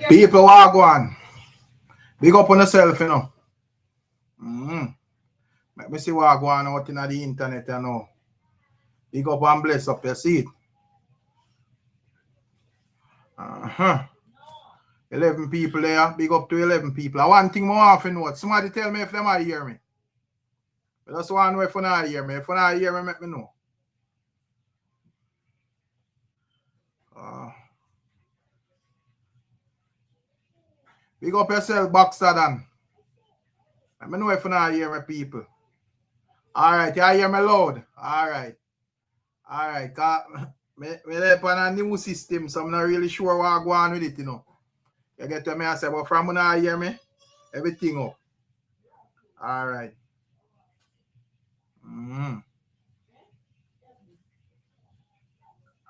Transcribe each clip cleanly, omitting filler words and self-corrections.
People walk on. Big up on yourself, you know. Let me see what go on out in the internet, you know. Big up and bless up your seat. 11 people there. Big up to 11 people. I one thing more often note. Somebody tell me if they might hear me. But that's one way if you not hear me. If you not hear me, let me know. Big up yourself, Boxer Dan. Let me know if you not hear me, people. Alright, you hear me loud. Alright. Alright, me on a new system, so I'm not really sure what I go on with it, you know. You get what I say, but from when I hear me, everything up. Alright.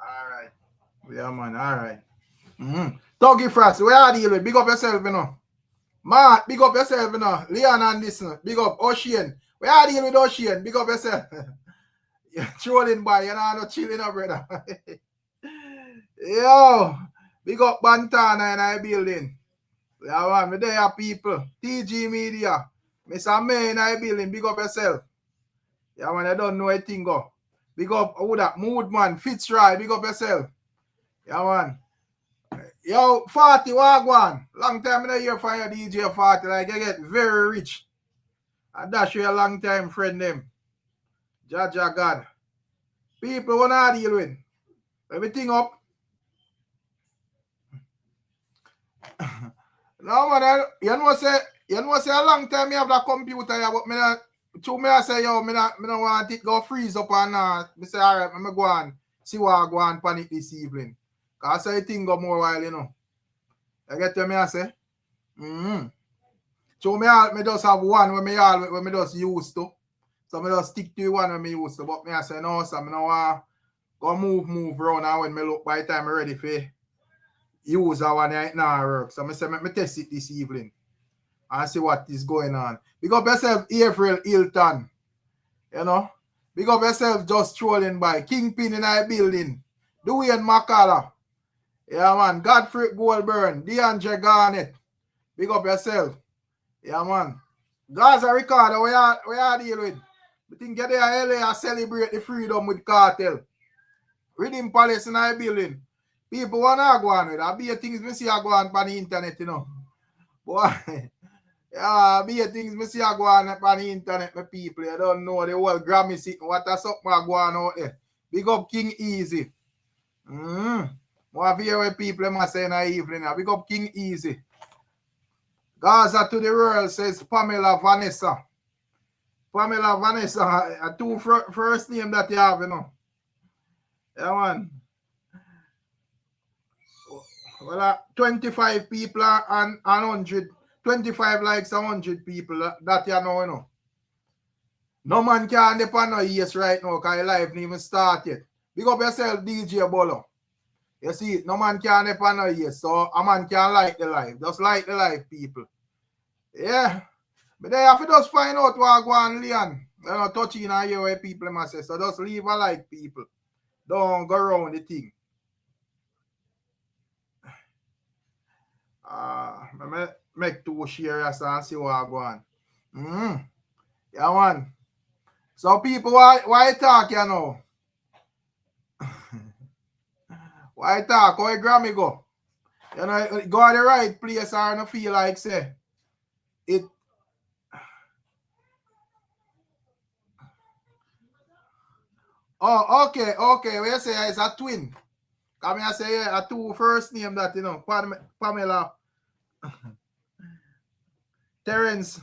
Alright. Yeah, man, alright. Tuggy Frost, where are you dealing with? Big up yourself, you know. Man, big up yourself, you know. Leon and this, you know. Big up Ocean. Where are you dealing with Ocean? Big up yourself. You're trolling by, you're not chilling up, brother. Yo, big up Bantana in our building. Yeah, man, me there, people. TG Media. Mr. May in our building, big up yourself. Yeah, man, I don't know anything go. Big up, who that? Moodman, Fitzroy, big up yourself. Yeah, man. Yo, 40, Wagwan. Long time in the year for your DJ 40. Like, you get very rich. And that's your long time friend name. Jaja God. People wanna deal with. Everything up. No, man, you know say a long time you have that computer here, but me not, to me I say, yo, me not want it go freeze up and me say, all right, me go on, see what I go on panic this evening. Because I say thing go more while, you know. You get what me I say? So me just have one when me just used to. So me just stick to one when me used to. But me I say, no, so me no want go move around and when me look by the time I'm ready for use that one right now work. So I say, me test it this evening and see what is going on. Big up yourself, April Hilton. You know? Big up yourself, just trolling by. Kingpin in our building. Dwayne McCullough. Yeah, man. Godfrey Goldburn. DeAndre Garnett. Big up yourself. Yeah, man. Gaza Ricardo, we are deal with. We think get there LA and celebrate the freedom with KARTEL. Reading Palace in our building. People want to go on with it. Be things me see I go on the internet, you know. Boy, yeah, be things me see I go on the internet, my people. You don't know the whole Grammy sitting. What a something I go on out there. Big up King Easy. More hear what people must say in the evening. Big up King Easy. Gaza to the world, says Pamela Vanessa. Pamela Vanessa, a two first name that you have, you know. Yeah, man. Well, 25 people and 100, 25 likes and 100 people that you know, you know. No man can depend on yes right now because your life didn't even start yet. Big up yourself, DJ Bolo. You see, no man can depend on yes, so a man can like the life. Just like the life, people. Yeah. But they have to just find out what go on, Leon. You know, touching and hear what people must say. So just leave a like, people. Don't go around the thing. Make two shares and see what go on. Yeah, man. So people, why talk, you know? Why talk? How Grammy go? You know, go to the right place or no feel like say it. Oh, okay. What you say it's a twin. Come here, say yeah, a two first name that you know, Pamela. Terence,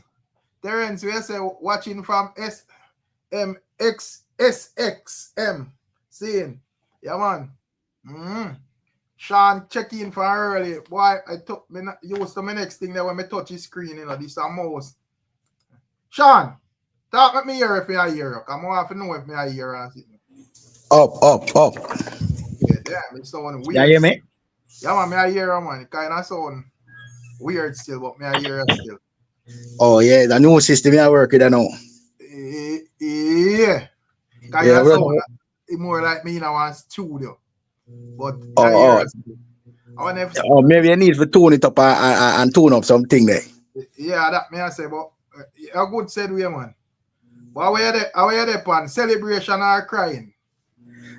we say watching from SXM. Seeing. Yeah, man. Sean check in for early. Boy, I took me used to my next thing there when me touch his screen, you know, this a mouse. Sean, talk with me here if I hear you. Come on, to know if I hear you. Up. Yeah, me sound weird. Yeah, hear me? Yeah, man, I hear you, man. It kind of sound weird still, but me I hear you still. Oh, yeah, the new system I work with, I know. Yeah. Kind of sound more like me in our studio. But I hear you still. I want to Or maybe you need to tune it up and tune up something there. yeah, that may I say, but a good said way, man. But how are you there, pan? Celebration or crying?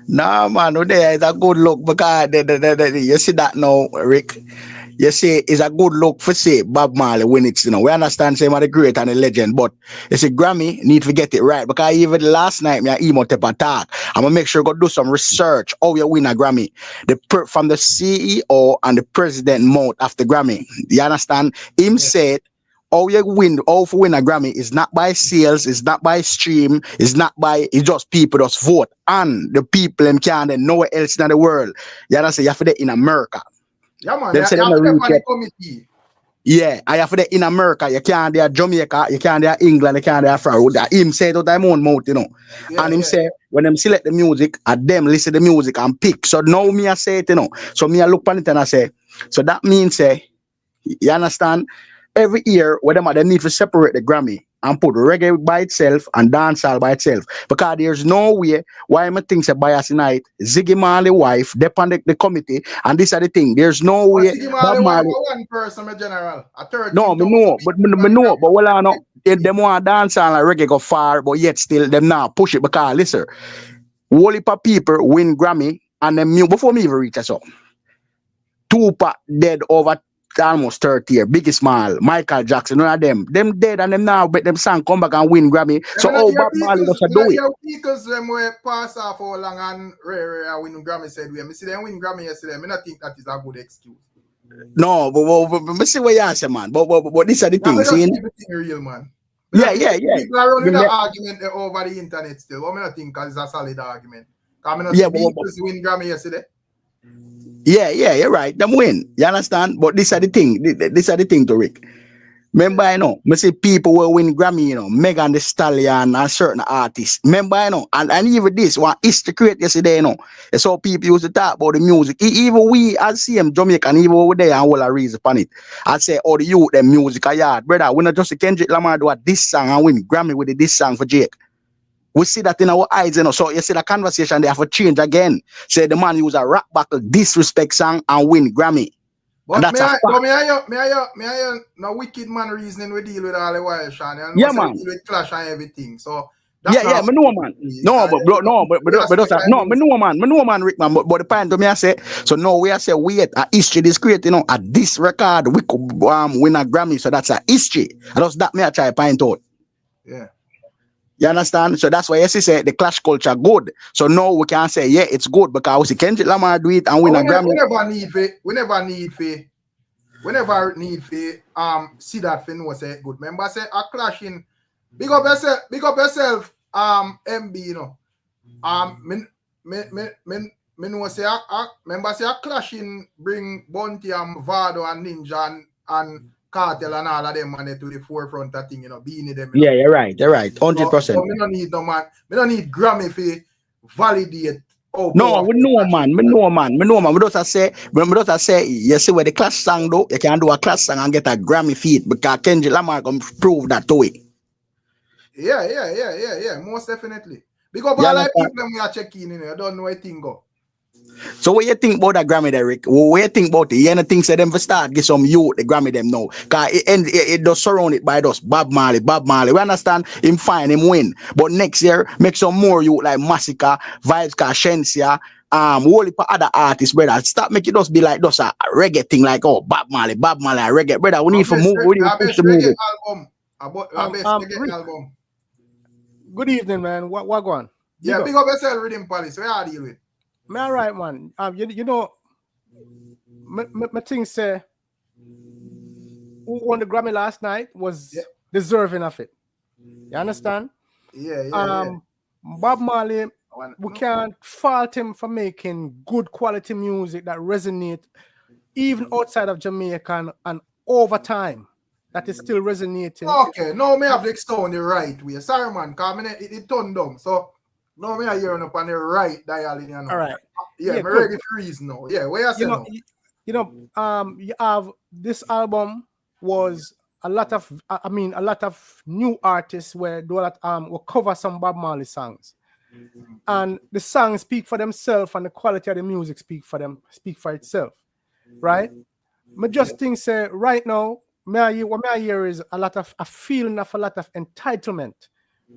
Nah, man, no, there is a good look because you see that now, Rick. You see, it's a good look for say Bob Marley win it. You know, we understand say the great and the legend, but you see Grammy need to get it right because even last night me emo tap attack. I'm gonna make sure go do some research. How you win a Grammy? From the CEO and the president mouth after Grammy. You understand? Him Yeah. said. How for win a Grammy is not by sales, it's not by stream, it's just people just vote. And the people them can't nowhere else in the world. You understand? You have to in America. Yeah, man. Them You say them have not to reach on the yet. committee. Yeah, I have that in America. You can't there Jamaica, you can't there England, you can't there France. Him say it out of own mouth, you know. Yeah, And him yeah. say when them select the music, at them listen the music and pick. So now me I say it, you know. So me I look on it and I say, so that means say, you understand? Every year, where they need to separate the Grammy and put reggae by itself and dancehall by itself. Because there's no way why am I think say bias tonight, Ziggy Marley wife, depend the committee, and this are the thing. There's no But way Siggy Bob Marley wife Marley. one person, my general. A No, 13,000 me know, people me on the know, but well, I know they Grammy. them want dance and like reggae go far, but yet still them now push it because listen, whole heap of people win Grammy and them before me even reach us up. Tupac dead over almost 30 years, Biggie Small, Michael Jackson, none of them dead and them now but them song come back and win Grammy. So I hear Bob Marley does do it. because them were pass off how long and rare win Grammy said we. Me see them win Grammy yesterday. Me not think that is a good excuse. No, but see what you say, man. But these are the Yeah, me things, just see? keep it real, man. Me Yeah, not think yeah, yeah. people are running The with an ne- argument over the internet still. But me not think it's a solid argument. Because me not yeah, see Beatles win Grammy yesterday. yeah, you're right. Them win. You understand? But these are the thing. These are the thing to Rick. Remember, you know, me see people will win Grammy, you know, Megan Thee Stallion and certain artists. Remember, you know, and even this one history create yesterday, you know. It's how people used to talk about the music. Even we as SYM Jamaican, even over there and all a reason upon it. I say, oh, the youth, them music are yard. Brother, we not just see Kendrick Lamar do a this song and win Grammy with this song for Jake. We see that in our eyes, you know. So you see the conversation they have to change again. Say the man use a rap battle disrespect song and win Grammy. And But that's a fact. me I no wicked man reasoning we deal with all the while, Sean. And Yeah, we man. deal with clash and everything. So that Yeah, now me know, man. No, me know, man, Rick, man. But the point to me, I say, so no, we are say wait, a history is created, you know, at this record, we could win a Grammy, so that's a history. And that's that me I try to point out. yeah. You understand? So that's why you say the clash culture good. So no, we can say yeah, it's good because we see Kendrick Lamar do it and win a Grammy. We never need to see that thing was say good. Remember say a clashing. Big up yourself, MB, you know. Me know say remember say a clashing bring Bounty and Vado and Ninja and KARTEL and all of them man to the forefront of thing, you know, BEENIE them. Yeah, you're right, 100%. So me don't need no man. Me don't need Grammy for validate. No, we know, man. We just say, you see where the class song though, you can do a class song and get a Grammy feat because Kendrick Lamar can prove that to it. Yeah. Most definitely. Because Yeah, all the people we are checking in, I don't know a thing go. So what you think about that Grammy, Derek? What you think about it? You know things that them for start get some youth the Grammy them now. Cause it does surround it by us. Bob Marley. We understand him fine, him win. But next year, make some more youth like Massacre, Vibes, Shensia, whole heap of other artists, brother. Stop making us be like us a reggae thing like Bob Marley, reggae, brother. We need to move. We need to push the music. Reggae album. Good evening, man. What go on? Yeah, big up yourself, Rhythm Palace. Where are you with? Me all right, man. You know, my thing say who won the Grammy last night was deserving of it. You understand? Yeah. Bob Marley, we can't fault him for making good quality music that resonate even outside of Jamaica and over time. That is still resonating. Okay, no, me have to explain the right way. Sorry, man, because it turned down. So, no, me are hearing up on the right dial in, you know. All right. Yeah, me ready for reason now. Yeah, where you say now? You have this album was a lot of new artists where will cover some Bob Marley songs. And the songs speak for themselves and the quality of the music speak for itself. right? Me just think say right now, what I hear is a feeling of a lot of entitlement,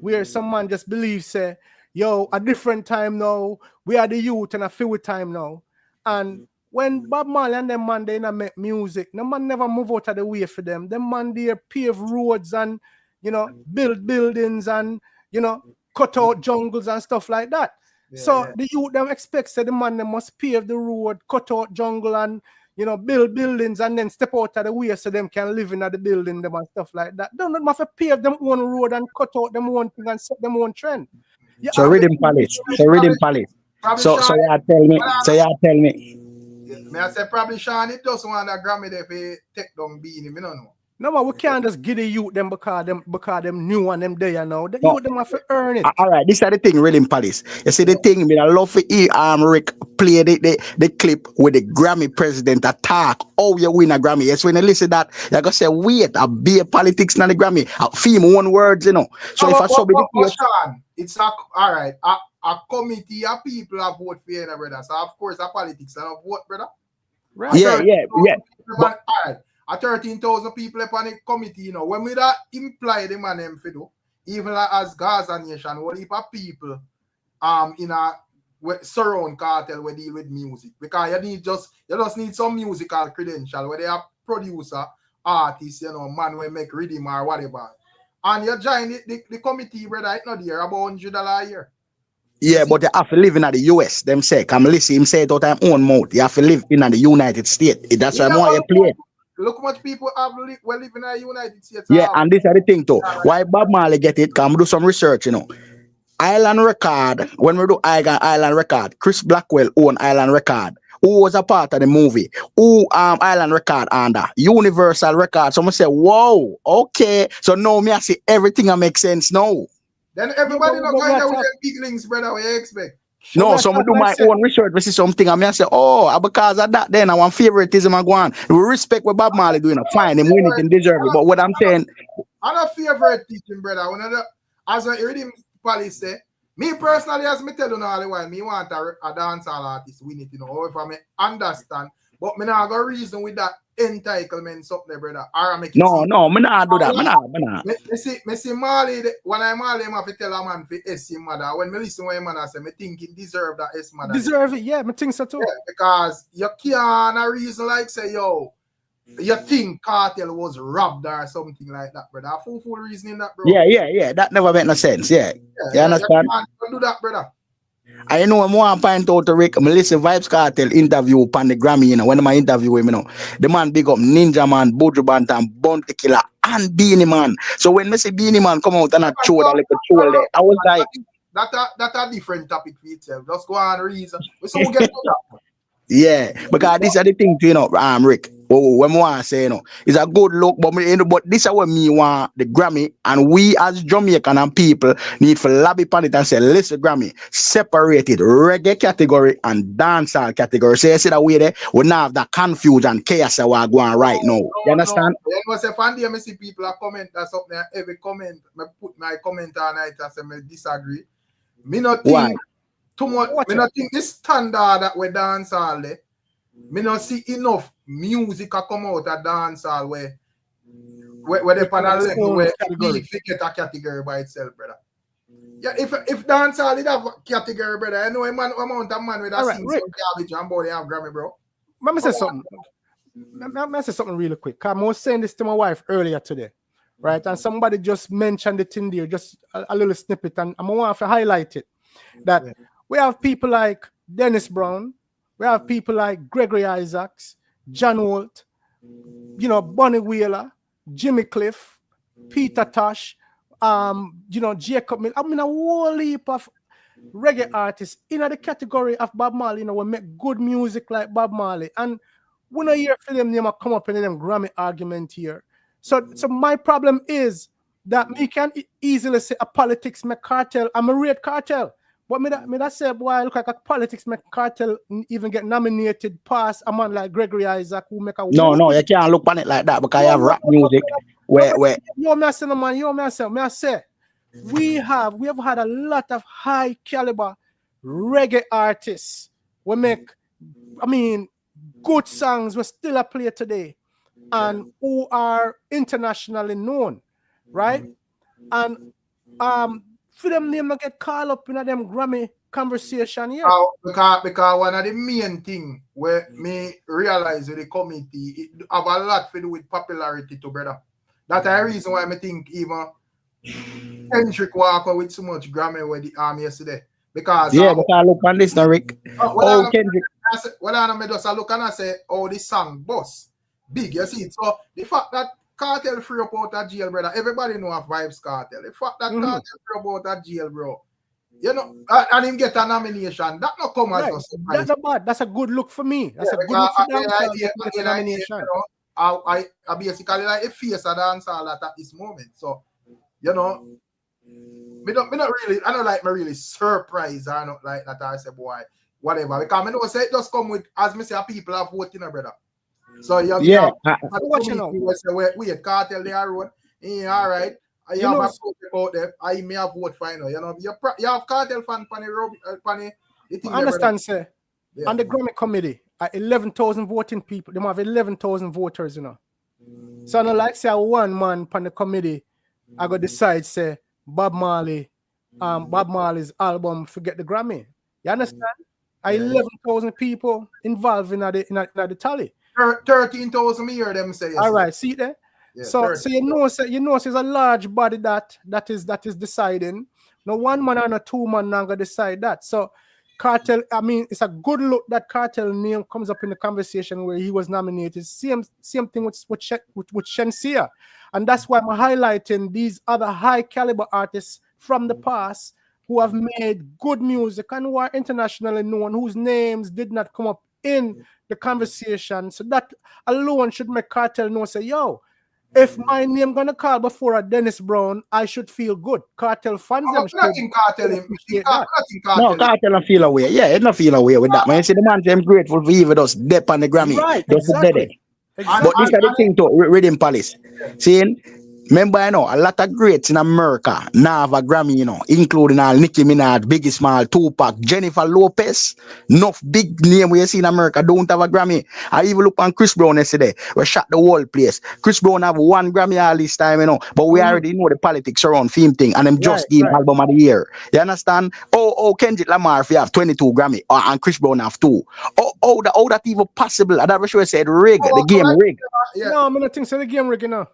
where some man just believes say, yo, a different time now, we are the youth and a feel with time now. And when Bob Marley and them man they not make music, no man never move out of the way for them. Them man they pave roads and build buildings and cut out jungles and stuff like that. So the youth them expect say the man they must pave the road, cut out jungle and build buildings and then step out of the way so them can live in the building them and stuff like that. They don't have to pave them own road and cut out them own thing and set them own trend. Yeah, So Rhythm Palace. So y'all tell me. May I say probably Sean it doesn't want a Grammy there for take down Beenie, me don't know. No man, we can't just give the youth them because them new and them there now. The youth them have to earn it. All right, this is the thing, Rhythm Palace. You see the thing, me I love to hear Rick play the clip with the Grammy president attack. Oh, you win a Grammy. Yes, when you listen to that, you're gonna say, wait, I be a politics not the Grammy. I feel one words, So if I saw Sean, it's all right. A committee of people have vote for you, brother. So of course, a politics and a vote, brother. Right. Yeah. But, all right. 13,000 people upon the committee, when we that imply the man them for do, even as Gaza nation, what if people in a surround cartel we deal with music, because you just need some musical credential where they are producer, artist, man will make rhythm or whatever. And you join the committee, brother, it's not there about $100 a year. Yeah, but you have to live in the US. Them say, come listen, him say it out of own mouth. You have to live in the United States. That's why I want you play. Look how much people have living in the United States. Yeah, and this is the thing too. Why Bob Marley get it? Come do some research, Island Record, when we do Island Record, Chris Blackwell own Island Record. Who was a part of the movie? Who Island Record under? Universal Record. Someone say, whoa, okay. So now me I see everything that makes sense now. Then everybody not going there with them big links, brother. What you expect? No, so I do my own research. This is something I say, because of that, then I want favoritism and go on. We respect what Bob Marley doing. Fine, him win it and deserve it. But what I'm saying, I'm not favoritism, brother. As I heard him police say, me personally, as me tell you all the while, me want a dancehall artist win it, or if I may understand. But me not go reason with that entitlement something, brother. Or I make it no, me not do that. Me not. Me see Marley, when I Marley, I have to tell a man for SYM mother. When me listen to him, I say, me think he deserve that SYM mother. Deserve it, yeah, me think so too. Yeah, because you can't a reason like say, yo, you think KARTEL was robbed or something like that, brother. A full reasoning that, bro. Yeah. That never make no sense. Yeah. You understand? You can't do that, brother. I know I'm one point out to Rick. I listen Vybz Kartel interview upon the Grammy, when I interview him, the man big up Ninja Man, Buju Bantam, Bounty Killer, and BEENIE Man. So when I see BEENIE Man come out and I show that like a troll there, I was like, that's a different topic for itself. Just go on reason. So we get to that. Yeah, because this is the thing to Rick. When I want to say, it's a good look, but this is what me want the Grammy, and we as Jamaican and people need to lobby upon it and say, listen, Grammy, separated reggae category and dancehall category. So you see that way there, we now have that confusion, chaos that we're going right now. You understand? You know, say, I see people are comment or something, every comment, I put my comment on it and say, I disagree. Me not think. Why? Too much. Me not think this standard that we dance all there. Me not see enough music come out of dance all where they pan a level where it get a category by itself, brother. Yeah, if dance all it have a category, brother, I know a man amount of man with that sing some garbage and body have Grammy, bro. Let me say something. Let me say something really quick. I was saying this to my wife earlier today, right? And somebody just mentioned it in there, just a little snippet, and I'm gonna have to highlight it. That we have people like Dennis Brown, we have people like Gregory Isaacs, John Holt, Bonnie Wheeler, Jimmy Cliff, Peter Tosh, Jacob Mill. I mean, a whole heap of reggae artists in the category of Bob Marley, we make good music like Bob Marley. And we don't hear for them come up in them Grammy argument here. So my problem is that me can easily say a politics make KARTEL. I'm a rate KARTEL. But me that say, boy, I look like a politics make KARTEL even get nominated past a man like Gregory Isaac who make a No, you can't look on it like that because you have rap music where I say we have had a lot of high caliber reggae artists. We make good songs we still a play today and who are internationally known, right? And for them name not get called up in a them Grammy conversation here. Because one of the main thing where me realize with the committee, it have a lot to do with popularity to brother. That's the reason why I think even Kendrick Walker with so much Grammy with the army yesterday. Because because look on this now, Rick. Kendrick. Well, I just look and I say, oh, this song boss big, you see. So the fact that Cartel free up out of jail, brother, everybody know of Vibes Cartel. The fact that Cartel free up out of jail, bro, you know, and him get a nomination, that not come as no surprise. That's not bad. That's a good look for me. That's a good look for them. Get a nomination. I basically like a face of dance all at this moment. So, you know, me not really, I don't like me really surprised or not like that. I say, boy, whatever. Because I know say it just come with, as me say, people are voting, brother. So you have watching out. Wait, Cartel they are road. Yeah, all right. You have a about them. I may have vote for you know. You have Cartel fan pani. I understand, sir. Yeah. And the Grammy committee, 11,000 voting people. They have 11,000 voters, you know. So I don't like say one man on the committee. I go decide say Bob Marley's album forget the Grammy. You understand? 11,000 people involved in the tally. 13,000 me hear them say. All right, see there. Yeah, so you know, there's a large body that is deciding. No one man and a two man now gonna decide that. So Cartel, I mean, it's a good look that Cartel name comes up in the conversation where he was nominated. Same thing with Shenseea. And that's why I'm highlighting these other high caliber artists from the past who have made good music and who are internationally known, whose names did not come up in the conversation. So that alone should make Cartel know, say, yo, if my name gonna call before a Dennis Brown, I should feel good. Cartel fans them should No, Cartel don't feel away. Yeah, it don't feel away with that. Man, you see the man them grateful for even us dep on the Grammy. Right, exactly. But this is the thing to Rhythm Palace. Seeing, remember, you know, a lot of greats in America now have a Grammy, you know, including all Nicki Minaj, Biggie Small, Tupac, Jennifer Lopez. Enough big name we see in America don't have a Grammy. I even look on Chris Brown yesterday. We shot the whole place. Chris Brown have one Grammy all this time, you know, but we already know the politics around film thing, and them just give album of the year. You understand? Oh, Kendrick Lamar if you have 22 Grammy, and Chris Brown have 2. Oh, that even possible? And that sure said rig, the game rig. Yeah. No, I'm not think so the game rig, you know.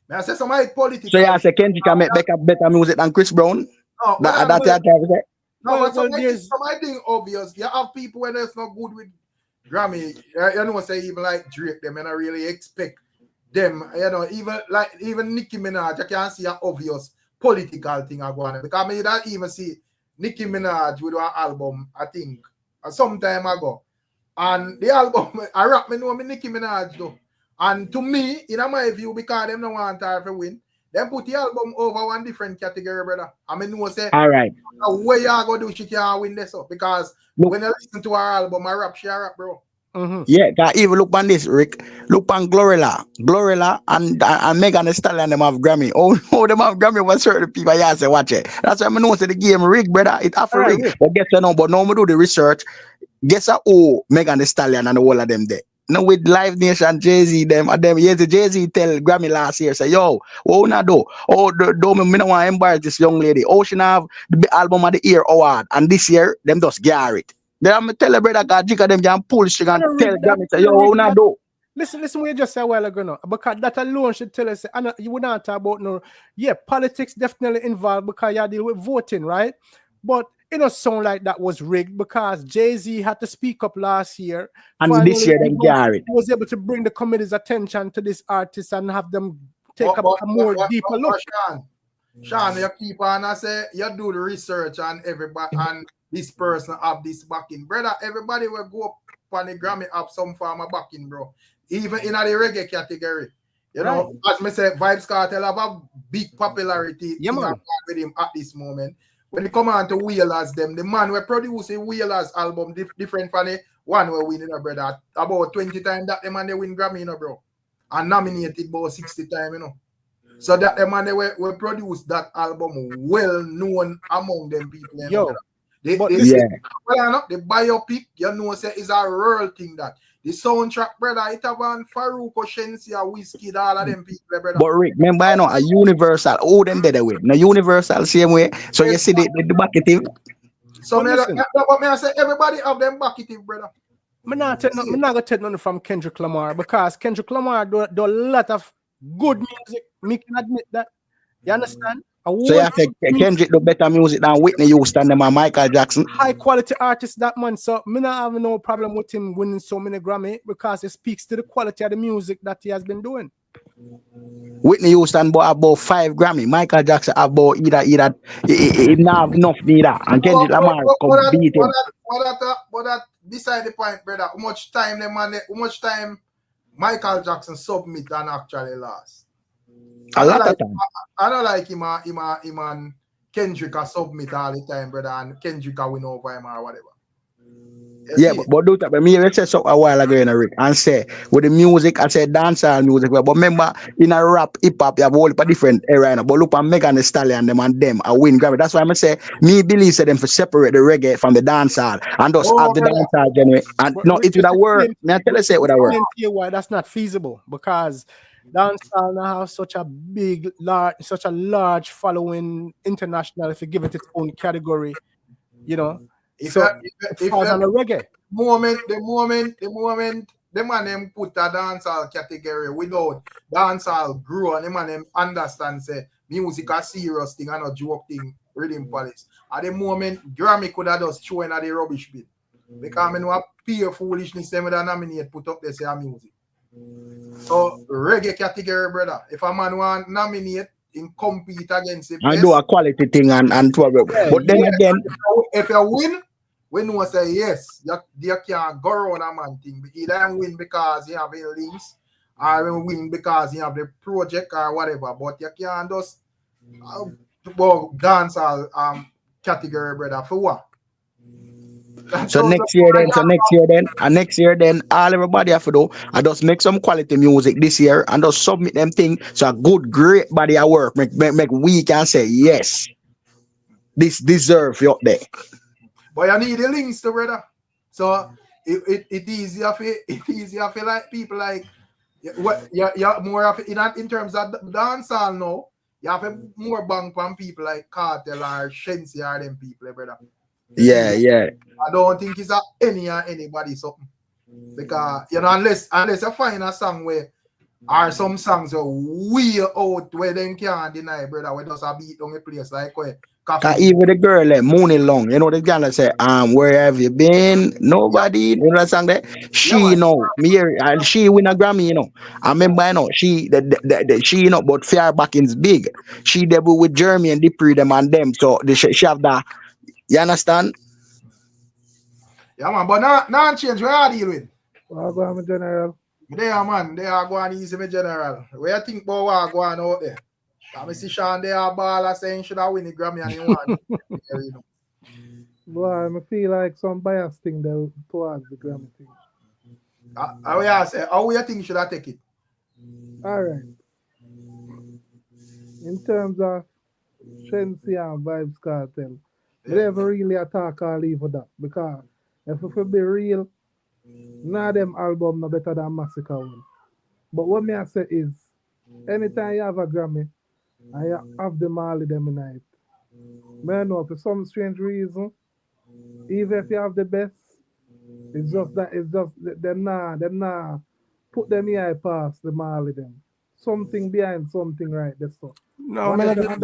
I say somebody political. So you say Kendrick can make better music than Chris Brown? No, but somebody think obvious. You have people when it's not good with Grammy. You know, say even like Drake, them and I really expect them. You know, even Nicki Minaj, you can see an obvious political thing going on. Because I mean, you don't even see Nicki Minaj with her album, I think, some time ago. And the album, I rap me know me Nicki Minaj though. And to me, in my view, because them don't want her to win, them put the album over one different category, brother. I mean, no say, all right, where you go do she can't win this up because when I listen to her album, I rap, she rap, bro. Yeah, can even look on this, Rick. Look on Glorilla and Megan Thee Stallion them have Grammy. Oh, them have Grammy when certain people yeah say watch it. That's why I know say the game rig, brother. It have a rig. Yeah. But guess what now? But now we do the research. Guess who Megan Thee Stallion and the whole of them there. Now with Live Nation, Jay-Z, Jay-Z tell Grammy last year, say, yo, what not do? Oh, me no want to embarrass this young lady. Oh, she have the album of the year award. And this year, them just get it. Then I'm tell the brother, God, Jika them can pull she can tell Grammy, say, yo, what not do? Listen, what you just said a while ago now. Because that alone should tell us, and you would not talk about no, yeah, politics definitely involved because you deal with voting, right? But it don't sound like that was rigged because Jay-Z had to speak up last year. And finally, this year, them Gary was able to bring the committee's attention to this artist and have them take a more deeper look. Sean, you keep on and say you do the research on everybody and this person have this backing. Brother, everybody will go up on the Grammy have some form of backing, bro. Even in the reggae category. You know, as me say, Vybz Kartel have a big popularity with him at this moment. When they come on to Wheelers, them, the man we're producing Wheelers album different from the one we're winning, brother. About 20 times that the man they win Grammy, bro. And nominated about 60 times, you know. So that the man they will produce that album well known among them people. Yo. The biopic, you know, say is a real thing that. The soundtrack, brother, it have on Farouk, Shensia, Whiskey, all of them people, brother. But Rick, remember, I know a Universal, all them did away. No Universal same way. So you see the bucketive. So me I say everybody have them bucketive, brother. I'm not gonna take nothing from Kendrick Lamar because Kendrick Lamar do a lot of good music. Me can admit that. You understand? So you think Kendrick do better music than Whitney Houston and Michael Jackson? High quality artist that man. So me not have no problem with him winning so many Grammy because it speaks to the quality of the music that he has been doing. Whitney Houston bought about 5 Grammy. Michael Jackson about either he not have enough neither. And Kendrick Lamar could beat him. But that beside the point, brother. How much time Michael Jackson submit and actually lost? A lot of time. I don't like him and Kendrick submit all the time, brother, and Kendrick win over him or whatever. Yeah, but do that. But me let's say so a while ago in a Rick and say with the music, I say dancehall music. But remember, in a rap, hip hop, you have a whole different era. But look at Megan Thee Stallion and them I win Grammy. That's why I'm say me believe say them for separate the reggae from the dancehall and just have the dancehall genre. And but no, it would have worked. I tell you say it would have worked. Why that's not feasible because dancehall now have such a large following international. If you give it its own category, you know. If on the reggae. The moment the man them put a dancehall category without dancehall grow and the man them understand say music a serious thing and a joke thing, rhythm police. At the moment Grammy could have just thrown at the rubbish bin. Because I know a pure foolishness them with a nominate put up this music. So reggae category, brother. If a man want nominate in compete against it, and do a quality thing and but then again, if you win, we know say yes, you can't go around a man thing. Either win because you have a links, or win because you have the project or whatever. But you can't just dancehall category, brother. For what? So next year then, all everybody have to do, I just make some quality music this year and just submit them thing. So a good, great body of work make we can say yes, this deserve you up there. But you need the links to brother. So it easier for like people like what you more of in terms of dancehall now. You have more bang from people like KARTEL or Shensi or them people, brother. Yeah. I don't think it's anybody something. Because you know, unless you find a song where or some songs are way out where them can't deny, brother, we just a beat on a place like where even the girl like Mooney Long, you know the girl that say, where have you been? Nobody, you know that song there? She me here, and she win a Grammy, you know. I remember, you know, she she you know, but Fair Backing's big. She debut with Jeremy and Dupree them and them, so she have that. You understand? Yeah, man, but now change where I deal with. Well, go on, general. There, man, they are going easy, me general. Where you think about what going out there? I see Sean they are baller saying should I win the Grammy and he won. You know. Boy, I feel like some bias thing there towards the Grammy thing. How you think should I take it? All right. In terms of Shensi and Vybz Kartel, they never really attack or leave for that because if we be real, none of them album no better than Massacre one. But what me I say is, anytime you have a Grammy, and you have the Marley them in it, man, know for some strange reason, even if you have the best, it's just them nah put them here past the Marley them. Something behind something right there. So no, man, I don't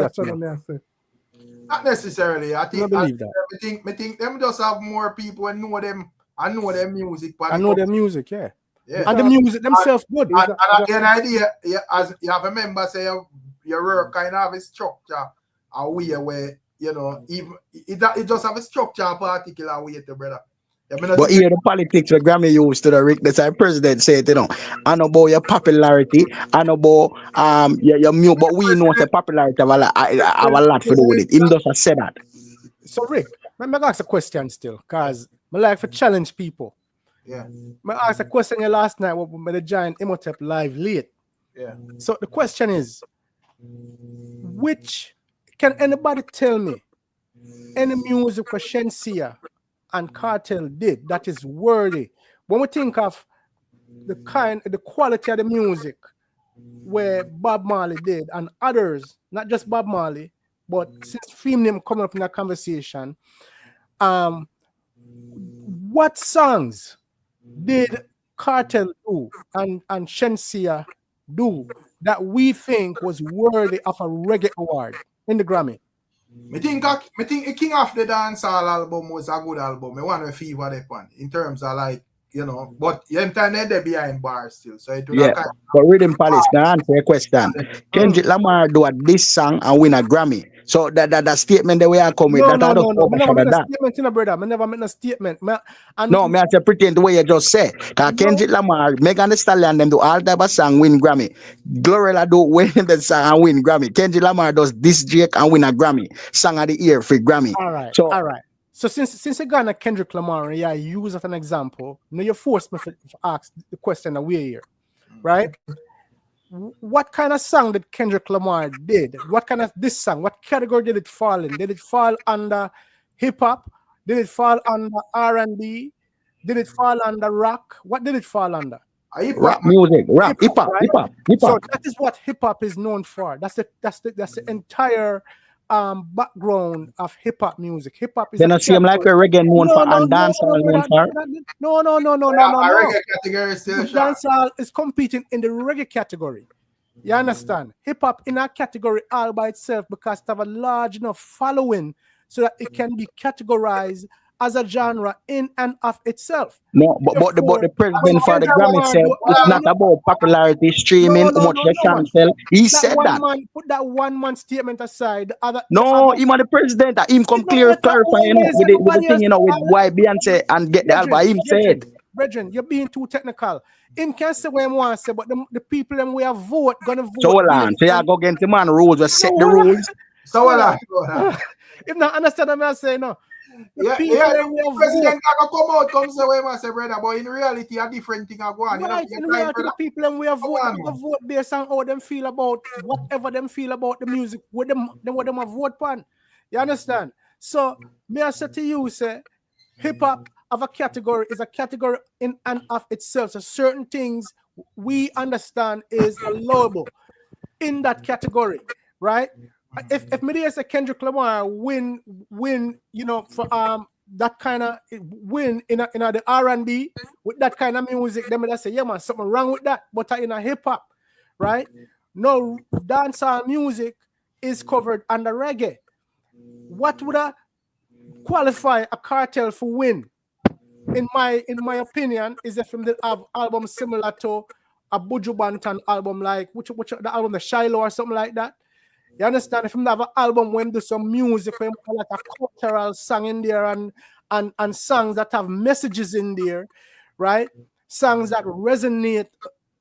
Not necessarily. I think believe that. I think them just have more people and know them. I know their music. I know their music, yeah. Yeah. And the music themselves good. And again, idea, as you have a member say your work kind of have a structure, a way where you know even it just have a structure, a particular way to brother. But here the politics where Grammy used to the Rick, that's our president said, you know, I know about your popularity, I know about your music, but we know the popularity have a lot to do with it. Him just said that. So Rick, let me ask a question still, because I like to challenge people. Yeah. I asked a question last night with the giant Imhotep live late. Yeah. So the question is, can anybody tell me any music for Shensia and Cartel did that is worthy. When we think of the quality of the music where Bob Marley did and others, not just Bob Marley, but since film name coming up in that conversation, what songs did Cartel do and Shensia do that we think was worthy of a reggae award in the Grammy? I think King of the Dancehall album was a good album. I want to fever that one in terms of like, you know, but you internet they behind bars still. So it Yeah, but Rhythm Palace, now answer your question. Kendrick Lamar do this song and win a Grammy. So that statement that we are coming with, No. that I don't I never made a that. statement, you know, brother. I never made a statement. No, me I say pretend the way you just say. Cause Kendrick Lamar, Megan Thee Stallion, them do all type of song win Grammy. Glorilla do win the song and win Grammy. Kendrick Lamar does this Drake and win a Grammy. Song of the year for Grammy. All right. So since you got a Kendrick Lamar, yeah, you use as an example. Now you forced me to ask the question that we're here, right? What kind of song did Kendrick Lamar did? What kind of this song? What category did it fall in? Did it fall under hip hop? Did it fall under R&B? Did it fall under rock? What did it fall under? Rap music, rap, hip hop, right? hip hop. So that is what hip hop is known for. That's the entire background of hip hop music. Hip hop is. Then I see him like a reggae known for and dancehall known for. No. Reggae category still. Dancehall is competing in the reggae category. You understand? Hip hop in a category all by itself because it have a large enough following so that it can be categorized as a genre in and of itself. No, but the president for the Grammy said it's not about popularity, streaming, how much they can sell. He said that. Put that one man statement aside. Him and the president, him come clarify, you know, with the thing, you know, with YBZ and get the album. Him said. Brethren, you're being too technical. Him can say what he wants to say, but the people them we have vote gonna vote. So hold on. So you go against the man rules, we set the rules. So hold on. If not understand what I'm saying, no. The president can come out, come say what he say, brother, but in reality, a different thing are going on. Right, in reality, the people them we have vote based on how them feel about whatever them feel about the music, what them have vote on. You understand? So me I say to you, say hip hop of a category is a category in and of itself. So certain things we understand is allowable in that category, right? If me say Kendrick Lamar win, you know, for that kind of win in the R&B with that kind of music, then I say, yeah man, something wrong with that. But in a hip hop, right? No, dancehall music is covered under reggae. What would qualify a Cartel for win? In my opinion, is if they have album similar to a Buju Banton album, like which the album, the Shiloh or something like that. You understand? If they have an album when do some music, when like a cultural song in there and songs that have messages in there, right? Songs that resonate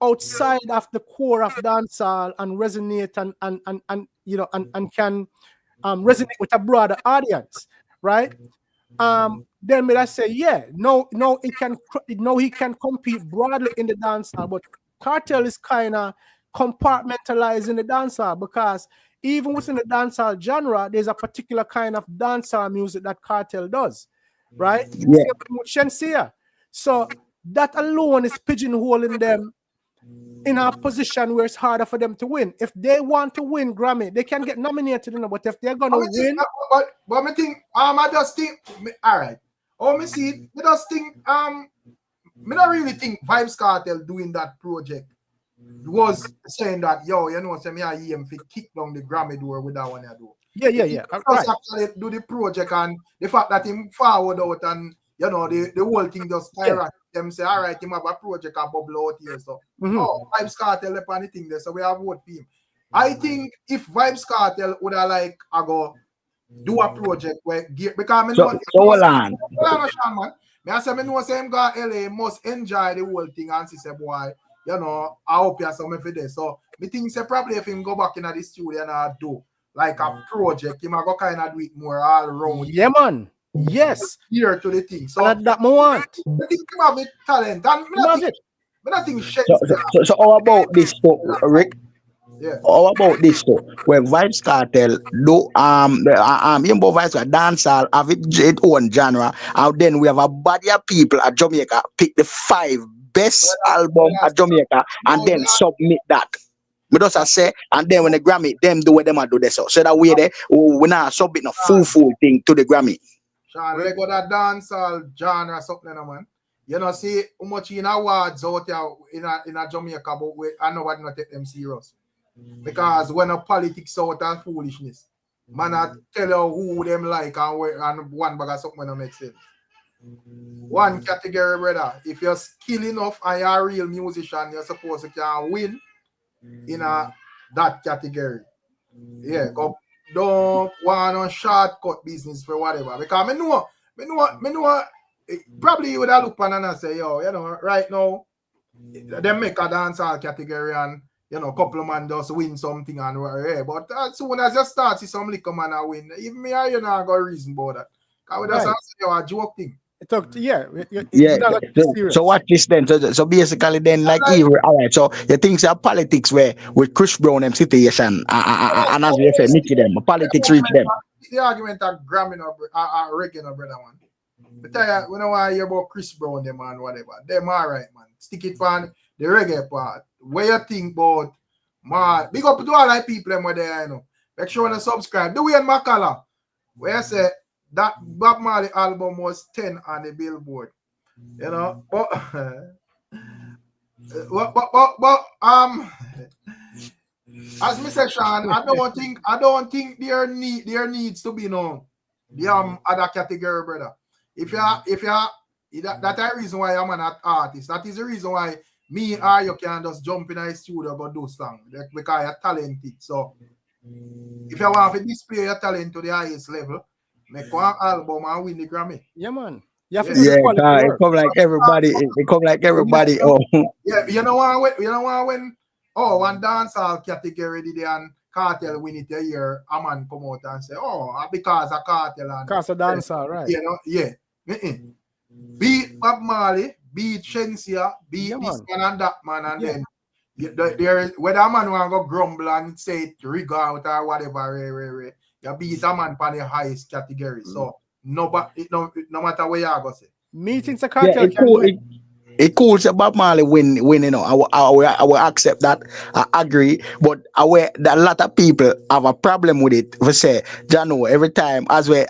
outside of the core of dancehall and resonate and you know and can resonate with a broader audience, right? Then may I say, yeah, no, he can compete broadly in the dancehall, but Cartel is kind of compartmentalized in the dancehall because even within the dancehall genre, there's a particular kind of dancehall music that Cartel does, right? Yeah. Shensia. So that alone is pigeonholing them in a position where it's harder for them to win. If they want to win Grammy, they can get nominated, but if they're gonna win, but I think I just think all right. Oh, me see it. I just think me not really think Vybz Kartel doing that project was saying that yo, you know, say me I hear him fi kick down the Grammy door with that one I do. Yeah. Right. Actually do the project and the fact that him forward out and you know the whole thing just skyrocket. Them say, all right, him have a project a bubble out here. So Vybz Kartel upon the thing there, so we have vote for him. I think if Vybz Kartel would have like I go do a project where because I know hold on. I say me know say him go LA must enjoy the whole thing and say boy, you know, I hope you have something for this. So me think say probably if him go back in the studio and I do like a project, him I go kind of do it more all around. Yeah, man. Yes. Here to the thing. So that moment. I think him have a talent. And I think shit. So how about this, Rick? Yeah. How about this though? Where Vibes Cartel do you know Vibes Cartel dancehall have its own genre, and then we have a body of people at Jamaica pick the 5 best album at Jamaica and then submit that. We just a say, and then when the Grammy, them do what them a do this. So that way there, we not submit a full thing to the Grammy. Sean, they got that dancehall genre something, man. You know, see how much in awards out here in a Jamaica, but I know what not take them serious. Because when a politics out of foolishness, man, I tell you who them like and one bag of something that makes sense. One category, brother. If you're skilled enough and you're a real musician, you're supposed to can win in that category. Yeah, don't want no shortcut business for whatever. Because me know, probably you would have looked on and say, yo, you know, right now, they make a dancehall category and, you know, couple of man just win something and yeah. But as soon as you start see some liquor man a win, even me and you not got reason about that. Because we just say, yo, a joke thing. So watch this then. So basically then like even all right. So you think say politics where with Chris Brown them situation and as we say Nicky them politics reach them. The argument of Grammy or reggae no brother man. But tell you, we don't want to hear about Chris Brown them and whatever. Them alright man. Stick it on the reggae part. Where you think about man? Big up to all the people them where there, you know. Make sure you subscribe. The way in Makala, where I say that Bob Marley album was 10 on the Billboard. You know, but as Mr. Sean, I don't think there needs to be no the other category, brother. If you that is the reason why I'm an artist. That is the reason why me or you can just jump in a studio go do something because you're talented. So if you want to display your talent to the highest level, make one album and win the Grammy. Yeah, man. It come like everybody. It come like everybody. Yeah, you know what? When one dancehall category did and KARTEL win it a year, a man come out and say, because of KARTEL and because of dancehall, right? You know, yeah. Beat Bob Marley, beat Shensia, beat this man and that man, and then there is whether a man want to go grumble and say it rig out or whatever, you beat a man for the highest category. So no matter where you go say. Meetings a KARTEL can win. It cool say Bob Marley win, you know. I will accept that. I agree. But a lot of people have a problem with it. We say, Jano, every time as we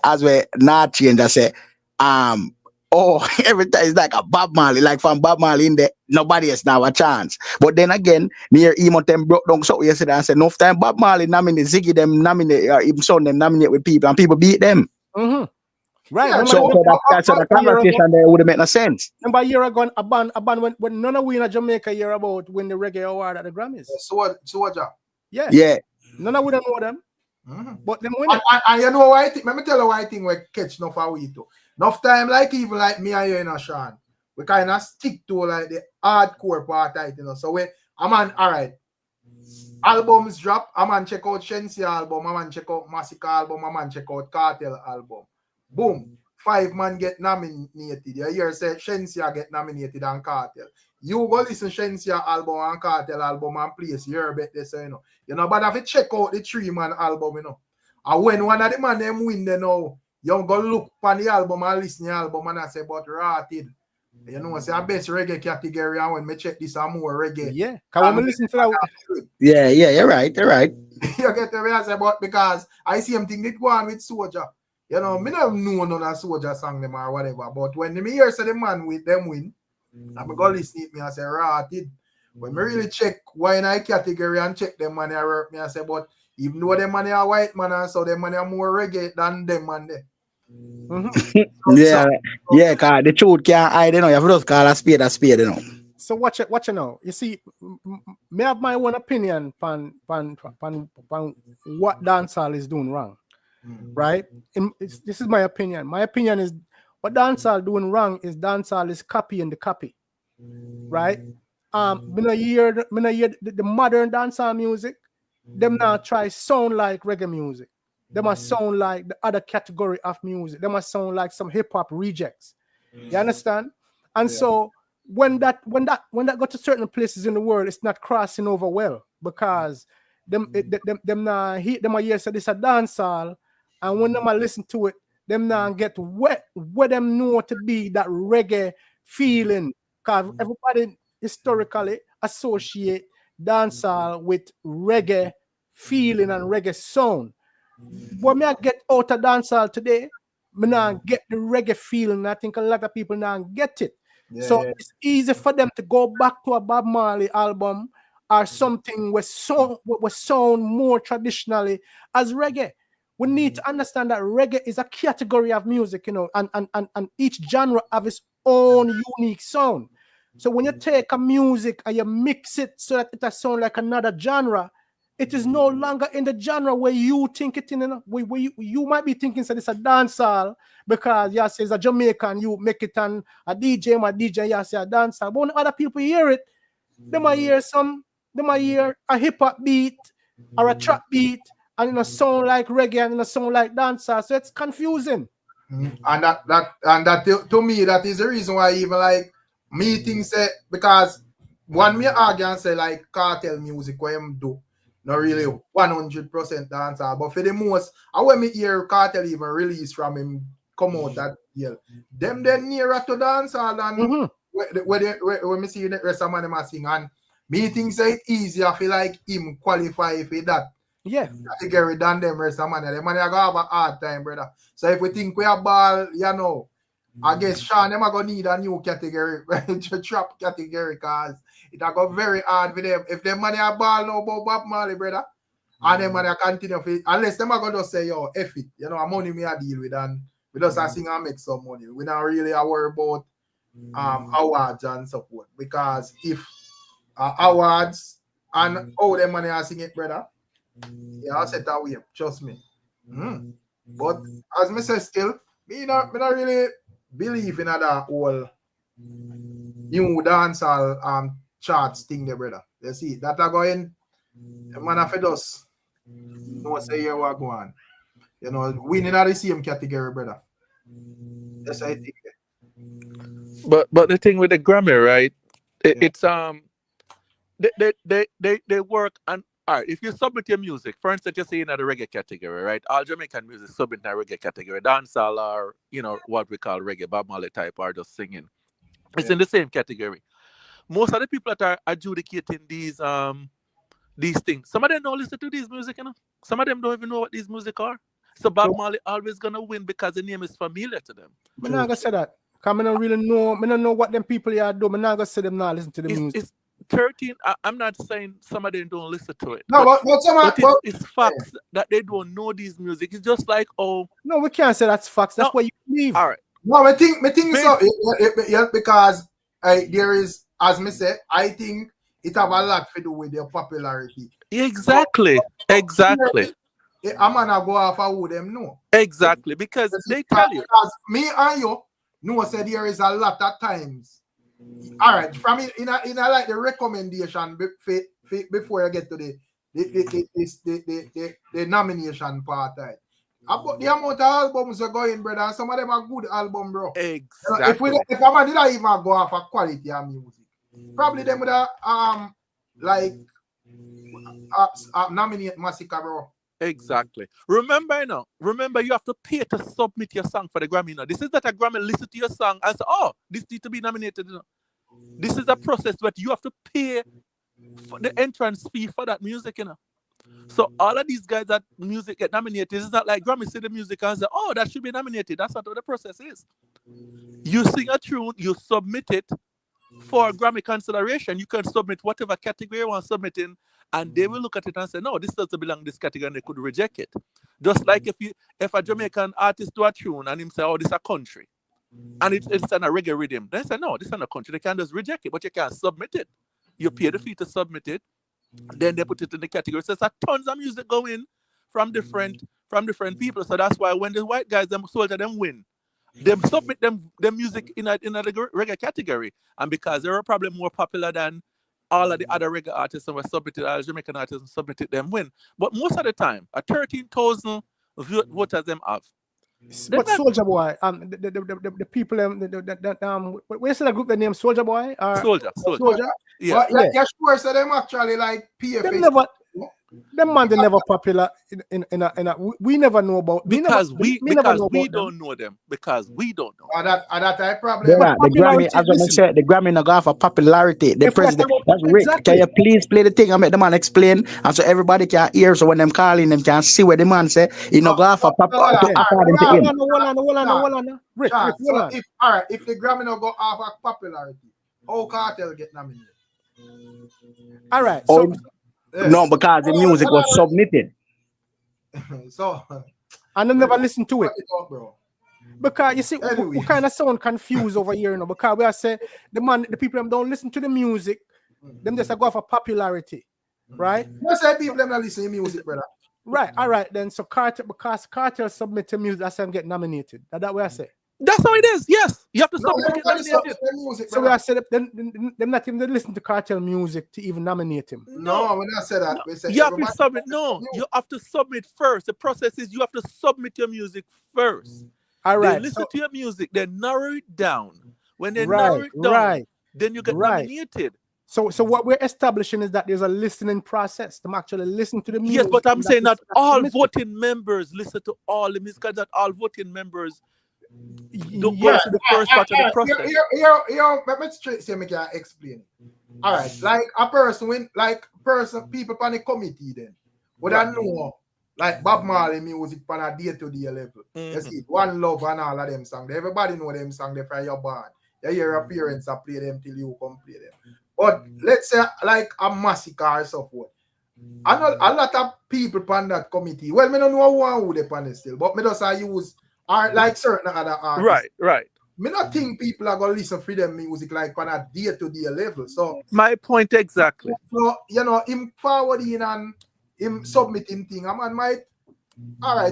not change, I say, every time it's like a Bob Marley, like from Bob Marley in there, nobody else now a chance. But then again, near him them broke down so yesterday and said, enough time Bob Marley nominate Ziggy them nominate even son them nominate with people and people beat them. Mm-hmm. Right. Yeah, so the conversation there would have made no sense. Remember a year ago, a band when none of we in Jamaica hear about win the reggae award at the Grammys. Soldier. Yeah. None of we don't know them. Mm-hmm. But them win it. And you know why I think, let me tell you why I think we catch enough for we too. Enough time like even like me and you, you know, Sean, we kind of stick to like the hardcore part, you know. So a man, all right. Albums drop, a man check out Shensi album, a man check out Massacre album, a man check out KARTEL album. Boom. 5 man get nominated. You hear say Shensia get nominated and KARTEL. You go listen Shensia album and KARTEL album and place your bet this, you know. You know, but if you check out the 3 man album, you know. And when one of the man them win, you know, you go look on the album and listen to the album and I say, but Rotted. You know, say a best reggae category, and when me check this and more reggae. Yeah, can we listen to that? Yeah, you're right. You get the way I say, but because I see him think it go on with Soldier. You know, me never know none of Soldier song them or whatever. But when me hear say the man with them win, I'm go listen to me and say Rotted. When me really check why in I category and check them man I work me and say, but even though them man are white man and so them man are more reggae than them man there. Mm-hmm. Yeah, cause the truth can't hide, you know. You have to just call a spade, you know. So watch it now. You see, me have my own opinion on what dancehall is doing wrong, right? This is my opinion. My opinion is what dancehall doing wrong is dancehall is copying the copy, right? Me no hear the modern dancehall music. Them now try sound like reggae music. They must sound like the other category of music. They must sound like some hip hop rejects. You understand? And so when that got to certain places in the world, it's not crossing over well because them nah hit them a year say this a dancehall, and when them a listen to it, them nah get where them know to be that reggae feeling. Cause everybody historically associate dancehall with reggae feeling and reggae sound. But me I get out of dancehall today, me nah get the reggae feeling. I think a lot of people now get it. So it's easy for them to go back to a Bob Marley album or something was sound more traditionally as reggae. We need to understand that reggae is a category of music, you know, and each genre have its own unique sound. So when you take a music and you mix it so that it sounds like another genre, it is no longer in the genre where you think it in. You know, where you might be thinking that it's a dancehall because you say it's a Jamaican, you make it on a DJ, my DJ, you say a dancehall. But when other people hear it, they might hear a hip hop beat or a trap beat, and it sound like reggae and it sound like dancehall. So it's confusing. And that to me, that is the reason why even like meetings say, because one me argue and say like cartel music what him do not really 100% dancehall, but for the most, and when me hear cartel even release from him come out that year, them then nearer to dancehall and when me see the rest of them a sing, and me think say it easier I feel like him qualify for that category than them rest of them. Them man are gonna have a hard time, brother. So if we think we are ball, you know, I guess Sean them are gonna need a new category, trap category, cause it are go very hard for them. If them money are ball now about Bob Marley, brother, and them money continue for it, unless them are gonna say, yo, F it, you know, money me I deal with, and we just sing and make some money. We not really worry about awards and support, because if awards and all them money are sing it, brother, yeah, I'll set that way, trust me. But as me say, still, me not really believe in that whole new dancehall charts thing there, brother. You see, that are going, man, if it does, no say you what go on. You know, winning at the same category, brother. That's I think. But the thing with the Grammy, right? It's they work on. All right, if you submit your music, for instance, you're saying in the reggae category, right? All Jamaican music submit in the reggae category. Dancehall or, you know, what we call reggae, Bob Marley type, are just singing. It's in the same category. Most of the people that are adjudicating these things, some of them don't listen to these music, you know? Some of them don't even know what these music are. So Bob Marley always gonna win because the name is familiar to them. I'm not gonna say that. Because I don't really know. I don't know what them people are doing. I'm not gonna say them not listen to the music. It's 13. I'm not saying some of them don't listen to it. No, but it's facts that they don't know these music. It's just like, oh, no, we can't say that's facts. That's what you believe. All right. No, I think so. Because there is, as me say, I think it have a lot to do with their popularity. Exactly. I'm gonna go off of who them know. Exactly, because they tell you. Because me and you know, say there is a lot of times. All right, from in a like the recommendation before you get to the nomination part. About the amount of albums are going, brother, and some of them are good album, bro. Exactly. If I did not even go off of quality of music, probably them would nominate Massacre, bro. Exactly. Remember, you have to pay to submit your song for the Grammy. This is that a Grammy listen to your song and say, oh, this needs to be nominated. This is a process where you have to pay for the entrance fee for that music, So all of these guys that music get nominated, it's not like Grammy see the music and say, oh, that should be nominated. That's not what the process is. You sing a tune, you submit it for Grammy consideration. You can submit whatever category you want to submit in, and they will look at it and say, no, this doesn't belong in this category, and they could reject it. Just like if a Jamaican artist do a tune and him say, oh, this is a country, and it's in a reggae rhythm, they say, no, this is not a country. They can just reject it, but you can submit it. You pay the fee to submit it, then they put it in the category. So there's tons of music going from different people. So that's why when the white guys, them soldier, them win, them submit them music in a reggae category, and because they're probably more popular than all of the other reggae artists and were submitted, all Jamaican artists and submitted, them win. But most of the time, a 13,000 voters them have. But Soldier Boy, the people, where's the group that name Soldier Boy? Soldier. Yeah. Well, yeah, sure. So them actually like PFA. Them man they never popular in a we never know about because we because never know we about them. don't know them. Because we don't know. That type problem. Brother, the Grammy, Popularity, as I listen, said, the Grammy not go for popularity. The if we are president, talking that's about- Rick. exactly. Can you please play the thing and make the man explain? And so everybody can hear. So when them calling, them can see what the man say. He not go for according to him. Hold on. Rick, Chat. hold So on. if the Grammy no go off of popularity, how Cartel get nominated? All right. Oh, So no, because the music was submitted. So and I never listen to it. fuck it up, bro. Because you see, Anyway. we kind of sound confused over here, you know, because we are saying the people them don't listen to the music, them just go for popularity, right? You say people them not listen to music, brother. Right, all right then. So because Cartel submit to music, that's why I'm getting nominated. That way I say. That's how it is. Yes, you have to No, submit it. everybody nominate submit it. their music, So we brother. are said them not even listen to Cartel music to even nominate him. No, when I say that, we say You have to everybody submit. No, you have to submit first. The process is you have to submit your music first. All They right. listen So, to your music, they narrow it down. When they Right, narrow it down, right, then you get right. nominated. so what we're establishing is that there's a listening process. Them actually listen to the music. Yes, but I'm and saying that not is all submitted. voting members listen to all the music. Not all voting members don't go Yes, to the first part of the process. Let me straight say me can explain it. All right, like a person when people on the committee then would I know like Bob Marley music on a day-to-day level. You see, One Love and all of them songs. Everybody know them songs they from your band. You hear your parents play them till you come play them. But let's say like a massacre or so forth. I know a lot of people on that committee. Well, me don't know who they on it still, but me just use like certain other artists. Right. Me not think people are gonna listen for them music like on a day-to-day level. So My point exactly. you know, him forwarding and him submitting thing, a man might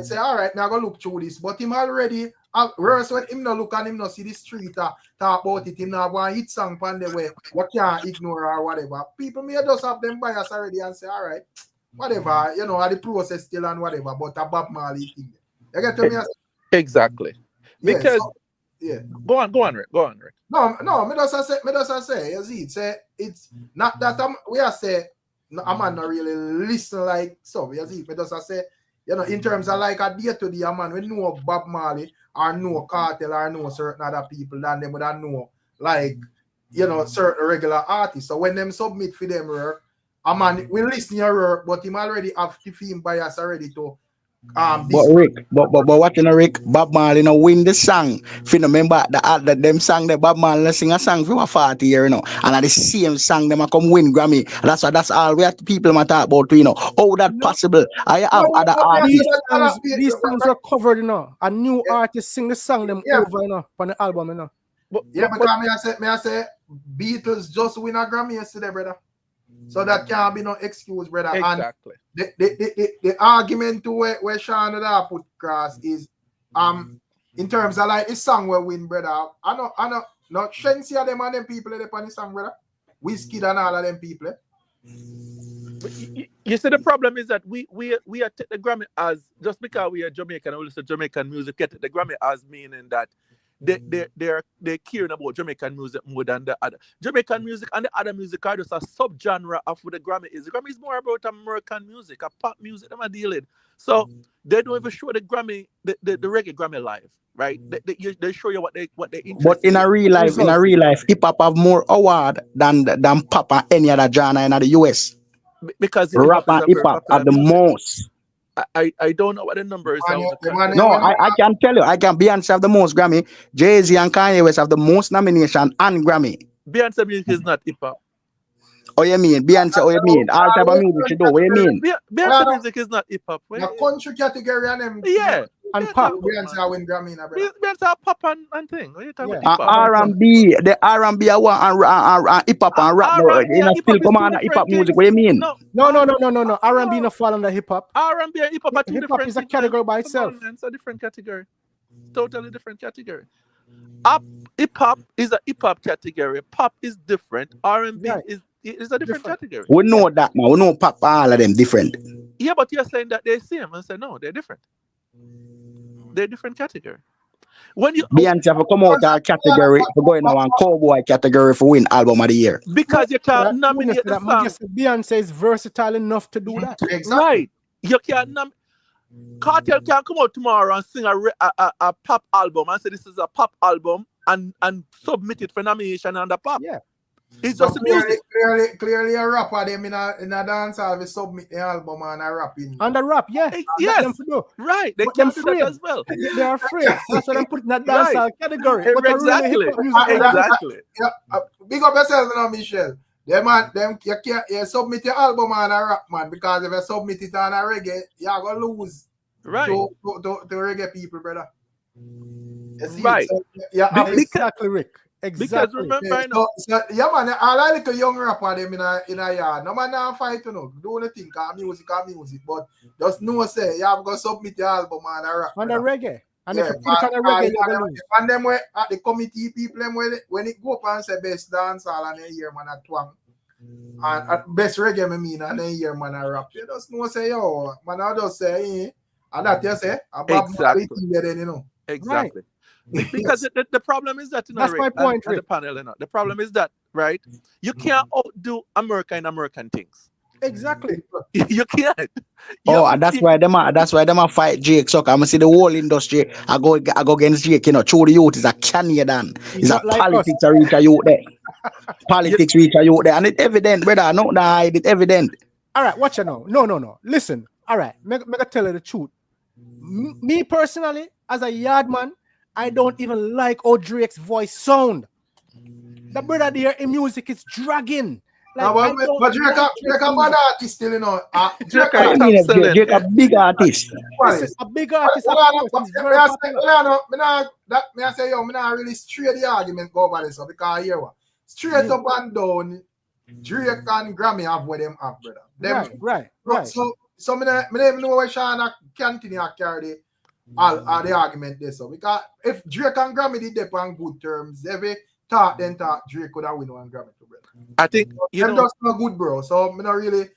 say, all right, now go look through this. But him already worse when him no look and him no see the street talk about it, him not want hit song pan the way what can't ignore or whatever. People may just have them bias already and say, all right, whatever, you know, the process still and whatever, but a Bob Marley thing. You get to me? Exactly. Because Go on, Rick. No, me just say, you see, it's not that we are say a man not really listen like so. You see, me just say, you know, in terms of like a day-to-day man, we know Bob Marley or know Cartel or know certain other people than them would know like, you know, certain regular artists. So when them submit for them work, a man will listen to your work, but him already have the film bias already to But Rick, but what you know, Rick, Bob Marley no win the song. If you remember the them song that Bob Marley sing a song for 40 years, you know, and at the same song them a come win Grammy. That's all we have to people ma talk about, you know. How that possible? I have other artists. These songs are covered, you know. A new artist sing the song them over, you know, on the album, you know. Because I say Beatles just win a Grammy yesterday, brother. So that can't be no excuse, brother. Exactly. And the argument to where Sean that put across is in terms of like this song will win, brother. I know not Shensi and them and them people that on the song, brother. Whiskey and all of them people. But you see, the problem is that we are take the Grammy as just because we are Jamaican and we listen to Jamaican music, get the Grammy as meaning that they're caring about Jamaican music more than the other. Jamaican music and the other music are just a subgenre of what the Grammy is. The Grammy is more about American music, a pop music them are dealing. So they don't even show the Grammy, the reggae Grammy live, right? They show you what they interested. But in a real life, hip hop have more award than pop and any other genre in the US. Because rap and hip hop are the most. I don't know what the number is. No, I can tell you. I can Beyonce have the most Grammy. Jay-Z and Kanye West have the most nomination and Grammy. Beyonce music is not hip hop. Oh, you mean Beyonce? Oh, you mean all type of music you do? What you mean? Beyonce music is not hip hop. The country category and them. Yeah. And pop. Beyonce win Grammy, Beyonce pop and thing. What you talking about? R&B, the R&B and hip hop and rap. You know, still come on hip hop music. What you mean? No. R&B no fall under hip hop. R&B and hip hop are two different. Hip hop is a category by itself. It's a different category. Totally different category. Hip hop is a hip hop category. Pop is different. R&B is a different category. We know that, man. We know pop all of them different. Yeah, but you're saying that they're same. I say no, they're different. They're different category. When you Beyonce have to come out our category for going now one cowboy category for win album of the year. because you can't nominate the song. Beyonce is versatile enough to do that. Exactly. Right. You can't Cartel can come out tomorrow and sing a pop album and say this is a pop album and submit it for nomination under pop. Yeah. It's So just music. clearly a rapper them in a dance hall we submit the album and a rapping. And the rap, yeah. Yes. Them to do. Right. They But can them do that afraid. as well. They are afraid. That's what I'm putting in that dancehall category. But the really Exactly. hip-hop music, Exactly. Yeah, big up yourself now, Michelle. Them you can't you submit your album on a rap man because if you submit it on a reggae, you're gonna lose Right. to reggae people, brother. You see, Right. so, yeah, exactly, Rick. Because Exactly. remember, I know. so, yeah, man, I like a young rapper them in a yard. No man now fight, you know. Do anything, music, but just know say you have to submit your album on a rap. On the reggae. And Yeah, if you put it on the reggae, you're gonna lose. and them way at the committee people them when it go up and say best dancehall and then hear man a twang. And at best reggae me mean and then hear man a rap. You just know say yo, man I just say and that you say about Exactly. then you know. Exactly. Because the problem is that, you know, That's Rick, my point, and the Rick. panel, you know, the problem is that, right? You can't outdo America in American things. Exactly. You can't. Oh, and that's why them a fight Jake. So I'm see the whole industry. I go against Jake. You know, through the youth is a Canadian. He's It's a not like politics a reach a youth there. Politics reach a youth there, and it's evident, brother. No, hide it evident. All right, watch it now. No. Listen. All right, make I tell you the truth. Me personally, as a yard man, I don't even like how Drake's voice sound. The brother there in music is dragging. Like, But Drake a bad artist still, you know. Drake I mean, Drake a big artist. Listen, a big artist. Of course, he's very popular. I say, yo, me not really straight the argument go over this, so because here what? Straight up and down, Drake and Grammy have what them have, brother. Them, Right. So me don't even know why Sean continue to carry all the argument there. So because if Drake and Grammy did that on good terms, every thought Drake could have win one Grammy to brother. I think, you Them know, just not good, bro. So me not really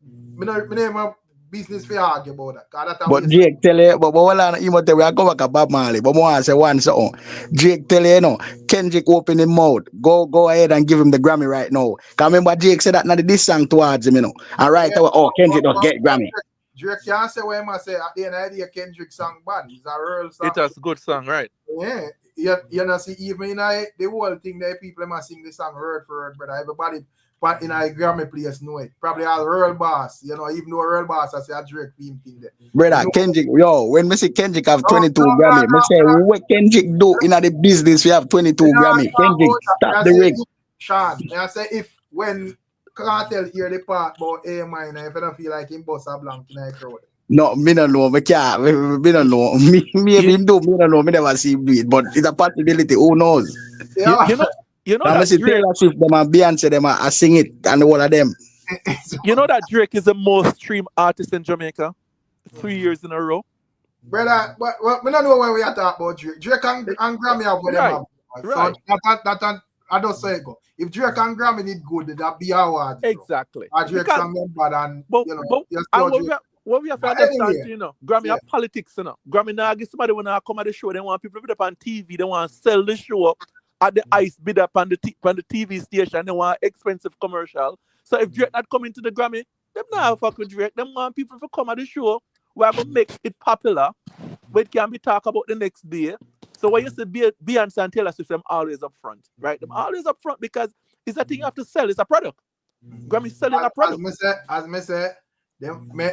me have business for argue about that. But Jake tell you, but hold on, you must tell we go back to Bob Marley. But I say one something. Jake tell you, no, Kendrick open his mouth. Go ahead and give him the Grammy right now. Cause remember Jake said that not this song towards him, you know. And right away, Kendrick does get Grammy. Drake can't say what I say at the end of the day, Kendrick song bad. It's a real song. it was a good song, right? Yeah, you know, see, even in the whole thing there, people must sing the song word for word, but everybody but in a Grammy place know it. Probably all Earl Boss, you know, even though Earl Boss, I say a Drake theme thing there. Brother, You know, Kendrick, yo, when me say Kendrick have 22 Grammy, me say what Kendrick do in the business, we have 22 Grammy. Kendrick, stop the rig. Sean, I say if when Cartel hear the part about A minor, if I don't feel like him bust a blank in a crowd. No, me don't know, me can't, me don't know. Me him do, me don't know, me never see him do it, but it's a possibility, who knows? Yeah. You know I that see Drake, Taylor Swift, them and Beyonce, them I sing it, and all of them. you know that Drake is the most streamed artist in Jamaica 3 years in a row. Brother, but we don't know when we are talking about Drake. Drake and Grammy have what them have. Right. So that I don't say go. If Drake and Grammy did good, that be our Exactly. Drake Because- song them bad and But, you know, but just and Drake. what we have to But understand, anyway, you know, Grammy are politics, you know. Grammy now give somebody when I come at the show, they want people to put up on TV, they want to sell the show up at the ice bid up on the TV station, they want expensive commercial. So if Drake not coming to the Grammy, them not fuck with Drake. Them want people to come at the show, we're gonna make it popular, but it can be talked about the next day. So when you say Beyonce and Taylor Swift, them always up front, right? Them always up front because it's a thing you have to sell, it's a product. Grammy selling a product. As me say, them me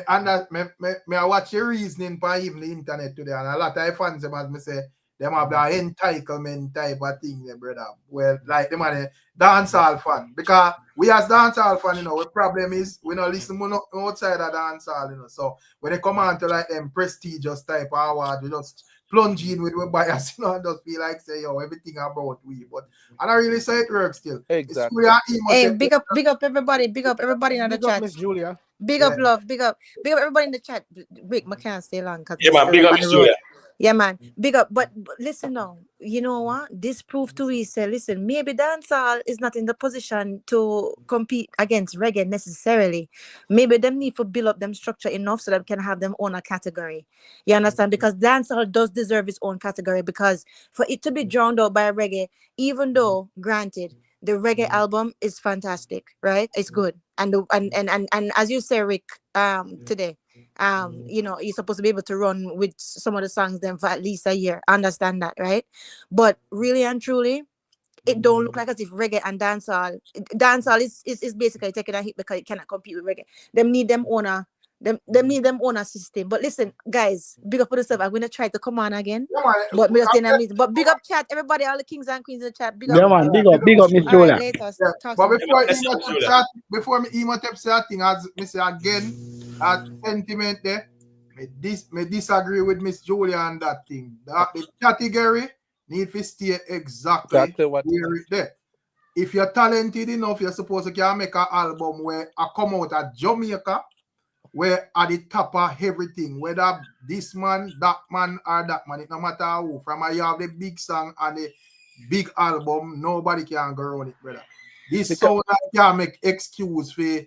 I watch the reasoning for even the internet today, and a lot of fans them as me say, them have the entitlement type of thing, there, brother. Well, like them are the dancehall fan. Because we as dancehall fan, you know, the problem is we don't listen outside of dancehall, you know. So when they come on to like them prestigious type of award, we just plunge in with bias, you know, and just feel like say, yo, everything about we. But I don't really say it works still. Exactly. Hey, big up everybody in the Big up, chat. Miss Julia. Big up love, big up everybody in the chat. Rick, I can't stay long. Yeah, man, big up Miss Julia. Yeah, man. Big up. But listen now. You know what? This proved to we say, listen, maybe dancehall is not in the position to compete against reggae necessarily. Maybe them need to build up them structure enough so that we can have them own a category. You understand? Because dancehall does deserve its own category, because for it to be drowned out by reggae, even though granted, the reggae album is fantastic, right? It's good. And as you say, Rick, today, you know, you're supposed to be able to run with some of the songs then for at least a year. I understand that, right? But really and truly, it don't look like as if reggae and dancehall is basically taking a hit because it cannot compete with reggae. Them need them owner. Them need them own a system. But listen, guys, big up for yourself. I'm gonna try to come on again. Yeah, man. But because then but big up chat, everybody, all the kings and queens in the chat. Big up. Yeah, man. Big up, Miss All right, Julia. later. Yeah. Talk But soon. before me Imhotep say a thing, as me say again, that sentiment there, me disagree with Miss Julia on that thing. The category need to stay exactly what where it there. If you're talented enough, you're supposed to can make an album where I come out at Jamaica, where at the top of everything, whether this man, that man, or that man, it no matter who. From you have the big song and the big album, nobody can go around it, brother. This sound that can make excuse for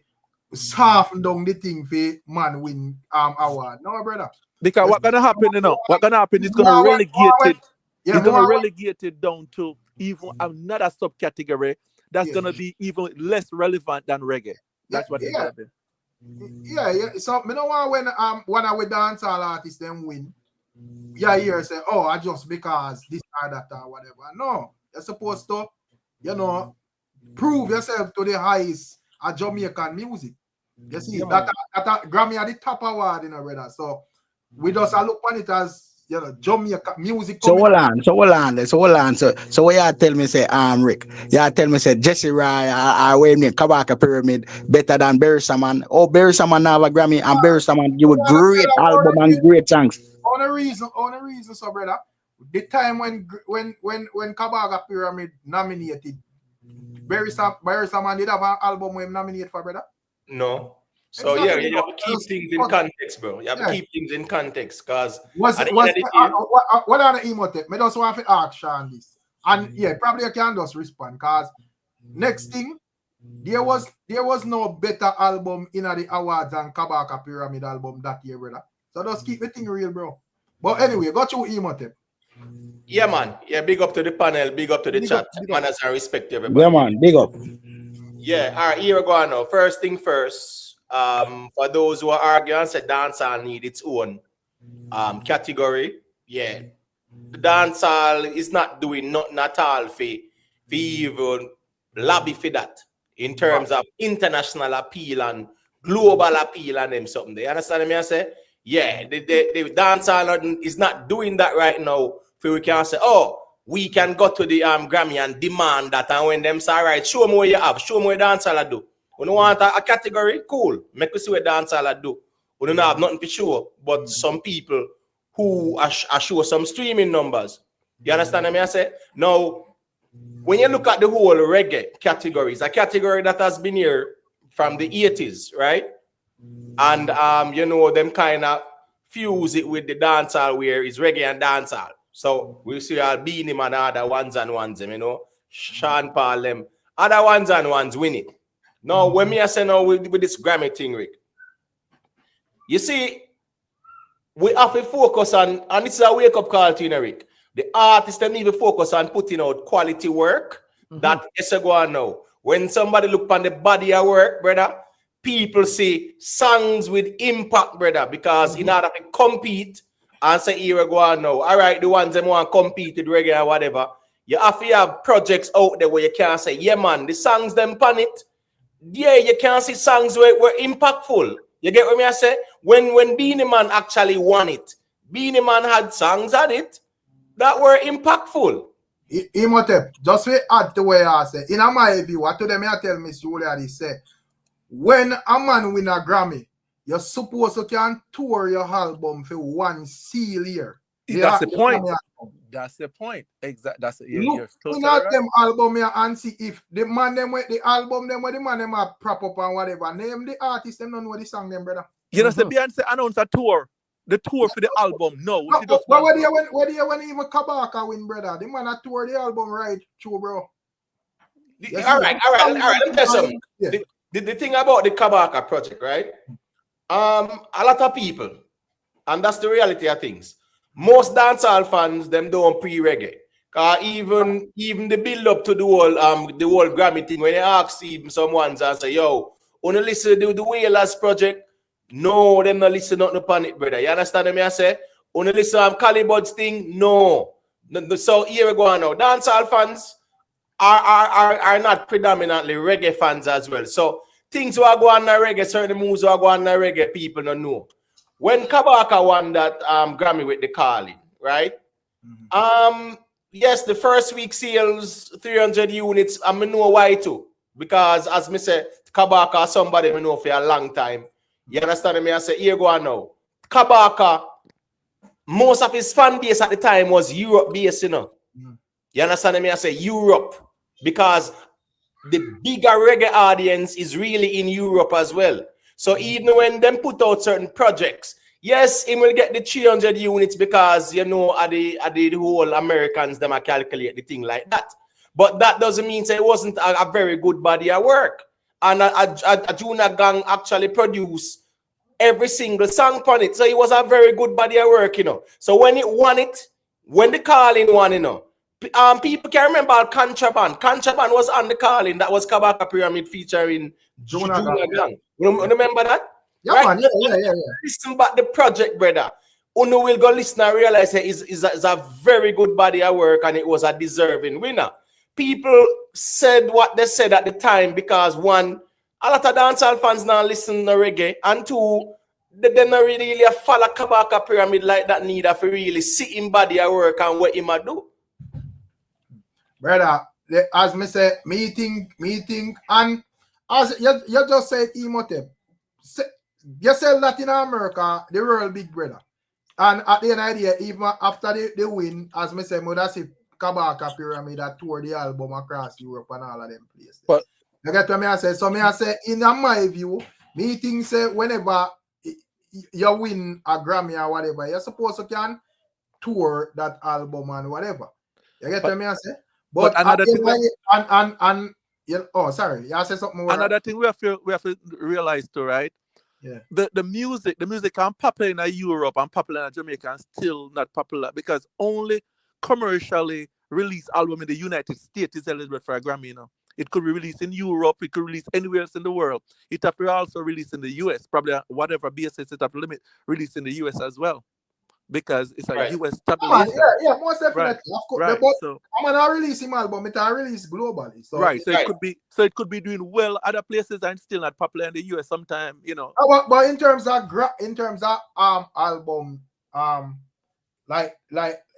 soften down the thing for man win award. No, brother. Because what gonna happen, you know? What gonna happen is gonna relegate it. It's gonna relegate it down to even another subcategory that's gonna be even less relevant than reggae. That's what it's gonna be. Yeah. So me know when one of the dancehall artists them win. Yeah, here say, oh, I just because this or that or whatever. No, you're supposed to, you know, prove yourself to the highest of Jamaican music. You see, that Grammy at the top award, you know, brother. So we just look on it as, you know, Jamaica music. So hold on. So what you tell me say, Rick? You tell me say Jesse Rai I wait me Kabaka Pyramid better than Barry Saman. Oh, Barry Saman have a Grammy and Barry Saman give a great album and great songs. On a reason, so brother. The time when Kabaka Pyramid nominated, Barry Saman did have an album when nominated for, brother. No. So exactly. You have to keep things in context, bro. You have to keep things in context, because what are the Imhotep? I just want to ask Sean this, and probably I can just respond, because next thing, there was no better album in the awards than Kabaka Pyramid album that year, brother. So just keep the thing real, bro. But anyway, got you Imhotep. Yeah, man. Yeah, big up to the panel, big up to the chat. Manners and respect to everybody. Yeah, man. Big up. Yeah. All right, here we go now. First thing first. For those who are arguing, say dancehall need its own category. Yeah, the dancehall is not doing nothing at all for even lobby for that in terms of international appeal and global appeal and them something. They understand me? I say, yeah, the dancehall is not doing that right now. For we can say, oh, we can go to the Grammy and demand that, and when them say, all right, show me what you have, show me what dancehall do. We don't want a category, cool. Make us see what dancehall do. We don't have nothing to show, but some people who are show some streaming numbers. You understand what I say? Now, when you look at the whole reggae category, it's a category that has been here from the 80s, right? And you know, them kind of fuse it with the dancehall where it's reggae and dancehall. So we see all BEENIE Man, other ones and ones, you know, Sean Paul, them other ones and ones win it. Now, when me I say now with this Grammy thing, Rick, you see, we have to focus on, and this is a wake-up call to you, Rick. The artists need to focus on putting out quality work. That is a go on now. When somebody look on the body of work, brother, people see songs with impact, brother, because in order to compete and say, here we go on now. All right, the ones that want to compete with reggae or whatever, you have to have projects out there where you can say, yeah, man, the songs them pan it. Yeah, you can see songs were impactful. You get what me I say? When BEENIE Man actually won it, BEENIE Man had songs at it that were impactful. Imhotep, just to add to what I say, in my view, what to them I tell Miss Julia, they say, when a man win a Grammy, you're supposed to can tour your album for one seal year. That's the point. That's the point. Exactly. That's you're totally right. Them album here and see if the man them with the album them where the man them are prop up and whatever. Name the artist them don't know the song them, brother. You know, say Beyonce announced a tour the tour for the album. No, But she just where do you when even Kabaka win, brother? The man a tour the album right through, bro. All right. Let me tell you something. Yeah. The thing about the Kabaka project, right? A lot of people, and that's the reality of things. Most dancehall fans, them don't pre-reggae. Even the build up to the whole Grammy thing, when they ask even someone and say, yo, wanna listen to the Wailers project? No, them not listen nothing upon it, brother. You understand what I say? Wanna listen to Calibud's thing? No. So here we go now. Dancehall fans are not predominantly reggae fans as well. So things will go on the reggae, certain moves will go on the reggae, people don't know. When Kabaka won that Grammy with the Carlin, right? Yes, the first week sales 300 units. I know why too, because as me say, Kabaka somebody me know for a long time. You understand me? I say here go on now. Kabaka, most of his fan base at the time was Europe based, you know. You understand me? I say Europe, because the bigger reggae audience is really in Europe as well. So even when them put out certain projects, yes, he will get the 300 units because, you know, at the whole Americans, them are calculate the thing like that. But that doesn't mean it wasn't a very good body of work. And a Junior Gang actually produced every single song on it. So it was a very good body of work, you know. So when it won it, when the Carlin won, you know, people can remember Contraband. Contraband was on the Carlin. That was Kabaka Pyramid featuring Junior Gang. Remember that? Yeah, right? man. Yeah. Listen back the project, brother. Uno will go listen and realize it is a very good body of work and it was a deserving winner. People said what they said at the time because one, a lot of dancehall fans now listen to reggae, and two, they don't really follow Kabaka Pyramid like that neither for really see him body of work and what him a do. Brother, as me say, meeting, and as you just said, Imhotep, you said that in America, the world big, brother. And at the end of the day, even after the win, as me say, I see Kabaka Pyramid that tour the album across Europe and all of them places. But you get what I say? So I say, in my view, meeting say whenever you win a Grammy or whatever, you're supposed to can tour that album and whatever. You get what I say? But another thing, sorry, you say something more. Another thing we have to realize too, right? Yeah. The music can popular in Europe and popular in Jamaica and still not popular because only commercially released album in the United States is eligible for a Grammy. You know, it could be released in Europe, it could release anywhere else in the world. It have to also release in the US, probably whatever basis it have to limit release in the US as well. Because it's a US tabulation. Yeah, most definitely. Right. Of course, right. But so, I'm gonna release him album, it release globally. So right. So it could be doing well other places and still not popular in the US sometime, you know. But in terms of album, like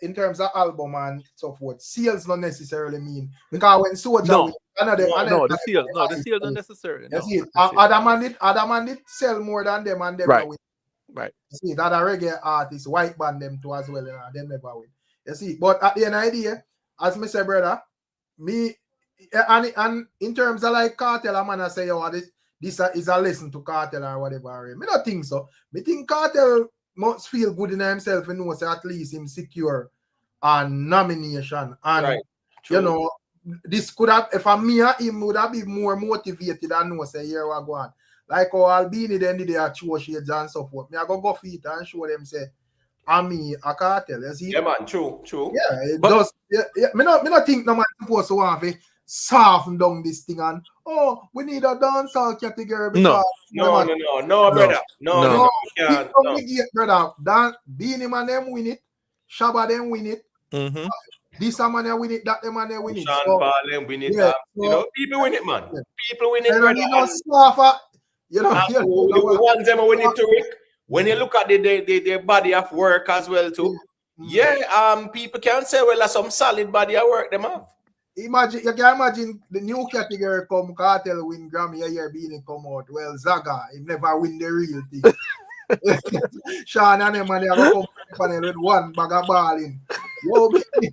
in terms of album and so forth, sales not necessarily mean because when Soldier the sales not necessarily. Other man did sell more than them and them right. win. Right. You see, that a reggae artist, white band them too as well, and them never win. You see, but at the end of the day, as me say, brother, me and in terms of like KARTEL, I'm gonna say, yo, this is a lesson to KARTEL or whatever. Me don't think so. Me think KARTEL must feel good in himself and know say at least him secure a nomination. And you know, this could have if I'm me and him would have been more motivated and know say here we go on. Like how BEENIE then did a show shades and so forth. Me I go for it and show them say I'm me a KARTEL. You see? Yeah, man, true. Yeah, it does. Yeah, me not think no man supposed to want to soften down this thing and we need a dancehall category because no, brother. No. Brother, BEENIE man them win it, Shabba them win it. Mm-hmm. This man win it, that man they win it. Sean Paul win it. Yeah, you know, people win it, man. Yeah. People win it, and brother. The ones them win it to Rick. When you look at the body of work as well too, people can say well that's some solid body of work them have. You can imagine the new category come KARTEL win Grammy a year BEENIE come out. Well, Zaga, he never win the real thing. Sean and him and they have come panel with one bag of ball in.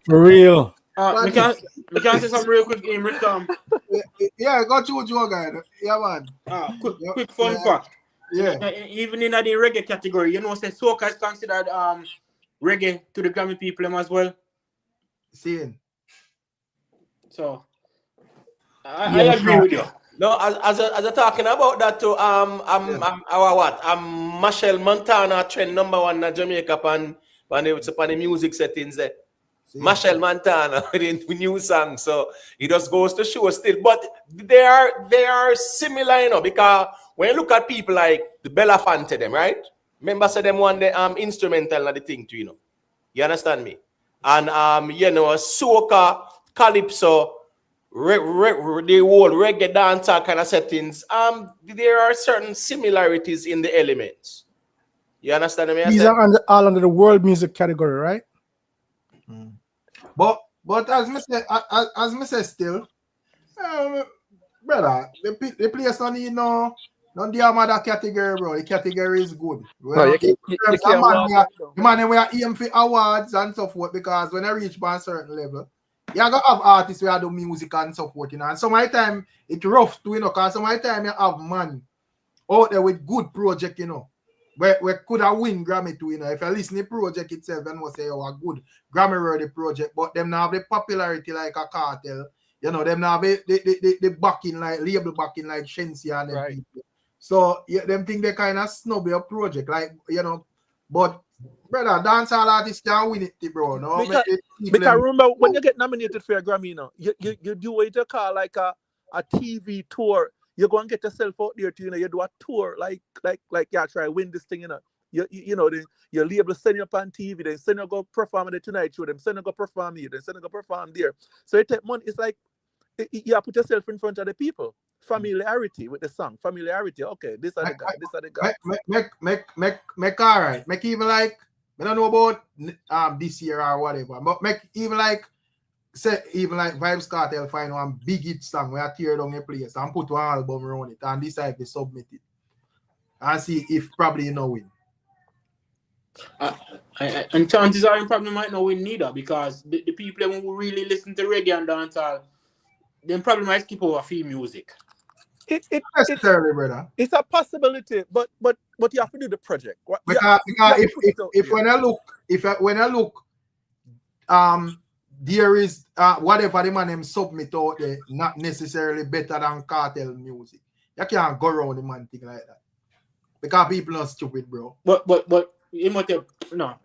For real. We can say something real quick in return. Yeah, go to Joe guy. Yeah, man. Quick fun fact. Yeah. Even in the reggae category, you know, say soca is considered reggae to the Grammy people as well. Seeing. So I agree with you. No, as I talking about that too, Machel Montana trend #1 in Jamaica on the music settings there. Machel Montana with the new song, so it just goes to show still. But they are similar, you know, because when you look at people like the Belafonte, them right? Remember, say them one the instrumental and the thing too, you know. You understand me? And you know, soca, calypso. The whole reggae dancer kind of settings, there are certain similarities in the elements. You understand me? These are all under the world music category, right? But as me say still, brother, the place don't need no damn other category, bro. The category is good. No, you can't the man we are aim for awards and so forth, because when I reach by a certain level, you gotta have artists who do music and support, you know. And some of the time it's rough too, you know, because some of the time you have man out there with good project, you know. We could have win Grammy too, you know. If you listen to the project itself, then we'll say, oh, a good Grammy worthy project, but them now have the popularity like a KARTEL, you know, them now have the backing like label backing like Shensi and them people. So yeah, them think they kind of snub your project, like, you know, but brother, dancehall artists can win it, bro. No, because remember when you get nominated for a Grammy, you know, you do what you call like a TV tour. You go and get yourself out there too, you know, you do a tour like yeah, try win this thing, you know. You know, your label send you up on TV, then send you go perform at the Tonight Show, then send you go perform here, then send you go perform there. So it take money. It's like you put yourself in front of the people. Familiarity with the song, familiarity. Okay, this are the guy, this are the guy. Make all right. Make even like I don't know about this year or whatever, but make even like say even like Vybz Kartel find one big hit song where I tear down a place and put one album around it and decide to submit it and see if probably you know win. And chances are you probably might not win neither, because the people who really listen to reggae and dancehall, then probably might skip over free music. Brother. It's a possibility, but you have to do the project. Because if when I look, there is whatever the man them submit out there, not necessarily better than KARTEL music. You can't go around the man thing like that. Because people are stupid, bro. But you must have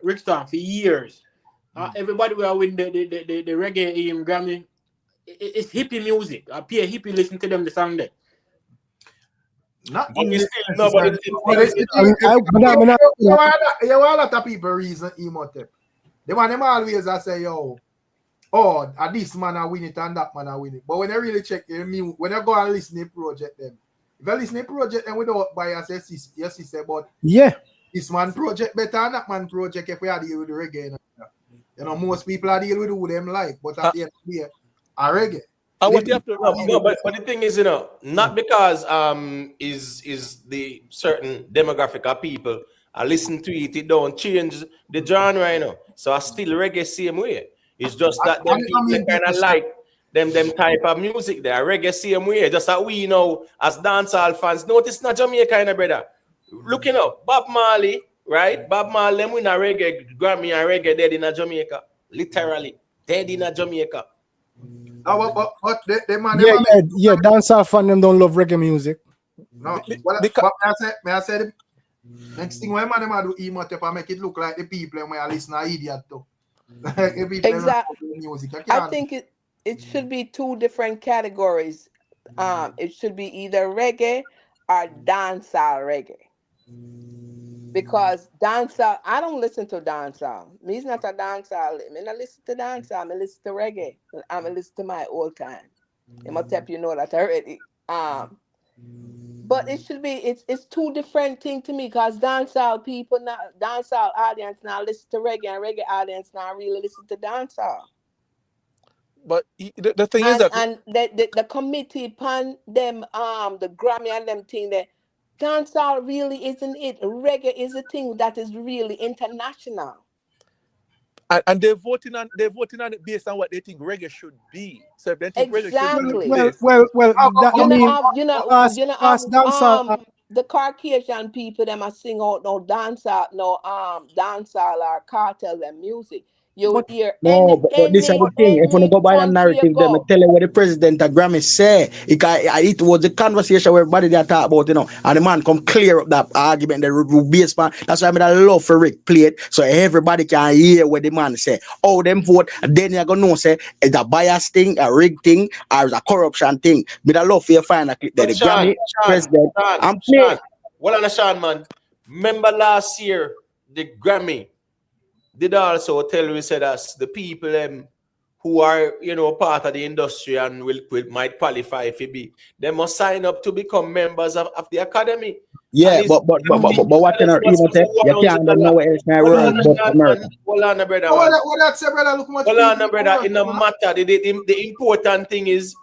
Ricstorm for years. Everybody will win the reggae Grammy. It's hippie music. I pay hippie listen to them the song there. Not but you a lot of people reason Imhotep. The man them always I say, yo, this man I win it and that man I win it. But when I really check when I go and listen to the project them, if I listen to the project then without bias, yes, he said, but yeah, this man project better than that man project if we are dealing with the reggae. You know, most people are dealing with who them like, but at the end of the day, a reggae. What you have to but the thing is, you know, not because is the certain demographic of people I listen to it don't change the genre, you know. So I still reggae same way. It's just that them people kind of like them type of music there. Reggae same way. Just that we, you know, as dancehall fans, notice not Jamaica kind of brother. Looking up Bob Marley, right? Bob Marley them win a reggae Grammy and reggae dead in a Jamaica. Literally dead in a Jamaica. dancehall fan them don't love reggae music. No, may I say the next thing when man do Imhotep and make it look like the people when I listen to idiot too. Exactly. I think it should be two different categories. It should be either reggae or dancehall reggae. Because dancehall, I don't listen to dancehall. Me's not a dancehall. I don't listen to dancehall. I listen to reggae. I listen to my old time. Imhotep, you know that already. But it should be it's two different things to me, because dancehall people, dancehall audience now listen to reggae, and reggae audience now really listen to dancehall. But the thing is that the committee pan them the Grammy and them thing that dancehall really isn't it. Reggae is a thing that is really international. And they're voting on it based on what they think reggae should be. So if they think reggae should be well, the Caucasian people them a sing out no dancehall or cartel and music. You would But hear No, but this is the thing. If you any go by the country you narrative, them go. tell you what the president of Grammy say. It was a conversation where everybody they talk about, and the man come clear up that argument, the base man. That's why I mean I love for Rick play it, so everybody can hear what the man say. Oh, them vote, and then you're gonna know say it's a bias thing, a rig thing, or it's a corruption thing. But I love for you find a clip that But the Grammy president and play. Sean, well, on Sean, man. Remember last year, the Grammy did also tell we said us the people who are part of the industry and will might qualify for be they must sign up to become members of the academy. Yeah, but what you know, you can't know where else my Hold world on, but Sean, America. man. Hold on, brother. Oh, Man. what that say, brother? Look how much Hold on, people brother. work, In no man. matter, the important thing is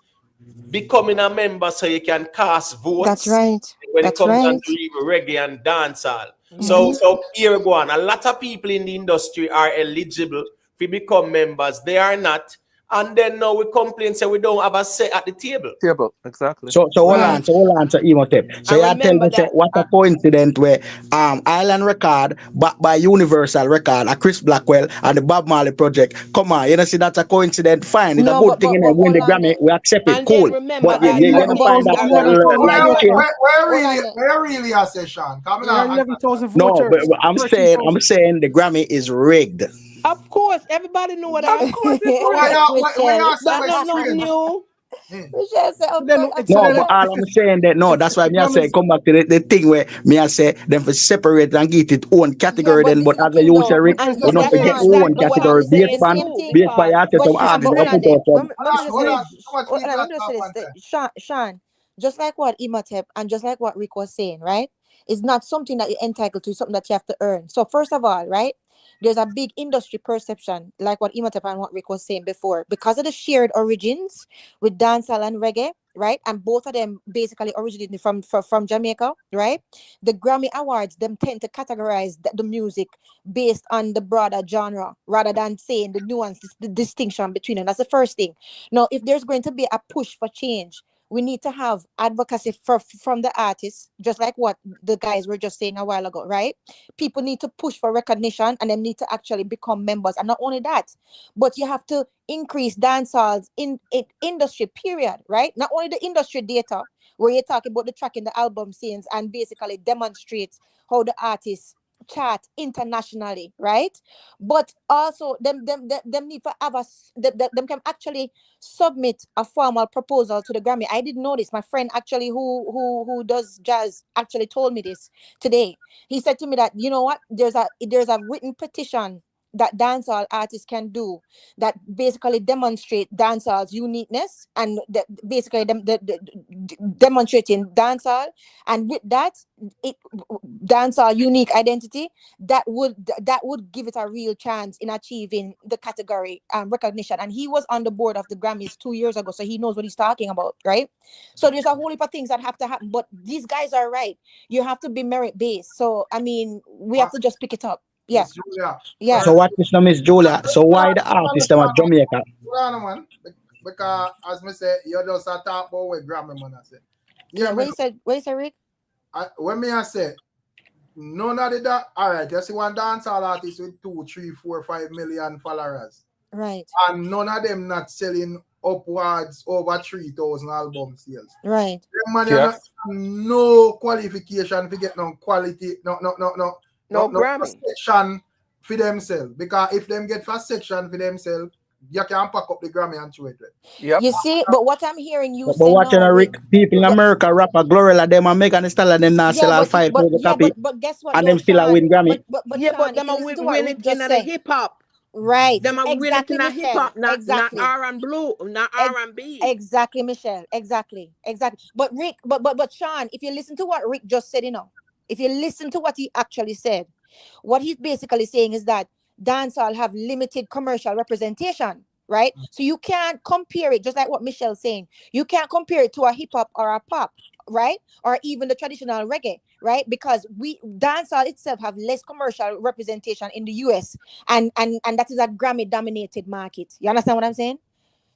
becoming a member so you can cast votes. That's right. When That's it comes down right. to reggae and dancehall. So here we go on. A lot of people in the industry are eligible to become members. They are not. And then now we complain say we don't have a seat at the table. Table, exactly. So hold Right. on, so Emotep. So And you tell remember me say that what a coincidence where Island Record backed by Universal Record, a Chris Blackwell and the Bob Marley project. Come on, you know see that's a coincidence. Fine, it's a No, good thing in there. Win hold the on Grammy, there. we accept it. and Cool. then remember But that you and don't then find that Gaza, like remember change. Where really I say, Sean? Come there are on. 11,000 No, but voters. I'm 13,000. saying the Grammy is rigged. of course everybody know that. Of course it's Why rigged. Michelle, y'all say That where not it's nothing rigged? new. Michelle said, So of then, course, of so No, course. then but all I'm saying that no, that's why if me I say Grammys, come back to the thing where me I say them for separate and get it own Yeah, category but then. this But is the as a thing usual, though. Rick, And we But not that forget Sean, own exactly but what Sean, category I'm this is based the saying on same too. thing. based by Because artist But some Sean, artist but we hold not on put there. out some. Let me just Hold say, on. Too much people let me just say talk this. one time. Sean, just like what Imhotep and just like what Rick was saying, right? It's not something that you're entitled to, it's something that you have to earn. So first of all, right? There's a big industry perception, like what Imhotep and what Rick was saying before, because of the shared origins with dancehall and reggae, right? And both of them basically originated from Jamaica, right? The Grammy Awards, them tend to categorize the music based on the broader genre rather than saying the nuance, the distinction between them. That's the first thing. Now, if there's going to be a push for change, we need to have advocacy from the artists, just like what the guys were just saying a while ago, right? People need to push for recognition and they need to actually become members. And not only that, but you have to increase dancehall's in industry, period, right? Not only the industry data, where you're talking about the tracking the album scenes and basically demonstrates how the artists chart internationally, right? But also them need to have them can actually submit a formal proposal to the Grammy. I didn't know this. My friend actually who does jazz actually told me this today. He said to me that you know what, there's a written petition that dancehall artists can do that basically demonstrate dancehall's uniqueness and basically demonstrating dancehall, and with that it dancehall unique identity that would give it a real chance in achieving the category recognition. And he was on the board of the Grammys 2 years ago, so he knows what he's talking about, right? So there's a whole heap of things that have to happen, but these guys are right. You have to be merit based. So I mean, we have to just pick it up. Yeah. Miss Julia. Yeah. So what is now Miss Julia? So why the artist them at Jamaica? Hold on, man. Because as me say, you just a talk about with Grammy, man. I say. Yeah. Me, What you said, Rick? when me I say, none of the all right, you see one dancehall artist with 2, 3, 4, 5 million followers. Right. And none of them not selling upwards over 3,000 album sales. Right. Them man, Yeah. no qualification to get no quality, no Grammy. section for themselves. Because if them get first section for themselves, you can pack up the Grammy and throw it. Yep. You see, but what I'm hearing you But say watching now, a Rick, Rick. people in America rap a Glorilla them and Megan Thee Stallion them not sell Yeah, all but 5,000 copy but guess what and though, them still a Sean? win Grammy. But Yeah, Sean, but if them you a listen to what win it Rick in just the said, hip hop. right? Them a win it Exactly, in a hip Michelle. hop, not Exactly. R and blue, not R and B. Exactly, Michelle. Exactly. But Rick, but Sean, if you listen to what Rick just said, if you listen to what he actually said, what he's basically saying is that dancehall have limited commercial representation, right? So you can't compare it, just like what Michelle's saying. You can't compare it to a hip hop or a pop, right? Or even the traditional reggae, right? Because we dancehall itself have less commercial representation in the US, and that is a Grammy dominated market. You understand what I'm saying?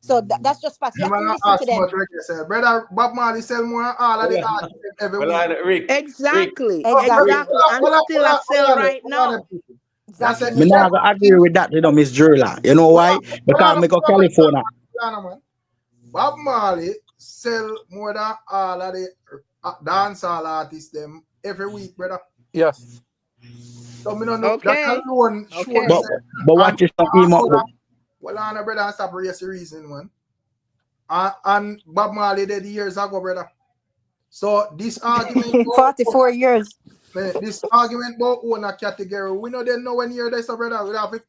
So that's just facts. You You have to man listen to ask them. much reggae sell. Brother Bob Marley sell more than all of the artists every Well, week. Rick. Exactly. Exactly. Exactly. And still a sell right now. Exactly, Me Mr. not gonna agree with that, Miss Drilla. You know why? Because me go California. Bob Marley sell more than all of the dancehall artists them every week, brother. Yes. So me don't know Okay. that alone shows Okay. But what is talking about? well, on brother, stop race reason, man. And Bob Marley did years ago, brother. So this argument 44 years. this argument about own a category, we know they know when you're there, so brother, we have to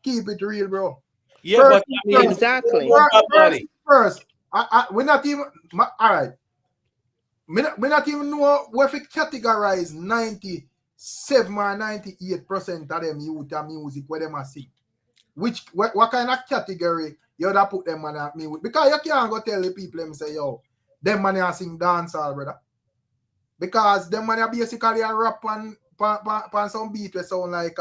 keep it real, bro. Yeah, but I mean, Exactly. First, we're not even all right. We not even know if it categorize 97 or 98% of them youth and music where them are sing. What kind of category you would have put them on at music? Because you can't go tell the people them say, yo, them man are sing dancehall, brother. Because them man are basically a rap on some beat that sound like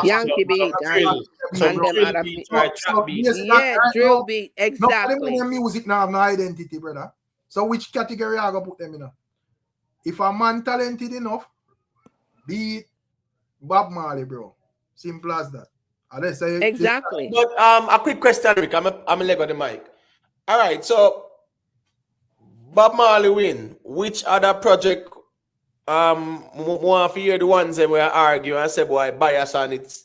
Yankee beat and them other beat. Yeah, drill beat. Exactly. Nobody music now have no identity, brother. So which category I go put them in? If a man talented enough, be Bob Marley, bro. Simple as that. Exactly. But a quick question, Rick. I'm a leg on the mic. All right, so Bob Marley win. Which other project one for you the ones that we argue and say boy bias and it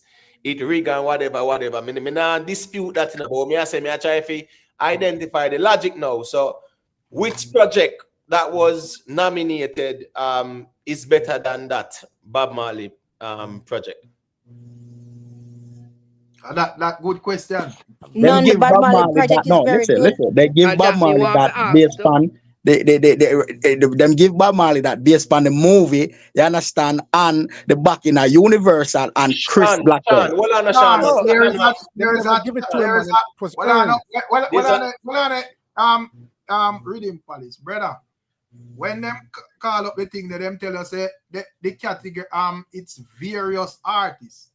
rig and whatever. Me not dispute that in about me. I say me I try to identify the logic now. So which project that was nominated is better than that Bob Marley project? That good question. None. The Bob Marley project is very good. Listen. They give Bob Marley that based on them give Bob Marley that based on the movie, you understand, and the back in a Universal and Chris Blackwell. Reading police, brother. When them call up the thing, them tell us the category it's various artists.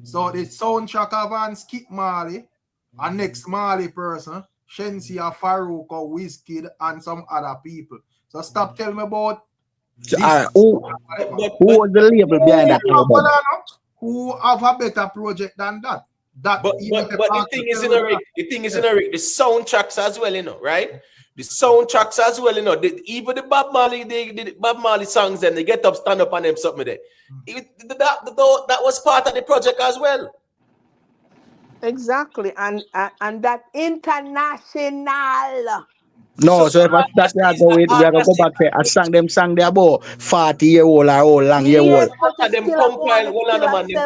So the soundtrack of Skip Marley, and next Marley person, Shensi, Farouk, Wizkid, and some other people. So stop telling me about who was the label behind that album? Who have a better project than that? But the thing is in the soundtracks as well, you know, right? The soundtracks as well, you know. Even the Bob Marley songs, them they get up, stand up, and them something there. That was part of the project as well. Exactly, and that international. No, so if I start to go with, we are going to go back there. I sang there about 40-year-old or old, long year old. Them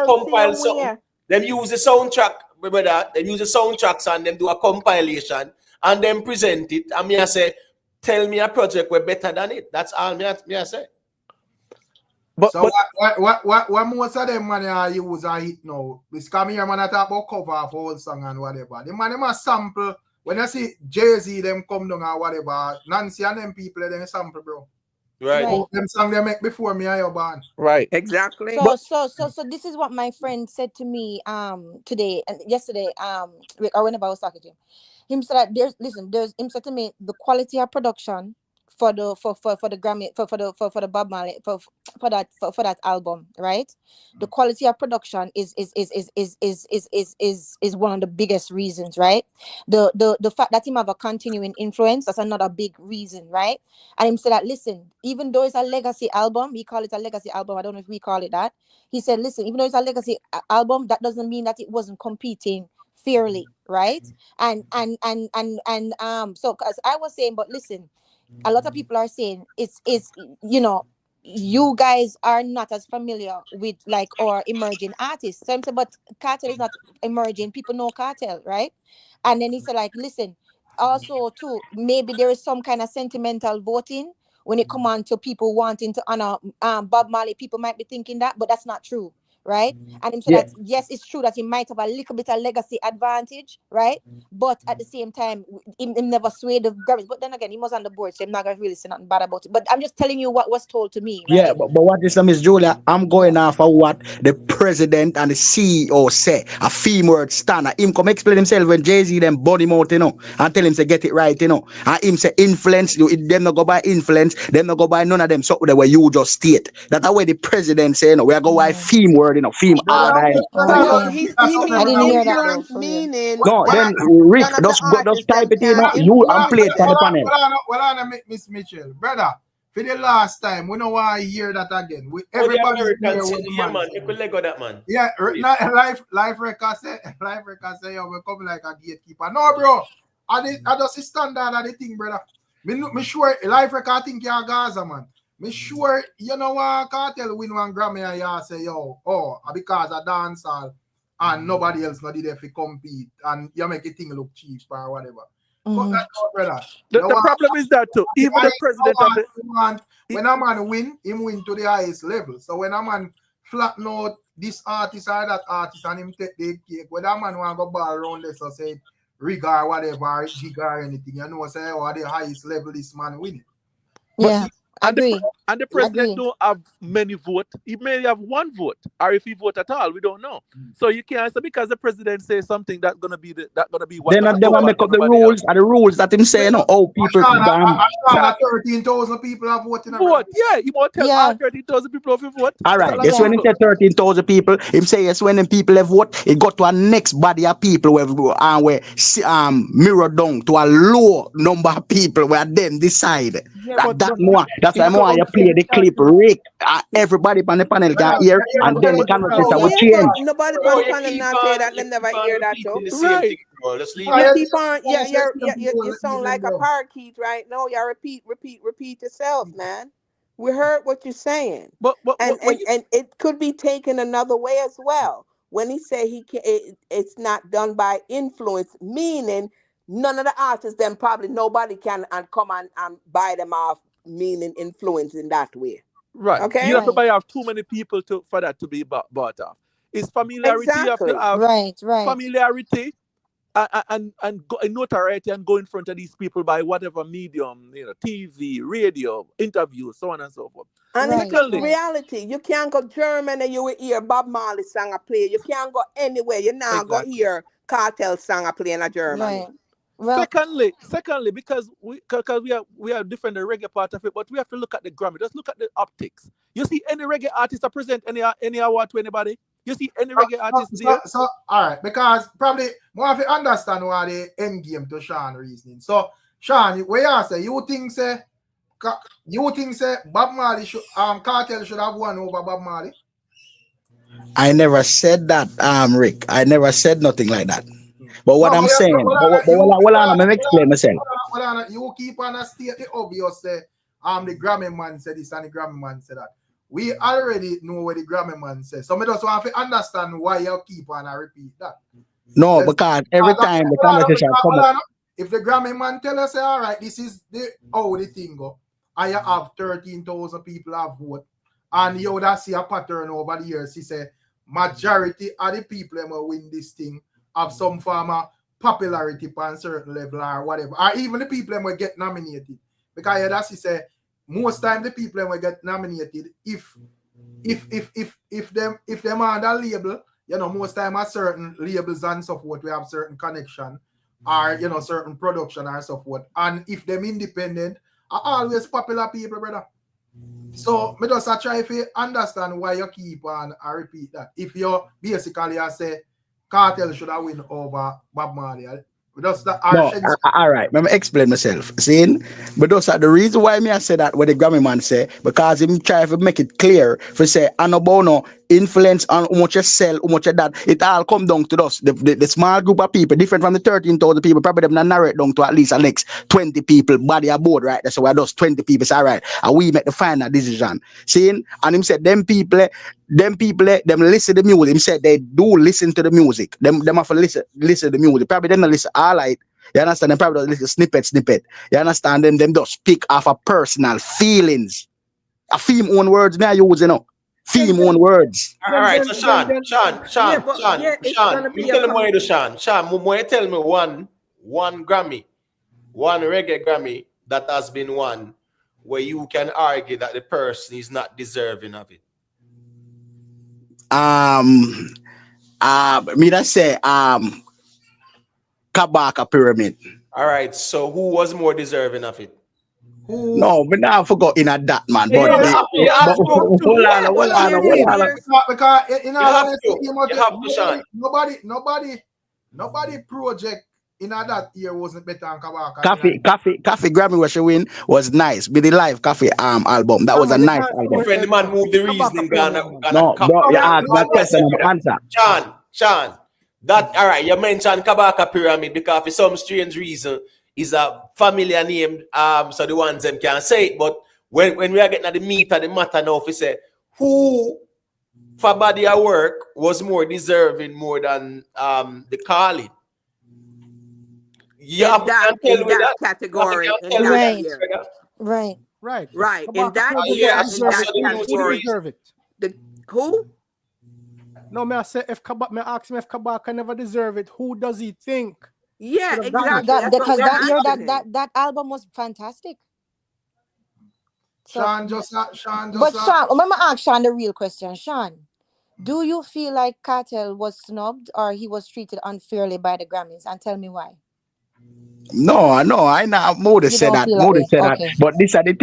compile something. Them use the soundtrack, brother. Them use the soundtracks and them do a compilation and then present it. And me I say, tell me a project we're better than it. That's all me I say. What most of them man use a hit now? Because me here man I talk about cover for whole song and whatever. The man them sample. When I see Jay-Z them come down or whatever, Nancy and them people them sample, bro. Right. Them song they make before me and your band. Right. Exactly. So this is what my friend said to me today and yesterday or whenever I was talking to him. Him said that him said to me the quality of production for the Grammy for the Bob Marley for that album, right? The quality of production is one of the biggest reasons, right? The fact that him have a continuing influence, that's another big reason, right? And him said that listen, even though it's a legacy album, we call it a legacy album. I don't know if we call it that. He said, listen, even though it's a legacy album, that doesn't mean that it wasn't competing fairly, right? And so because I was saying, but listen, a lot of people are saying it's you know, you guys are not as familiar with like our emerging artists. So I'm saying, but KARTEL is not emerging. People know KARTEL, right? And then he said, like, listen, also too, maybe there is some kind of sentimental voting when it come on to people wanting to honor Bob Marley. People might be thinking that, but that's not true, right? And him said Yeah. that yes, it's true that he might have a little bit of legacy advantage, right? But at the same time, him never swayed the Grammys. But then again, he was on the board, so I'm not gonna really say nothing bad about it. But I'm just telling you what was told to me, Yeah, right? but what is Miss Julia? I'm going off of what the president and the CEO say. A theme word stand. Him come explain himself when Jay-Z them body him out, and tell him to get it right, And him say influence, them not go by influence, them not go by none of them. So the way you just state. That's way the president say, we are go by theme word, theme Brother, order. brother, So Okay. just he something I mean didn't brother. hear that though, influence, for real. meaning No, What then that Rick, none of the just artists them type it in. can You and play influence. it for the panel. Hold on, Miss Mitchell. Brother, for the last time, we don't want to hear that again. Oh, the Everybody's American here with city, the yeah, man. man. You could let go that, man. Yeah, Please. life record say, yo, we come like a gatekeeper. No, bro. I just standard of the thing, brother. Me sure life record think you're Gaza, man. Me sure you know what Cartel win one Grammy and you say, yo, because of dancehall and nobody else not there to compete and you make it thing look cheap or whatever. But that's not, brother. The problem is that too. Even the president of the when a man win, him win to the highest level. So when a man flatten out this artist or that artist and him take the cake, when that man want to go ball around this or say rig or whatever, jig or anything, you know, say, the highest level this man winning. Yeah, I agree. And the president don't have many votes. He may have one vote, or if he vote at all, we don't know. So you can't say because the president says something that's gonna be what. Then they will make up the rules and the rules that him say, people. 13,000 people are voting. Vote, yeah. You want to tell all 13,000 people if you vote. All right, that's when he said 13,000 people. Him say yes when them people have vote, it got to a next body of people where mirror down to a low number of people where them decide. Yeah, That's why more you play the clip, Rick. Everybody on the panel can hear, and then the conversation will change. Nobody Bro, on you the panel keep not on- say that. you Them never keep on hear that repeating though. the same thing, bro. Just leave You it. keep on, you sound like a parakeet right now. You repeat yourself, man. We heard what you're saying, and it could be taken another way as well. When he say it's not done by influence, meaning none of the artists, then probably nobody can and come and buy them off, meaning influence in that way. Right. Okay. You have to have too many people for that to be bought off. It's familiarity. You have to have familiarity and notoriety and go in front of these people by whatever medium, TV, radio, interview, so on and so forth. And reality, you can't go Germany and you will hear Bob Marley song a play. You can't go anywhere. You now go hear Cartel song a play in a Germany. Right. Well, secondly, because we are different the reggae part of it, but we have to look at the Grammy. Just look at the optics. You see any reggae artist that present any award to anybody? You see any reggae artist there? So all right, because probably more of you understand why the end game to Sean reasoning. So Sean, where you say you think say Bob Marley should Cartel should have won over Bob Marley? I never said that, Rick. I never said nothing like that. But what I'm saying, let me explain myself. You keep on a state the obvious say, the Grammy man said this and the Grammy man said that. We already know what the Grammy man says. So I just want to understand why you keep on and repeat that. No, because every time the conversation come up. If the Grammy man tell us, all right, this is how the thing go, and you have 13,000 people have vote, and you would see a pattern over the years. He say majority of the people who win this thing have some form of popularity on a certain level or whatever, or even the people who get nominated. Because that's he say most time the people who get nominated, if them are on that label, most time at certain labels and so forth, we have certain connection or certain production or so forth. And if them independent, are always popular people, brother. So me just try to understand why you keep on and repeat that. If you basically say Cartel should have win over Bob Marley. All right, let me explain myself. See, but those are the reason why I say that what the Grammy man say, because him try to make it clear for say Anobono influence on how much you sell, how much you that, it all come down to us. The small group of people, different from the 13,000 people, probably them not narrow it down to at least the next 20 people body aboard, right? That's why those 20 people say, all right, and we make the final decision. See, and him said them people, them listen to the music. Him said they do listen to the music. Them have to listen to the music. Probably they not listen all right. You understand? Them probably listen snippet. You understand? Them just speak off of personal feelings. A theme own words me I use, team own words. All right, so Sean, Yeah, but yeah, it's gonna you be tell a me what you do, Sean. Sean, you tell me one Grammy, one reggae Grammy that has been won where you can argue that the person is not deserving of it. Me that say Kabaka Pyramid. All right, so who was more deserving of it? Who? No, but now I forgot in a that man. Yeah, But you have to. hold on, Yeah, but Because in You all have honesty, to. You have to, Sean. nobody project in that year wasn't better than Kabaka. Coffee Grammy where she win was nice. Be the live Coffee album. That was a nice album. Friend, man, move the reasoning Ghana. No, bro, you ask that question, I'm answer. Sean, that all right, you mentioned Kabaka Pyramid because for some strange reason is a familiar name, so the ones them can say it, but when we are getting at the meat of the matter now, if we say who for body of work was more deserving more than the calling. Yeah, in that category, in that year. Right. In that year, in that category. Who? No, me I say if Kabaka, me ask him if Kabaka never deserve it. Who does he think? Yeah, exactly. Because that year that album was fantastic. Sean, but Sean, let me ask Sean the real question. Sean, do you feel like KARTEL was snubbed or he was treated unfairly by the Grammys? And tell me why. No, I not more to say that. More to say that. But this are the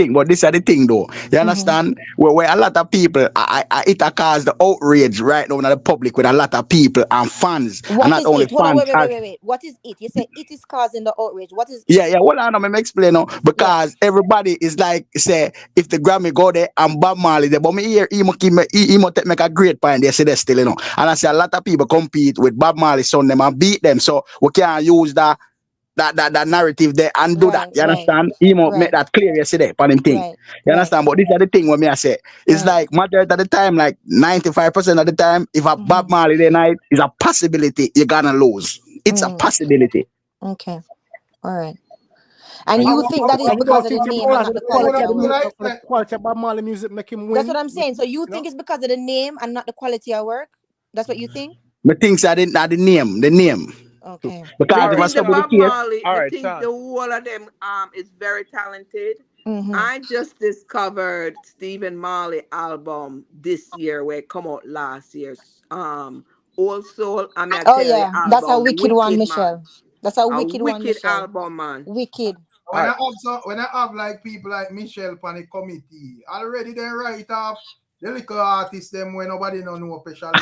thing though. You understand? Where a lot of people it cause the outrage right now in the public with a lot of people and fans. What and not is only it? Hold on, fans. wait. What is it? You say it is causing the outrage. What is it? Yeah, hold on, let me explain now. Because everybody is like say if the Grammy go there and Bob Marley there, but me here he make a great point they say that still, you know. And I say a lot of people compete with Bob Marley son them and beat them. So we can't use that narrative there and do that. You understand? He might make that clear yesterday for him thing. You understand? But this is the thing when me I say it's like majority of the time, like 95% of the time, if a Bob Marley there night is a possibility you're gonna lose. It's a possibility. Okay. All right. And you think that is because of the name and not the quality of work? The quality of Bob Marley music make him win. That's what I'm saying. So you think it's because of the name and not the quality of work? That's what you think? But things I didn't the name. Okay. Because I if I think the Bob Marley, I think the whole of them is very talented. Mm-hmm. I just discovered Stephen Marley album this year where it come out last year. Old Soul. That's a wicked one, Michelle. Man. That's a wicked one, wicked Michelle. album, man. Wicked. When I have like people like Michelle on the committee, already they write off the little artists them when nobody know special. All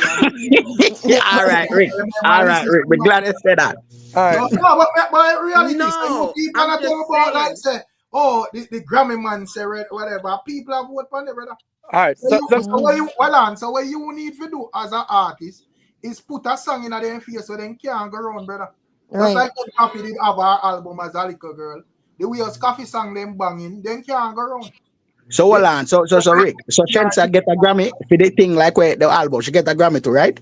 right, Rick. We're glad you said that. All right. No, but reality, no, so you people are talking about like say, oh, the Grammy man say whatever. People have voted for them, brother. All right. So what you need to do as an artist is put a song in their face so they can't go around, brother. Just like when Coffee did have our album as a little girl. The way us Coffee song them banging, then can't go around. So hold on, so Rick, so Shensa get a Grammy for the thing like where the album, she get a Grammy too, right?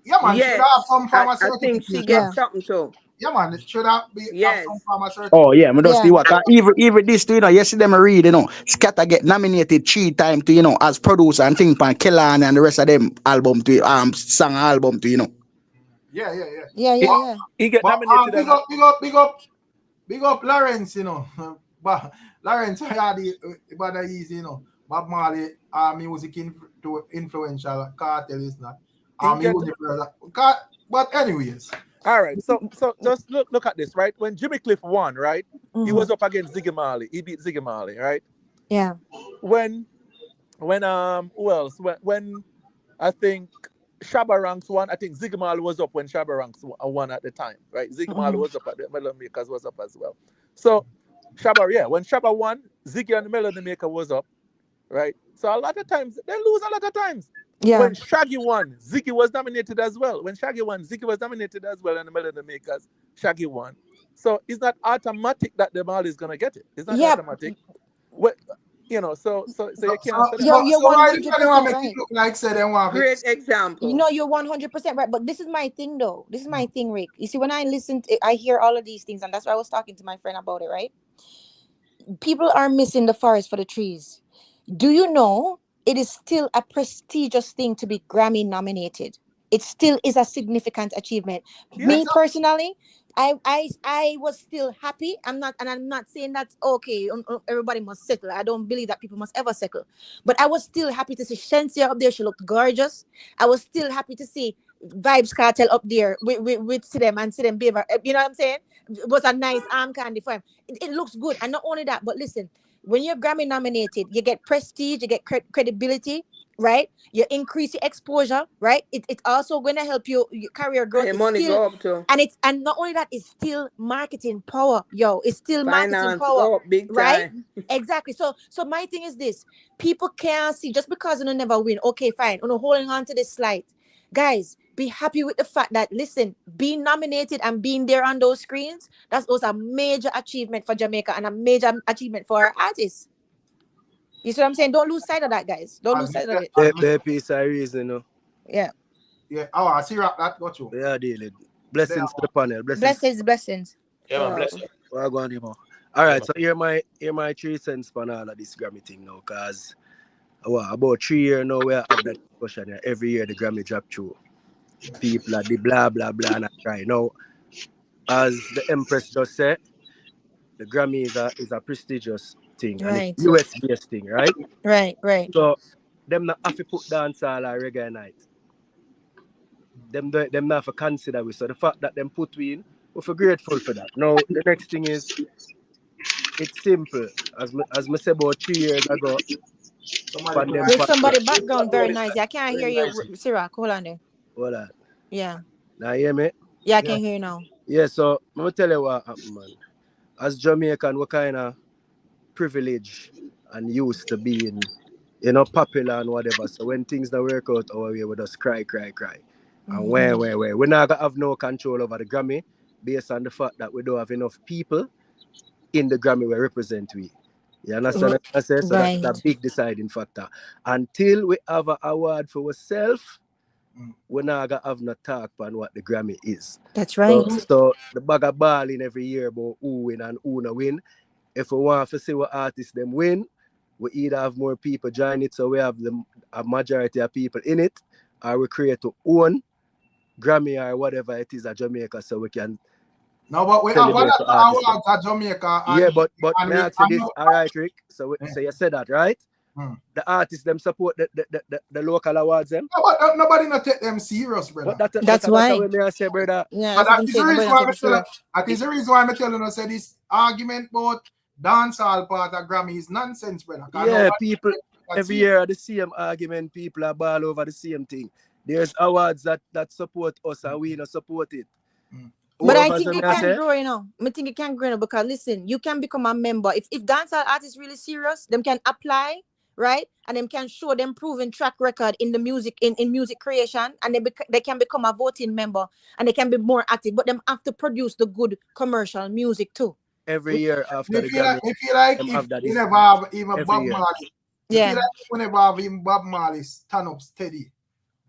Yeah, man. Yes. Should have some form of I think she gets something too. Yeah, man. It should have some form of certificate. Oh yeah, I don't see what. Even this too, you know, yesterday I read, you know, Scatter get nominated 3 times to, you know, as producer and thing pan Kellan and the rest of them album to song album to, you know. Yeah. He get nominated. Big up Lawrence, you know. But Lawrence had the easy, you know. Bob Marley, music influential. KARTEL is not. But anyways. All right. So just look at this, right? When Jimmy Cliff won, right? He was up against Ziggy Marley. He beat Ziggy Marley, right? Yeah. When who else? When I think Shabba Ranks won, I think Ziggy Marley was up when Shabba Ranks won at the time, right? Ziggy Marley was up at the Melody Makers was up as well. So when Shabba won, Ziggy and the Melody Maker was up, right? So a lot of times they lose a lot of times. Yeah. When Shaggy won, Ziggy was nominated as well. When Shaggy won, Ziggy was nominated as well, and the Melody Makers, Shaggy won. So it's not automatic that the Marley is gonna get it. It's not automatic. What you know, so you can't. You're 100% right. Like say they want great example. You know, you're 100% right. But this is my thing, though. This is my thing, Rick. You see, when I listen, I hear all of these things, and that's why I was talking to my friend about it. Right? People are missing the forest for the trees. Do you know it is still a prestigious thing to be Grammy nominated. It still is a significant achievement. Me personally, I was still happy. I'm not saying that's okay. Everybody must settle. I don't believe that people must ever settle. But I was still happy to see Shensia up there. She looked gorgeous. I was still happy to see Vibes Cartel up there with them and see them Beaver. You know what I'm saying? It was a nice arm candy for him. It looks good. And not only that, but listen, when you're Grammy nominated, you get prestige, you get credibility, right? You increase your exposure, right? It's also going to help your career growth. Your money go up too. And not only that, it's still marketing power, yo. It's still Finance marketing power, go up big right? time. Exactly. So my thing is this: people can't see just because you never win. Okay, fine. Holding on to this slide, guys. Be happy with the fact that, listen, being nominated and being there on those screens, that was a major achievement for Jamaica and a major achievement for our artists. You see what I'm saying? Don't lose sight of that, guys. Don't lose sight of it. The piece of reason, you know. Yeah. Yeah. Oh, I see that got you. Yeah, dealing. Blessings to the panel. Blessings. Yeah, man, bless you. Well, go on, you know. All right, so here my 3 cents for all of this Grammy thing now, cause about 3 years now we have that discussion here. Every year the Grammy drop through. People are the blah blah blah and I try. Now, as the Empress just said, the Grammy is a prestigious thing, Right. and it's US based thing, right? Right. So them not have to put dancehall or reggae night. Them not have to consider we. So the fact that them put we in, we're grateful for that. Now the next thing is, it's simple. As I said about 3 years ago. There's somebody background very nice. I can't hear you, Sirach. Hold on there. Hold on. Yeah. Now hear me? Yeah, I can hear you now. Yeah, so I'm gonna tell you what happened, man. As Jamaican, we're kind of privileged and used to being, popular and whatever. So when things don't work out our way, we just cry. And where. We're not gonna have no control over the Grammy based on the fact that we don't have enough people in the Grammy we represent we. You understand what I say? So Right. that's a big deciding factor. Until we have an award for ourselves, we're not gonna have no talk on what the Grammy is. That's right. So the bag of balling every year about who win and who no win. If we want to see what artists them win, we either have more people join it, so we have a majority of people in it, or we create our own Grammy or whatever it is at Jamaica, so we can. No, but we have awards at Jamaica. Yeah, but may I ask you this, all right, Rick? So you said that, right? The artists them support the local awards them. No, but nobody not take them serious, brother. That's why. That's what I say, brother. Yeah, but that is the reason why I'm telling you, say this argument about dancehall part of Grammy is nonsense, brother. Yeah, people every year the same argument, people are ball over the same thing. There's awards that support us and we not support it. But I think it can grow, I think it can grow because listen, you can become a member. If dancehall artists really serious, them can apply, right? And them can show them proven track record in the music, in music creation, and they can become a voting member and they can be more active, but them have to produce the good commercial music too. Every year after the Grammy. If you like, if you never have even Bob Marley, yeah. If you like, whenever have even Bob Marley stand up steady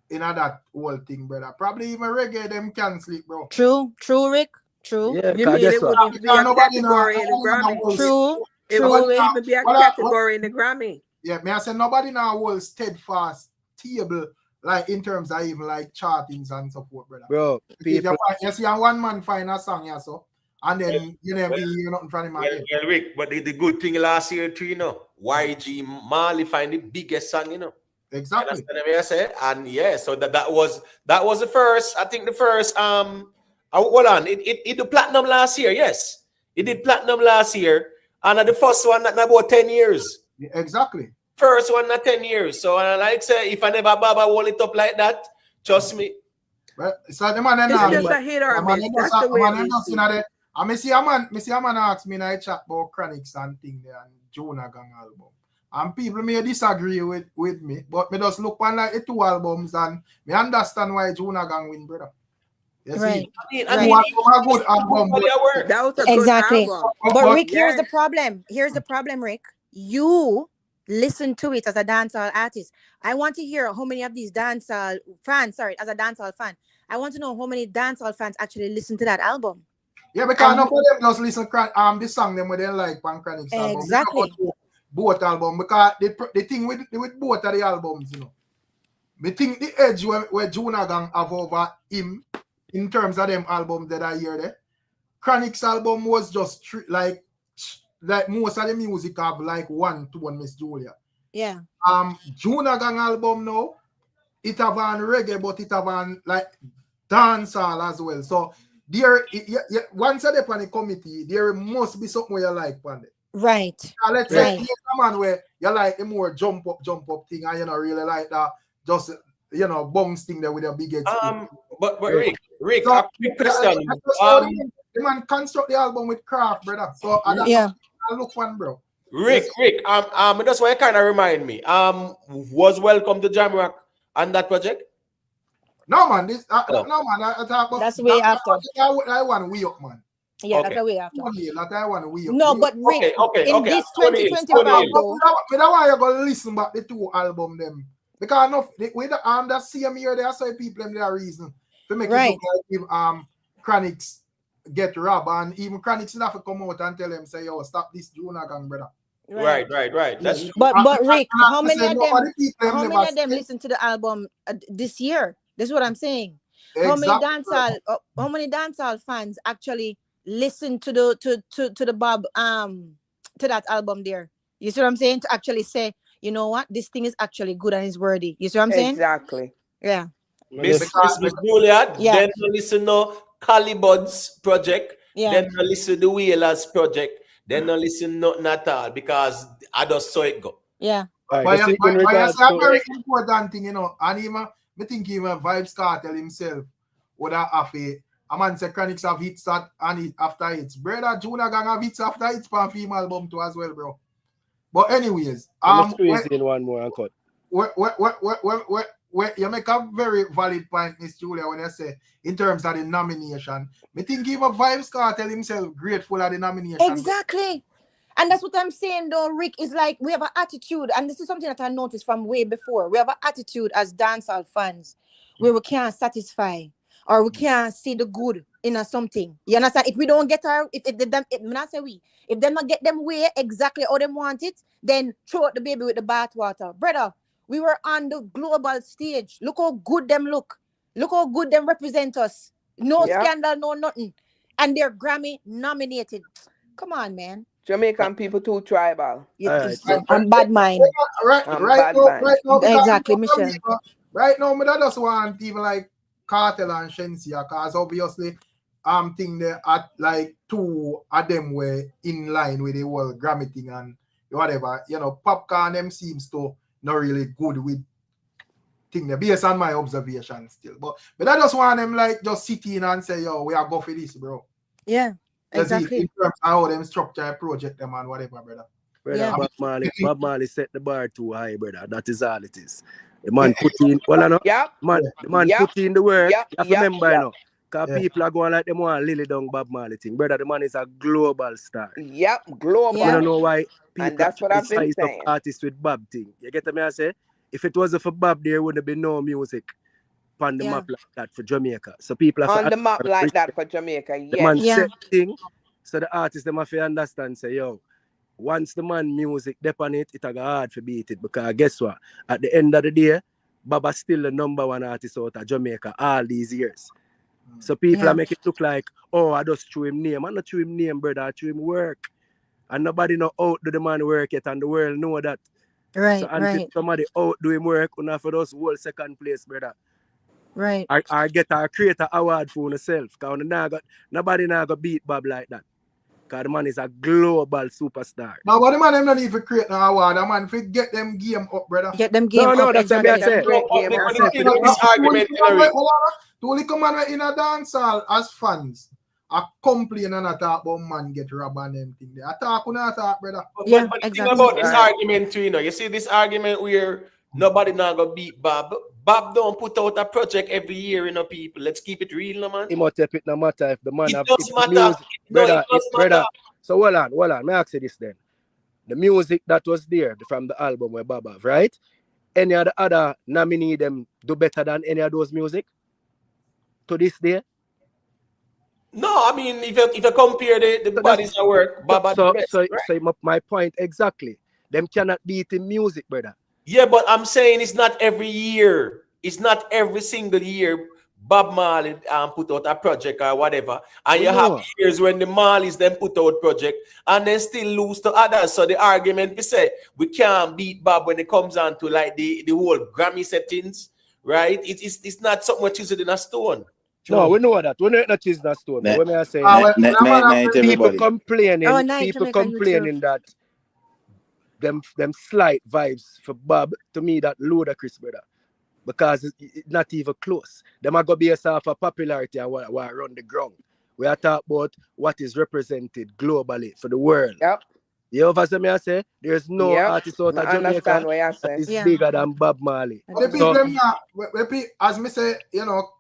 in that whole thing, brother. Probably even reggae them can sleep, bro. True, Rick. True. Yeah, You mean it wouldn't be a category in the Grammy? True. It wouldn't even be a category in the Grammy. Yeah, me I say nobody now will steadfast table like in terms of even like chartings and so forth, brother. Bro, people. You see, one man find a song, yeah, so and then you never hear nothing from him again. Well, Rick, but the good thing last year too, YG Marley find the biggest song, Exactly. You understand what I say? And yeah, so that was the first. I think the first. Hold on, it did platinum last year. Yes, it did platinum last year, and the first one not about 10 years. Exactly. First one not 10 years. So like say, if I never Baba hold it up like that, trust me. Well, so the man it's just a hit or miss. That's the way it is. I me see a man ask me in a chat about Chronics and thing there and Jonah Gang album. And people may disagree with me, but me just look on like the 2 albums and me understand why Jonah Gang win, brother. You right. See? I mean, a good album, that was a good album. But Rick, here's the problem. Here's the problem, Rick. You listen to it as a dancehall artist. I want to hear how many of these dancehall fans, as a dancehall fan, I want to know how many dancehall fans actually listen to that album. Yeah, because enough of them just listen this song them with they like on Chronics album. Exactly. both album because the thing with both of the albums, you know. Me think the edge where Juna Gang have over him in terms of them albums that I hear there. Chronic's album was just like most of the music have like one tone, Miss Julia. Yeah. Juna Gang album now, it have on reggae, but it have on like dancehall as well. So there, once you're on the committee, there must be something where you like on it. Right. Let's say here's a man where you like the more jump up thing, and you know really like that. Just bounce thing there with a big head. But Rick, so, a quick question. The man construct the album with craft, brother. So I look one, bro. Rick, that's why it kind of remind me. Was Welcome to Jam Rock on that project? No man, no man. I talk about that's way after. I want way up, man. Yeah, that's a way after. I want way up. No, but Rick, in this 2025 though. But that's why you gotta listen back the two album them. Because enough with that same year there, so people them there reason to make it look like if Chronics get robbed, and even Chronics have to come out and tell them say, yo, stop this Juna Gang, brother. Right. That's true. But Rick, how many of them listen to the album this year? That's what I'm saying. Exactly. How many dancehall fans actually listen to the Bob to that album there? You see what I'm saying? To actually say, you know what, this thing is actually good and is worthy. You see what I'm saying? Exactly. Yeah. Miss Julia, then listen to Calibud's project, then listen to the Wheelers project, then listen nothing at all because I just saw it go. Yeah. But that's a very important thing, you know, and even I think even Vybz Kartel himself would have a man say Chronics have hits that and it after hits. Brother Juna Gang have hits after hits for a female album too as well, bro. But anyways, in one more and cut. You make a very valid point, Miss Julia, when you say in terms of the nomination. I think even Vybz Kartel himself grateful of the nomination. Exactly. And that's what I'm saying though, Rick, is like we have an attitude, and this is something that I noticed from way before. We have an attitude as dancehall fans where we can't satisfy or we can't see the good in something. You understand? If we don't get if they not get them way exactly how they want it, then throw out the baby with the bathwater. Brother, we were on the global stage. Look how good them look. Look how good them represent us. No scandal, no nothing. And they're Grammy nominated. Come on, man. Jamaican people too tribal. I'm bad mind. Right now, exactly, Michelle. Right now, I just want people like KARTEL and Shensia, because obviously think they at like two of them were in line with the whole Grammy thing and whatever. You know, Popcorn them seems to not really good with thing there, based on my observation still. But I just want them like just sit in and say, yo, we are go for this, bro. Yeah, exactly. In terms of how them structure a project them and whatever, brother. Brother, Bob Marley set the bar too high, brother. That is all it is. The man put in, the man put in the work. You have to remember, you know, because people are going like them want Lily Down Bob Marley thing. Brother, the man is a global star. Yep, global. I don't know why people and that's what I've been saying. Artists with Bob thing. You get me? I say, if it wasn't for Bob, there wouldn't be no music on the map like that for Jamaica. So people have on the map like that for Jamaica. Yes. The man set thing, so the artists them have to understand. Say, yo, once the man music dep on it, it's hard to beat it because guess what? At the end of the day, Baba's still the number one artist out of Jamaica all these years. So people are make it look like, oh, I just threw him name. I not threw him name, brother. I threw him work. And nobody know outdo the man work yet, and the world know that. Right, so until somebody outdo him work, we have for those whole second place, brother. Right. I get a creator award for myself. Because nobody now got beat Bob like that. Because the man is a global superstar. No, but the man them not even create no award. The man fit get them game up, brother. Get them game up. No, that's what I said. To only come on in a dance hall as fans, I complain and I talk about man get robbed and them thing. I talk or not talk, brother. But the thing about this argument too, you know, you see this argument where nobody now gonna beat Bob. Bob don't put out a project every year, you know, people. Let's keep it real, no man. It no matter if the man it have does matter. Brother. So hold on. Let me ask you this then. The music that was there from the album where Bob have, right? Any of the other nominee them do better than any of those music to this day? No, I mean if you compare the bodies of work, Bob so my point exactly. them cannot beat in music, brother. Yeah, but I'm saying it's not every year. It's not every single year Bob Marley put out a project or whatever. And We you have know. years when the Marleys then put out project and then still lose to others. So the argument we say we can't beat Bob when it comes on to like the whole Grammy settings, right? It's not something much easier than a stone. No, we know that. We know not is that stone. But Night, when I say night, people everybody. complaining, Oh, night, people Jamaica complaining that them slight vibes for Bob, to me that ludicrous, brother. Because it's not even close. Them are gonna be a sort of popularity and what run the ground. We are talking about what is represented globally for the world. Yep. You know what I say? There's no Yep. artist out I of Jamaica understand what you're that saying. is Yeah. bigger than Bob Marley. I The do. people So them as me say, you know,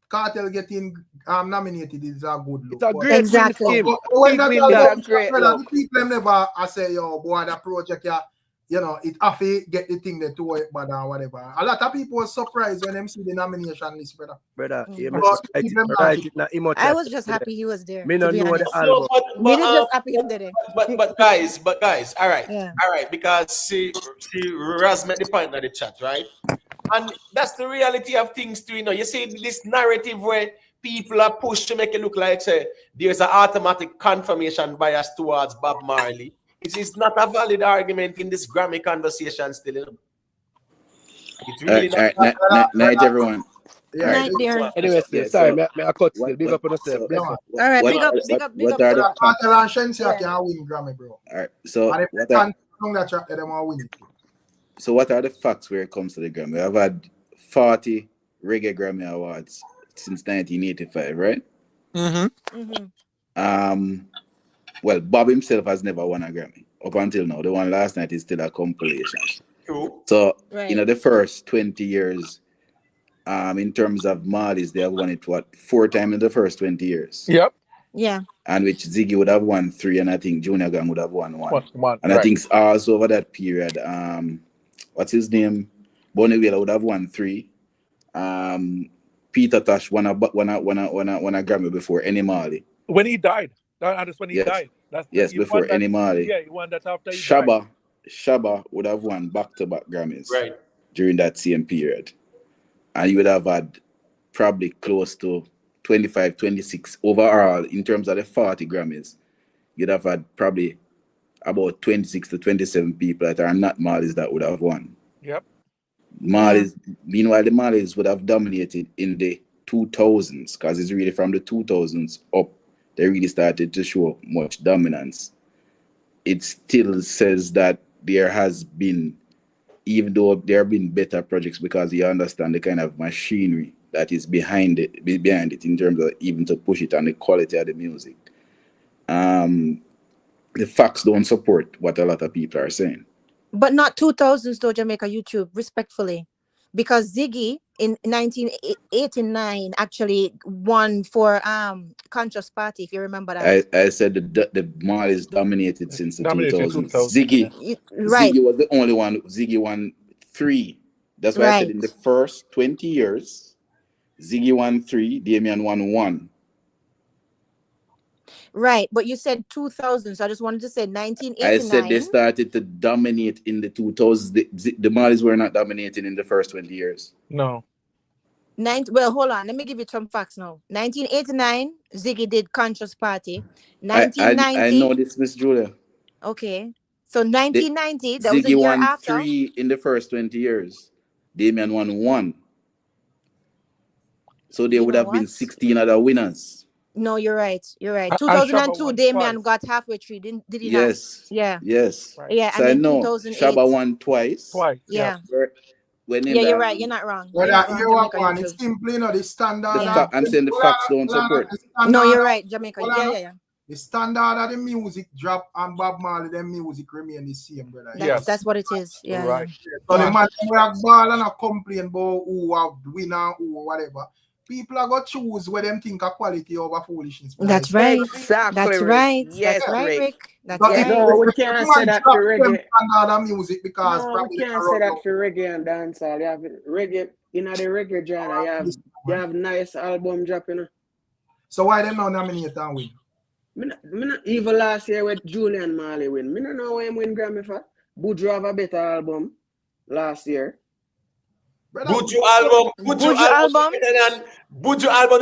Cartel getting nominated is a good look. it's a But great win Exactly. scheme. when Big that win all It's that. a great brother, the look. people them never I say, yo, boy, that project, yeah, you know, it have to get the thing they to it, but whatever. A lot of people were surprised when them see the nomination list, brother. Brother, you Mm. must But write people it, them write not. it now. He must I have was just said happy he was there, me to no be know the honest. album. No, Me did just happy him did it. but guys, all right, Yeah. because see, Raz made the point in the chat, right? And that's the reality of things too, you know. You see this narrative where people are pushed to make it look like say there's an automatic confirmation bias towards Bob Marley. It is not a valid argument in this Grammy conversation still, you know. It's really not. Night, everyone. Yeah, All right. Night, dear. Anyway, still, Yeah. sorry, So may I cut still. what? Big What? up on yourself. So Bless yeah. up. All right, what? big up, big up, big What up. are the facts? Cartel and Shensia Yeah. can win Grammy, bro. All right. So And if what they are can't song that track, them will win it. so what are the facts where it comes to the Grammy? We have had 40 reggae Grammy awards since 1985, right? Mm-hmm. Mm-hmm. Well, Bob himself has never won a Grammy up until now. The one last night is still a compilation. True. So Right. the first 20 years, in terms of Marley's, they have won it 4 times in the first 20 years. Yep. Yeah. And which Ziggy would have won 3, and I think Junior Gang would have won 1. One. And I Right. think also over that period, what's his name? Bonnie Wheeler would have won 3. Peter Tosh won a Grammy before any Marley. When he died. That's when he Yes. died. Yes, he before won that, any Marley. Yeah, he won that after he died. Shabba would have won back-to-back Grammys Right. during that same period. And you would have had probably close to 25, 26 overall in terms of the 40 Grammys. You'd have had probably about 26 to 27 people that are not Marleys that would have won. Yep. Marleys, meanwhile, the Marleys would have dominated in the 2000s because it's really from the 2000s up they really started to show much dominance. It still says that there has been, even though there have been better projects, because you understand the kind of machinery that is behind it in terms of even to push it and the quality of the music. The facts don't support what a lot of people are saying. But not 2000s though, Jamaica YouTube, respectfully. Because Ziggy in 1989 actually won for Conscious Party, if you remember that. I said the Marleys dominated since the Dominated 2000s. 2000, Ziggy, Right. Ziggy was the only one. Ziggy won 3. That's why I said in the first 20 years, Ziggy won 3, Damien won 1. Right, but you said 2000, so I just wanted to say 1989. I said they started to dominate in the 2000s. The Marleys were not dominating in the first 20 years. No. Well, hold on. Let me give you some facts now. 1989, Ziggy did Conscious Party. 1990. I know this, Miss Julia. Okay. So 1990, that was a Ziggy year won after. 3 in the first 20 years. Damien won 1. So there would have been 16 other winners. No, you're right. You're right. And 2002, Shabba Damien won got halfway through. Did he Yes. not? Yeah. Yes. Right. Yeah. So And I then know 2008. Shabba won twice. Yeah. When Yeah, you're right. You're not wrong. Well, You're not that wrong, year Jamaica one, YouTube. it's simply, you know, the standard. I'm saying the facts don't support. No, you're right, Jamaica. Yeah. The standard of the music drop and Bob Marley, the music remain the same, brother. That's what it is. Yeah. Right. So the man who have ball and not complain about who have winner or whatever. People are going to choose where them think of quality over foolishness. That's right. Exactly, That's Rick. right. Yes, That's right, Rick. Rick. That's But right. No, we can't say that for reggae. Standard of music because No, we probably can't say that for reggae and dancehall. You have reggae in the reggae genre. You have nice album dropping. So why them not nominate and win? Even last year with Julian Marley win. Me no know why him win Grammy for. Buju have a better album last year. Buju album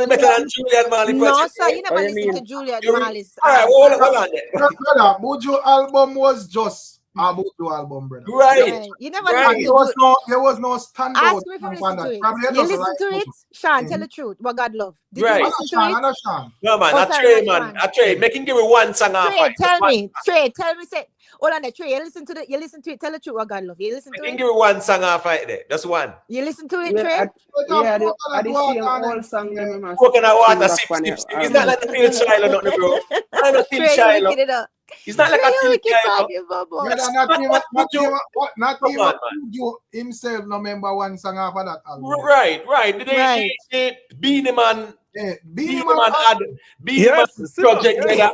is better than Julian Marley No, project. sir, you never you listen mean? to Julian You- Marley's. Alright, hold on there. Brother, Buju album was just a Buju album, brother. Right. You never Right. listen to There was no standout. Ask me if you on listen that. to it. Probably You just listen like to it, Buju. Sean. Tell the truth. What God love. Did Right. you I listen to understand, it? understand. No man, Oh, not sorry, Trey, not man. Sean. Not Trey. Make him give me one song off. Trey, tell me. Trey, tell me. Say, hold on, there, Trey. You listen to it. Tell the truth. What God love. You listen to Make him it. give me one song off right there. Just one. You listen to it, Yeah, Trey. I did see him all song them. Coconut water, sip. He's not like a field child or nothing, bro. I'm not field Trey, you child. wicked it up. He's not like Trey, a you field wicked child. talking about boy. Brother, not Come even on, Buju himself no remember one song off of that album. Right. Right. They Beenie Man. Yeah, Beenie Man had Beenie Man project together.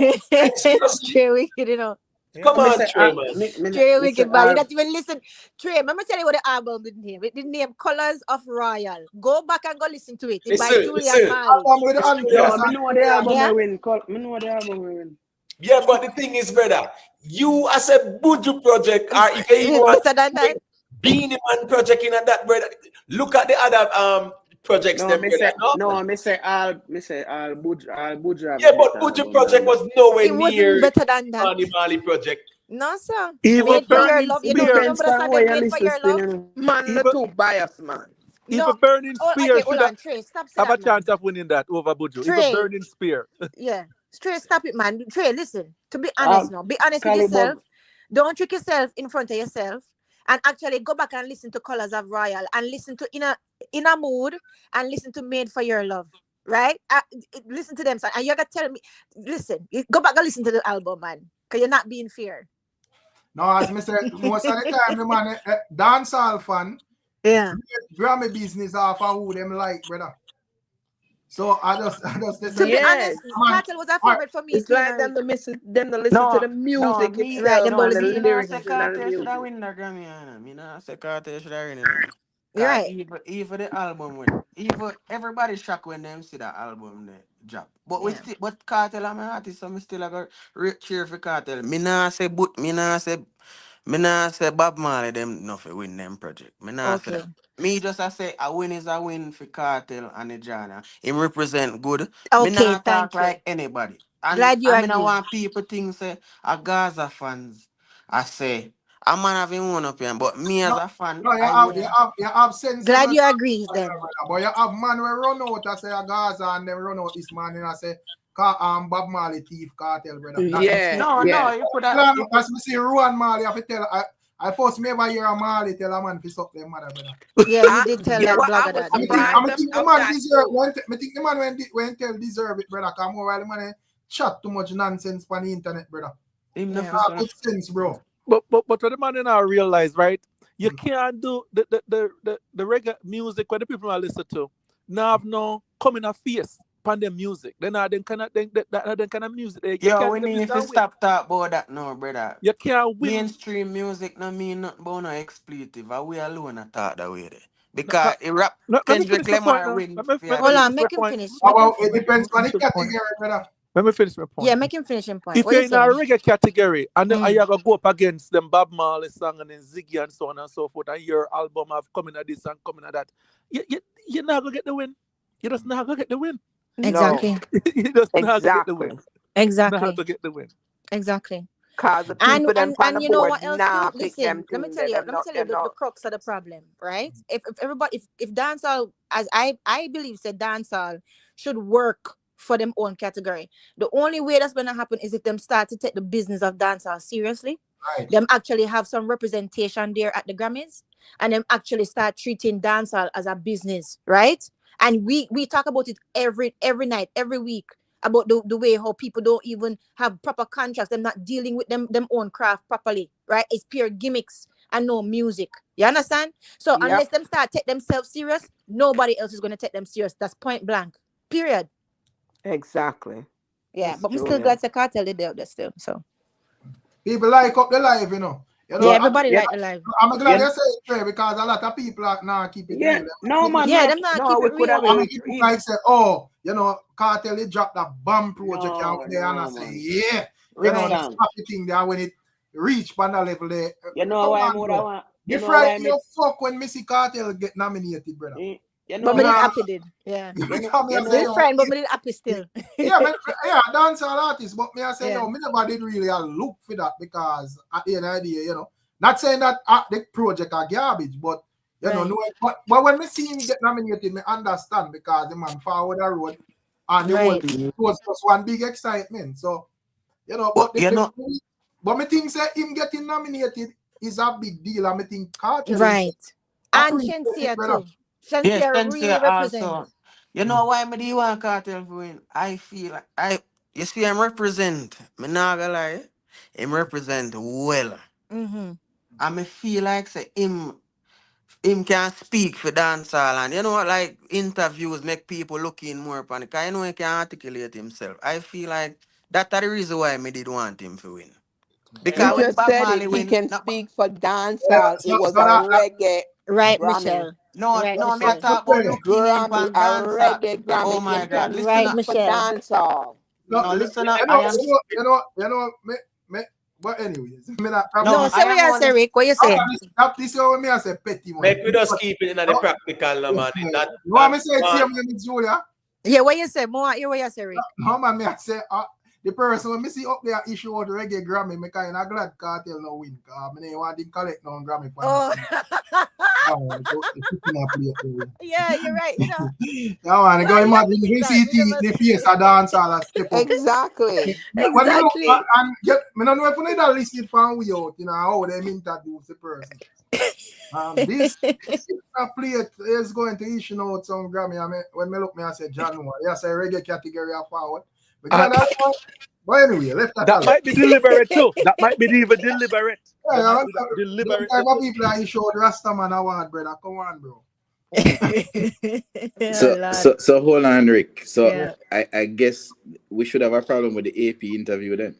Trey, wicked it up. Come on, Trey, man. Trey, wicked man. You not even listen. Trey, let me tell you what the album did name. It did name Colors of Royal. Go back and go listen to it. It's by Julian Marley. Me know the album win. Me know the album win. Yeah, but the thing is, brother, you as a Buju project, or if you want Beenie Man project in that, brother, look at the other projects. No, them, me brother, say no? no. Me say all Buju. Yeah, but Buju project was nowhere It wasn't near better than that. Marley project. No, sir. Even Made for your Burning love. You know, Spear. remember the song they made for your love? Man, not too biased, man. Even Burning Spear okay, should hold on, Trey. Stop have a saying that, man. chance of winning that over Buju. Trey. Even Burning Spear. Yeah. Trey, stop it, man. Trey, listen. To be honest now. Be honest with yourself. Don't trick yourself in front of yourself. And actually go back and listen to Colors of Royal and listen to In a Mood and listen to Made for Your Love. Right? Listen to them. And you're going to tell me, listen, go back and listen to the album, man. Because you're not being fair. No, as I said, most of the time, the man, dancehall fan, yeah, Grammy business off of who them like, brother. So I just to be honest, KARTEL was a favorite for me. It's like them to listen to the music itself. Right, them don't and the listen to lyrics music. and the KARTEL should music. have win the Grammy. Me nah say KARTEL should have win it. You're right. Even the album when even everybody shocked when them see that album there drop. But we still, but KARTEL am an artist, so me still a go cheer for KARTEL. Me nah say Bob Marley them no for win them project. Me nah say that. Me just I say a win is a win for KARTEL and the genre. Him represent good. Me nah talk like anybody. And glad you agree. I want people think say a Gaza fans. I say I man have him one up here, but me as a fan, you have sense. Glad you agree then. But you have man who run out. I say a Gaza and then run out this man and I say Bob Marley thief KARTEL, brother. No, you put that. As me see Rohan Marley, I have to tell. I first me ever hear a Marley tell a man to suck them mother, brother. Yeah, you did tell that blogger that. I think the man deserve. I think the man when tell deserve it, brother. Come over, the man chat too much nonsense on the internet, brother. Good sense, bro. But what the man in our realize, right? You can't do the reggae music where the people are listen to. Now have no coming a face upon their music. Then them kind of music. Yo, we need to stop talk about that now, brother. You can't win. Mainstream music no mean nothing about no expletive. We alone are talk that way there. Because it rap Kendrick Lamar win. Hold on, make him finish. It depends on the category, brother. Let me finish my point. Yeah, make him finish him point. If you're in a reggae category and then you go up against them Bob Marley song and then Ziggy and so on and so forth, and your album have coming at this and coming at that, you're not gonna get the win. You're just not gonna get the win. Exactly. You just not gonna get the win. Exactly. Not to get the win. Exactly. Cause the people and you know what else too? Listen, let me tell you the crux of the problem, right? If everybody if dancehall, as I believe said dancehall should work for them own category. The only way that's gonna happen is if them start to take the business of dancehall seriously. Right. Them actually have some representation there at the Grammys, and them actually start treating dancehall as a business, right? And we talk about it every night, every week, about the way how people don't even have proper contracts. They're not dealing with them own craft properly, right? It's pure gimmicks and no music. You understand? So unless them start take themselves serious, nobody else is gonna take them serious. That's point blank. Period. Exactly. Yeah, but I'm still glad the KARTEL did there still. So people like up the live, you know. You know, Yeah, everybody like the live. I'm glad Yeah. you say it, Trey, because a lot of people are now keep it Yeah, real. no man, Yeah, no, them not no, keep we it could have real. I mean, people like say, oh, you know, Cartel, they drop that bomb project No, out there, and I no, say, man. yeah, you know, Right. the happy thing there when it reach on that level there. You know Come why on, more bro. want? The You know Friday why me? you fuck when Missy Cartel get nominated, brother. You But know me did why? happy did. Yeah. You know, Because me you I say, Still know. friend, but me did happy still. yeah, yeah, dancehall artist, but me I say, Yeah. me never did really look for that because at the end of the day, you know, not saying that the project are garbage, but you know, Right. no, but when me see him get nominated, me understand because the man forward the road and the whole Right. it was just one big excitement. So, you know, But you know, but me think say him getting nominated is a big deal. And me think Cartel Right. And appreciate it, Shensia brother. too. yes, Shensia really Sensei represent. also. You know why me do want Cartel to win? I feel like you see him represent. Me not gonna lie. Him represent well. Mm-hmm. And me feel like say him can speak for dancehall and you know like interviews make people look in more upon it. Cause you know he can articulate himself. I feel like that's the reason why me did want him to win. You Because when just Bob said it. Marley He win, can no, speak for Yeah, dancehall. It so was a that, reggae Right, Grammy. Michelle. no, Right, no, me I but Michelle. talk about okay. looking in Grammy, upon a dancehall. reggae Oh Grammy. my Him God, can listen Right, up. speak for Michelle. dancehall. No, listen up. You I know, am but anyways, me not, no, No, me, say I what am you say, one. Rick. What you say? this is what me I say petty man. Make we just keep it in the No, practical, no man. okay. That No, I me say it's man. same with Julia. Yeah, what you say? More hear what you say, Rick. No man, me I say the person when me see up there issue out reggae Grammy, me kind of glad Cartel no win. Cause me didn't want him collect no Grammy for Oh, yeah, you're right. You know, yeah, man, go you have to imagine think we that. see We never the face of dance all a step up. Exactly. When me look exactly. and get, me don't know if we need to listen from we out, you know, how they introduce the person. This plate is going to issue out some Grammy. I mean, when me look, me I say January. Yes, I reggae category are forward. Because but anyway, left that That alone. might be deliberate too. That might be even deliberate. That Yeah, might be that deliberate. type of people that issue out Rastaman award, brother. Come on, bro. So hold on, Rick. So Yeah. I guess we should have a problem with the AP interview then,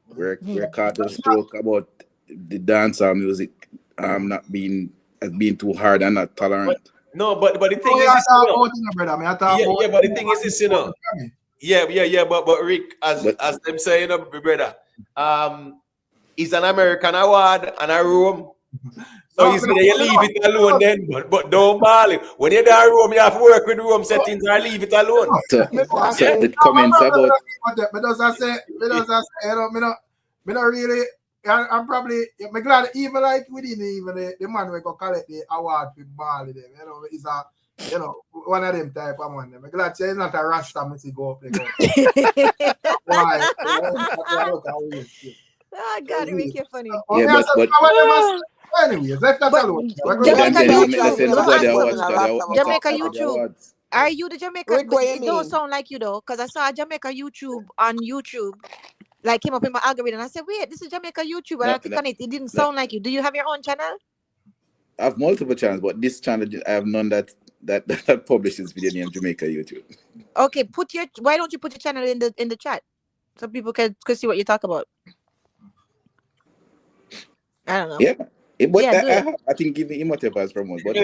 where Carter spoke about the dancehall music not being too hard and not tolerant. No, but the thing Oh, is, yeah, this, you know, brother. yeah, but the thing is this, you know, yeah, but Rick, as them say, you know, brother, it's an American award and a room. So you leave it alone then, but don't Marley. When you're there room, you have to work with room settings or leave it alone. So the comments about because I say, you know, me not really. I'm probably me glad even like within even the man we go collect the award for Marley them, you know, is a you know one of them type of man. I'm glad say it's not a Rasta me see go up there. Why? Oh God, Rick, you're funny. yeah, but anyways, left that alone. Jamaica YouTube. Jamaica YouTube. Are you the Jamaica? Rick, what you It don't mean? sound like you though, because I saw Jamaica YouTube on YouTube. Like came up in my algorithm. I said, wait, this is Jamaica YouTube. And I click on it. It didn't sound like you. Do you have your own channel? I have multiple channels, but this channel I have none that publishes video name Jamaica YouTube. Okay, why don't you put your channel in the chat so people can see what you talk about? I don't know. Yeah. But yeah, I think giving him whatever as promote. But the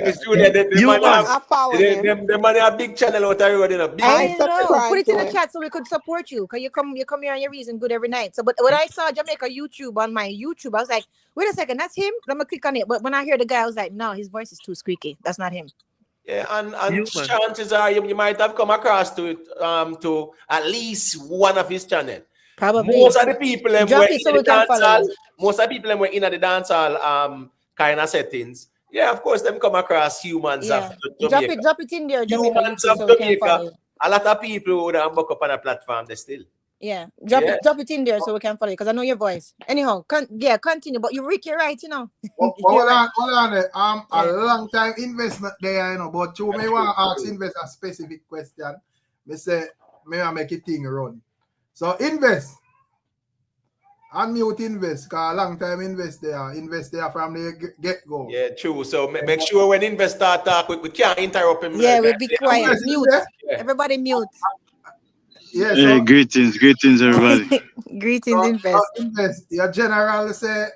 man have big channel out there, you know. Big I know. Put it in the chat so we could support you. Cause you come here on your reason good every night. So, but when I saw Jamaica YouTube on my YouTube, I was like, wait a second, that's him. Let me click on it. But when I hear the guy, I was like, no, his voice is too squeaky. That's not him. Yeah, and chances are you might have come across to at least one of his channel. Probably. Most of the people were in the dancehall. Most of the people were in the dancehall kind of settings. Yeah, of course, them come across humans of Jamaica. Drop it in there, Jamaica Humans YouTube, of so we can follow Jamaica. you. A lot of people would have buck up on a platform. They still. Yeah, drop it in there so we can follow you because I know your voice. Anyhow, continue. But Rick, you're right, you know. Hold on. A long time investment there, you know. But you may want to ask invest a specific question. Me say, may I make a thing run. So invest. Unmute invest, because a long time invest there from the get-go. Yeah, true. So make sure when invest start talk, we can't interrupt him. Yeah, we'll be quiet. Mute. Everybody mute. Yeah, greetings everybody. Greetings, invest. Invest. Your general say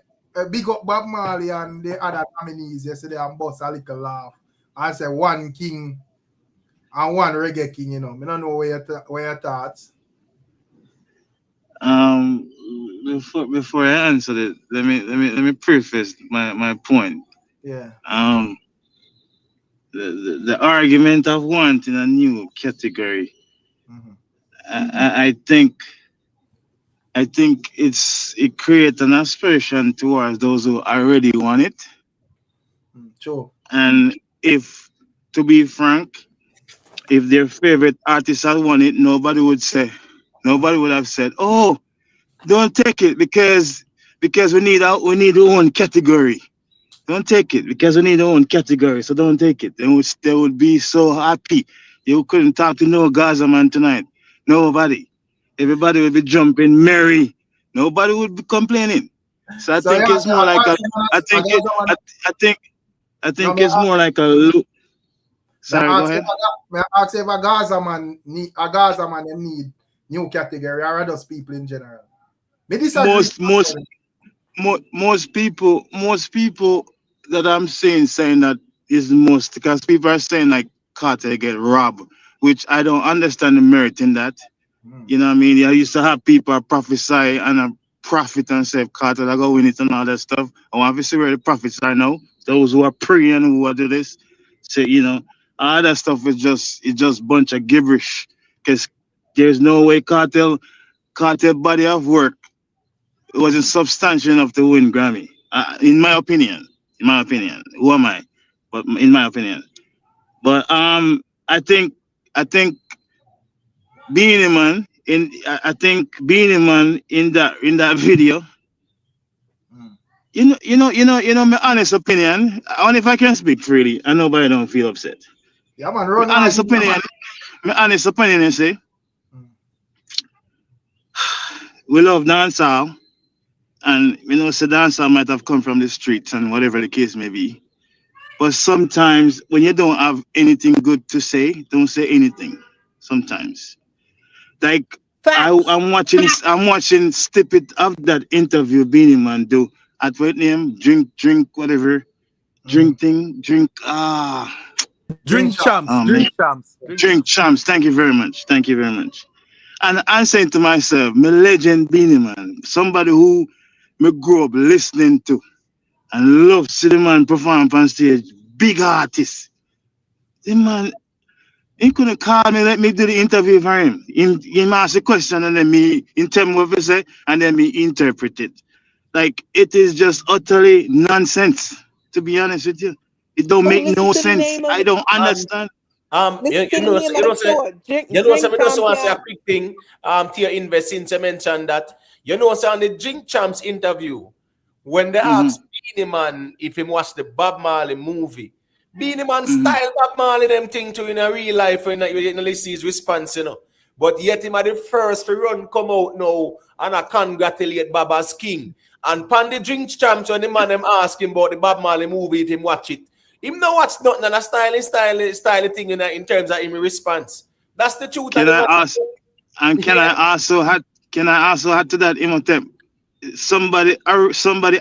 big up Bob Marley and the other nominees yesterday and bust a little laugh. I said one king and one reggae king, you know. I don't know where your thoughts. Before I answer it, let me preface my point. Yeah. The argument of wanting a new category, I think it creates an aspiration towards those who already want it. Sure. And if, to be frank, if their favorite artist had won it, nobody would have said, "Oh, don't take it because we need our own category. Don't take it because we need our own category, so don't take it." They would be so happy. You couldn't talk to no Gaza man tonight. Nobody. Everybody would be jumping merry. Nobody would be complaining. So I think it's more like it's more like a look. Sorry, go ahead. I ask if a Gaza man need new category or others people in general. Most people that I'm saying that is most, because people are saying like KARTEL get robbed, which I don't understand the merit in that. You know what I mean? I used to have people prophesy and a prophet and say KARTEL I go win it and all that stuff. I want to see where the prophets are now. Those who are praying who are do this. So all that stuff is just bunch of gibberish. Because there's no way KARTEL body of work wasn't substantial enough to win Grammy. In my opinion. Who am I? But in my opinion. But I think BEENIE Man in that video. My honest opinion. Only if I can speak freely, and nobody don't feel upset. Yeah, man, My honest opinion is say we love dancehall, and so dancehall might have come from the streets and whatever the case may be. But sometimes when you don't have anything good to say, don't say anything. Sometimes, like I'm watching snippet of that interview BEENIE Man do at what name drink whatever drink thing drink Drink champs. Drink champs. Thank you very much. And I'm saying to myself, my legend BEENIE Man, somebody who me grew up listening to and love see the man perform on stage, big artist. The man, he couldn't call me, let me do the interview for him. He asked a question and then me tell me what he say and then me interpret it. Like it is just utterly nonsense, to be honest with you. It don't make no sense. I don't understand. Drink I just want to say a quick thing. To your invest since I mentioned that. On the Drink Champs interview, when they asked BEENIE Man if he watched the Bob Marley movie, BEENIE Man style Bob Marley them thing to in a real life when you see his response, But yet him at the first to run come out now and I congratulate Bob as king. And pan the Drink Champs when the man them ask him about the Bob Marley movie, if him watch it. Him no watch nothing and a style thing in terms of him response. That's the truth. Can I also add to that, Imhotep? Somebody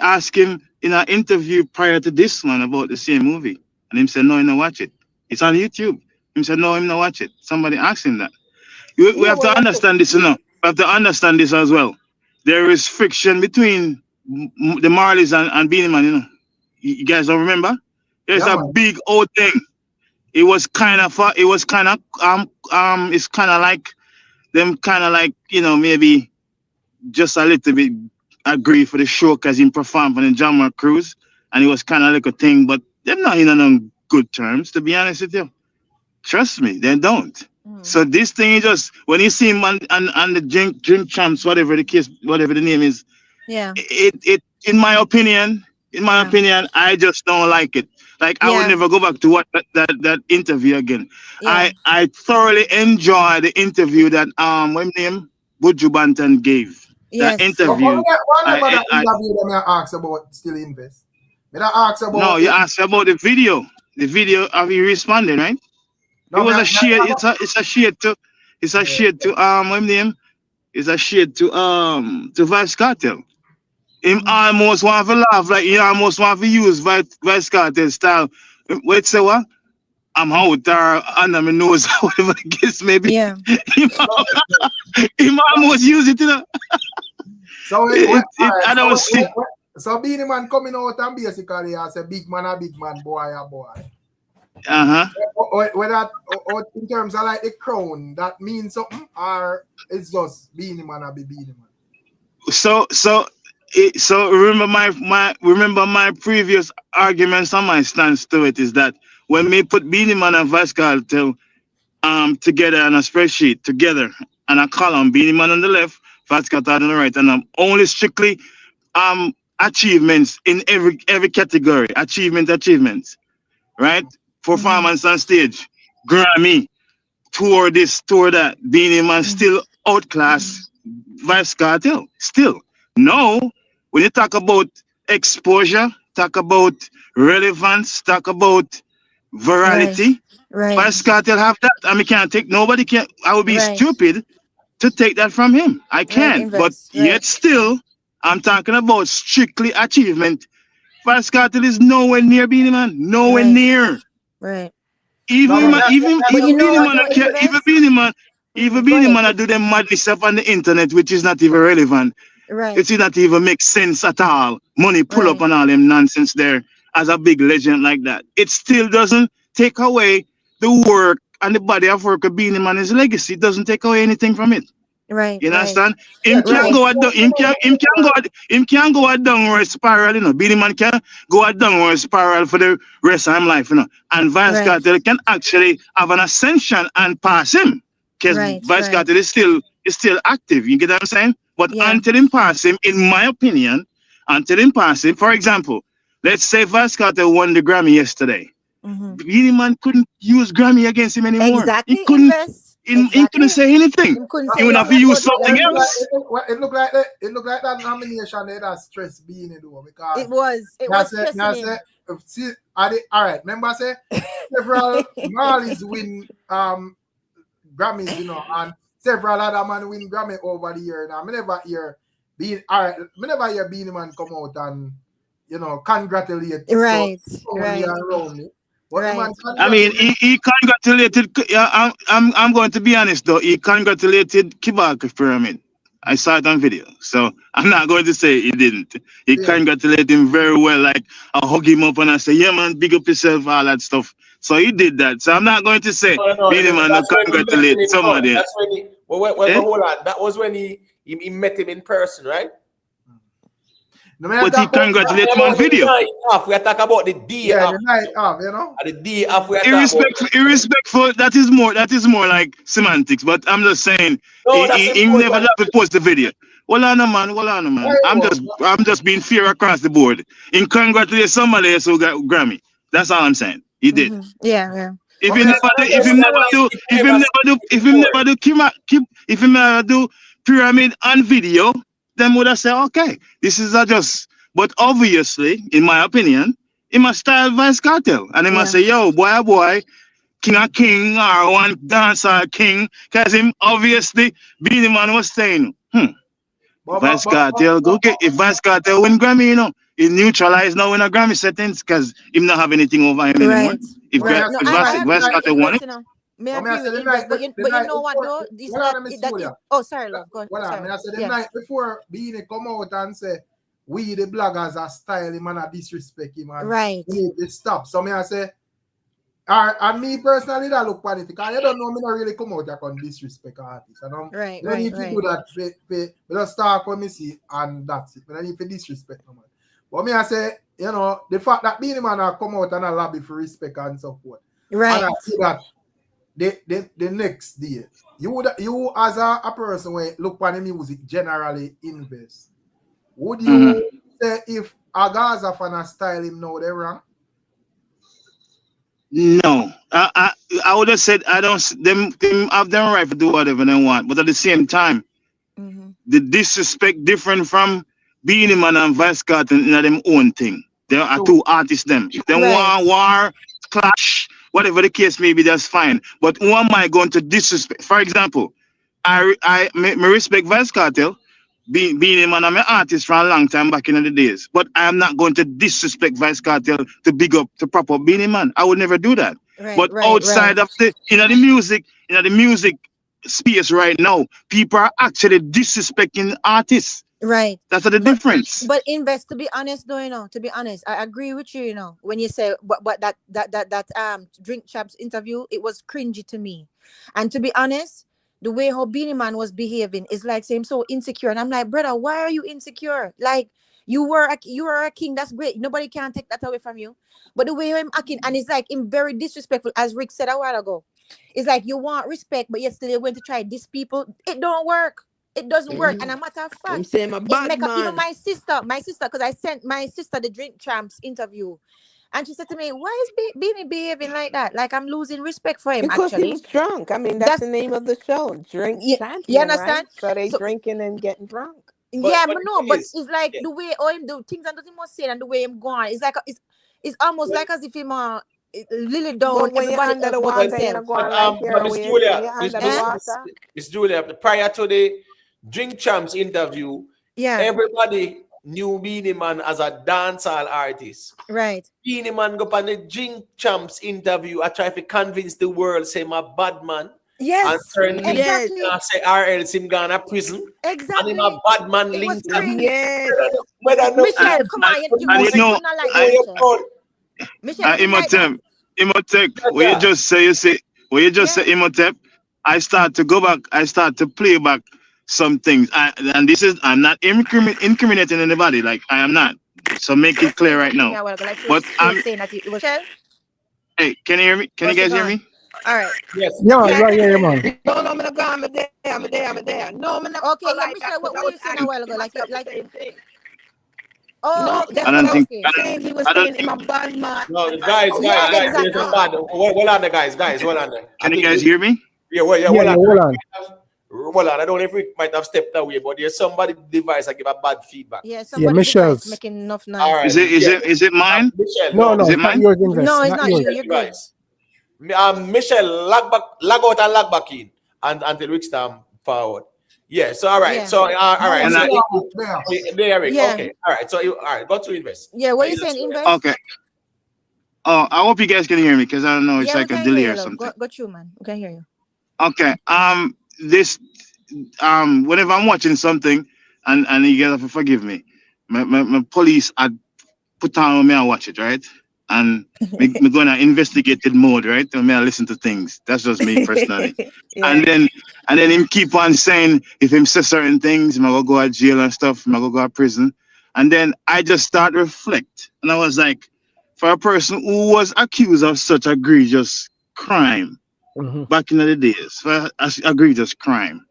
asked him in an interview prior to this one about the same movie, and him said no, he no watch it. It's on YouTube. Him said no, him no watch it. Somebody asked him that. We have to understand this, We have to understand this as well. There is friction between the Marleys and BEENIE Man. You guys don't remember? There's a big old thing. It's kind of like them maybe just a little bit agree for the show because he performed on the Jammer Cruise and it was kind of like a thing, but they're not in on good terms, to be honest with you. Trust me, they don't. So this thing is just when you see him on the drink champs, whatever the case, whatever the name is, it in my opinion, I just don't like it. Like I would never go back to watch that interview again. I thoroughly enjoyed the interview that what name Buju Banton gave. That interview. I asked about still invest. No, you asked about the video. The video of you responding, right? No, it was a shade. It's a shade to what name? It's a shade to Vybz Kartel. Him almost want to laugh, like he almost want to use Vice Cartel style. Wait, say what? I'm out there under my nose, whatever the case may be. Yeah. Him almost use it, you know. So I don't see. So Beenie Man coming out and basically as a big man, boy, a boy. When that, in terms of like the crown, that means something, or it's just Beenie Man a be Beenie Man. So remember my previous arguments on my stance to it is that when we put Beenie Man and Vice Cartel together on a spreadsheet together and a column, Beenie Man on the left, Vice Cartel on the right, and I'm only strictly achievements in every category, achievements, right? Performance on stage, Grammy, tour this, tour that, Beenie Man still outclass Vice Cartel, still. No, when you talk about exposure, talk about relevance, talk about virality, Right. Vice Cartel have that. I mean, I would be stupid to take that from him. I can't. But yet still, I'm talking about strictly achievement. Vice Cartel is nowhere near Beenie Man. Nowhere near. Right. Even Beenie Man, I do them madly stuff on the internet, which is not even relevant. Right. It's not even make sense at all. Money pull up on all them nonsense there as a big legend like that. It still doesn't take away the work and the body of work of Beenie Man, his legacy. It doesn't take away anything from it. Right. You understand? Him can't go at downward spiral, you know. Beenie Man can go at downward spiral for the rest of his life, you know. And Vice Cartel can actually have an ascension and pass him. Because Vice Cartel is still active. You get what I'm saying? But until him pass him, in my opinion, for example, let's say Vice Cartel won the Grammy yesterday. Beenie Man couldn't use Grammy against him anymore. Exactly. He couldn't say anything. He would have to use something else. It looked like that nomination that stressed Beenie though, because it was stressing him. All right, remember I say several Marleys win Grammys, you know, and several other man win Grammy over the year. Now, I never hear Beenie Man come out and, you know, congratulate. Right. Around me. But I mean, he congratulated. I'm going to be honest though. He congratulated Kibaka Pyramid. I saw it on video, so I'm not going to say he didn't. He congratulated him very well. Like I hug him up and I say, "Yeah, man, big up yourself," all that stuff. So he did that. So I'm not going to say Beenie Man not congratulate somebody. That's when he. Hold on. That was when he met him in person, right? But he congratulated him on video. We are talking about the day off. The night off, you know. The day off. Irrespectful. That is more like semantics. But I'm just saying, he never have to post the video. Hold on, man. I'm just being fair across the board. He congratulated somebody else who got Grammy. That's all I'm saying. He did. Yeah. If he never do Pyramid on video, then would I say, okay, this is just. But obviously, in my opinion, he must style Vice Cartel, and he must say, yo, boy, king or king, or one dancer king, because him obviously Beenie Man was saying, Vice Cartel, okay, if Vice Cartel win Grammy, you know, he neutralized now in a Grammy settings because he not have anything over him anymore. If Vice Cartel won it. May I agree with you, but you know what though? This oh, sorry, love. Go on. I said the night before Beenie come out and say we the bloggers are style him and disrespect him and right. We need to stop. So I say, and me personally, that look funny because I don't know me not really come out there and disrespect artists. And right. Need to do that. Just start when me see and that's it. I need to disrespect no man. But I say, you know, the fact that Beenie Man come out and a lobby for respect and support. Right. And I see that. The next day, you as a person when look at the music generally invest, would you say if a Gaza fan style him now they wrong? No, I would have said I don't. Them have them right to do whatever they want, but at the same time, the disrespect different from Beenie Man and Vice Cartel in them own thing. There are two artists. Them if they want war, clash. Whatever the case may be, that's fine. But who am I going to disrespect? For example, I respect Vice Cartel, being man, I'm an artist for a long time back in the days. But I am not going to disrespect Vice Cartel to big up to prop up Beenie Man. I would never do that. But outside of the the music space right now, people are actually disrespecting artists. Right. That's the difference. But Invest, to be honest though, to be honest, I agree with you, when you say but that Drink Champs interview, it was cringy to me. And to be honest, the way how Beenie Man was behaving is like saying so insecure. And I'm like, brother, why are you insecure? Like you were a king, that's great. Nobody can take that away from you. But the way I'm acting, and it's like him very disrespectful, as Rick said a while ago. It's like you want respect, but yet still you're going to try these people. It don't work. It doesn't work. And a matter of fact, I'm saying my bad man. my sister, because I sent my sister the Drink Champs interview. And she said to me, why is Beenie behaving like that? Like I'm losing respect for him, because actually. he was drunk. I mean, that's the name of the show. Drink Champion, you understand? Right? So they drinking and getting drunk. But it's like the way him do things and doesn't say and the way him go on. It's like it's almost like as if him Lily down everybody else but himself. Miss Julia, prior to the Drink Champs interview, everybody knew Beenie Man as a dancehall artist. Right. Beenie Man go on the Drink Champs interview. I try to convince the world, say my bad man. Yes. And exactly. say RL Sim gonna prison. Exactly. And him a bad man linked up. Yes. Michelle, come on, you Michelle, Imhotep, where you just say Imhotep, I start to go back, I start to play back some things. And this is, I'm not incriminating anybody, like I am not. So make it clear right now. But I'm saying that it was. Hey, can you hear me? Can you guys hear me? All right. Yes. Yeah, man. No, I'm gonna go. I'm there. No, I'm not. Okay, yeah, Michelle, what were you saying a while ago? Like. Oh, no, okay. I don't think. He was saying him a bad man. No, guys, exactly. there's a bad. Hold on, guys, hold on. Can you guys hear me? Yeah, hold on. Hold on, I don't know if we might have stepped away, but there's somebody device that give a bad feedback. Yeah, Michelle's making enough noise. All right. Is it mine? No, is it mine? yours, no, it's not you. You're good. Michelle, lag out and lag back in until Rickstorm forward. Yeah, so all right. Yeah. So all right. There. Okay. All right. So all right, go to Invest. Yeah, what are you saying, Invest? Okay. Oh, I hope you guys can hear me because I don't know, it's like a delay or something. Go through, man. We can hear you. Okay. This whenever I'm watching something and you guys have to forgive me, my police had put on me and watch it, right? And me going to investigated mode, right? And me I listen to things. That's just me personally. And then him keep on saying if him say certain things, him I go to jail and stuff, him I go to prison. And then I just start to reflect. And I was like, for a person who was accused of such egregious crime back in the days, for egregious crime,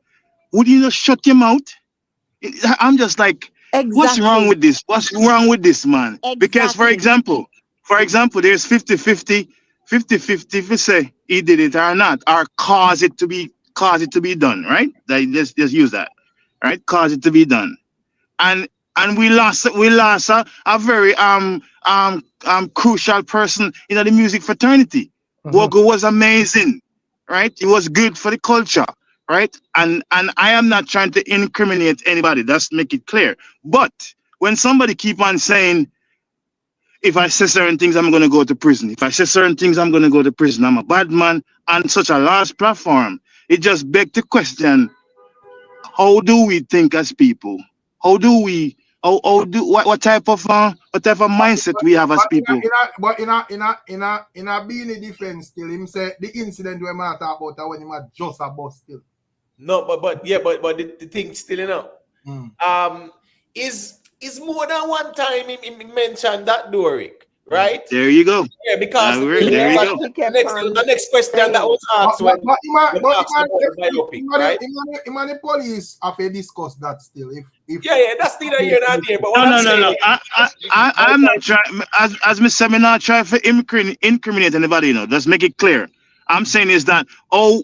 would you just shut your mouth? I'm just like, what's wrong with this? What's wrong with this, man? Exactly. Because, for example, there's 50-50 if you say he did it or not, or cause it to be done, right? Let's use that, right? Cause it to be done. And we lost a very crucial person in the music fraternity. Bogo was amazing, right? It was good for the culture, right? And I am not trying to incriminate anybody. Let's make it clear. But when somebody keep on saying, if I say certain things, I'm going to go to prison. If I say certain things, I'm going to go to prison. I'm a bad man on such a large platform. It just begs the question, how do we think as people? What type of mindset we have as people? But in a Beenie defense still, him say the incident we might talk about when he was just a boss still. No, but the thing still, is more than one time he mentioned that Doric, right? There you go. Yeah, because the next question that was asked the police have to discuss that still. If that's still here and there. But no. I'm not trying, as Miss Seminar try to incriminate anybody, Let's make it clear. I'm saying is that,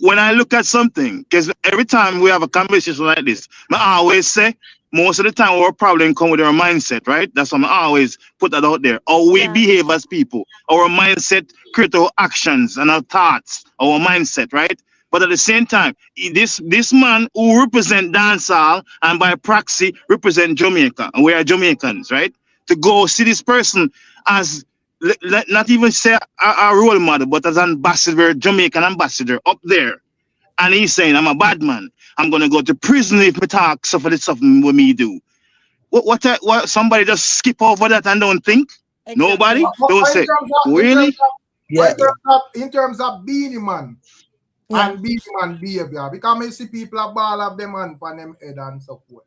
when I look at something, because every time we have a conversation like this, I always say, most of the time our problem come with our mindset, right? That's why I always put that out there. How we behave as people, our mindset create our actions and our thoughts, our mindset, right? But at the same time, this man who represent dancehall and by proxy represent Jamaica, and we are Jamaicans, right? To go see this person as not even say a role model, but as ambassador, Jamaican ambassador up there. And he's saying, I'm a bad man. I'm gonna go to prison if me talk so for the stuff with me do. What somebody just skip over that and don't think? Exactly. Nobody? Don't say, really? Yeah. In terms of Beenie Man and Beenie Man behavior, because I see people a ball of them and on them head and so forth.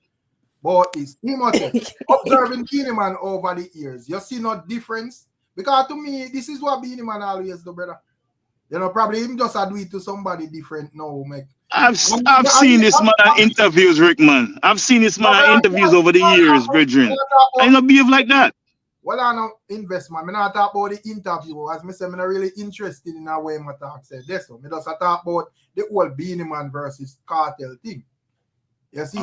But it's him observing Beenie Man over the years. You see no difference? Because to me, this is what Beenie Man always do, brother. You know, probably him just do it to somebody different now, make. I've seen this man at interviews, Rick, man. I've seen this man at interviews over the years, brethren. I don't behave like that. Well, I know investment. I not talk about the interview. As I say, I'm not really interested in a way my talk said. That's so. I just talk about the whole Beenie Man versus Kartel thing. You see,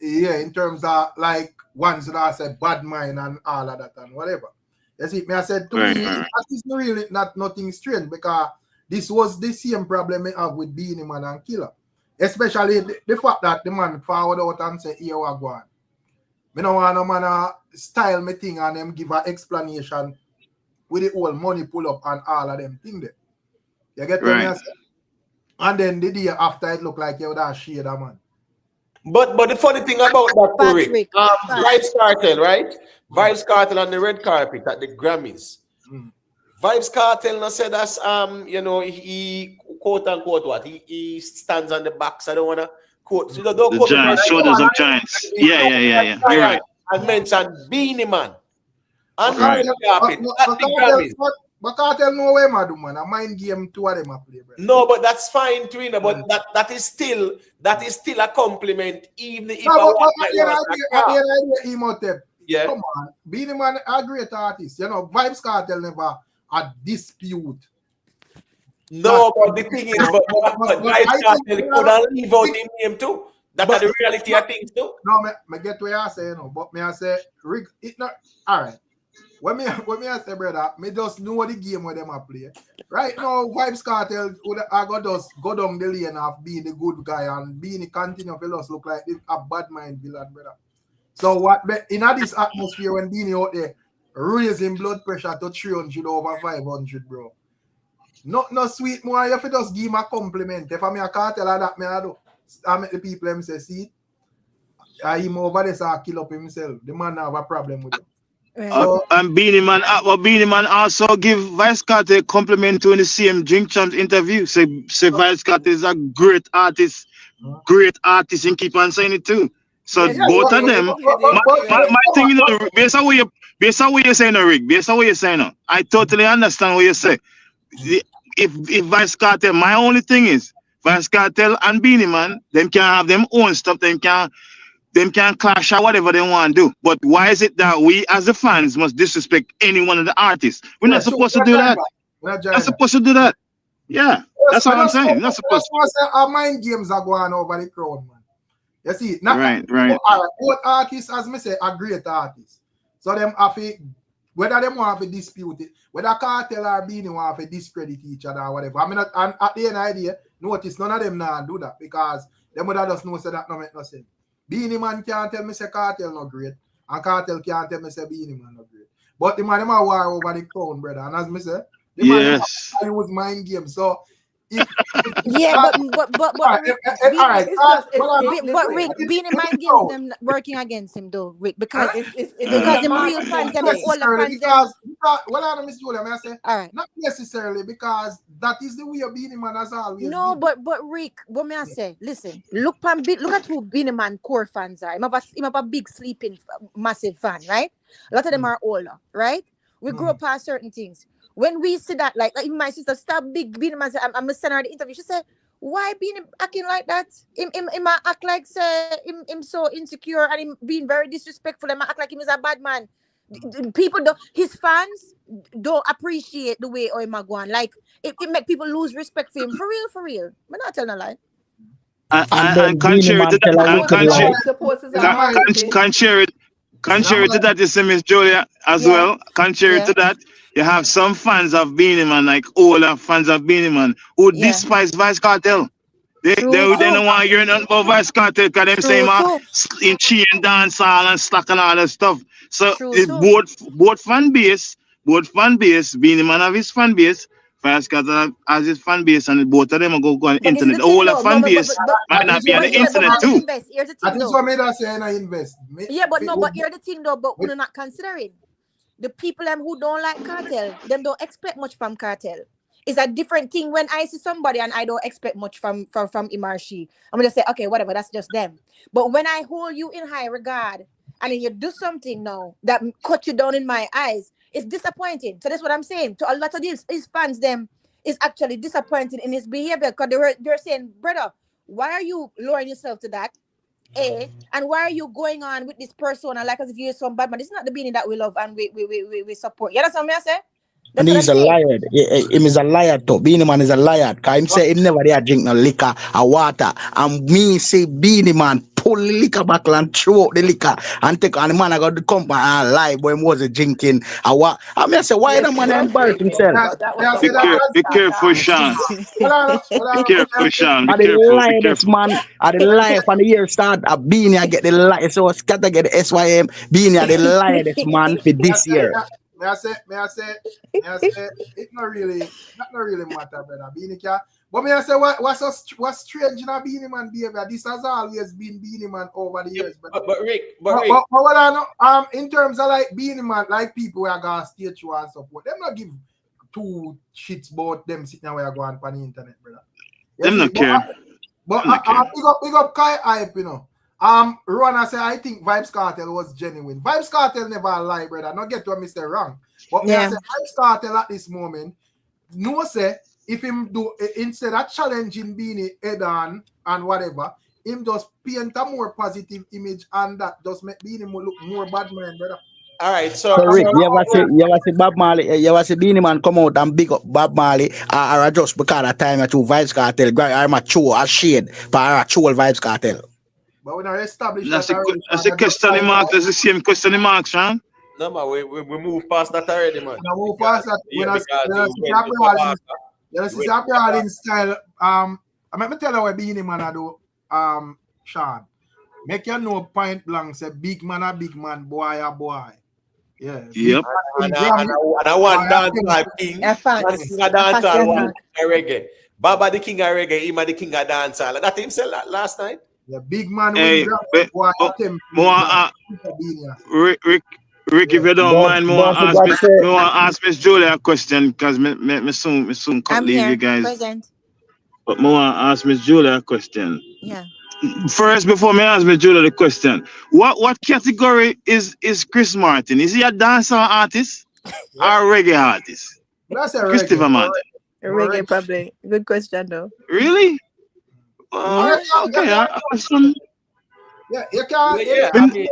in terms of like ones that I said bad mind and all of that and whatever. You see, I said to me, that is really not nothing strange because this was the same problem I have with Beenie Man and Killer. Especially the fact that the man forward out and say, here we go on. I don't want no man style me thing and them give an explanation with the whole money pull up and all of them thing there. You get me? And then the day after it look like you would have shade a man. But the funny thing about that, Rick, Vybz Kartel, right? Vybz Kartel on the red carpet at the Grammys. Vybz Kartel no said that's you know, he quote unquote what he stands on the backs. I don't wanna quote the giants, shoulders of giants. Yeah. You're right. And mentioned Beenie Man. And but Kartel no way, man. A mind game two of them a play, bro. No, but that's fine, Trina. But that is still a compliment, even if yeah. Come on, Beenie Man a great artist. You know, Vybz Kartel never a dispute. No, but the thing is, but Vybz Kartel could have leave out in name too. That's the reality of things too. No, me get what I say, you know, but me I say, Rick, it not all right. When me I say, brother, me just know the game where them a play. Right now, Vybz Kartel I go just go down the lane of being the good guy and being continue to just look like a bad mind villain, brother. So what in this atmosphere when Beenie out there raising blood pressure to 300 over 500, bro. No sweet more. You have to just give him a compliment. If I'm a Kartel like that, I do. I make the people them say, see, him over there so kill up himself. The man have a problem with him. And Beenie Man also give Vybz Kartel a compliment to in the same Drink Champs interview. Say Vybz Kartel is a great artist, and keep on saying it too. So both of them. My thing, you know, based on what you're saying, Rick, based on what you're saying, I totally understand what you say. If Vybz Kartel, my only thing is Vybz Kartel and Beenie Man, them can have them own stuff. Them can clash or whatever they want to do. But why is it that we as the fans must disrespect any one of the artists? We're not supposed to do that. We're not supposed to do that. Yeah, that's what I'm saying. We're not supposed to. Our mind games are going over the crowd, man. You see, right. Both artists, as me say, are great artists. So them have to, whether them want to dispute it, whether Kartel or Beenie want to discredit each other or whatever. I mean, and at the end of the day, notice none of them now do that because them would have just know say that no make no sense. Beenie Man can't tell me say Kartel no great, and Kartel can't tell me say Beenie Man no great. But the man them a war over the crown, brother. And as me say, the man them use mind game. So if Rick, Beenie Man games them working against him though, Rick, because because them real fans, them all the fans. Well, I Miss Julia, I say, all right, not necessarily because that is the way of Beenie Man as always. No, but Rick, what may I say? Listen, look at who Beenie Man core fans are. I'm a big sleeping massive fan, right? A lot of them are older, right? We grow past certain things. When we see that, like my sister, stop big Beenie Man. I'm a send her the interview. She said, "Why Beenie acting like that? Him act like say him so insecure and him being very disrespectful. Him act like him is a bad man. People don't. His fans don't appreciate the way him a go on. Like it make people lose respect for him. For real. I'm not telling a lie." And contrary to that, you see Miss Julia as well. Contrary to that, you have some fans of Beenie Man, like older fans of Beenie Man, who despise Vybz Kartel. They True, don't true. want to hear nothing about Vice Cartel because them say True, man true. in cheer and dance all and slack and all that stuff. So True, it true. both fan base, Beenie Man have his fan base, Vice Cartel has his fan base, and both of them are go on the But this is internet. the The thing whole of though. No, fan no, base might That not is be on what but the me here, but internet that Marley too. invest. Here's the that thing is though. what me that say I invest. Yeah, but no, but here's the thing though, but we're not considering. The people them who don't like Cartel, them don't expect much from Cartel. It's a different thing when I see somebody and I don't expect much from him or she. I'm gonna say, okay, whatever, that's just them. But when I hold you in high regard and then you do something now that cut you down in my eyes, it's disappointing. So that's what I'm saying. To a lot of his fans, them is actually disappointed in his behavior because they're saying, brother, why are you lowering yourself to that? And why are you going on with this persona like as if you're some bad man? This is not the Beanie that we love and we support. You understand what I say? And That's what I'm he's a saying. liar. Him is a liar too. Beenie Man is a liar. Cause him say him never there drink no liquor or water. And me say Beenie Man pull the liquor bottle and throw out the liquor and take on the man I got the company and lie, but him wasn't drinking. I say why Yes, the he man was embarrass drinking, himself? but that was I a say that one Be shot careful, dog. Sean. hold Be on. careful, Sean. Be Are the careful. Be lie this careful. man? Are the lie from the year start? A Beanie I get the lie. So scatter get the SYM. Beanie are the lie this man for this year. May I say, it not really matter, brother. Beanie can. But may I say, what's strange in a Beanie Man behavior? This has always been Beanie Man over the years. But Rick, But what I know, in terms of like Beanie Man, like people who are going to stage show and support, them not give two shits about them sitting where you go on the internet, brother. You Them see? not care. But Them not care. big up Kai Hype, you know. Rohan, I say I think Vybz Kartel was genuine. Vybz Kartel never lie, brother. Not get what me say wrong. But me I Yeah. say Vybz Kartel at this moment, no say if him do instead of challenging Beanie head on and whatever, him just paint a more positive image and that just make Beanie look more bad man, brother. all right, So so Rick, you ever see Bob Marley, you ever see Beenie Man come out and big up Bob Marley or just because of time to Vybz Kartel, or mature or shade for actual Vybz Kartel. But when I establish That's that a already, that's a question mark. That's the same question mark, Sean. no man, we move past that already, man. when I move past that, Yeah, when I because see you went to Gabriel Kabaka. Gabriel in style, let me tell you what Beanie Man I do, Sean. Make you know point blank, say big man a big man, boy a boy. Yeah. Yep. And I want dancehall king. Yeah, facts. And king of Facts, dancehall yeah, one facts. king of reggae. Baba the king of reggae, him the king of dancehall. That him said last night. Yeah, big man Hey, win Grammy, boy attempt Rick, if you don't mind, me want to ask Miss Julia a question because me soon cut I'm leave here, you guys. present. But me want to ask Miss Julia a question. Yeah. First, before me ask Miss Julia the question, what category is Chris Martin? Is he a dancer artist or a reggae artist? That's a Christopher reggae. Martin. Reggae probably. Good question though. Really? Yeah, Okay. you can't. Yeah, I I mean, mean,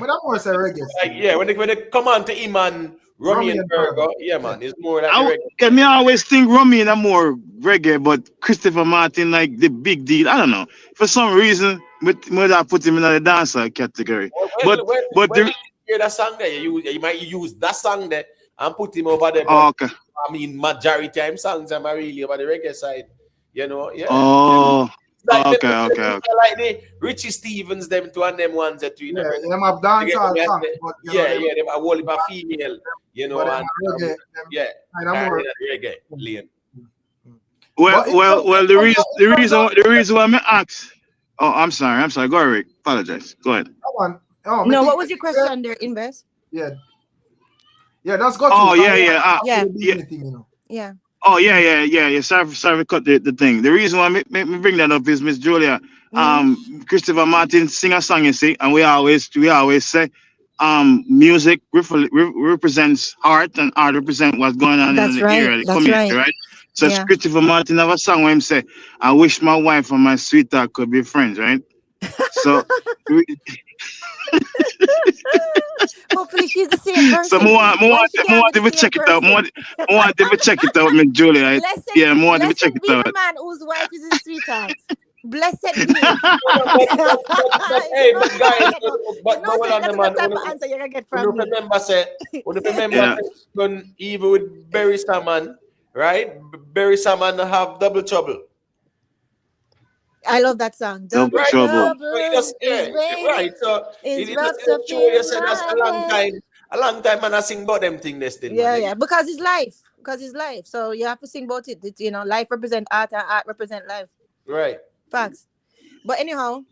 but I'm more say reggae. like, yeah, when they come on to him and Rummy and Virgo, yeah, man, it's more like the reggae. Me always think Rummy is more reggae, but Christopher Martin like the big deal. I don't know. For some reason, but I put him in the dancer category. When the, you hear that song there, you might use that song there and put him over there. Oh, okay. I mean, majority time songs are really over the reggae side. You know, yeah. Oh, like okay. Like the Richie Stevens, them two and them ones that you know. Yeah, them have dancehall songs, but them a whole heap of female, you know, and reggae, reggae lane. Well, the reason why I ask. Oh, I'm sorry. Go ahead, Rick. Apologize. Go ahead. No, what was your question there, Invest? Yeah, that's got. Oh, yeah. Yeah. Oh, yeah. Sorry to cut the thing. The reason why me bring that up is Miss Julia. Christopher Martin sing a song, you see, and we always say, music represents art, and art represents what's going on in the area, the community, right? So Christopher Martin have a song where him say, "I wish my wife and my sweetheart could be friends," right? So. Hopefully she's the same person. So more to check it out. More to check it out, Miss Julia. Yeah, more to check it out. The man whose wife is his sweetheart. Blessed be. Hey, but guys, but hold on, man. Remember, when even with Barry Salmon, right? Barry Salmon have double trouble. I love that song. The Of Right. trouble. So it just, is right. raining, So is it wrapped just up show you in said that's my a long head. time. A long time man I sing about them thing this thing, Yeah, man. yeah, because it's life. Because it's life. So you have to sing about it. You know, life represent art and art represent life. Right. Facts. But anyhow,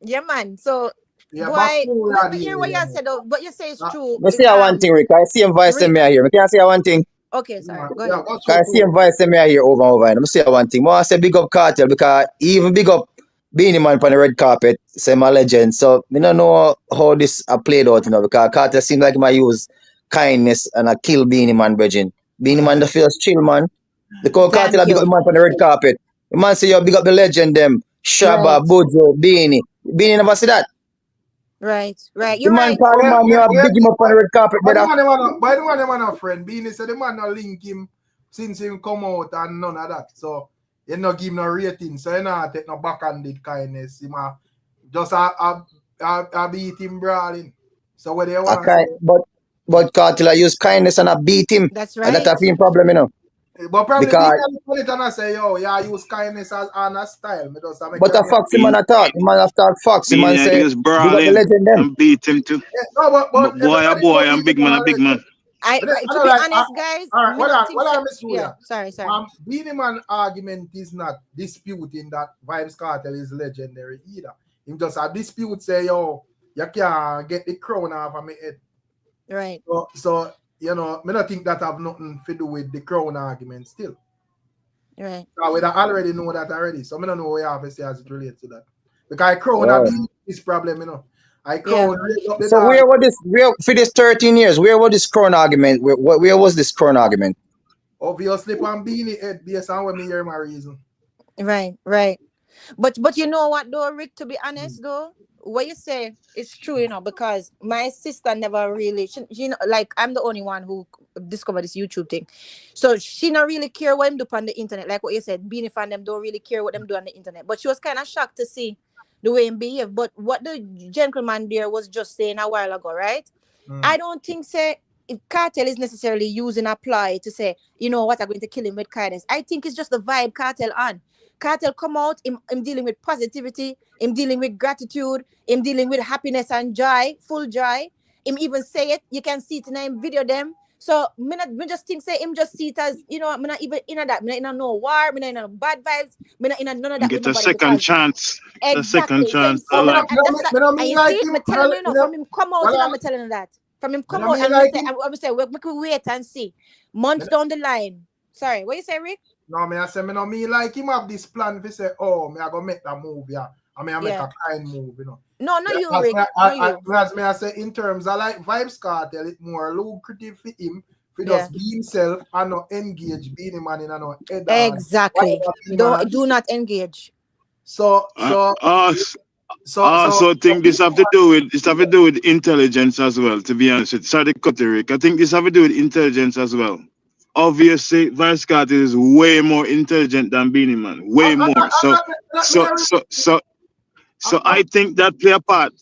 yeah, man. So Yeah, back boy, to we let are me hear dealing what with you them. said. What you say is true. I see one thing, Rick. I see him voice in Rick. me here. I can't see one thing. Okay, sorry. Go Yeah, ahead. go I see him voice in me here over and over. And I see one thing. I say big up Cartel because he even big up Beanie Man on the red carpet. Say my legend. So I don't know how this played out, because Cartel seems like he might use kindness and I kill Beanie Man, brethren. Beanie Man the first chill man. The call Cartel Thank a big up you. the man on the red carpet. The man say you big up the legend them. Shabba, Right. Bujo, Beanie. Beanie never see that. Right. The You're man right. call him man, you big him up on the red carpet, But the brother. man, the man a friend. Beanie said the man no link him since him come out and none of that. So you no give him no rating. So you not take no backhanded kindness. Him just a beat him brawling. So what they want to Okay, say? but Cartel I use kindness and I beat him. That's And that right. have been problem, But probably Because Beanie look at it and I say, yo, yeah, use kindness as on a style. Me just make but a fox him man Bean, a talk. The man have talk fox. The man Beanie, I say use big up the brawling legend them. and beat him too. No, but But boy, a everybody boy, know I'm Beanie big man, a man big man. I To don't be like. honest, guys, All right, me not think what so. I miss you Yeah, sorry. Beanie Man argument is not disputing that Vybz Kartel is legendary either. Him just a dispute say, yo, you can't get the crown off of my head. Right. So you know, me not think that have nothing to do with the crown argument still. Right. We already know that already. So I don't know what you have to say as it relates to that. Because crown Oh. have been this problem, you know. I crown raise up the So dog. where for this 13 years, where was this crown argument? Where was this crown argument? Obviously on Beanie head based on what me hear my reason. Right. But you know what though, Rick, to be honest though, what you say is true, you know, because my sister never really she know, like I'm the only one who discovered this YouTube thing. So she not really care what them do on the internet. Like what you said, Beanie fan them don't really care what them do on the internet. But she was kind of shocked to see the way him behave. But what the gentleman there was just saying a while ago, right? I don't think Cartel is necessarily using a ploy to say, you know what, I'm going to kill him with kindness. I think it's just the vibe Cartel on. Cartel come out, him dealing with positivity, him dealing with gratitude, him dealing with happiness and joy, full joy. Him even say it, you can see it in him video them. So me just think say him just see it as, you know, me not even in that, me not in no war, me not in no bad vibes, me not in none of that Get with a nobody second because chance. A second exactly. So him chance. I see that, like. and that's that. And you see, me telling you, from him come out, I'm telling you that. From him come out, and I'm say, we can wait and see. Months down the line. Sorry, what you say, Rick? No, me I say me no me like him have this plan to say, oh, me I go make that move, yeah. I mean I make a kind move, you know. No, not you, As Rick. me I say in terms I like Vybz Kartel, it more lucrative for him for just be himself and not engage Beanie Man in no head. Exactly. Do not engage. So think this have to do with intelligence as well, to be honest with you. Sorry to cut you, Rick. I think this have to do with intelligence as well. Obviously, Vybz Kartel is way more intelligent than Beanie Man. Way more. So I think that play a part.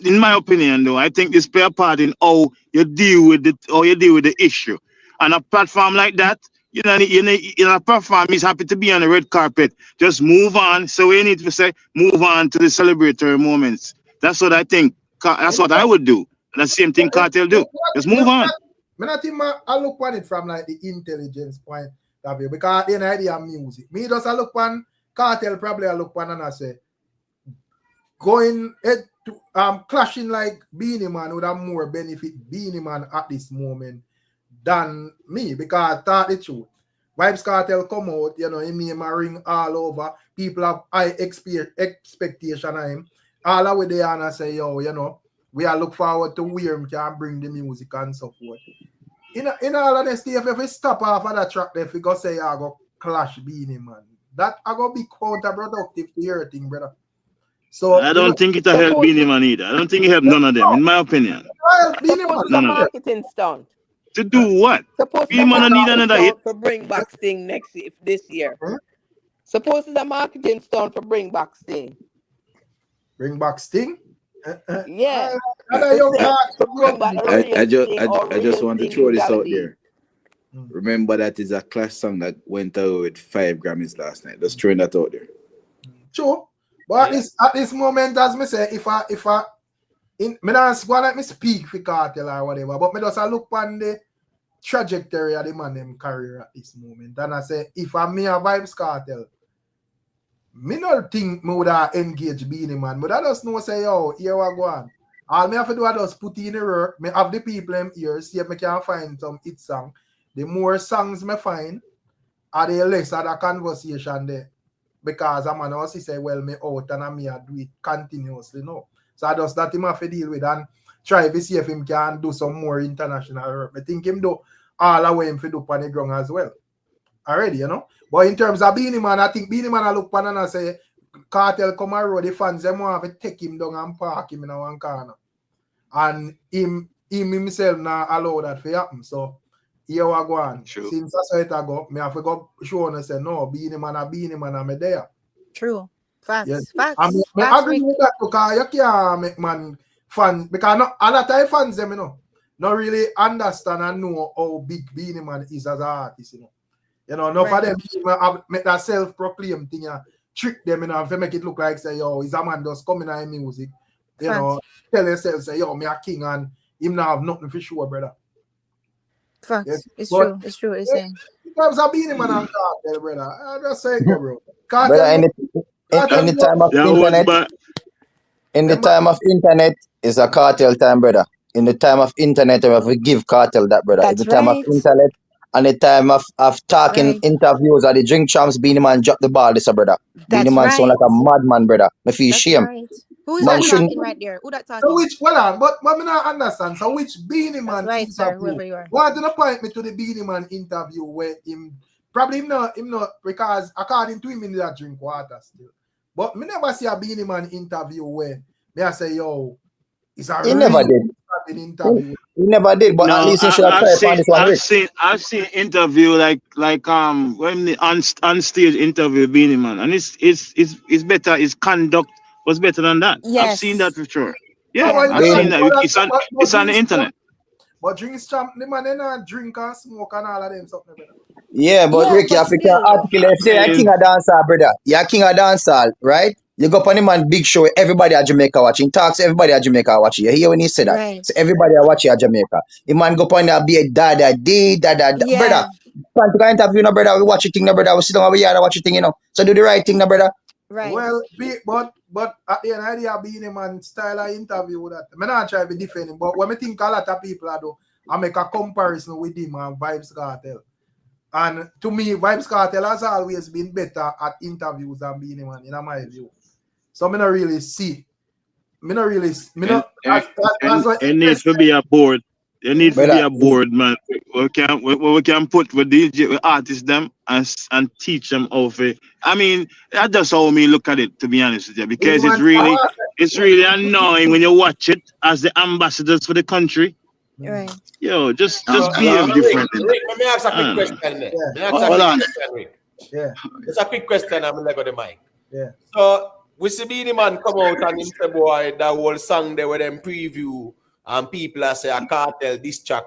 In my opinion though, I think this play a part in how you deal with the issue. On a platform like that, you know, a platform is happy to be on the red carpet. Just move on. So we need to say, move on to the celebratory moments. That's what I think. That's what I would do. The same thing Cartel do. Just move on. I look on it from like the intelligence point of view because the idea of music. Me just I look on Cartel probably I look on and I say going to clashing like Beanie Man would have more benefit Beanie Man at this moment than me because thought the truth. Vybz Kartel come out, you know, him name a ring all over. People have high expectation of him. All the way there and I say, yo, you know, we are look forward to where him can bring the music and so forth. In all honesty, if we stop off of that track, if we go say I go clash Beanie Man, that I go be counterproductive to your thing, brother. So I don't think it'll help Beanie Man either. I don't think it help none of them, in my opinion. Suppose it's a marketing stunt. To do what? Suppose it's a marketing stunt for bring back Sting this year. Suppose it's a marketing stunt for bring back Sting. Bring back Sting? Yeah. I just want to throw this out there. Remember that is a clash song that went out with 5 Grammys last night. Just throwing that out there. True. But at this moment, as me say, if I me not go like me speak for Kartel or whatever, but me just look on the trajectory of the man them career at this moment. And I say, if I me a Vybz Kartel, me not think me would have engaged BEENIE Man, but I just know say, yo, here we go on. All me have to do is just put in the work, me have the people in here, see if me can find some hit song. The more songs me find, are the less of the conversation there. Because a man also say, well, me out and me do it continuously, no. So I just that him have to deal with and try to see if him can do some more international work. I think him do all the way him to do on the ground as well. Already, you know. But in terms of BEENIE Man, I think BEENIE Man I look pan and say, Kartel come and road, the fans them want to take him down and park him in one corner. And him himself not allow that to happen. So here we go on. True. Since I saw it I go, me have to go show and say, no, BEENIE Man, I'm there. True. Facts. Yes. Facts. I agree with that because you can't make man fans because a lot of fans them, you know, not really understand and know how big BEENIE Man is as an artist, you know. You know, enough of them make that self-proclaimed thing, trick them, you know, to make it look like say, yo, is a man just coming out in music. You know, tell yourself, say, yo, me a king and him not have nothing for sure, brother. Facts. Yes. It's But true. It's true. It's saying. in terms of BEENIE Man and Kartel, brother, I just say go, bro. Brother, in the time of internet, in the time of internet is a Kartel time, brother. In the time of internet, we have to give Kartel that, brother. That's in the time right. of internet and the time of talking Right. interviews or the drink champs, BEENIE Man drop the ball, this, brother. That's BEENIE Man sound right. like a madman, brother. Me feel That's shame. right. Who is Man that shouldn't. talking right there? Who that talking? So which but me not understand. So which BEENIE Man right, sir, interview? whoever you are. Why didn't point me to the BEENIE Man interview where him probably him not because according to him in that drink water still. But me never see a BEENIE Man interview where me I say, yo, it's a He never did. interview. He never did, but at No, least he should have tried to find this one, Rick. I've seen interview like when the on stage interview BEENIE Man, and it's better. His conduct was better than that. I've seen that for sure. Yeah, I've seen that. It's on the internet. But drinks champ, the man they not drink and smoke and all of them something, brother. Yeah, but Rick, you have to articulate. Say you're king of dancehall, brother. You're king of dancehall, right? You go up on the man big show, everybody at Jamaica watching. Talks everybody at Jamaica watching. You hear when he say that? Right. So everybody are watching at Jamaica. The man go up on there, be a brother. Yeah. Can't go interview no brother. We watch your thing, no brother. We sit down over here and watch your thing, you know. So do the right thing, no brother. Right. Well, but at the end of the day, BEENIE Man style of interview with that. I'm not trying to be defending, but when I think a lot of people do, I make a comparison with him and Vybz Kartel. And to me, Vybz Kartel has always been better at interviews than BEENIE Man, in my view. So I don't really see. It needs to be a board. It needs to be a board, man. We can put with DJ artists them and teach them how to. I mean, that's just how me look at it, to be honest with you, because it's really annoying when you watch it as the ambassadors for the country. Right. Yo, just behave different. Rick, let me ask a quick question there. Hold on. Yeah. Just a quick question, I'm gonna go the mic. Yeah. So we see BEENIE Man come out and him say, boy, that whole song there with them preview and people are say a Kartel, this track,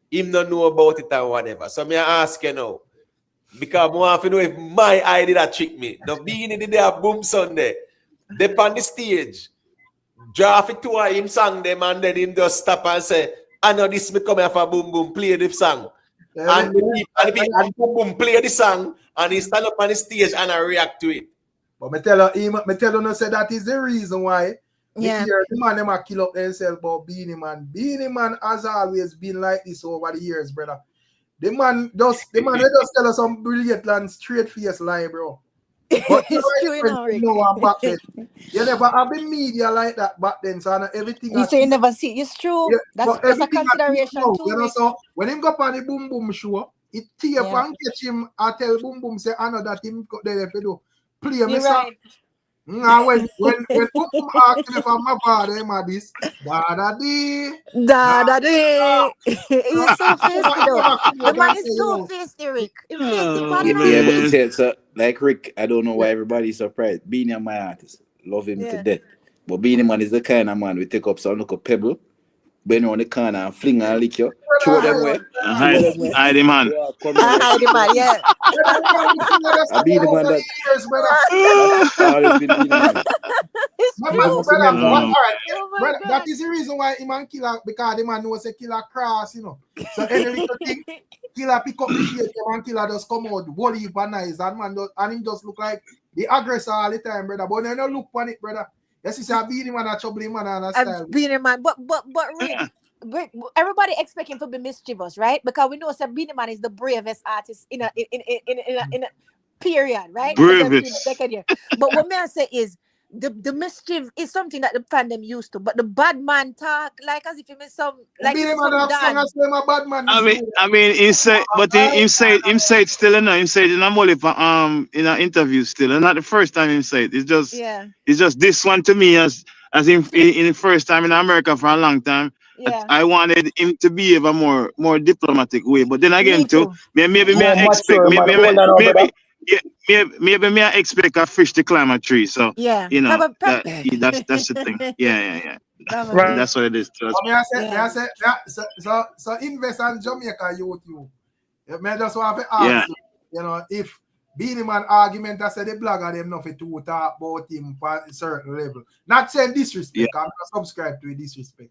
him don't know about it and whatever. So me ask you now, because I want to know if my idea that trick me. The BEENIE did their boom Sunday. They on the stage, draft it to him song them and then him just stop and say, I know this me come here for boom boom, play the song. Yeah, and the people boom boom play the song and he stand up on the stage and I react to it. But me tell you, say that is the reason why the man them a kill up themselves about BEENIE Man. BEENIE Man has always been like this over the years, brother. The man just tell us some brilliant and straight face lie, bro. But it's true, you know, Rick. Back then. You never have the media like that back then, so everything. You say you never see. It's true. Yeah, that's a consideration too. You know, so when him go on the boom boom show, it tear up and catch him. I tell boom boom say, I know that him got there if you do. Play me song. Now when boom boom asking if I'm my father, him a this. Da dee. He's so feisty though. The man is so feisty, Rick. Yeah, but it's so like Rick, I don't know why everybody's surprised. BEENIE my artist. Love him to death. But BEENIE Man is the kind of man we take up some look a pebble, bend around the corner and fling and lick you. Show them way. Hide him hand. Yeah, come I here. hide him, man. Yeah. I be the man that that's always been the man. It's Man, true. brother, No. all right. Oh my Brother, God. that is the reason why him and killer, because the man knows a killer cross, you know. So any little thing, killer pick up the shit, and killer just come out, whole heap and nice, and man does, and him just look like the aggressor all the time, brother. But then don't look on it, brother. Yes, it's a beating man, a troubling man, and a style. Beenie Man, but Rick, everybody expect him to be mischievous, right? Because we know that Beenie Man is the bravest artist in a period, right? Bravest. But what may I say is the mischief is something that the fandom used to, but the bad man talk like as if he is some like Beenie he's Man some have sung dance. as them a bad man. I mean, he said, but he said still, he said in a only in an interview still, and not the first time he said. It's just this one to me as in the first time in America for a long time. Yeah. I wanted him to behave a more diplomatic way, but then again Me too. maybe More I expect mature, man. Hold on, brother. maybe I expect a fish to climb a tree. So Yeah. you know Probably. that's the thing. Yeah. Probably. That's what it is. So invest on Jamaica youth. I just want to ask you know, if Beenie Man argument, I said the blogger them nothing to talk about him at a certain level. Not saying disrespect, I'm not subscribed to a disrespect.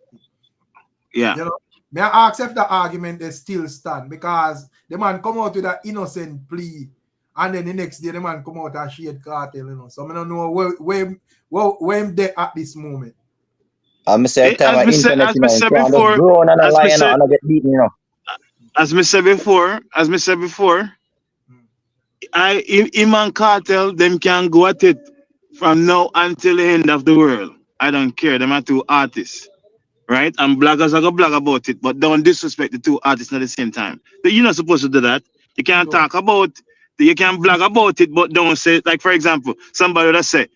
Yeah. You know, may I ask if the argument they still stand, because the man come out with an innocent plea and then the next day the man come out and shade cartel, you know. So I don't know where him there at this moment. I'm saying time As on me said internet, you know, before, you can't just grow on a lie and not get beaten, you know. As me said before, him and Cartel, them can go at it from now until the end of the world. I don't care. Them are two artists, right? And bloggers are gonna blog about it, but don't disrespect the two artists at the same time. So you're not supposed to do that. You can't talk about, you can blog about it, but don't say, like for example, somebody that say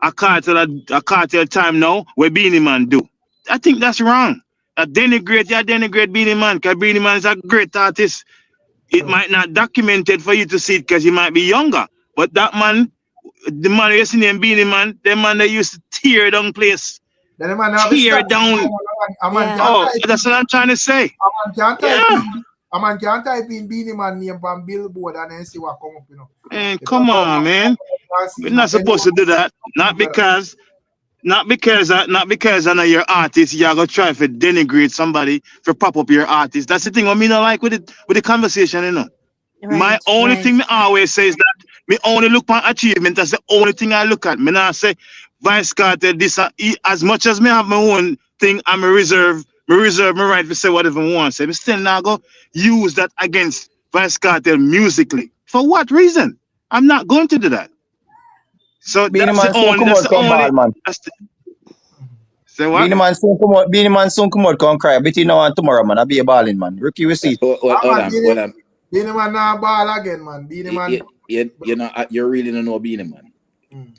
a cartel time now where Beenie Man do. I think that's wrong. Denigrate Beenie Man, because Beenie Man is a great artist. It might not documented for you to see it because you might be younger. But that man, the man you see name Beenie Man, the man that used to tear down place. Then the man have Tear down. That's what I'm trying to say. A man can't type in Beenie Man name on Billboard and then see what come up, you know. Man, come on, man. We're not supposed to do that. Not because I know you're artist, you're gonna try to denigrate somebody for pop up your artist. That's the thing what me not like with the conversation, you know. My only thing me always say is that me only look for achievement. That's the only thing I look at. Me not say Vice Cartel this as much as me have my own thing, I'm a reserve my right to say whatever I want. So me still not go use that against Vice Cartel musically. For what reason? I'm not going to do that. So Beenie Man soon come out, come ball, man. Say what? Beenie Man soon come out, come cry. Between now and tomorrow, man. I'll be a balling, man. Ricky, we see. Hold on. Beenie Man now ball again, man. Beenie Man. You know, you really don't know Beenie Man.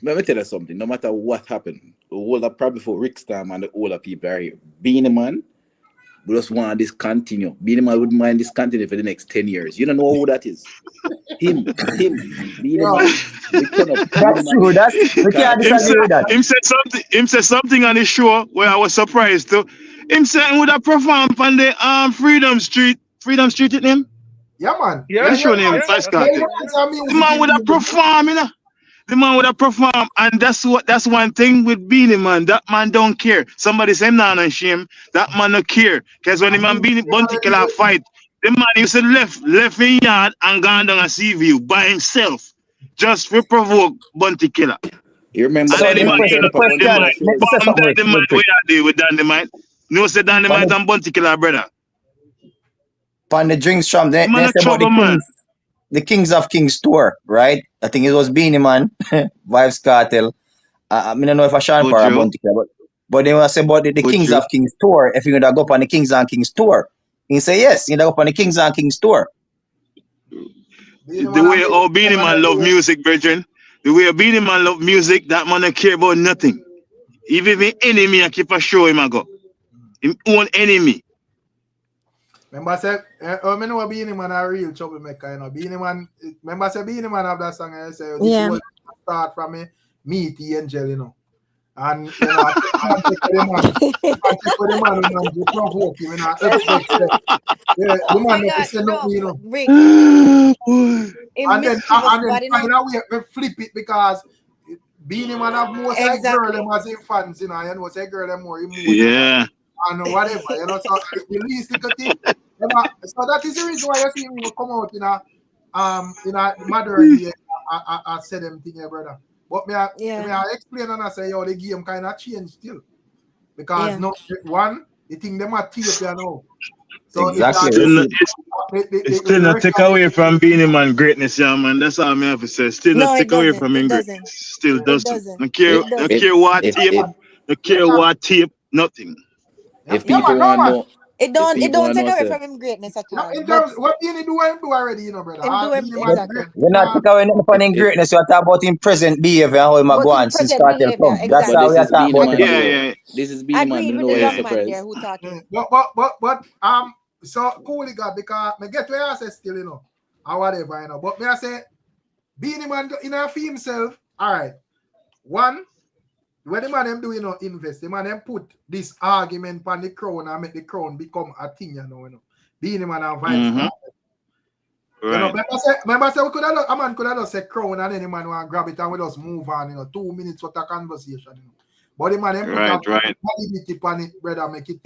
Let me tell you something. No matter what happened, the older probably for Ricstorm and the older people are here. Beenie Man, we just want this continue. Beenie Man wouldn't mind this continue for the next 10 years. You don't know who that is. Him. Beenie Man. That's true. We can't disagree with that. Him said something on the show where I was surprised too. Him said he would have performed on the Freedom Street with him. Yeah, man. The show name Vice Cartel. The man would have performed, you know. The man would have performed, and that's one thing with Beenie Man. That man don't care. Somebody say nah no shame. That man don't care. Because when the man Beenie Bunty Killer fight, the man used to left in yard and gone down a sea view by himself. Just to provoke Bunty Killer. You remember so the Dynamite, what you do with Dynamite? No say Dynamite and Bunty Killer, brother. On the drinks from they say about the Kings of Kings tour, right? I think it was Beenie Man, Vibes Cartel. I don't know if I Sean for a Bunty Killer, but they was say about the Kings of Kings tour. If you're gonna go up on the Kings and Kings tour, he say yes, you're gonna go up on the Kings and Kings tour. The way Beenie Man love music, brethren. The way Beenie Man love music, that man don't care about nothing. Even if enemy, I keep a show him I go. Him own enemy. Remember I said, I know Beenie Man a real troublemaker, you know. Beenie Man, remember I said Beenie Man have that song and I say, this will start from me, Meet the Angel, you know. And you know, I can't take the man. I take the man and you provoke him, and I expect that. Yeah, the Oh man my never God, say nothing, no, you know. Rick, a And then mischievous body find now. a way to flip it because Beenie Man have more say girl them Exactly. as in fans, you know, and know say girl them more emotional Yeah. and whatever, you know. So the least little thing. So that is the reason why you see me come out in a modern day. I say them thing here, brother. But me Yeah. I explain and I say yo the game kind of changed still because Yeah. no one the thing them are tape you know. So if Exactly. It's still not take away from Beenie Man greatness, yeah, man. That's all I have to say. Still not No, it take away doesn't. from It him doesn't. greatness. Still It doesn't. doesn't. No care, It no doesn't. care what if tape, no care what tape, nothing. if yeah, people man, no want to man. know, It if don't. It people don't want to take know, away say, from him greatness at Yeah, all. in But terms what Beenie do I do already, you know, brother. him do him Beenie Man exactly. We're not great. taking away nothing from him if greatness. We're talking about him present behavior and how he But go in on since present cartel behavior, come. That's but how exactly. this we are is talking Beenie about him. Man, Yeah, Agreed. though. yeah. This is Beenie Man. Agreed Me with know the why you're young man there surprised. who talking. But so cool God because me get where I say still, you know, or whatever, you know. But me I say Beenie Man in a fee himself, all right. One, when the man them do, you know, invest, the man them put this argument on the crown and make the crown become a thing, you know. Beenie Man and vibes. Mm-hmm. You know, Right. remember say we could have a man could have just say crown and any man want grab it and we just move on, you know, 2 minutes worth of conversation, you know. But the man them put a Right. validity on it, brother, make it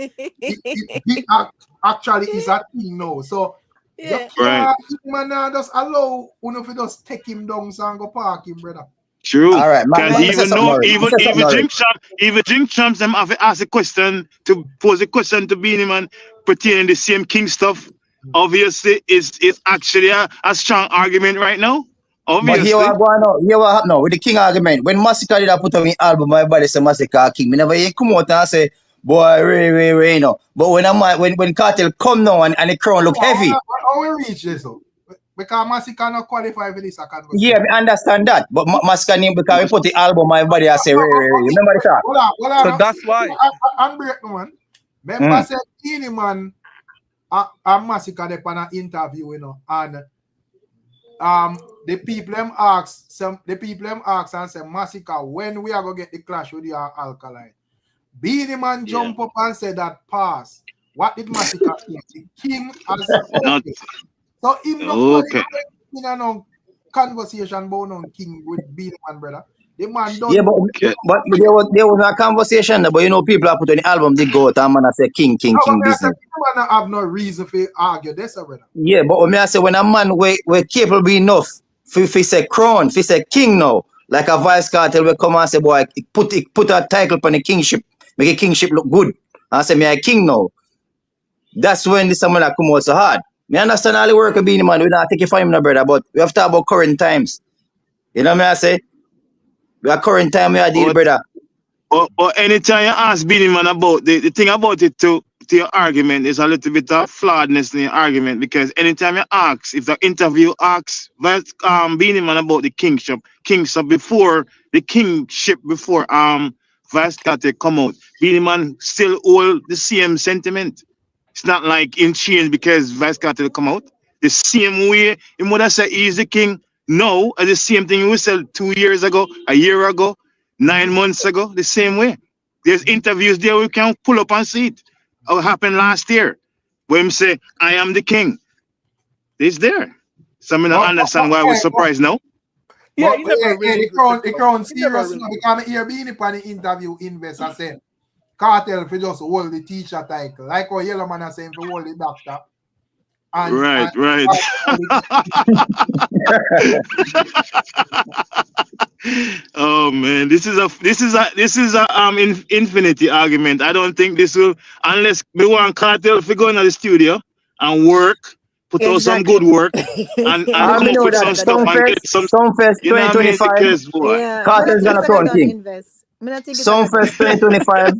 actually is a thing now. So you Yeah. can't man just allow one of you just take him down and go park him, brother. True. All right, man. Because Right. Say even something, though Rick. even Say something, Rick. drink champs them have to ask a question to pose a question to Beenie Man pertaining the same king stuff. Obviously, it's actually a strong argument right now. But here Obviously. what going on. Here what happen now with the King argument. When Massacre did I put on my album, my body say Massacre King. Me never hear come out and say, boy, Ray, you know. But when Cartel come now and the crown look heavy. How we reach this? Because Massey cannot qualify for this conversation. Yeah, I understand that. But Massacre name because we put the album, my body I say, Ray. Remember the talk? Hold on. So that's why. And break man. Remember said Beenie Man and Massacre they on an interview, you know, and the people them ask and say Massacre when we are gonna get the clash with your alkaline. Beenie Man jump up and say that pass. What did Massacre say? The king has spoken. So him not qualify in a no conversation about no king with Beenie Man, brother. The man done. Yeah, but there was a conversation, but you know, people are put on the album, they go out and man I say king business. Man have no reason for argue this, brother. Yeah, but me I say when a man we capable enough if he say crown, if he say king now, like a vice cartel will come and say, boy, put a title on the kingship, make a kingship look good. And say me a king now. That's when this someone that come out so hard. Me understand all the work of being man, we not take it for him, no brother, but we have to talk about current times. You know what I say? We are current time we are deal, brother. Or anytime you ask Beenie Man about the thing about it to your argument is a little bit of flawedness in your argument because anytime you ask, if the interview asks Beenie Man about the kingship before the kingship before Vice Cartel come out, Beenie Man still hold the same sentiment. It's not like in change because Vice Cartel come out. The same way he would have said he's the king now as the same thing we said 2 years ago, a year ago, 9 months ago, the same way. There's interviews there we can pull up and see it. What happened last year when he say, I am the king. It's there. So I don't understand why we're surprised now. Yeah, But he never really. the crown serious now because I hear Beenie on the interview invest and say Cartel for just hold the teacher title. Like how Yellow Man is saying for hold the doctor. Right. Oh man, this is a infinity argument. I don't think this will unless we want Cartel to go into the studio and work, put out some good work and I come up know with some that stuff and get some Sumfest you know what I mean? 2025. Because boy. Yeah. Cartel's gonna crown king. Sumfest 2025.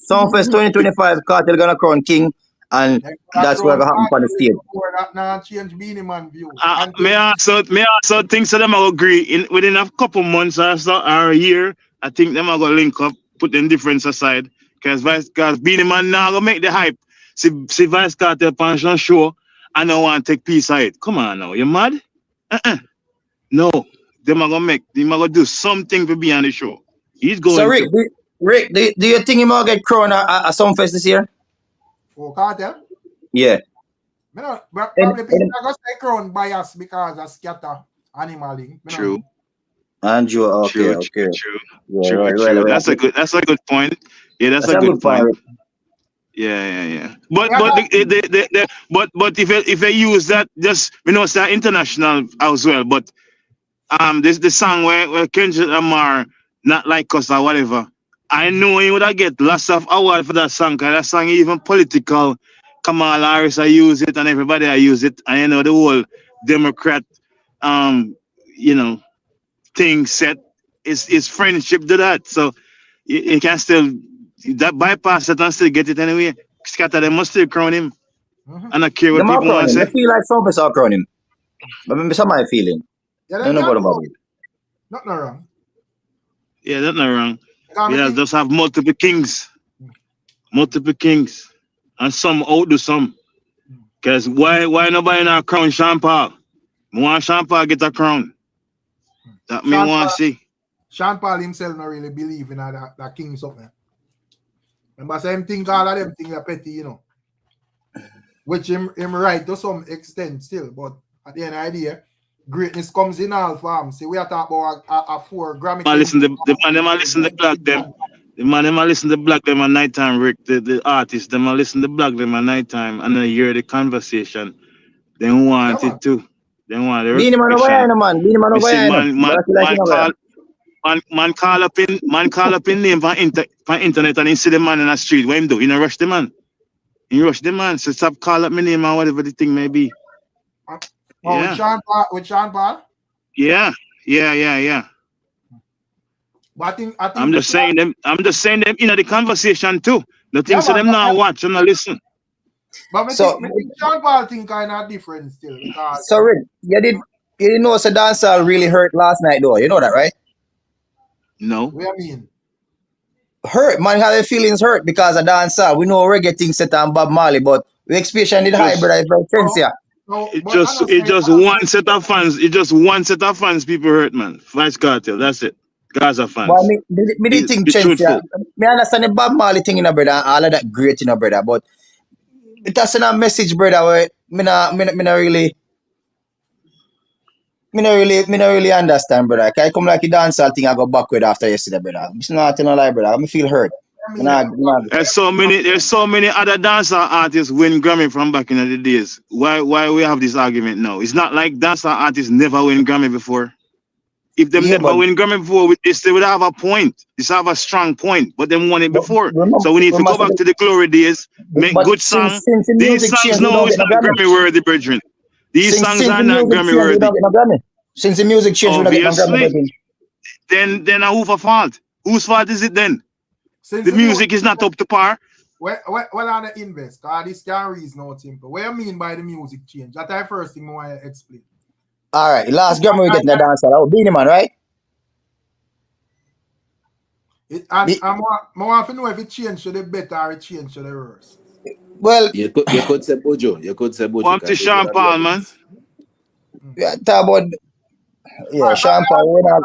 Sumfest 2025. Cartel gonna crown king, and that's what happened on the stage. Now change Beenie Man view. May I also think so them will agree within a couple months or so or a year. I think them are gonna link up, put them difference aside. Because Beenie Man now gonna make the hype. See Vice Cartel pension show. I don't want to take piece of it. Come on now, you mad? No, them are gonna do something to be on the show. He's going So Rick, to. Rick, do you think he might get crowned at some fest this year? Oh, Cartel? Yeah. Me know, but And, probably people and are going to say crown bias because of scatter animal link. Me True. know. Andrew, okay. Yeah, right. That's a good point. Yeah, that's That's a a good good point, point. Rick. Yeah. Me But I got- if they use that, just it's that international as well. But this the song where Kendrick Lamar not like us or whatever. I know he would have get lots of award for that song, cause that song even political. Kamala Harris I use it and everybody I use it. And the whole Democrat thing set is friendship to that. So you can still that bypass it and still get it anyway. Scatter them must still crown him. Mhm. And I care what Them all people crown want to him. I say. feel like some fest all crown him. But maybe some my feeling. Yeah, No, them no, can about go. it. Nothing wrong. Yeah, that's not wrong. Because me Yeah, think, just have multiple kings. And some outdo some. Cause why nobody not crown Sean Paul? I want Sean Paul get a crown. That me want to see. Sean Paul himself not really believe in that king something. Remember same thing all of them things are petty, Which him right to some extent still, but at the end of the day, greatness comes in all forms. See, we are talking about a 4 Grammy. The man them a listen to black them. The man them a listen to black them at night time, Rick. The artist them a listen to black them at night time and then hear the conversation. They want it too. They want the BEENIE man over recognition. here, man. BEENIE man You over see, here. man call up in name for internet and he see the man in the street. What him do? You know, rush the man. You rush the man. So stop call up my name or whatever the thing may be. With Sean Paul? Yeah. But I think I'm just saying them in the conversation too. The things that them now watch and listen. But So- I think Sean Paul thing kind of different still because So Rick, you didn't know so dancehall really hurt last night though. You know that, right? No. what I mean. Hurt, man, have their feelings hurt because of dancehall. We know reggae things set on Bob Marley, but we expectation did high, brother. It's very tense here. No, It but just I don't say- one set of fans. It just one set of fans people hurt, man. Vice Cartel, that's it. Gaza fans. But me did think Be chance here. truthful. Me understand the Bob Marley thing, brother, and all of that great, brother. But it has a message, brother, where me not really understand, brother. Can I come like a dancehall thing I go backward after yesterday, brother? It's not telling a lie, brother. I feel hurt. There's so many other dancer artists win Grammy from back in the days. Why we have this argument now? It's not like dancer artists never win Grammy before. If them never win Grammy before, they would have a point. They have a strong point, but them won it before. So we need to go back to the glory days, make good songs. Since the These music songs changed, we now don't is get not no Grammy. Grammy worthy, brethren. These songs Since are the not music Grammy changed, we worthy. don't get no Grammy. Since the music changed, we don't get no Grammy. Obviously. Then who for fault? Whose fault is it then? The music is not up to par. Well, are the invest? Because this can reason out simple. What you mean by the music change? That's the first thing I want to explain. All right, last Grammy we get in the dancehall. Oh, BEENIE man, right? I want to know if it changed to the better or it changed to the worse. Well, You could say Bojo. You could say Bojo. One to Sean Paul, man. Yeah, talk about Sean Paul.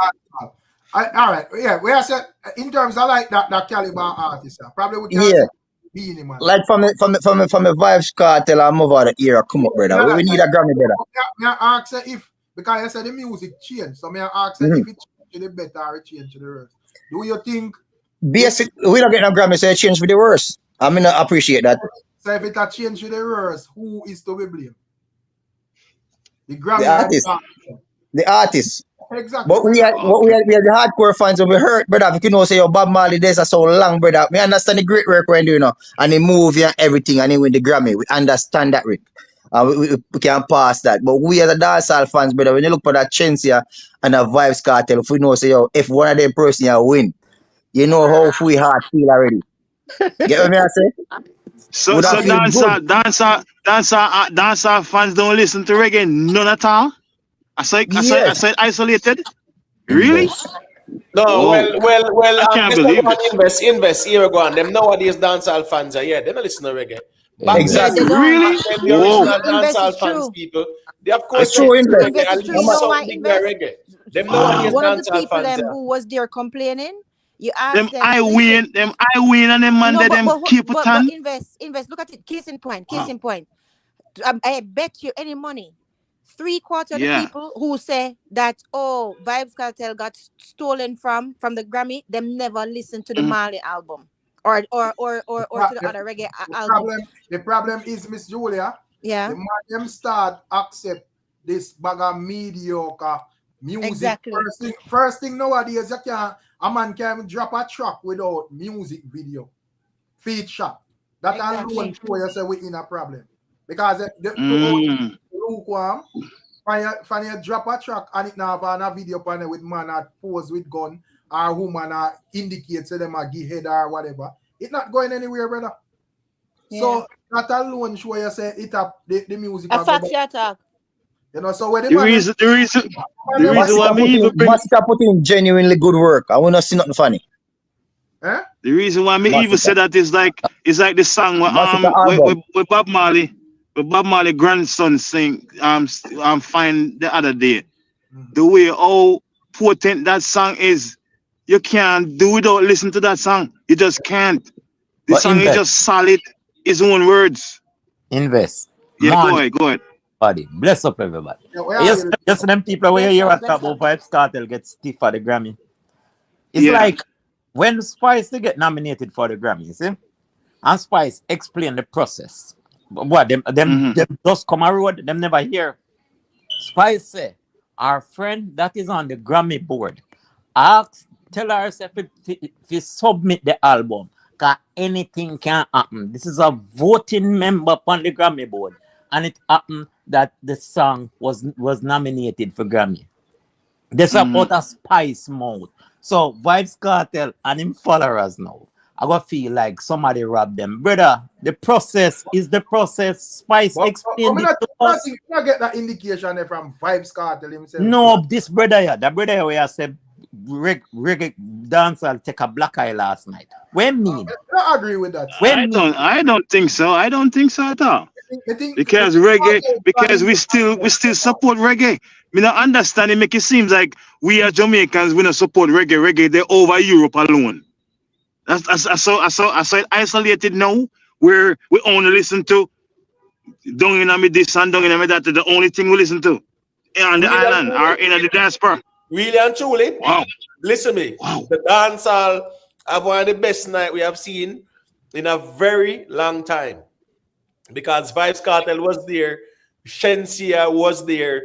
All right, yeah. We are said in terms of like that caliber artist, probably we can Yeah. say BEENIE man. Like from the Vibes Cartel and move out the era, come up, brother. We need a Grammy, brother. Me ask if because you said the music changed, so me ask if it changed to the better or it changed to the worse. Do you think? Basic, we don't get no Grammy, so it changed for the worse. I mean, I appreciate that. So if it had changed to the worse, who is to be blamed? The Grammy. The artist. The artist. Exactly. But we are the hardcore fans and we hurt, brother. If you know, say your Bob Marley days are so long, brother. We understand the great work we're doing, and the movie and everything, and he win the Grammy. We understand that, Rick. We can pass that. But we as a dancehall fans, brother, when you look for that chance here and a Vibes Cartel, if we know, say, if one of them person here win, you know how we heart feel already. Get what me I say? So dancehall fans don't listen to reggae, none at all. I said isolated. Really? No, Whoa. well, I can't believe it. Invest here go on. Them nowadays dancehall fans are they don't listen to reggae. Exactly. Then, Really? the original dancehall fans people, they of course It's true, reggae Invest and is true. You know why something Invest? reggae. Them nowadays One of the dancehall people fans. who was there complaining, You ask Them them, I listen. win, and them man No, that them keep it but on. invest. Look at it. Case in point. I bet you any money. 3/4 of the Yeah. people who say that Vibes Cartel got stolen from the Grammy, them never listened to the Marley album or to the other reggae album. The problem is, Miss Julia. Yeah. The man them start accept this bag of mediocre music. Exactly. First thing nowadays, a man can drop a track without music video feature. That alone show you say we in a problem. Because the lukewarm, when you drop a track and it now have a video panel with man that pose with gun or woman that indicates to them a give head or whatever, it's not going anywhere, brother. Yeah. So that alone show you say it up the music. A fact you talk. You know, so when the reason why me even bring Masika put in genuinely good work. I wanna see nothing funny. Eh? The reason why me even say that is like the song where Bob Marley grandson sing find the other day. The way how potent that song is, you can't do without listening to that song. You just can't. The song is just solid, his own words. Invest. Yeah, go ahead. Body. Bless up everybody. Just them people where you hear talk about Vybz Kartel get stiff for the Grammy. It's like when Spice they get nominated for the Grammy, you see? And Spice explain the process. What them just come a road, them never hear. Spice say, our friend that is on the Grammy board, tell herself if submit the album, because anything can happen. This is a voting member on the Grammy board, and it happened that the song was nominated for Grammy. This about a Spice mode. So Vybz Kartel and him followers now, I go feel like somebody robbed them. Brother, the process is the process. Spice explained it to us. I get that indication there from Vybz Kartel himself. No, this brother here, the brother here where I said reggae dancer take a black eye last night. When mean? I agree with that. I don't think so. I don't think so at all. Because reggae, because we still support reggae. Me not understand it. Make it seem like we are Jamaicans. We don't support reggae. Reggae they're over Europe alone. I saw it isolated now, where we only listen to down in me this and down in me that. The only thing we listen to on the island or in the diaspora. Really and truly. Wow. Listen me. Wow. The dancehall have one of the best night we have seen in a very long time. Because Vybz Kartel was there, Shensia was there.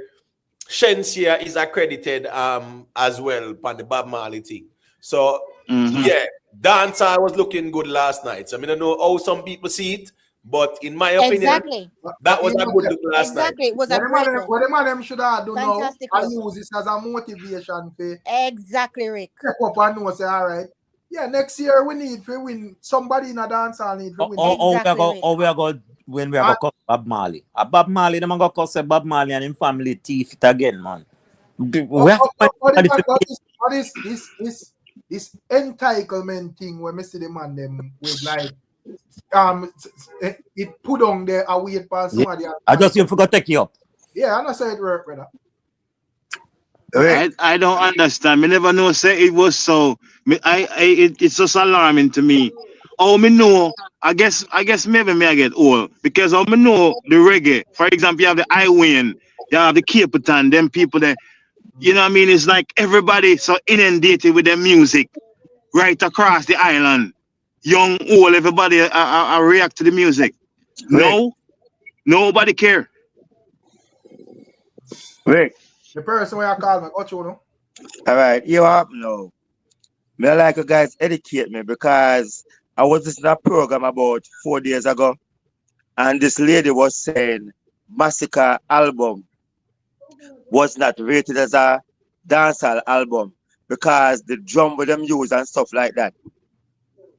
Shensia is accredited as well on the Bob Marley thing. So yeah, dancehall was looking good last night. So I mean, I don't know how some people see it, but in my opinion, that was a good look last night. Exactly, it was a great look. What the man should have done now, Fantastic I look. use this as a motivation for Exactly, Rick. step up and know say, all right. Yeah, next year we need to win. Somebody in a dancehall need to win. We are going when we are going to Bob Marley. Bob Marley, them going to say Bob Marley and his family thief it again, man. We have this entitlement thing where Mr. the man them with like it put on there a weird pass somebody. I just you forgot to take you up. Yeah, I know say it work, brother. I don't understand. Me never know say it was so. It's just alarming to me. Oh, me know. I guess maybe I get old because I know the reggae. For example, you have the Iwan, you have the Cape Town, them people that, you know what I mean? It's like everybody so inundated with their music right across the island. Young, old, everybody react to the music. No, nobody care. Rick. The person where I call me, what you know? All right, you up now. Me like you guys educate me because I was listening to a program about 4 days ago, and this lady was saying Massacre album was not rated as a dancehall album because the drum with them use and stuff like that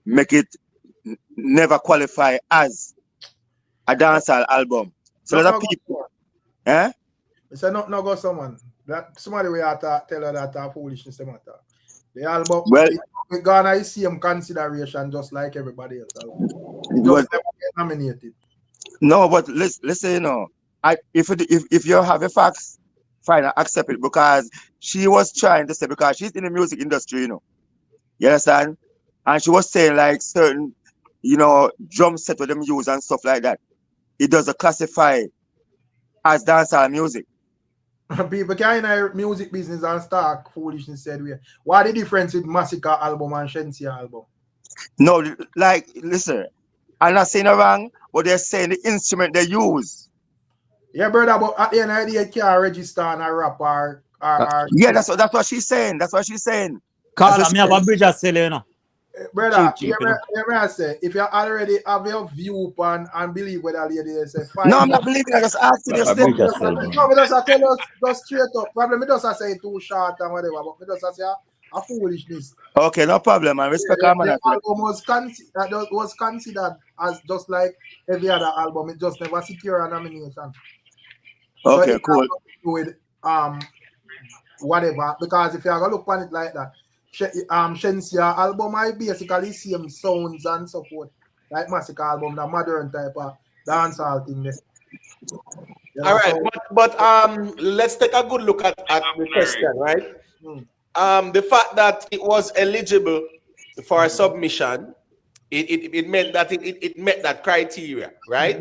make it never qualify as a dancehall album. So there's people, It's a not go someone that somebody we have to tell her that foolishness matter. The album, we gonna see him consideration just like everybody else. It just never get nominated. No, but let's say, you know, if you have a facts, fine, I accept it because she was trying to say because she's in the music industry, you know. You understand? And she was saying like certain, you know, drum set with them use and stuff like that. It doesn't classify as dancehall music. People can't hear music business and start foolishness said we. What the difference with Massacre album and Shensia album? No, like listen, I'm not saying it wrong, but they're saying the instrument they use. Yeah, brother, but at the end of the day, you can't register on a rap or yeah, that's what she's saying. That's what she's saying. Call me have a bridge of sell, you know. Brother, Cheap, you know. I say, if you already have your view upon and believe what the lady they say, fine. No, I'm not believing. I just asked you this thing. No, but just I tell us just straight up. Problem, me just I say too short and whatever, but me just I say a foolishness. Okay, no problem. I respect our man. The album was considered as just like every other album. It just never secure a nomination. Okay, so cool. With whatever, because if you are gonna look on it like that, Shensia album I basically same sounds and so forth, like Massacre album, the modern type of dancehall thing there. You know, all right, but let's take a good look at the question, right? The fact that it was eligible for but it meant that it met that criteria, right?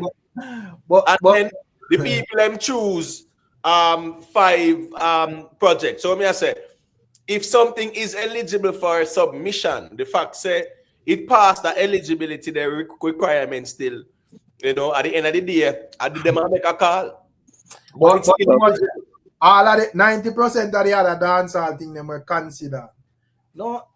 But then the people them choose 5 projects. So me I say, if something is eligible for submission, the fact say it passed the eligibility, the requirement still, you know, at the end of the day, I did them make a call. But all of the 90% of the other dancehall thing them were considered. No,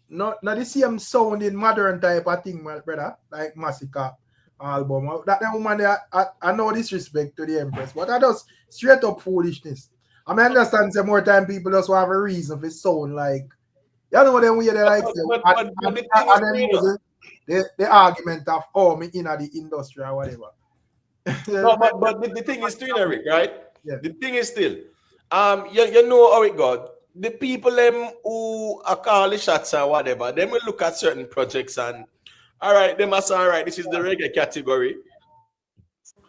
the same sounding modern type of thing, my brother, like Massacre album. That woman there, I know disrespect to the Empress, but I just straight up foolishness. I mean, I understand some more time people just have a reason for sound like, you know them way they like the argument of me in the industry or whatever. No, but the thing is still, Eric, right? Yeah. The thing is still, you know how it got. The people them who are call the shots or whatever, they will look at certain projects and all right, they must say, all right, this is the reggae category.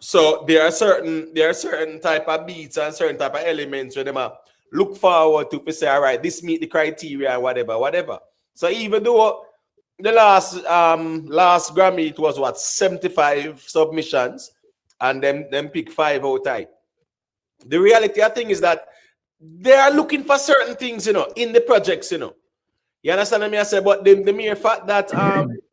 So there are certain type of beats and certain type of elements where they might look forward to say, all right, this meet the criteria and whatever. So even though the last Grammy it was what 75 submissions and them pick 5 out type. The reality I think is that they are looking for certain things, you know, in the projects, you know. You understand what I say? But the mere fact that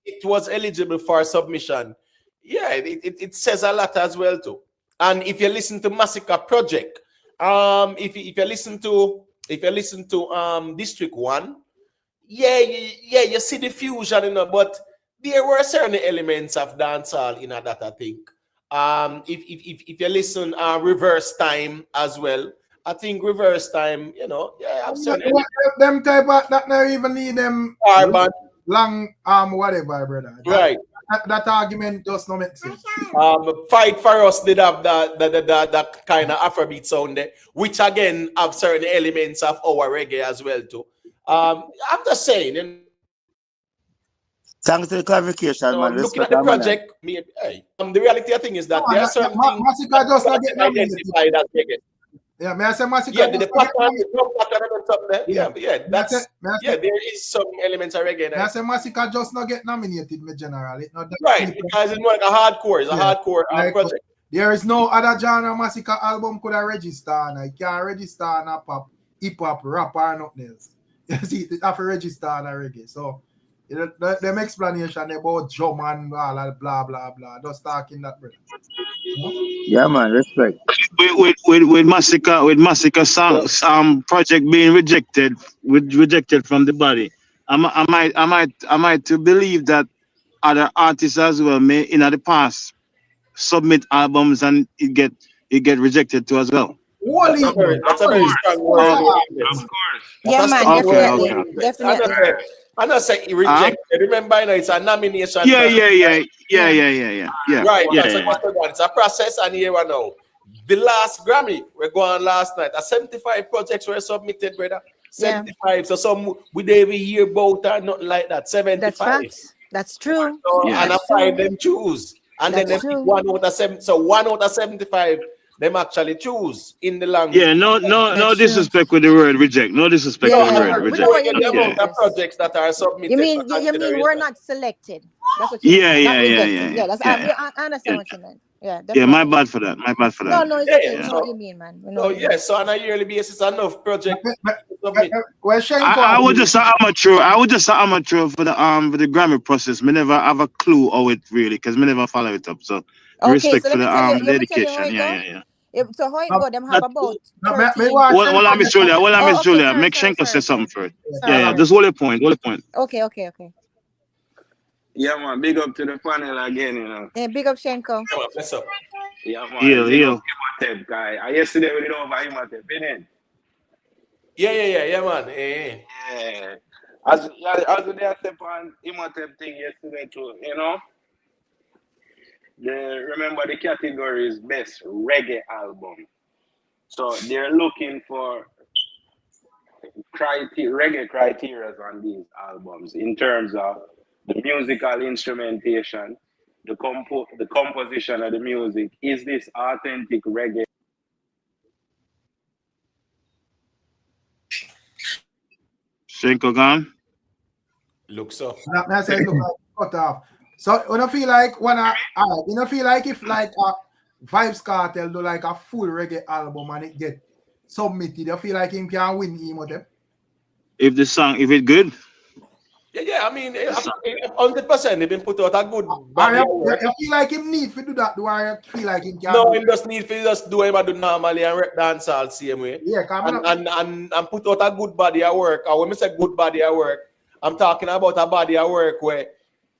it was eligible for submission, yeah, it says a lot as well too. And if you listen to Massacre Project, if you listen to District 1, you see the fusion, you know, but there were certain elements of dancehall in that, I think. If you listen Reverse Time as well, I think Reverse Time, you know, yeah, them type of that not even need them long whatever, brother. Right. That argument does not make sense. Fight for Us did have that kind of Afrobeat sound there, which again have certain elements of our reggae as well too. I'm just saying. You know, thanks for the clarification, man. Looking at the project, the reality I think is that there are certain things Massacre does not get identified as reggae. Yeah, may I say Massacre? Yeah, the pattern there. Yeah, there is some elements of reggae. May I say Massacre just not get nominated, me generally. Right, because it's more like a hardcore. It's a hardcore project. There is no other genre Massacre album could have registered, and I can't register on a pop, hip hop, rap, or nothing else. You see, it have to register on a reggae. So, you know, them explanation about drum and all that blah blah blah. Just talking that, brother. Yeah, man, respect. With Massacre song project being rejected from the body, I might to believe that other artists as well may in the past submit albums and it get rejected too as well. That's a very strong word. Of course. Yeah, man, definitely. I'm not saying rejected. Remember, you know, it's a nomination. Yeah. Right. It's a process, and here we know. The last Grammy we're going last night. 75 projects were submitted, brother. 75. Yeah. So some we didn't even hear about or nothing like that. 75. That's facts. That's true. So, and I find them choose. And then they pick 1 out of 7. So 1 out of 75 them actually choose in the language. Yeah, no disrespect with the word reject. No disrespect with the word We reject. know what you The mean. amount of projects that are submitted. You mean for you mean we're not selected? That's what you Yeah, mean. yeah, Not yeah, rejected. yeah, That's yeah. I understand what you meant. Yeah, Yeah, my definitely. bad for that. My bad for that. No, it's okay. We know what you mean, man. We know what you mean. So on a yearly basis, enough project to submit. I was just an amateur. I was just an amateur for the Grammy process. Me never have a clue how it really, because me never follow it up. So Okay, respect so for let me the tell you how dedication. it go. Yeah. So how it go? Them have about 13. Well, I miss Julia. Well, I miss okay, Julia. sorry, Make sorry, Shenko say something first. Sorry, Yeah. Just hold a point. Okay. Yeah, man. Big up to the panel again, you know. Yeah, big up Shenko. What's up? Yeah, man. Yo. Big up Imhotep, guy. Yesterday we did over Imhotep, innit? Yeah, man. Yeah. As they step on Imhotep thing yesterday too, you know. Remember the category is best reggae album. So they're looking for reggae criteria on these albums in terms of the musical instrumentation, the composition of the music. Is this authentic reggae? Shenko gone. Look so. That's it. Look cut off. So when I feel like if like Vybz Kartel do like a full reggae album and it get submitted, you feel like him can win Imhotep? If it good. Yeah. I mean, 100%. They've been put out a good body of work. You feel like him need to do that? Do I feel like him can? No, him just need to just do him I do normally and rep dance all same way. Yeah, and put out a good body of work. And when I say good body of work, I'm talking about a body of work where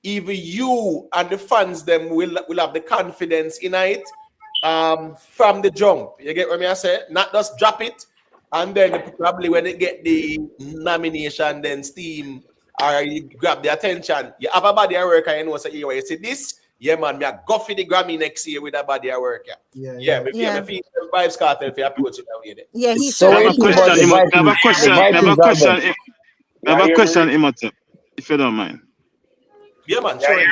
even you and the fans them will have the confidence in it from the jump. You get what I say? Not just drop it and then probably when they get the nomination, then steam or you grab the attention. You have a body of work and you know say, you see this? Yeah, man, me a go for the Grammy next year with a body of work. Yeah. I feel Vybz Kartel if you approach it that way. Yeah, he's so I have a question, Imhotep, if you don't mind. Yeah, man. Sure.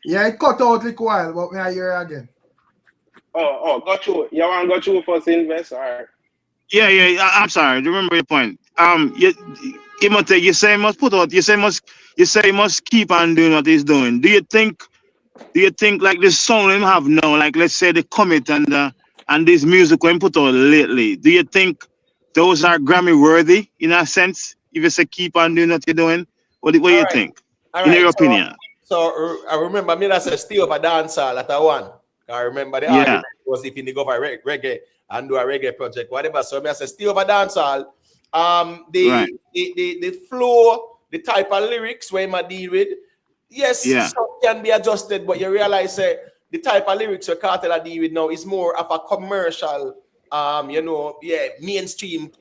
Yeah, it cut out like a while, but I hear it again. Got you. You want to go through first invest or? Yeah. I'm sorry. Remember your point. Imhotep, you say must put out. You say must keep on doing what he's doing. Do you think like this song him have now, like let's say the Comet and this music when put out lately? Do you think those are Grammy worthy in a sense? If you say keep on doing what you're doing, what do you think? In your opinion? So I remember me that said stay up a dancehall at a one. I remember the argument was if you go for reggae and do a reggae project, whatever. So me I said stay up a dancehall. The flow, the type of lyrics where I deal with, some can be adjusted, but you realize the type of lyrics your Kartel are deal with now is more of a commercial, mainstream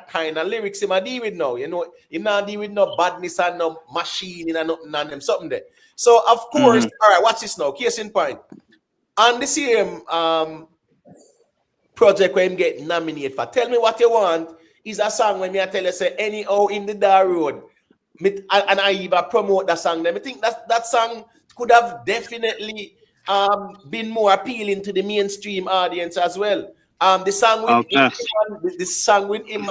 kind of lyrics him deal with now. Him not deal with no badness and no machine and nothing and them something there. So of course, all right, watch this now. Case in point. On the same project where him get nominated for. Tell me what you want is a song when me I tell you say anyhow in the dark road. And I even promote that song. Then I think that song could have definitely been more appealing to the mainstream audience as well. The song with him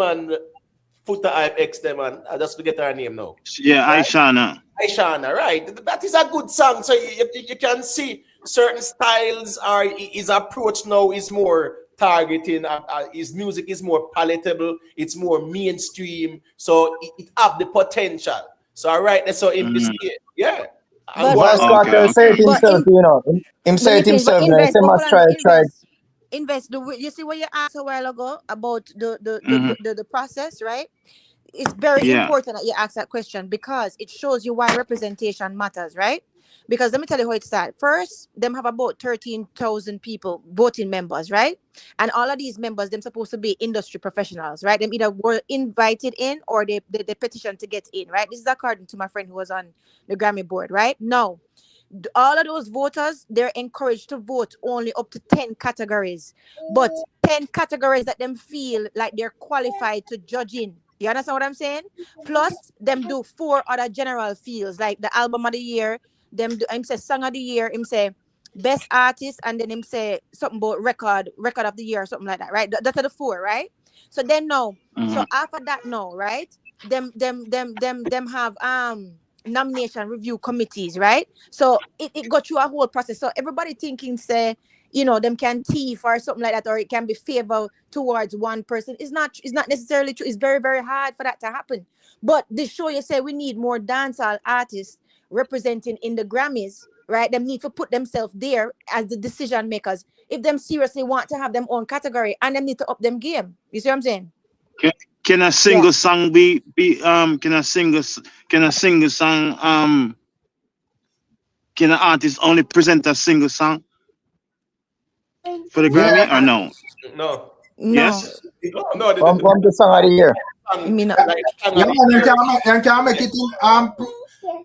and Futa IFX them and I just forget her name now. Yeah, right? Aishana, right? That is a good song. So you can see certain styles are his approach now is more targeting. His music is more palatable. It's more mainstream. So it have the potential. So all right, so in this year, Vybz Kartel say it himself, you know. Him say it himself, you know. He must try. Invest. You see what you asked a while ago about the process, right? It's very important that you ask that question because it shows you why representation matters, right? Because let me tell you how it started. First, them have about 13,000 people, voting members, right? And all of these members, them supposed to be industry professionals, right? Them either were invited in or they petitioned to get in, right? This is according to my friend who was on the Grammy board, right? Now, all of those voters, they're encouraged to vote only up to 10 categories. But 10 categories that them feel like they're qualified to judge in. You understand what I'm saying? Plus, them do 4 other general fields, like the album of the year, them do, him say song of the year, him say best artist, and then him say something about record of the year or something like that, right? That's the 4, right? So then no, so after that no, right? Them have nomination review committees, right? So it got through a whole process. So everybody thinking say, you know, them can thief or something like that, or it can be favor towards one person. It's not necessarily true. It's very, very hard for that to happen. But the show you say we need more dancehall artists representing in the Grammys, right? Them need to put themselves there as the decision makers if them seriously want to have them own category, and them need to up them game. You see what I'm saying? Can a single song be can a single song can an artist only present a single song for the Grammy or no? No. Yes? No. From the song of the year. You can make it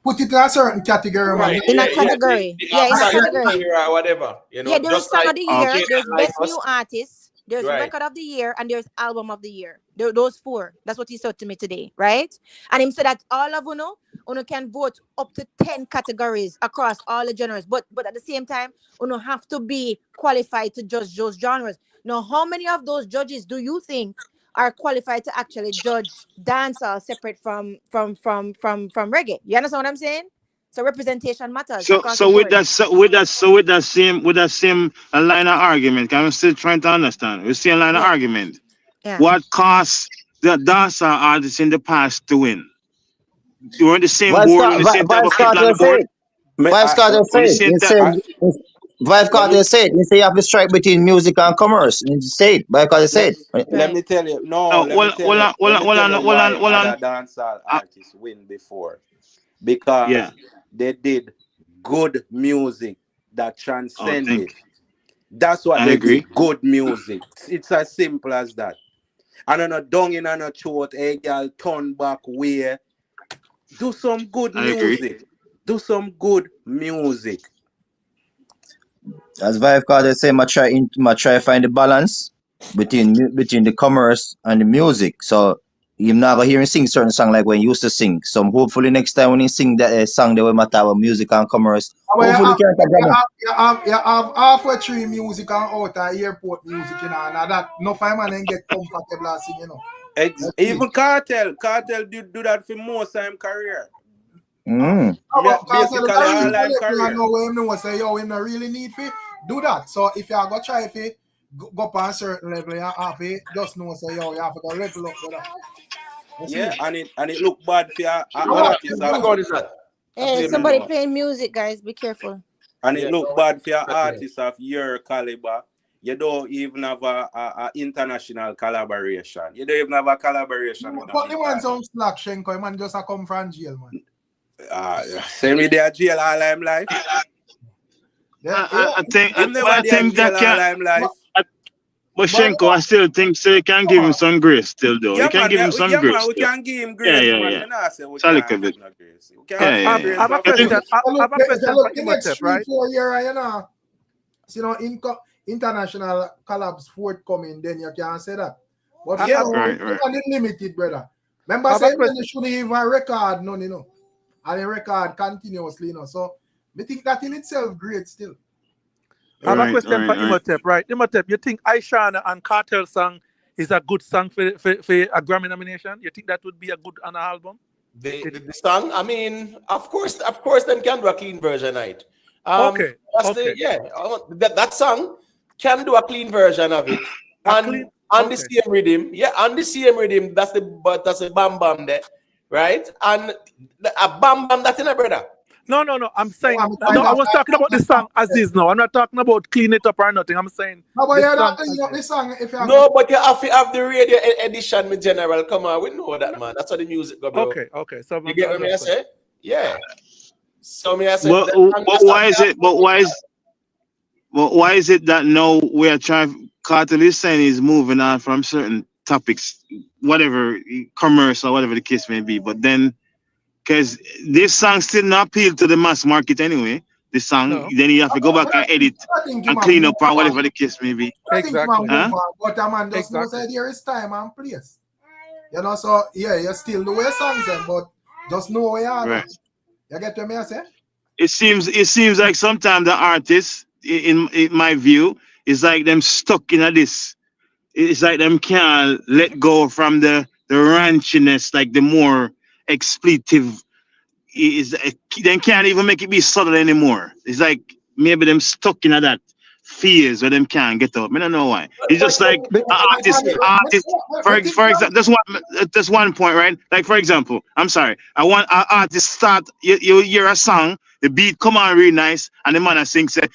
put it in a certain category, man. Right, In a category. Yeah, in a category. Or whatever. You know, Yeah, there's just song like of the year, Kate there's and best Lycos. new artist, there's Right. record of the year, and there's album of the year. Those 4. That's what he said to me today, right? And him said that all of uno can vote up to 10 categories across all the genres, but at the same time, uno have to be qualified to judge those genres. Now, how many of those judges do you think are qualified to actually judge dancehall separate from reggae? You understand what I'm saying? So representation matters. So with that same line of argument, I'm still trying to understand. We see a line of argument. Yeah. What caused the dancehall artists in the past to win? You were on the same board with the same type of people on the board. Vybz Kartel said. He said. Vybz Kartel said. He said you have to strike between music and commerce. He said. Vybz Kartel said. Let me tell you. No, let me tell you why other dancehall artists win before. Because they did good music that transcended. That's what they did. Good music. It's as simple as that. And on a dung in and a throat, a girl turn back way. Do some good music. Do some good music. As Vybz Kartel said, I try find the balance between the commerce and the music. So you're not gonna hear him sing certain song like when he used to sing. So hopefully next time when he sing that song that will matter about music and commerce, hopefully you have halfway through music and out of airport music, you know, and that no fireman and get comfortable and sing, you know. Even Kartel do that for most of his career. Basically, all life career. Know say, yo, we don't really need to do that. So if you are going to try to go up on a certain level, you have to just know say, yo, you have to go level up with that. Yeah, and it look bad for your artist. Hey, somebody playing music, guys. Be careful. And it look bad for your artists of your caliber. You don't even have a international collaboration. You don't even have a collaboration. But the man some slack, Shenko. Man just come from jail, man. Send me there jail all I'm life. I think that can. But Shenko, I still think so. You can give him some grace still, though. You can give him some grace. We can give him grace. Yeah. It's a little bit. I have a question for Imhotep, right? 4 years, you know, international collabs forthcoming, then you can say that. But right. Limited, brother. Remember saying you shouldn't even record none, you know. And they record continuously, you know. So I think that in itself great still. I have a question for Imhotep, right? Imhotep, you think Aishana and KARTEL song is a good song for a Grammy nomination? You think that would be a good on an album? The song, I mean, of course, them can do a clean version of it. That song can do a clean version of it. On the same rhythm. Yeah, on the same rhythm, that's a bam bam there, right? And a bam bam that's in a brother. No. I'm saying I was talking about the song as is now. I'm not talking about clean it up or nothing. I'm saying this song if you no, but you have to have the radio edition with general. Come on, we know that, man. That's how the music go, bro. Okay. So you get what I say? Yeah. So me I say why is it that now we are trying KARTEL is saying he's moving on from certain topics, whatever commerce or whatever the case may be, but then because this song still not appeal to the mass market anyway. This song, then you have to go back and edit and clean up or whatever the case may be. Exactly. But man just know say there is time and place. You know, so yeah, you still do your songs then, but just know where you are. Right. You get what I say? It seems like sometimes the artists in my view, it's like them stuck in this. It's like them can't let go from the ranchiness, like the more expletive is they can't even make it be subtle anymore. It's like maybe them stuck in that phase where them can't get up. I don't know why. It's just like artist. For example, that's one point, right? Like for example, I'm sorry, I want an artist start. You hear a song, the beat come on real nice, and the man I sing say,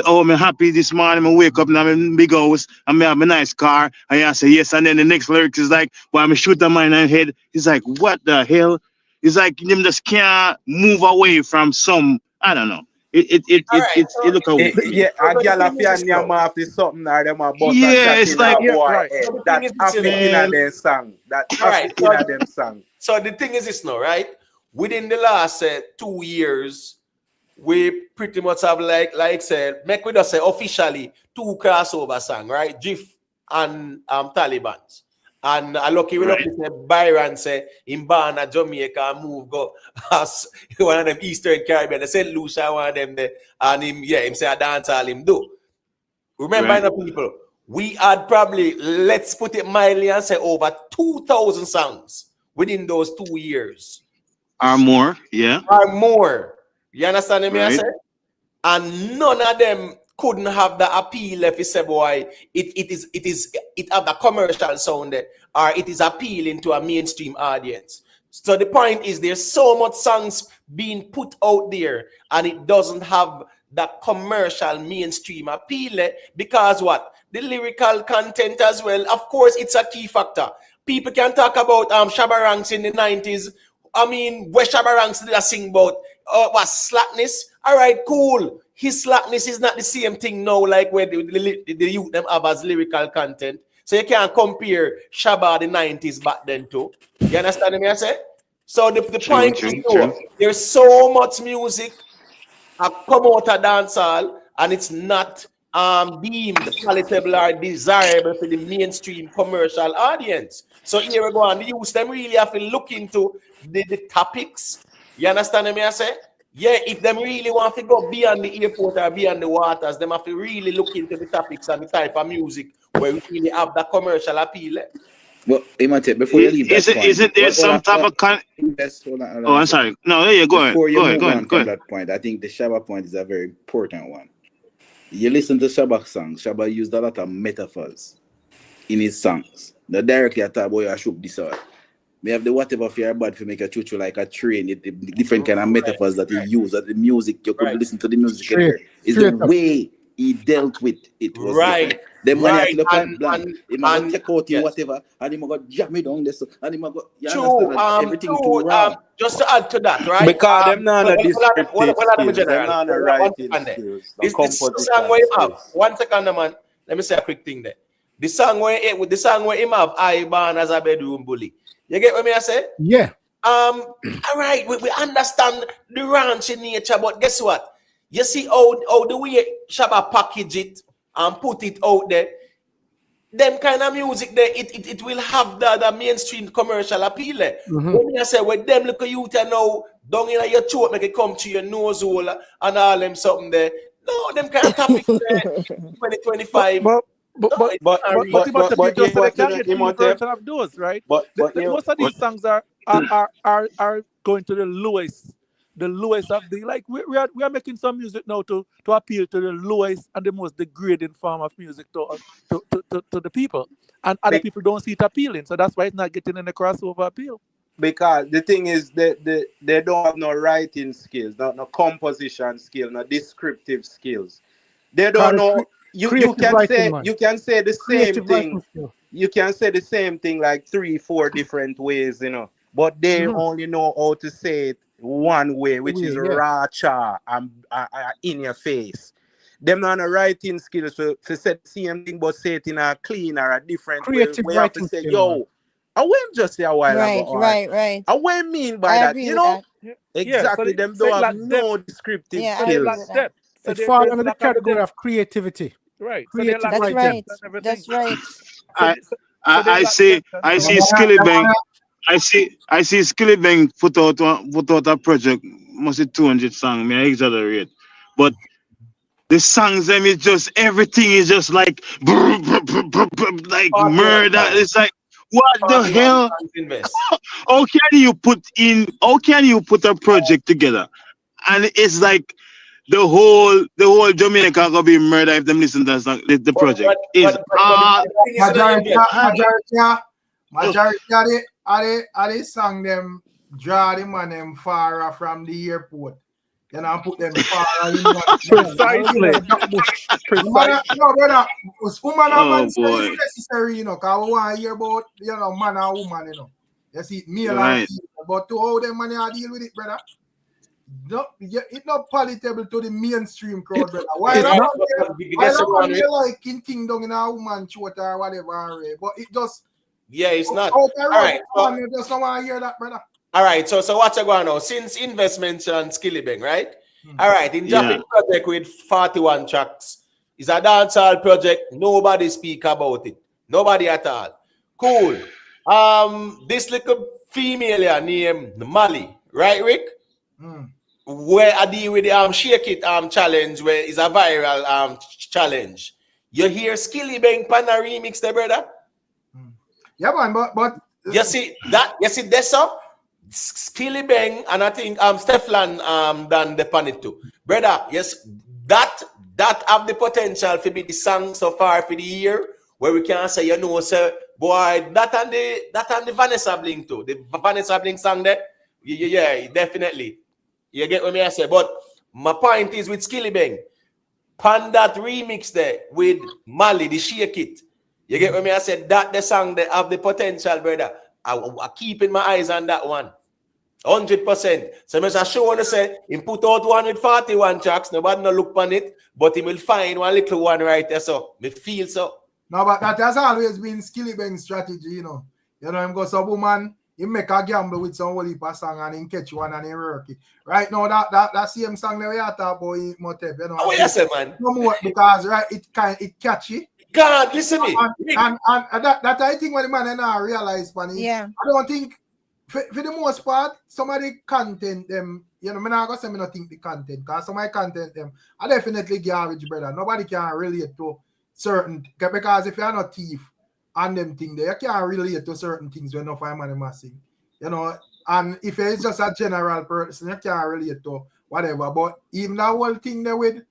I'm happy this morning. I wake up and I'm in big house, and I have a nice car, and I say yes, and then the next lyrics is like, well, I'm shoot a man in the head. He's like, what the hell? It's like them just can't move away from some. I don't know. It look away. Yeah, a gal a fian yam off the something or them a bust a Yeah, shot it's in like a boy right. head. So the thing That's is this, half you it know. in a them song. That's All half right. it in a them song. So the thing is this now, right? Within the last 2 years, we pretty much have like said, make we just say officially 2 crossover song, right? Jif and Taliban's. And I lucky say Byron say in Barna, Jamaica, move go as one of them Eastern Caribbean, the St. Lucia, one of them there, and him say a dance all him do. Remember, Right. people, we had probably, let's put it mildly and say over 2,000 songs within those 2 years. Or more, yeah. Or more. You understand me? I Right. say? And none of them couldn't have the appeal if you say, boy, it have the commercial sound there, or it is appealing to a mainstream audience. So the point is there's so much songs being put out there and it doesn't have the commercial mainstream appeal because what? The lyrical content as well. Of course, it's a key factor. People can talk about Shabba Ranks in the 90s. I mean, where Shabba Ranks did I sing about what slackness? All right, cool. His slackness is not the same thing now, like where the youth them have as lyrical content. So you can't compare Shabba the 90s back then too. You understand me? I say? So the point is, there's so much music come out of dancehall and it's not deemed palatable or desirable for the mainstream commercial audience. So here we go, and the youth them really have to look into the topics. You understand me? I say? Yeah, if them really want to go beyond the airport or beyond the waters, them have to really look into the topics and the type of music where we really have that commercial appeal. Well, Imate, before you leave that point, Isn't there some type of Oh, I'm sorry. No, yeah, go ahead. Before you Go ahead. move Go on ahead. Go from ahead. that point, I think the Shabba point is a very important one. You listen to Shabba songs, Shabba used a lot of metaphors in his songs. Not directly at all, boy, I should this out. May have the whatever for your bad for make a choo like a train, the different kind of metaphors that he used, that the music, you could listen to the music and hear. It's the way he dealt with it was different. Then when you to the point blank, he might take out you whatever, and he might go jam it down this, and he might go, you understand that everything too wrong. Just to add to that, right? Because them not a descriptive skills, skills, them not a writing skills, the composition song where you have, skills. 1 second, man. Let me say a quick thing there. The song where him have I born as a bedroom bully. You get what me I say? Yeah. All right, we understand the ranchy nature, but guess what? You see how the way Shabba package it and put it out there, them kind of music there, it will have the mainstream commercial appeal. When I say, when them look at you now, down in your throat, make it come to your nose hole and all them something there. No, them kind of topics there, 2025. But you just said they can't get free version of those, right? Most of these songs are going to the lowest of the like. We are making some music now to appeal to the lowest and the most degrading form of music to the people, and other people don't see it appealing, so that's why it's not getting any crossover appeal. Because the thing is they don't have no writing skills, no composition skill, no descriptive skills. They don't know. You can say the same thing. You can say the same thing like 3-4 different ways, you know. But they only know how to say it one way, which is racha and in your face. Them not a writing skills to say the same thing, but say it in a clean or a different creative way. We have to say, yo, I won't just say a while ago. Right. I won't mean by that, you know. Exactly. Them don't have no descriptive skills. It falls under the category of creativity. Right. Creative That's right. That's right. I see Skillibang. I see Skillibang put out a project, must be 200 songs. I exaggerate, but the songs them is just everything is just like like murder. It's like what the hell? How can you put a project together? And it's like the whole Jamaica gonna be murder if them listen to that song. The project is majority of the song them draw the man them far from the airport. You know, put them far in precisely. No, brother, woman and man boy. is necessary, you know, because we want to hear about, you know, man and woman, you know. You see, male Right. and female. But to how them man deal with it, brother, it's not palatable to the mainstream crowd, brother. Why not? Like in Kingdom in a woman throat or whatever, but it just... Yeah, it's not. All right. You just don't want to hear that, brother. All right, so what's going on now? Since investment on Skillibeng, right? All right, in Japan project with 41 tracks. It's a dancehall project. Nobody speak about it. Nobody at all. Cool. This little female here named Marley, right, Rick? Where I deal with the Shake It challenge, where it's a viral challenge. You hear Skillibeng pan a remix there, brother? Yeah, man, but you see that's up. Skillibeng and I think Stefan done the pan it too. Brother, yes, that have the potential to be the song so far for the year where we can say, you know, sir, boy, that and the Vanessa Bling too. The Vanessa Bling song there, yeah, definitely. You get what me I say. But my point is with Skillibeng, pan that remix there with Marley, the Shake It. You get what me I said? That the song that have the potential, brother. I keeping my eyes on that one. 100%. So I sure want to say, he put out one with 41 tracks, nobody no look on it, but he will find one little one right there. So me feel so. No, but that has always been Skillibeng's strategy, you know. You know, him go some woman, he make a gamble with some holy song and he catch one and he work it. Right now, that same song that we are talking about in Motep, you know. Oh, yes, man. No more because right, it catchy. God, listen me. And that I think when the man now realize, funny. Yeah. I don't think for the most part, some of the content them, you know, I'm not gonna say I don't think the content, because some of the content them are definitely garbage, brother. Nobody can relate to certain, because if you're not thief and them thing there, you can't relate to certain things when no fireman them sing. You know, and if it's just a general person, you can't relate to whatever. But even that whole thing there with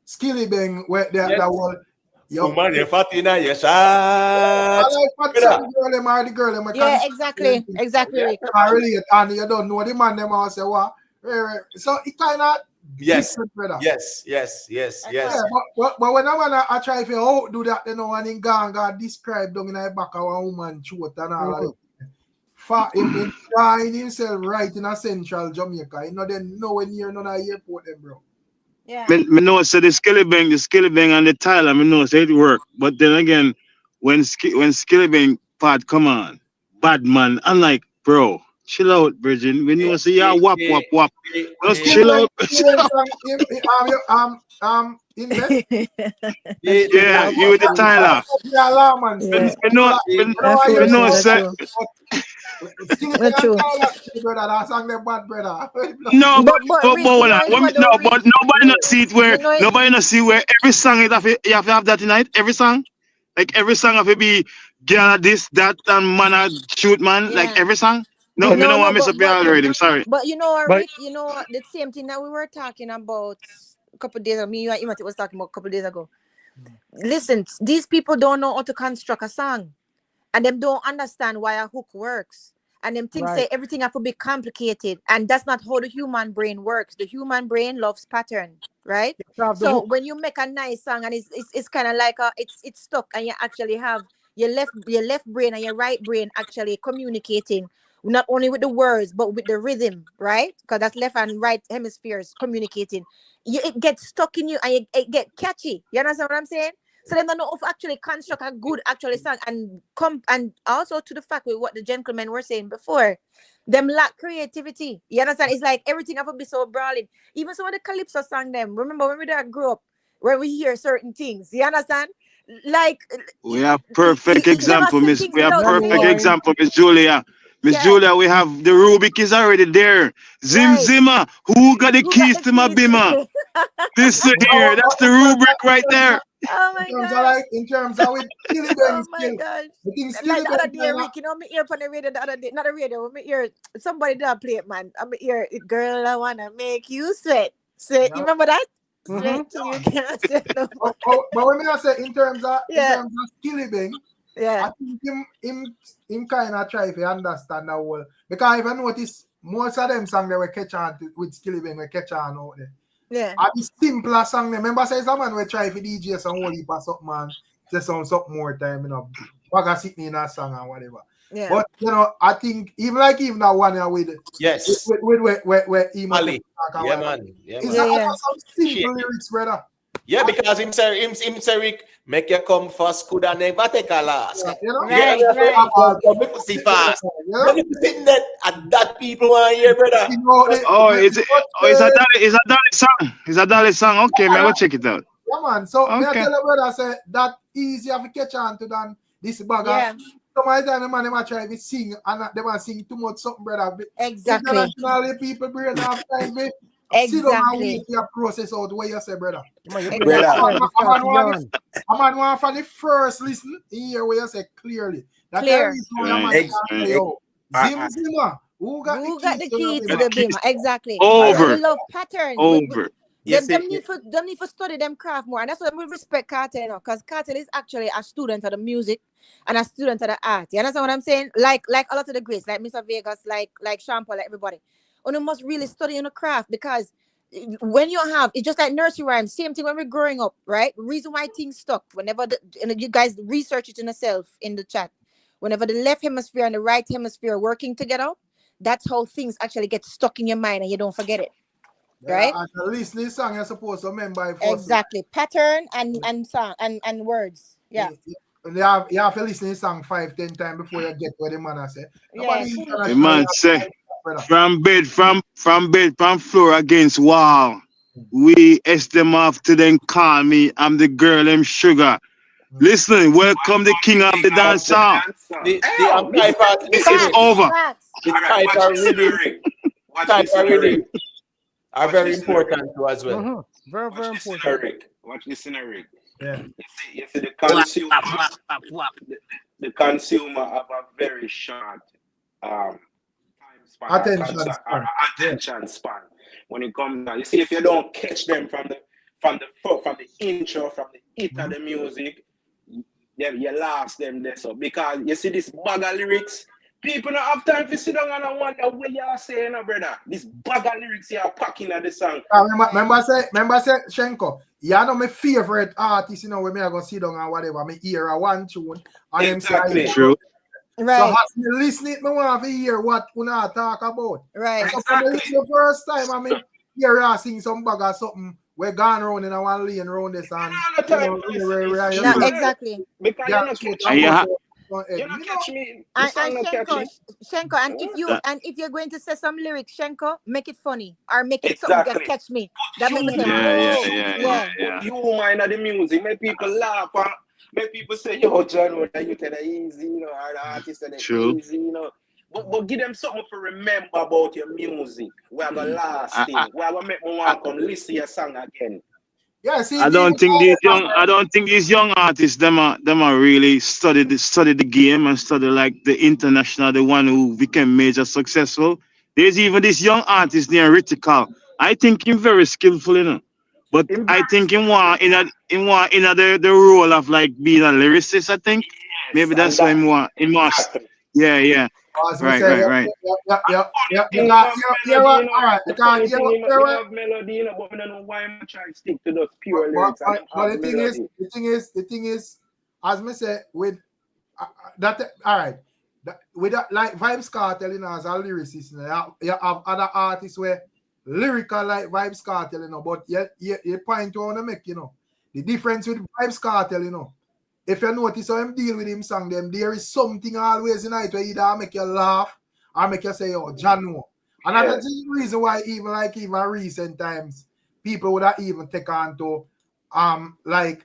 Skillibeng, where that whole Woman, you're fat in your shot. I like the girl, yeah, exactly. Rick. I relate, and you don't know the man them all say what. So it kind of yes, yes. Yeah, but when I try to do that, you know, and in God describe down in the back of a woman throat and all like fat him trying himself right in a central Jamaica. You know, then nowhere near none of the airport them, bro. Yeah. Me know so the Skillibeng and the Tyler, me know so it work. But then again, when Skillibeng part come on, bad man, I'm like, bro, chill out, Virgin. We know so yeah, wap. Just chill out. Yeah, you with the Tyler. Me know so. No, but nobody not see it where nobody not see where every song you have to have that tonight. Every song, like every song have to be girl this that and man shoot man like every song. No, me no want to miss up your already. I'm sorry. But you know what, Rick? You know what? The same thing that we were talking about a couple of days ago. Me, you and Imati was talking about a couple of days ago. Listen, these people don't know how to construct a song. And them don't understand why a hook works. And them things say everything have to be complicated. And that's not how the human brain works. The human brain loves pattern, right? So when you make a nice song and it's kind of like it's stuck and you actually have your left brain and your right brain actually communicating not only with the words but with the rhythm, right? Because that's left and right hemispheres communicating. It gets stuck in you and it get catchy. You understand what I'm saying? So they don't know if actually construct a good song and also to the fact with what the gentlemen were saying before, them lack creativity. You understand? It's like everything have to be so brawling. Even some of the calypso song them. Remember when we grew up, where we hear certain things. You understand? Like we have perfect example, Miss. We have perfect example, Miss Julia. Miss Julia, we have the Rubik is already there. Zim Right. Zimmer, who got the Who got keys the to my keys? bimmer? Listen here, that's the rubric right there. Oh my god. In terms of with Skilly Bang Oh my gosh. I think Like Skilly the Bang other day, Rick, you know, me ear on the radio the other day, not the radio, me ear somebody did play it, man. I'm ear, girl, I wanna make you sweat. Sweat. You remember that? Sweat till you can't sweat no more. But when I say in terms of Yeah. Skilly Bang, Yeah. I think him kind of try to understand that whole, because if I notice most of them songs they were catch on with Skilly Bang, we catch on out there. Yeah. And the simpler song, remember say someone we try for DJ some whole heap of something, man. Say something more time, you know. Bag sitting in a song or whatever. Yeah. But you know, I think even that one here with Yes. with Marley. Yeah, man. Yeah, It's man. some simple lyrics, brother. Yeah, because him say Rick, make you come first, could I never take a last. You know? Right, Come see fast. You think that at that people want to hear, brother. Oh, it's a Dolly song. It's a Dolly song. Okay, man, go check it out. Yeah, man. So me I Okay. tell you, brother, say that easier to catch on to than this bagger. Yeah. Sometimes the man them try to sing and they want sing too much something, brother. Exactly. Internationally, people brain have time to sit down and wait for your process out what you say, brother. I'm on one for the first listen here where you say clearly. That Clear. Zim Zimmer. Who got the key to the bimmer? Exactly. Over. We love pattern. Over. Them need for study them craft more, and that's why we respect Kartel, you know, because Kartel is actually a student of the music and a student of the art. You understand what I'm saying? Like a lot of the greats, like Mr. Vegas, like Sean Paul, like everybody. And you must really study in the craft, because when you have, it's just like nursery rhymes, same thing when we're growing up, right? Reason why things stuck, whenever you guys research it in yourself in the chat, whenever the left hemisphere and the right hemisphere are working together, that's how things actually get stuck in your mind and you don't forget it. Right? At least this song you're supposed to remember. Exactly. Pattern and song and words. Yeah. You have to listen to the song 5-10 times before you get what the man say. The man say from bed, from floor against wall. We ask them off to then call me. I'm the girl, them sugar. Listen, welcome the king of the dance song. This is over. The type of rhythm are very important too as well. Very, very important. Watch this in a rig. Yeah. You see the consumer have a very short time span, attention span when it comes down. You see, if you don't catch them from the intro, from the hit of the music, you lost them there. So because you see this bag of lyrics, people don't have time to sit down and wonder what you are saying, brother. This bag of lyrics you are packing at the song. Remember say Shenko, you know my favorite artist, you know, when me I go sit down and whatever, me hear a one tune and exactly. them True. Right. So as me listening, me want to hear what we talk about. Right. So for the first time, I mean, hear you sing some bag of something. We're gone around in a one lane around this and exactly. Because you don't catch me. And Shenko, and if you're going to say some lyrics, Shenko, make it funny or make it something that catch me. That makes me say, yeah. You mind of the music, make people laugh. Make people say, yo, John, that you tell it easy, you know, or the artist said it easy, you know. But give them something to remember about your music. Where the last thing, where we make me want to come listen to your song again. Yeah, see, I don't think these young artists them are really study the game and study like the international, the one who became major successful. There's even this young artist named Ricstormtv. I think he's very skillful, you know. But I think in the role of like being a lyricist, I think. Maybe that's why in more. Yeah. Right. Melody, but I don't know why I'm trying to stick to those pure lyrics. But the thing is, as me say, with that, all right, with that, like Vybz Kartel, you know, as a lyricist, you have other artists where lyrical like Vybz Kartel, you know, but you point to want to make, you know, the difference with Vybz Kartel, you know. If you notice how him deal with him song, them there is something always in it where either make you laugh or make you say, oh, Jano. And that's the reason why even recent times, people would have even take on to like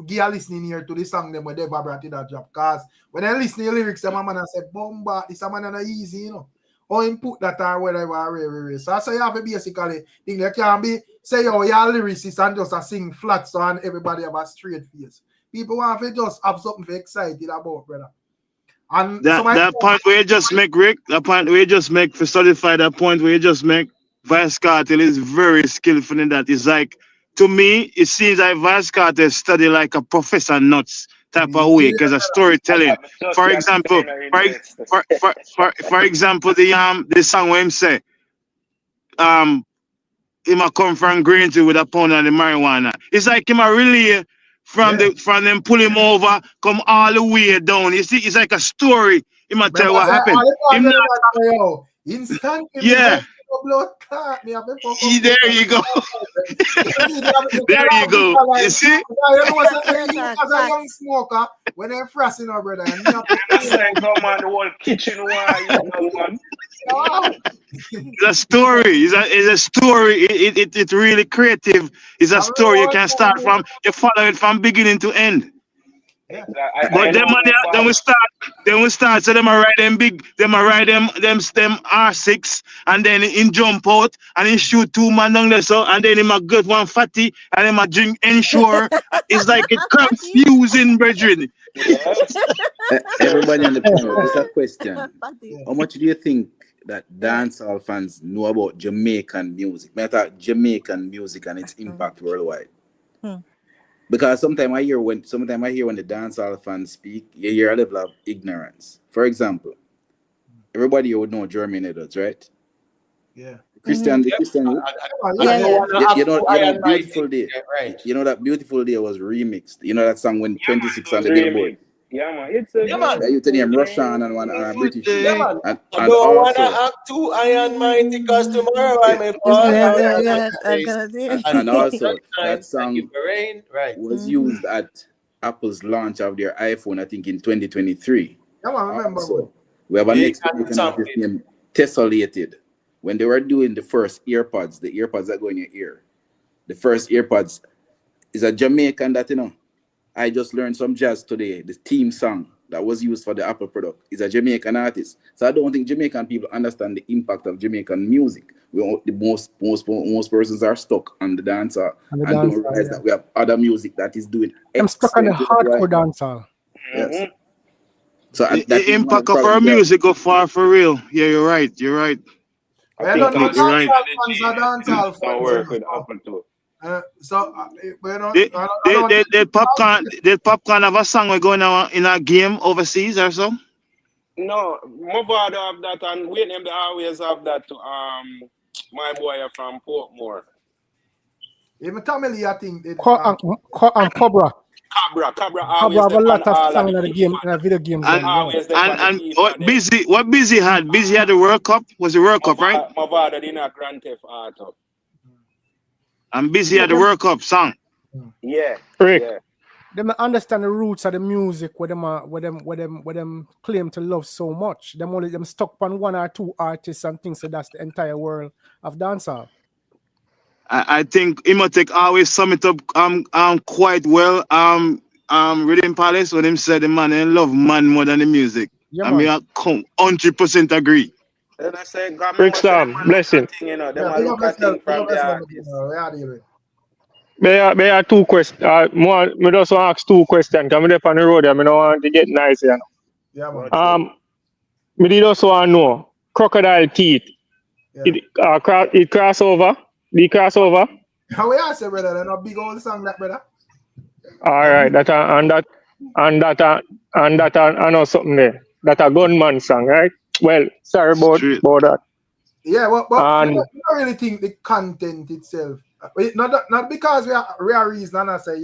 give a listening here to the song them when they brought it that drop. Cause when I listen to the lyrics, them man I say bomba, this a man not easy, you know. Or input that or whatever. So you have to basically think that can be say you're lyricist and just a sing flat so and everybody have a straight face. People want to just have something to excited about, brother. And that point where you just make, Rick, that point where you just make for solidify that point where you just make, Vice Cartel is very skillful in that. It's like, to me, it seems like Vice Cartel study like a Professor Nuts type of way because of storytelling. For example, for example, the song where him say, he might come from Greenfield with a pound of the marijuana. It's like him a relay from them pull him over, come all the way down. You see, it's like a story. He might tell what happened. Yeah. There you go. There you go. You see? As a young smoker, when I'm frosting our brother, and come on, the whole kitchen man. It's a story. It's a story. It's really creative. It's a story you can start from. You follow it from beginning to end. But then we start. So them a ride them big. Them a ride them R6, and then in jump out and he shoot 2 man down there. So and then he might get one fatty and then might drink Ensure. It's like it's confusing, brethren. Everybody on the panel, just a question. How much do you think that dancehall fans know about Jamaican music? I thought Jamaican music and its impact worldwide. Because sometimes I hear when the dancehall fans speak, you hear a level of ignorance. For example, everybody would know German adults, right? Yeah. Christian, Yeah. you know, Beautiful Day. Right. You know that Beautiful Day was remixed. You know that song went 26 on the Billboard. Yeah, man. It's a You tell him Russian and one British. Yeah, man. And I don't want to also, act too iron mighty because tomorrow I may fall down. and also that song Rain. Right. was used at Apple's launch of their iPhone, I think in 2023. Yeah, I remember. So we have a next Jamaican artist named Tessellated. When they were doing the first earpods, the earpods that go in your ear, the first earpods is a Jamaican that, you know, I just learned some jazz today. The theme song that was used for the Apple product is a Jamaican artist. So I don't think Jamaican people understand the impact of Jamaican music. Most persons are stuck on the dancer and don't realize that we have other music that is doing. I'm stuck on the hardcore dancehall. Yes. So the impact of our music go far for real. Yeah, you're right. You're right. I think you're right. Don't work with Apple too. Did Popcorn have a song we're going on in a game overseas or so? No, Mavado have that, and we them they always have that to my boy from Portmore. Even Tamil, I think Cobra. Cabra have a lot of songs in the game, in the video games. And what Busy had? Busy had the World Cup. Was the World Cup, right? Mavado did not Grand Theft Auto. I'm Busy at the World Cup song. Yeah. Rick. Yeah. Them understand the roots of the music where them claim to love so much. Them stuck on 1 or 2 artists and things, so that's the entire world of dancehall. I think Imotech always sum it up quite well. Rhythm Palace when him said the man they love man more than the music. Yeah, I mean I 100% agree. Then I say, Rickstorm, blessing. You know, them are look at things from the artist. May I 2 questions. Me just want to ask 2 questions. Because I'm on the road, I don't want to get nice, you know. Yeah, man. Me did also want to know, crocodile teeth. Yeah. It cross over? The crossover? How we ask it, brother? They're not big old song, that brother. All right, I know something there. That a gunman song, right? Well, sorry about that. Yeah, but I don't really think the content itself. Not because we are reason and I say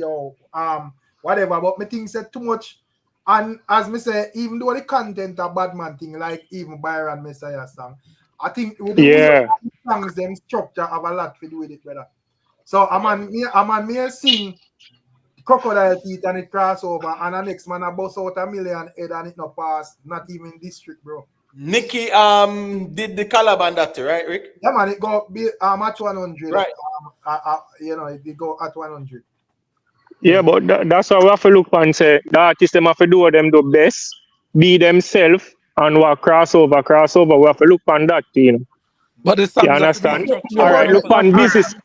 whatever, but me think said too much. And as me say, even though the content a bad man thing, like even Byron Messiah song, I think with the songs, them structure have a lot to do with it, brother. So I'm on me sing Crocodile Teeth and it cross over, and the next man a bust out $1 million head and it not pass, not even district, bro. Nicky did the collab on that, right, Rick? Yeah, man, it go at 100. Right. You know, it go at 100. Yeah, but that's how we have to look and say the artists them have to do what them do best, be themselves, and what crossover. We have to look on that, you know. But the You songs have to be understand? structured. All right, look on business.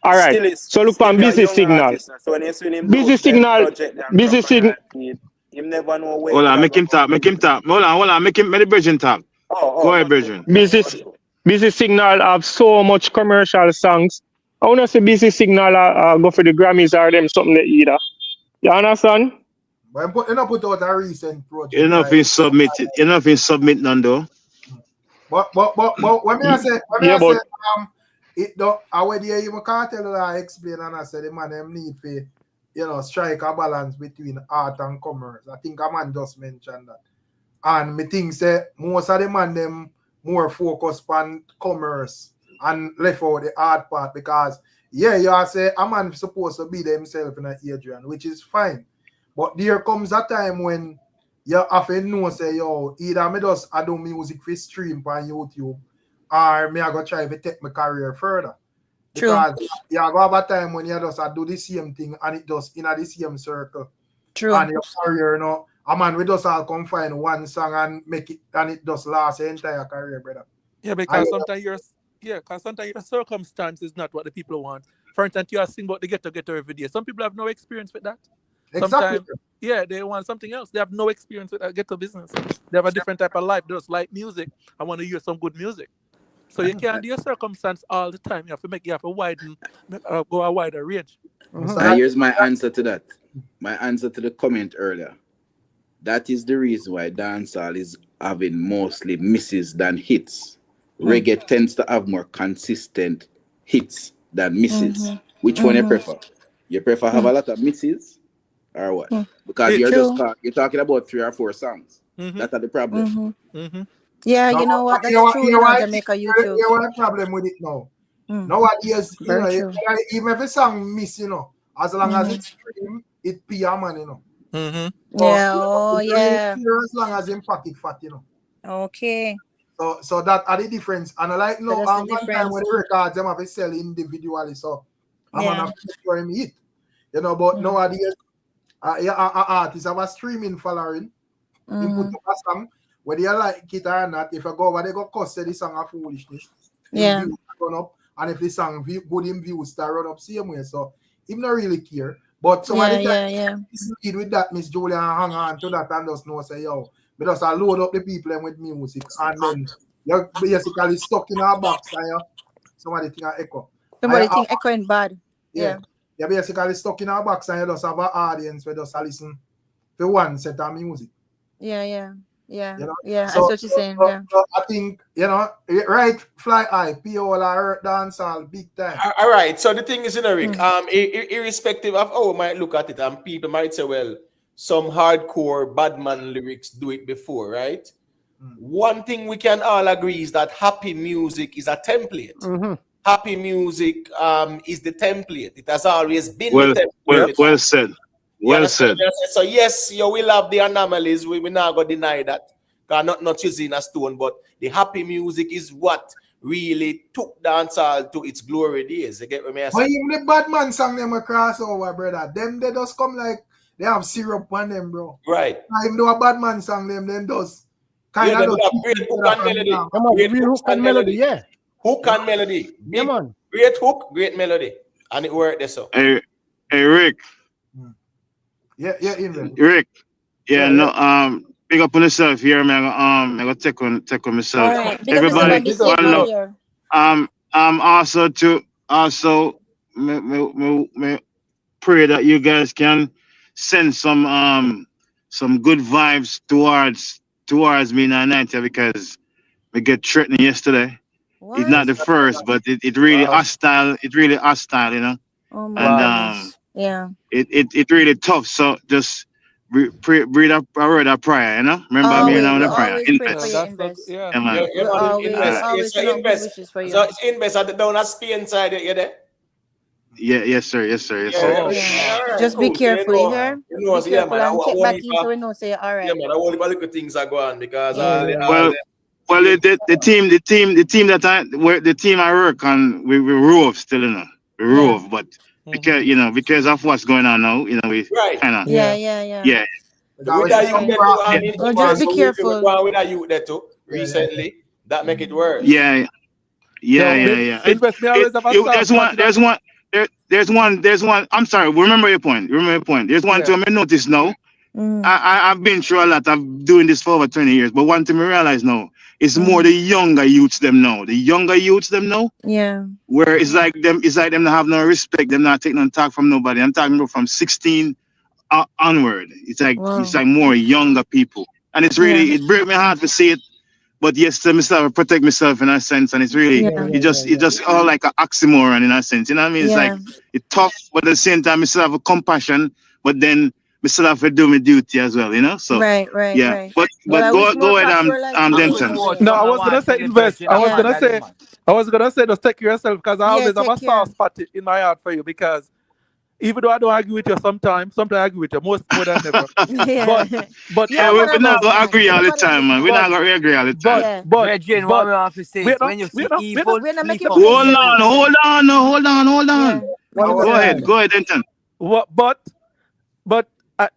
All right, so look on Still a busy young signal. artist. So when you see him Busy do them signal. project and Busy signal. him never know where Hold it on, could make him talk. Hold on, make the Virgin talk. Go ahead, Virgin. Busy signal have so much commercial songs. I wanna see busy signal go for the Grammys or them something they either. You understand? But you not put out a recent project. Enough in submit none though. But when I say it do already even Cartel I explain and I say the man them need to strike a balance between art and commerce. I think a man just mentioned that. And me think say most of the man them more focused on commerce and left out the art part because you say a man supposed to be themselves in a Adrian, which is fine. But there comes a time when you have to know say either me just I do music for stream on YouTube or me I go try to take my career further. Because you go have a time when you just do the same thing and it just in the same circle. True. And your career, a man we just all come find one song and make it and it just lasts the entire career, brother. Yeah, because sometimes your circumstance is not what the people want. For instance, you are singing about the ghetto every day. Some people have no experience with that. Exactly. Sometimes, they want something else. They have no experience with that ghetto business. They have a different type of life. They just like music. I want to hear some good music. So you can't do your circumstance all the time. You have to widen, go a wider range. And here's my answer to that. My answer to the comment earlier. That is the reason why dancehall is having mostly misses than hits. Reggae tends to have more consistent hits than misses. Which one you prefer? You prefer have a lot of misses or what? Because you're talking about 3 or 4 songs. That's the problem. Yeah, you know what? That's true. Jamaica YouTube. You know what problem with it now? Nowadays, even if a song miss, as long as it's stream, it pay a man, Yeah, as long as in pocket fat, Okay. So that are the difference. And I like one time when the records them have to sell individually, so I'm gonna for him hit. But nowadays artists have a streaming following. You put up a song, whether you like it or not, if you go over they go cost the song of foolishness. Yeah. Run up, and if the song good in views start run up same way. So he not really care. But somebody lead with that, Miss Julia, hang on to that and just know say we just load up the people with music and then you're basically stuck in a box and somebody think an echo. Somebody think echoing bad. Yeah. You're basically stuck in a box and you just have an audience where just listen to one set of music. Yeah. So, I see what you're saying. So I think, right, fly high, POL dancehall, big time. All right. So the thing is, Rick, irrespective of how we might look at it, and people might say, well, some hardcore badman lyrics do it before, right? One thing we can all agree is that happy music is a template. Happy music is the template. It has always been the template. Well said. Well said. So yes, you will have the anomalies. We not gonna deny that. Not using a stone, but the happy music is what really took dancehall to its glory days. You get what I mean? But even the bad man song them a crossover, brother. Them they just come like they have syrup on them, bro. Right. Even though a bad man song them does kind of great hook and melody. Great hook and melody, yeah. Hook and melody. Yeah, man. Great hook, great melody. And it worked there so. Hey Rick. Yeah, Rick. Big up on yourself here, man. I'm gonna take on myself. Right. Everybody, also me pray that you guys can send some good vibes towards me tonight because we get threatened yesterday. What? It's not the first, but it really hostile. It really hostile, Oh my goodness. Yeah. It really tough. So just breathe up a word of prayer, Remember me now in the prayer. Invest. Always invest. So it's invest at the down at Spain side, you there? Yeah, yes, sir. Just be careful, you hear? Be careful and check back in so we know say all right. Yeah, man, I want to look things are going because the team I work on, we rove still, we rove, but because because of what's going on now, we kind of yeah. With that youth that too, I mean, Well, just be careful. with that youth that too recently, that make it worse. Yeah. Invest me always have a There's one. I'm sorry. Remember your point. There's one thing I notice now. I've been through a lot. I've doing this for over 20 years. But one thing I realize now, it's more the younger youths them now. Yeah. Where it's like them not have no respect. Them not taking no talk from nobody. I'm talking about from 16 onward. It's like more younger people. And it's really it breaks my heart to see it. But yes, I protect myself in a sense, and it's really it just all like an oxymoron in a sense. You know what I mean? It's like it's tough, but at the same time, I still have a compassion, but then I still have to do my duty as well. So right. But go ahead, Denton. No, I was gonna say invest. I was gonna say just take care of yourself because I always have a soft spot in my heart for you because. Even though I don't agree with you sometimes I agree with you more than never. But we're not gonna agree all the time, man. We're not gonna agree all the time. But what we have to say is when you see evil, hold on. Go ahead, Denton. But I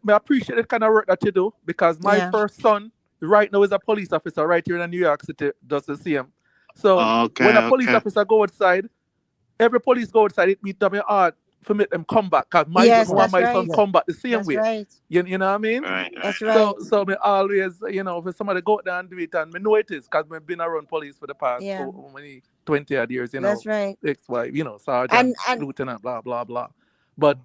appreciate the kind of work that you do because my first son right now is a police officer right here in New York City, does the same. So when a police officer go outside. Every police go outside, it meet them in hard for make them come back. Cause my son come back the same way. Right. You know what I mean? Right. That's right. So me always, if somebody go out there and do it, and me know it is, cause I've been around police for the past 20 odd years. That's right. Ex-wife, sergeant, lieutenant, blah blah blah. But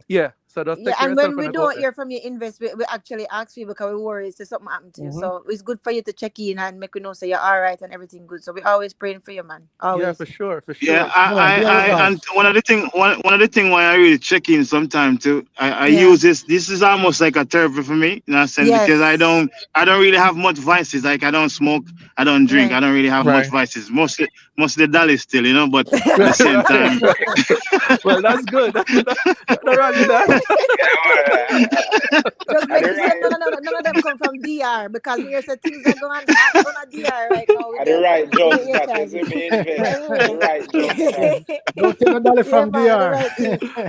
so just take care and of when yourself we don't hear from you, invest, we actually ask you because we worry if something happened to you. So it's good for you to check in and make you know say you're all right and everything good. So we always praying for you, man. Always. Yeah, for sure. Yeah, and one of the thing why I really check in sometimes too. I use this. This is almost like a therapy for me, in a sense, because I don't really have much vices. Like I don't smoke, I don't drink, I don't really have much vices. Mostly the dolly still, but at the same time. Well, that's good. Not wrong with that. Just make sure none of them come from DR because we said things are going on DR right now. The right jokes that is the right jokes. Don't take a dolly from DR.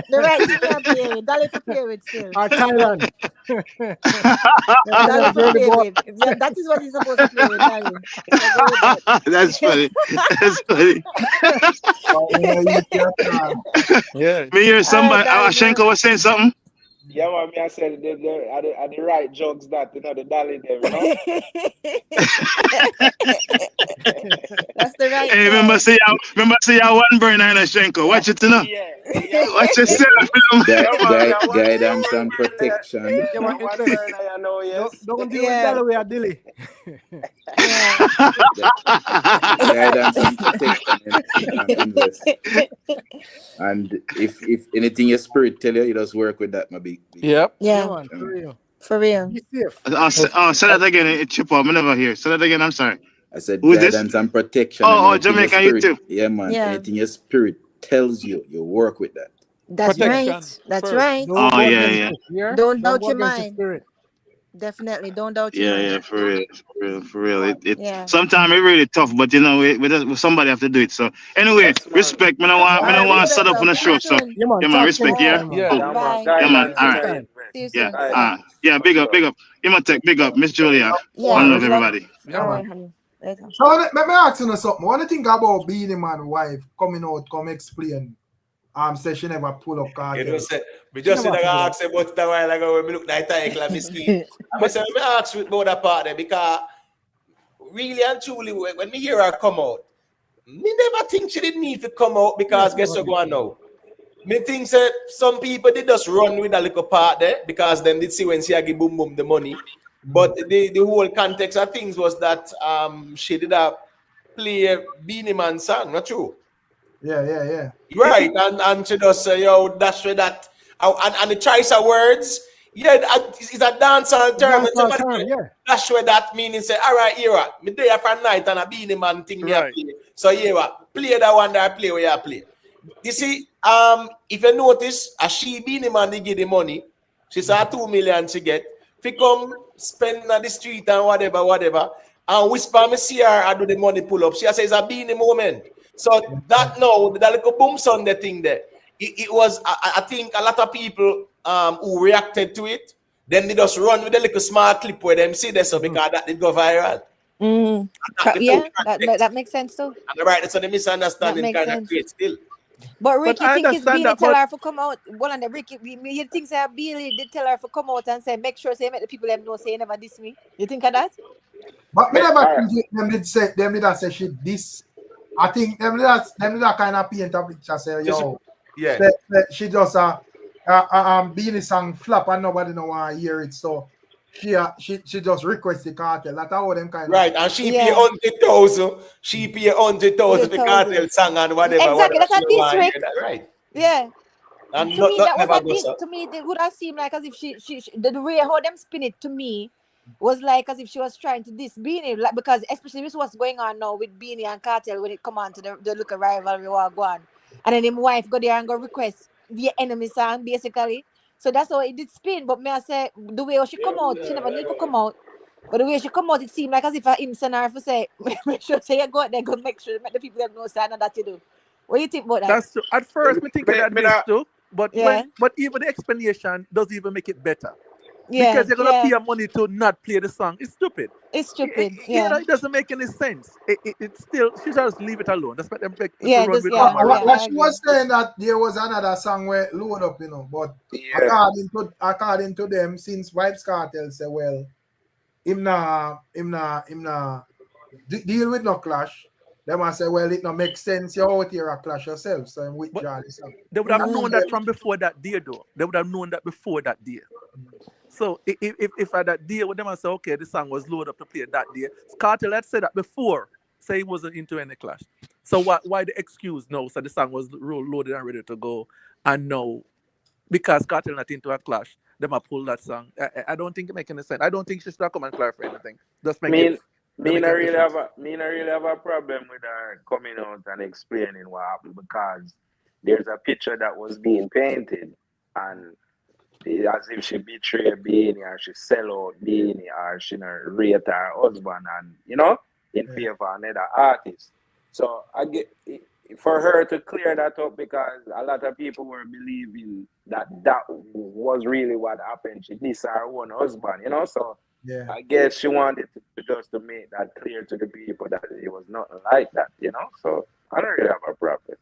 The right thing you play with. Dolly to play with still. Or Thailand. Dolly to play with. That is what he's supposed to play with, Dolly. That's funny. Me hear somebody, Shenko was saying something. Yeah, man, I said the right jokes that the dolly them, That's the right. Hey, remember say you one burner in a Shenko. Watch it now. Watch yourself. Guidance and protection. Don't deal with Delaware, are Dilly. Guidance and protection. And if anything your spirit tell you just work with that, maybe. Yep. Yeah. For real. Be safe. Say that again, Chip up. I never hear. Say that again, I'm sorry. I said who's guidance this? and protection. Jamaica, you too. Yeah, man. Anything your spirit tells you, you work with that. That's right. That's right. Don't doubt your mind. Definitely, don't doubt your mind. Yeah, for real. Sometimes it's really tough, but somebody have to do it. So anyway, respect. I don't want to set up on the show. So man, respect. Yeah. Man. All right. Yeah. Big up. Imatech, big up. Miss Julia. One love, everybody. So let me ask you something. What do you think about BEENIE Man wife coming out, come explain? Say she never pull up KARTEL. We just asked about that while ago when we look like that mystery. I said, let me ask you about that part there because really and truly, when we hear her come out, me never think she didn't need to come out because guess what going now? Me think that some people did just run with a little part there because then they see when she give boom the money. But the whole context of things was that she did play a BEENIE Man song, not true? Yeah. Right, and she just say, yo, that's where that, and the choice of words, it's a dancehall term. That's where that means, say, all right, here, me there for night and a BEENIE Man thing there play. So play that one that I play where you play. You see, if you notice, as she BEENIE Man, they give the money, she saw 2 million she get, if you come spend on the street and whatever, and whisper me see her, I do the money pull up. She says it's a BEENIE moment. So that now, that little boom sound the thing there. it was, I think a lot of people who reacted to it, then they just run with a little small clip where them see this because that did go viral. Yeah, that makes sense too. And right, so the misunderstanding kind of creates still. But Rick, you think it's understand Beanie that, tell but- her to come out? Well, and the Rick, you think say Beanie did tell her to come out and say, make sure say make the people them know say you never diss me. You think of that? But me never think them did say she this. I think them did that kind of paint a picture say yo. Yeah. She just Beanie song flop and nobody know want to hear it, so she just request the cartel. That's how them kind right, and she pay 100,000. She pay 100,000 for cartel song and whatever. Exactly, that's a diss, Rick. Right. Yeah. And to me, that was never a diss. To me, it would have seemed like as if she the way how them spin it to me was like as if she was trying to diss Beanie, like, because especially this what's going on now with Beanie and Cartel when it come on to the look of rivalry war go on. And then his wife go there and go request the enemy song, basically. So that's how it did spin. But me I say the way she come out, she never need to come out. But the way she come out, it seemed like as if him send her for say, make sure say you go out there, go make sure make the people that know say that you do. What do you think about that? That's true. At first, me think that this too, but but even the explanation doesn't even make it better. Yeah, because you're gonna pay your money to not play the song. It's stupid. It's stupid. You know, it doesn't make any sense. It's still, she just leave it alone. That's what them people Yeah, run just- with. yeah, Mama. What she was saying that there was another song where load up, you know, but according to them, since Vybz Kartel say, well, him nah deal with no clash. Them I say, well, it no make sense. You out here a clash yourself, so him withdraw the song. They would have known that from before that day, though. They would have known that before that day. So if I that day with them, I say, okay, the song was loaded up to play that day. Cartel had said that before, say he wasn't into any clash. So why the excuse now? So the song was loaded and ready to go, and now because Cartel not into a clash, them a pull that song. I don't think it make any sense. I don't think she should have come and clarify anything. Just make it. Me not really have a problem with her coming out and explaining what happened, because there's a picture that was being painted and as if she betrayed Beenie or she sell out Beenie or she not rate her husband and in favor of another artist. So I get for her to clear that up, because a lot of people were believing that was really what happened. She dissed her own husband, so yeah. I guess she wanted to make that clear to the people that it was not like that, So I don't really have a problem.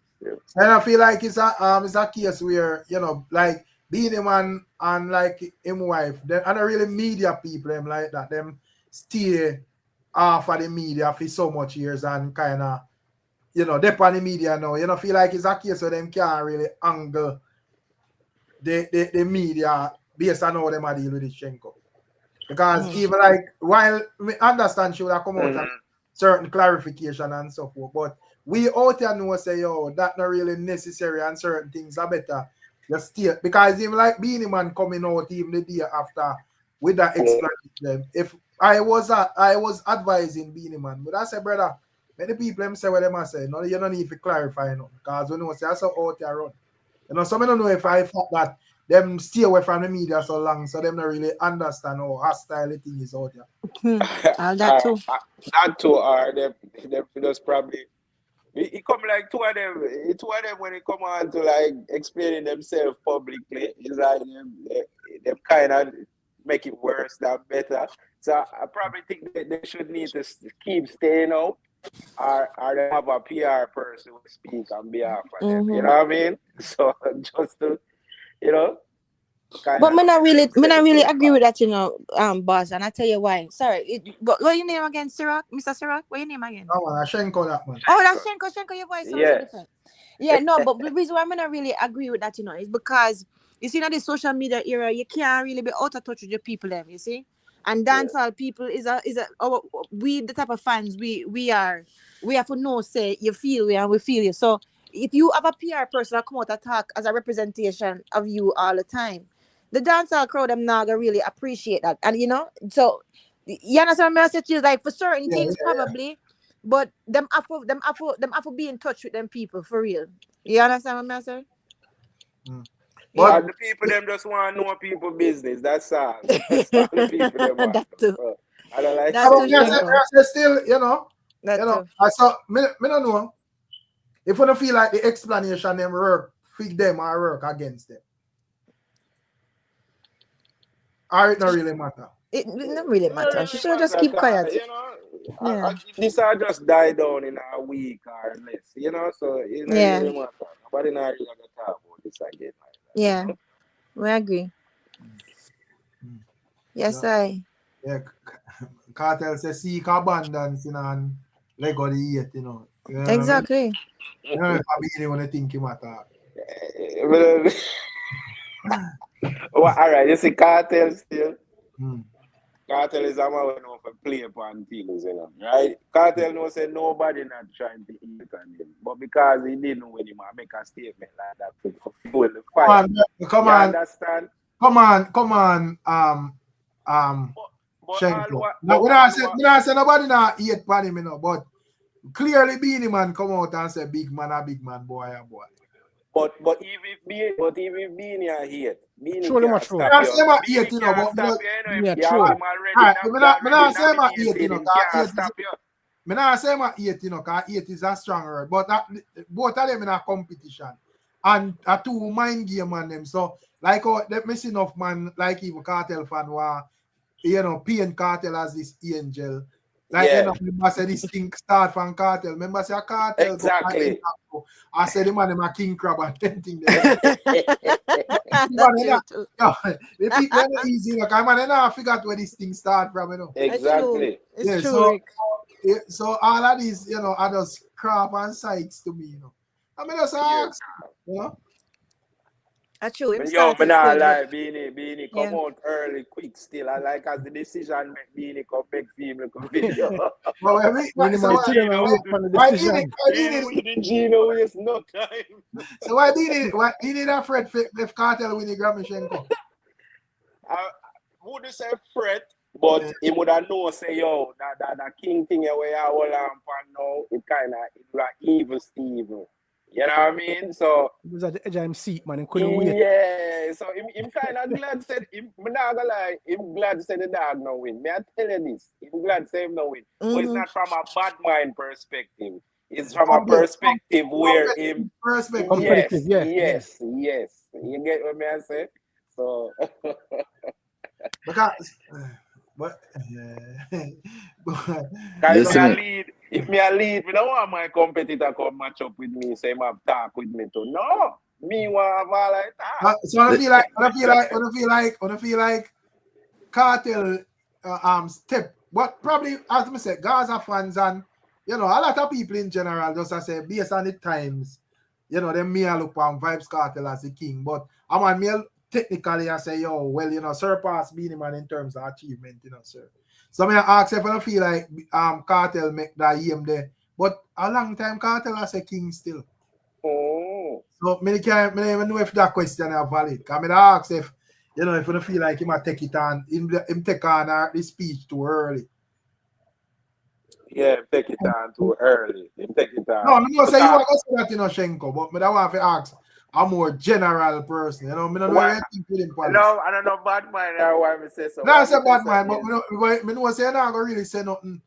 And I feel like it's a case where, like Beenie Man and like him wife, they are not really media people them like that. Them stay off of the media for so much years and kind of, they on the media now. You know, feel like it's a case where them can't really angle the media based on how them are deal with the Shenko. Because even like, while we understand she would have come out and certain clarification and so forth, but we out here know say, yo, that's not really necessary and certain things are better. Just stay. Because even like Beenie Man coming out even the day after with that explanation, if I was advising Beenie Man, but I say, brother, many people them say what they must say. No, you don't need to clarify no, because we know say that's how out here run. Some don't know if I thought that them stay away from the media so long, so them not really understand how hostile the thing is out here. That too. That too are them just probably it come like two of them when it come on to like explaining themselves publicly, it's like them kind of make it worse than better. So I probably think that they should need to keep staying out, or they have a PR person who speak on behalf of them. You know what I mean? So just to but me not really agree with that, boss, and I tell you why. Sorry, but what your name again, Sirach? Mr. Sirach? What your name again? Oh, Shenko that one. Oh, that's Shenko, your voice sounds so different. Yeah, no, but the reason why I not really agree with that, is because you see, in the social media era, you can't really be out of touch with your people, them. You see, and dancehall people we the type of fans we have to know say you feel we and we feel you. So if you have a PR person that come out and talk as a representation of you all the time, the dancehall crowd them not gonna really appreciate that, and so you understand what I say to you, like for certain things probably. But them have to be in touch with them people for real. You understand what I'm saying? But the people them just want to know people business. That's all. That's all the people them want. That too. I don't like that. Still, I saw me don't know if you don't feel like the explanation them work fit them or work against them. Or it not really matter. It don't really matter. Really She should just matter, keep quiet. you know, Yeah. this will just die down in a week or less, you know, so it don't Yeah. really matter. Nobody not really gonna talk about this again. Yeah. We agree. Yes, I. Yeah, Cartel says seek abundance, you know, and let go the hate, you know. You know what I mean? Exactly. You know, if I be when I think him attack. Well, all right, you see Cartel still. Hmm. Cartel is a man who know for play upon things, you know, right? Cartel knows say nobody not trying to eat on him, but because he didn't win him, I make a statement like that to fuel the fire. Come you on, understand? come on, Shenko. Now, when I say nobody not eat upon him, you know, but clearly BEENIE Man come out and say big man, boy, a boy. But even if BEENIE are hate, BEENIE Surely can't much stop I you. say my BEENIE hate, you know, can't but stop you, you know, if Yeah, you true. have him me not say my hate, you know, him cause can't stop you. me not say my hate, you know, cause hate is a strong word, but both of them in a competition. And a two mind game on them. So, like, let me see enough man, like even Cartel fan, were, you know, P and Cartel as this angel. Like, Yeah. you know, remember say this thing start from Cartel. Remember say a Cartel. Exactly. I said the man in my king crab and them thing. That's true. The people are not easy, like, man, they not figure out where this thing start from, you know. Exactly. It's Yeah, true, so, Rick. yeah, so all of these, you know, are just crap and sights to me, you know. I mean, just ask, you know. That's true. Him Yo, started me not film, lie, but BEENIE yeah. come out early, quick still. I like as the decision make BEENIE come back film look a video. Well, Minimum still them wait for the decision. With the Gino waste no time. So why BEENIE that Fred if Cartel win the Grammy, Shenko? I would say fret, but he would have know say yo that king thing where I hold on pan now it like evil Steve. You know what I mean? So He was at the edge of his seat, man. He couldn't wait. yeah, so him kind of glad said him. Me not gonna lie, him glad say the dog no win. Me I tell you this, him glad say him no win, but it's not from a bad mind perspective. It's from a perspective where him. Competitive, yes. You get what me I say? So. Because, but if me a lead, we don't want my competitor come match up with me, say him have talk with me too. No, me want have all like that. So I feel like Cartel step, but probably as I said, Gaza fans and you know a lot of people in general just I say based on the times, you know, them me look on Vybz Cartel as the king, but I'm on me technically I say yo, well, you know, surpass BEENIE Man in terms of achievement, you know, sir. So I ask if I feel like Cartel make that aim there, but a long time Cartel as a king still. Oh. So me can't even know if that question is valid. Because I ask if you know if you feel like he might take it on, him take on the speech too early. Yeah, take it on too early. Take it on. No, I'm not saying you want to say that, you know, Shenko, but I want to ask a more general person. You know, I don't know anything with him. No, I don't know bad mind. Why me say so? No, I say bad mind, but me know say I'm not gonna really say nothing.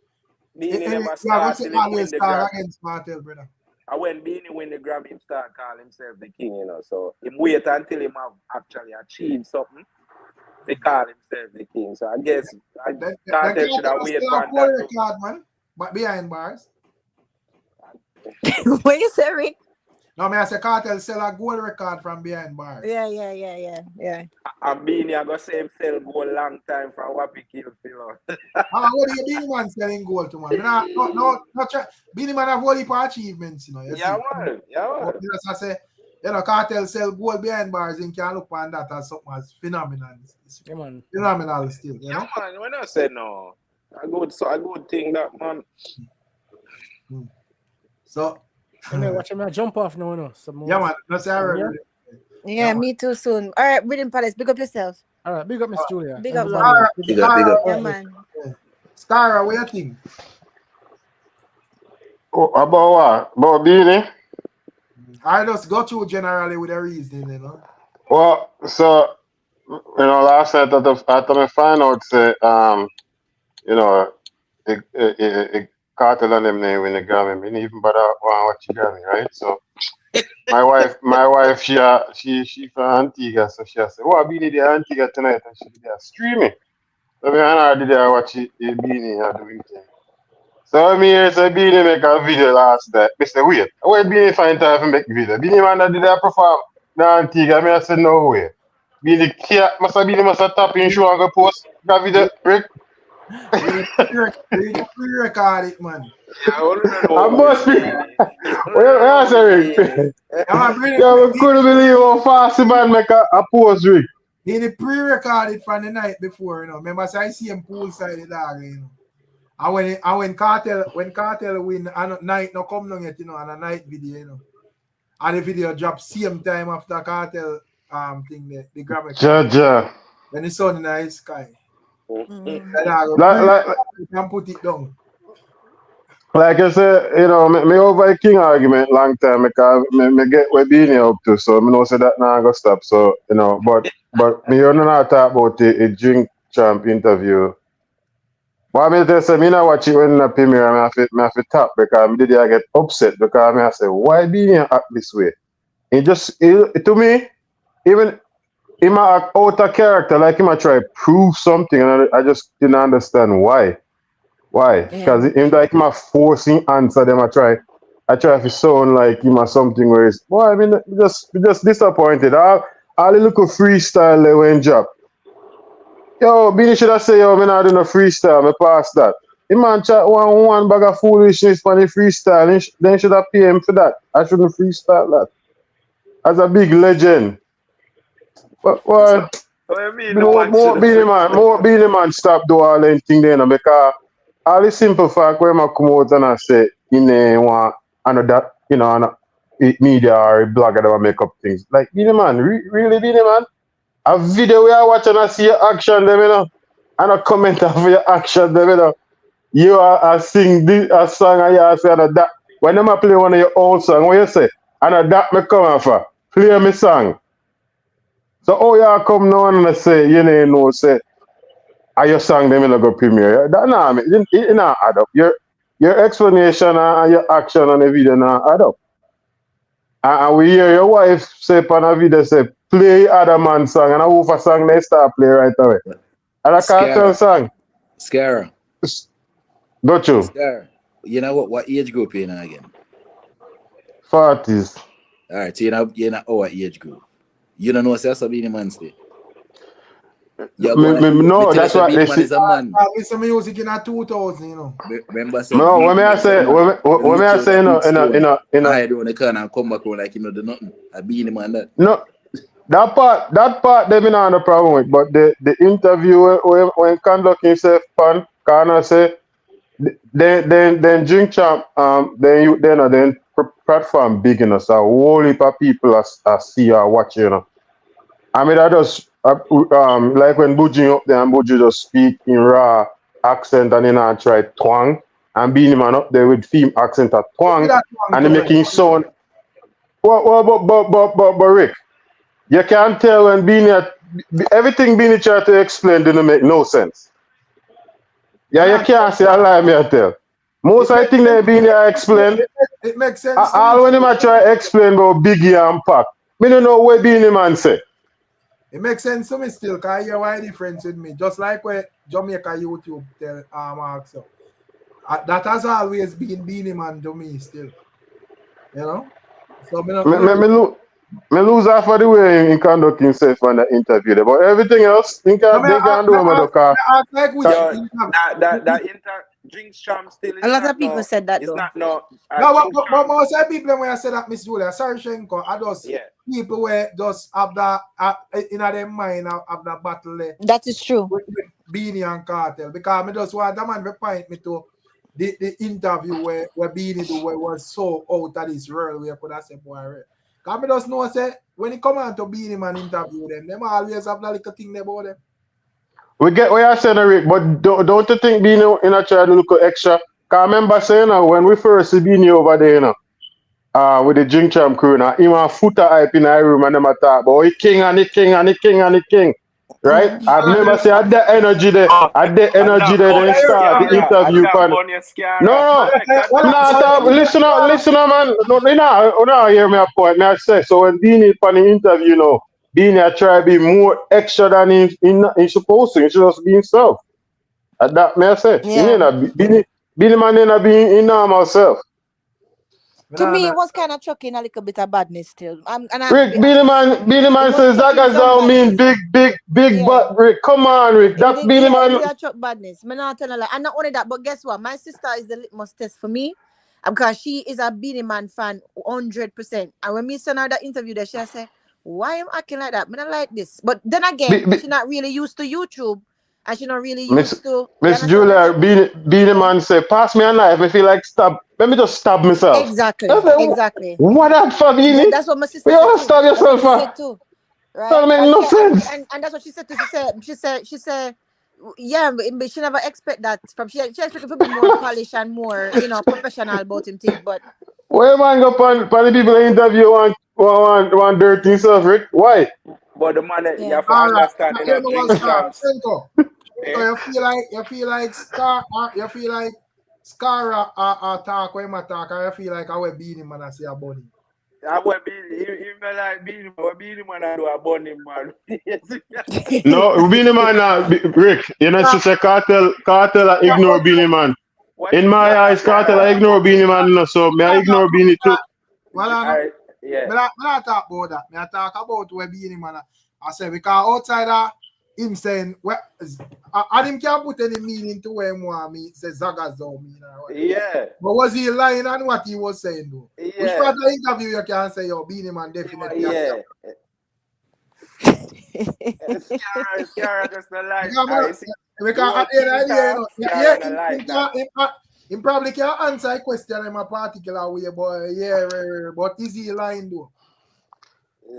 BEENIE never start till him win the Grammy. Against Cartel, brother. And when BEENIE win the Grammy, him start call himself the king, you know. So him wait until him have actually achieved something. They call himself the king. So I guess Cartel should have waited on that. Record, man, but behind bars. What you say, Rick? No, I say Cartel sell a gold record from behind bars. Yeah. And BEENIE I go say him sell gold long time from what we kill Philo. What do you BEENIE Man selling gold to man? No, BEENIE Man have only for achievements, you know. Yeah, man. I say, you know, Cartel sell gold behind bars and can look on that as something as phenomenal. Yeah, man. Phenomenal still, you know. Yeah, man. When I say no, a good thing that man. So watch him jump off now, no. Yeah, man. That's all. Yeah, me too soon. All right, Rhythm Palace, big up yourself. All right, big up Miss Julia. Big up, Big up. Yeah, man. Stara, what you think? Oh, about what? About BEENIE? I just go through generally with a reason, you know. Well, so you know, last night after I find out, say, you know, it Cartel and them name win the Grammy. Me even bother watch the Grammy, right? So my wife, she from Antigua, so she said, "What Beanie the Antigua tonight?" And she did streaming. So me and her did watch it, the Beanie at the weekend. So me here say Beanie make a video last night. Me say, wait, where Beanie find time to make video? Beanie man that did that perform the Antigua. Me I said, no way. Beanie Beanie must have tap in show and go post that video, Rick. Really pre-record it, man. Yeah, I want to I know who is must be. Beanie. Where say Rick? Yeah, we couldn't believe how fast the man make a post, Rick. He pre-recorded from the night before, you know. Remember, so I see him poolside, dog, you know. And when Cartel win, and night no come down yet, you know, and a night video, you know. And the video drop same time after Cartel thing, the Grammy. Jaja. When the sun in the sky. Like, can put it down. like I said, you know, me over a king argument long time because me get where Beanie up to, so me know say that now I go stop. So, you know, but me you know not talk about a drink champ interview. But I tell you, me not watch it when the premiere, I have to tap because me did I get upset because I say, why Beanie act this way? To me, even he might act out of character, like he might try to prove something, and I just didn't understand why. Why? Because him like him a forcing answer them. I try to sound like him or something where it's boy, I mean just disappointed. All the little freestyle they went drop. Yo, Beanie should have say, yo, me not do no freestyle, me pass that. The man chat one bag of foolishness for the freestyle, then should have pay him for that. I shouldn't freestyle that. As a big legend. But well, What you mean? more Beanie man stop do all them thing there, because all the simple fact where I come out and I say, you know, want another, you know, media or a blogger that will make up things. Like, Beanie man, really Beanie man? A video we are watching and I see your action, them, you know, and a comment of your action, them, you know. You are sing this a song and you say that. When them play one of your old song, what you say? And that me come for. Play me song. So oh you come now and say, you know, say, your song them in go premiere. That nah, it not add up. Your explanation and your action on the video not add up. And we hear your wife say on a video say play other man's song and a woofer song they start play right away. And a Cartel song. Scare. Got you. Scare. You know what age group you in again? 40s. Alright, so you're not our age group. You don't know what's Beenie Man stay. No, that's what they say. Listen music in a 2000, you know. Remember, no, when I say, you know, I don't want to come and come back like you know do nothing. I be in the man that. No, that part they been on the problem with, but the interview when conduct himself pan, can I say, then drink champ, then platform big enough, so a whole heap of people are see or watch, you know. I mean, I just like when Buji up there and Buji just speak in raw accent and then I try twang and Beenie Man up there with theme accent at twang and they making sound. But Rick, you can't tell when Beenie everything Beenie try to explain didn't make no sense. Yeah, you can't say a lie, me I tell. Most I think that Beenie explain. It makes sense. All when him I try to explain about Biggie and Pac, me don't know what Beenie Man say. It makes sense to me still, because you're why difference with me. Just like where Jamaica YouTube tell Mark so. That has always been Beenie Man to me still. You know? So me lose half of the way in conduct himself on the interview there. But everything else, they can do him car. That Drinks Charm still is a lot of people said that it's though. not but most of people when I said that Miss Julia, sorry Shenko, I just people where just have that in their mind have that battle there. That is true. With Beenie and Cartel. Because I just want that man to point me to the interview where Beenie do where was so out of this world where I could have said boy. Because I just know say when it come on to Beenie Man interview them always have that little thing about them. We get what you're saying, Rick, but don't you think Beenie in a try to look extra? Because I remember saying when we first see Beenie over there, you know, with the Drink Champ crew, now, he was footer hype in the room and them attack, but he king and the king and the king and the king. right? I remember say at the energy there, at the I'm energy not there, born then a start the Scara. I'm interview not pan. born a Scara. No, Because listen, man. No, no, hear me a point. Me I say so when Beanie pan the interview, Beanie I try to be more extra than he supposed to. He should just be himself. And that me I say. He Yeah. ain't a Beanie man ain't a be in normal self. To me, it was kind of chucking a little bit of badness still. And I have to Rick, be honest. Beanie It man was says that chucking guys some don't mean badness. big Yeah. butt, Rick. Come on, Rick. That Beanie It man. did a chuck badness. Me not tell a lie. And not only that, but guess what? My sister is the litmus test for me. Because she is a Beanie Man fan 100%. And when me send her that interview there, she say, why am I acting like that? Me not like this. But then again, she not really used to YouTube. And she not really used to, you Miss understand what Julia, I'm saying? Beanie man say, pass me a knife. I feel like stab. Let me just stab myself. Exactly. I say, Exactly. what that for, Beanie? That's what my sister You said want to too. stab That's what yourself she for? said too. Right? That make no sense. And that's what she said too. She said, yeah, but she never expect that from she expected to be more polished and more, professional about him thing. But Why man go pan the people in interview one dirty stuff, Rick? Why? but the man, you yeah. have to All right. understand, Hear me one Scar. Brixton's. Cinco. So you feel like Scar, you feel like Scar talk when I talk, and you feel like I will Beanie Man and say a bunny. I will be, if I like Beanie Man, I do a bunny man. No, Beanie man, Rick, you know, she say cartel I ignore Beanie man. What In is my that, eyes, cartel I Scara? ignore Beanie man, no, so me I ignore Beanie too. Well, I know. Yeah. Me not talk about that. Me I talk about where Beanie Man. I say because outside of him saying, well, I didn't can put any meaning to where him want me say Zagas don't mean or whatever. Yeah. But was he lying on what he was saying though? Yeah. Which part of the interview you can say, yo, Beanie Man definitely. Yeah. Scara just not like. Because at the end of the day, he probably can't answer a question in a particular way, but is he lying though?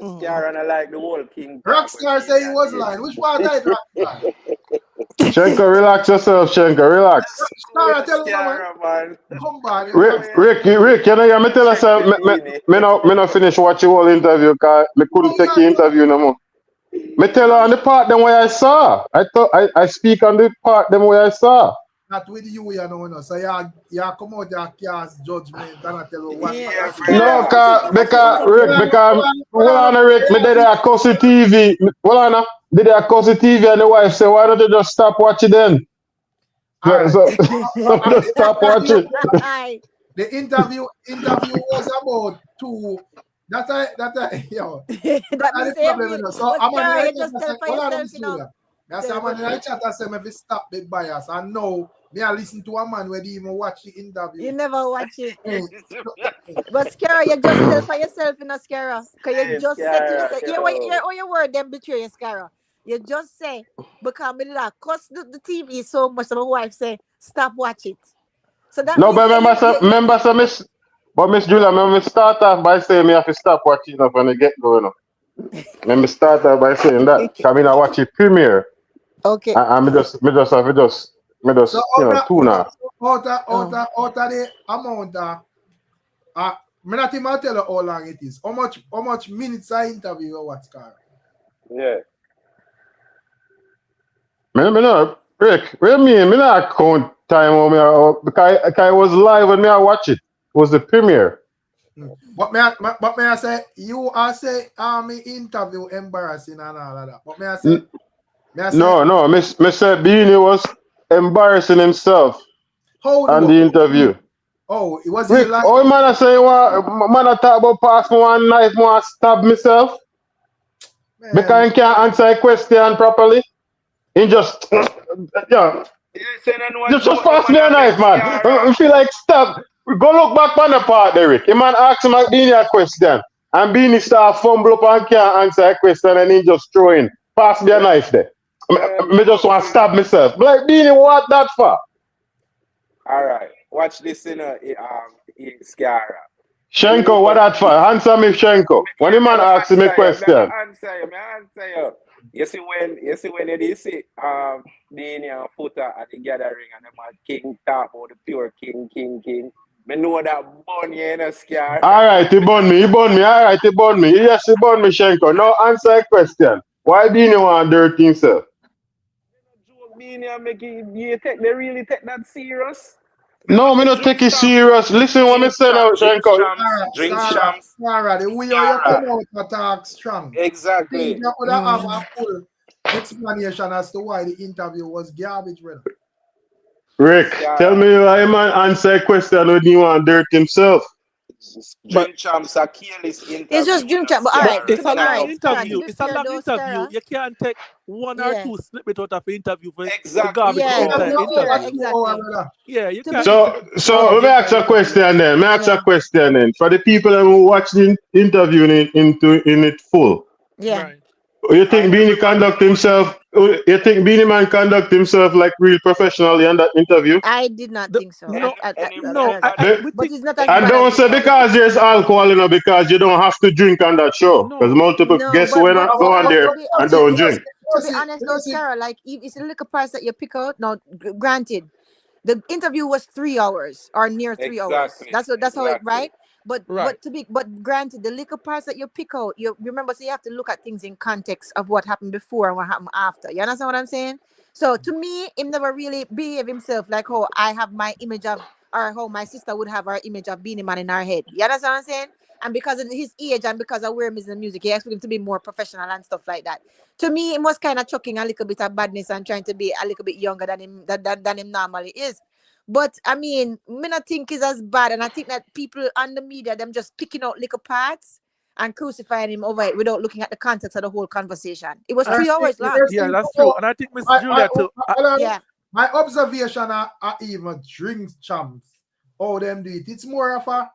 Scara not like the whole king. Rockstar say he was lying. Which part of it, Rockstar? Shenko, relax yourself, Shenko, relax. Rockstar, tell him, man. Come back. Rick, you know, me tell us, me not finish watch your whole interview because me couldn't take the interview no more. Me tell her on the part them where I saw. I thought I speak on the part them where I saw. Not with you, you know. So you come out and cast judgment and I tell you what. No, because hold on, Rick, me did a Cozy TV. Hold on, did a Cozy TV and the wife say, why don't you just stop watching then? So just stop watching. The interview was about two. That's yo. That the problem, so I'm on the just tell for yourself, you know. I'm on the chat and say me stop big bias. And now me I listen to a man where they even watch the interview. You never watch it. But Scara, you just tell for yourself, you know, Scara. Because you just said to yourself, your word them betray you, Scara. You just say, because me like, cause the TV so much, so my wife say, stop watch it. So that no, but Miss Julia, remember me start off by saying me have to stop watching up when the get going up. Let me start off by saying that. Because I watch it premiere. Okay. And me just tune out. Out of the amount me not even tell you how long it is. How much minutes I interview you what, Scar? Yeah. Me no, Rick, what do you mean? Me not count time on me because I was live when I watch it. It was the premiere. But may I say you are say me interview embarrassing and all of that. But may I say No, Miss said Beanie was embarrassing himself on the interview. Oh, it was Rick, like oh man I say man I talk about pass me one knife, want stab myself. Man. Because I can't answer a question properly. He just just pass me a knife, man. I feel like stop. Go look back on the part, Derek. The man asked him Beanie a question. And Beanie start fumble up and can't answer a question and he just throw in. Pass me a knife there. Me just want to stab myself. Like Beanie, what that for? Alright. Watch this in Scara. Shenko, what that for? Answer me, Shenko. When the man asks me a question. Answer you. You see when you see Beanie and Footer at the gathering and them king talk about the pure king. Me know that bun you in a Scar. Alright, he bun me. Alright, he bun me. Yes, he bun me, Shenko. Now answer a question. Why Beanie want dirt himself? BEENIE make they really take that serious. No, me not take it serious. Listen what me say now, Shanko. Sarah, the way you come out attack strong. Exactly. You could have a full explanation as to why the interview was garbage, brother. Rick, tell me why man answer a question when he want dirt himself. Drink Champs a careless interview. It's just Dream Champ, but all right. It's a long Sarah, interview. to be It's a fair long though, interview. Sarah, You can't take one or two snippets out of the interview for Exactly. garbage yeah, out to of be fair, interview. exactly. Yeah, you To can't. be So let me ask a question then. For the people who watch the interview in it full. yeah. Right. You think Beanie conduct himself? You think Beanie Man conduct himself like real professionally in that interview? I did not think so. No, The- but it's not as And bad don't as say because there's alcohol, because you don't have to drink on that show. Because multiple guests but when go on there to be and don't drink. to be honest though, Sarah, like if it's a little parts that you pick out. Now, granted, the interview was 3 hours or near 3 hours. That's how it right. But granted, the little parts that you pick out, you remember, so you have to look at things in context of what happened before and what happened after. You understand what I'm saying? So to me, him never really behave himself like how I have my image of, or how my sister would have her image of Beenie Man in her head. You understand what I'm saying? And because of his age and because of where him is in the music, he expect him to be more professional and stuff like that. To me, it was kind of chucking a little bit of badness and trying to be a little bit younger than him normally is. But I mean, me not think is as bad, and I think that people on the media them just picking out little parts and crucifying him over it without looking at the context of the whole conversation. It was 3 hours long. Yeah, that's true. And I think Miss Julia too. My observation are even Drink Champs, how them do it. It's more of a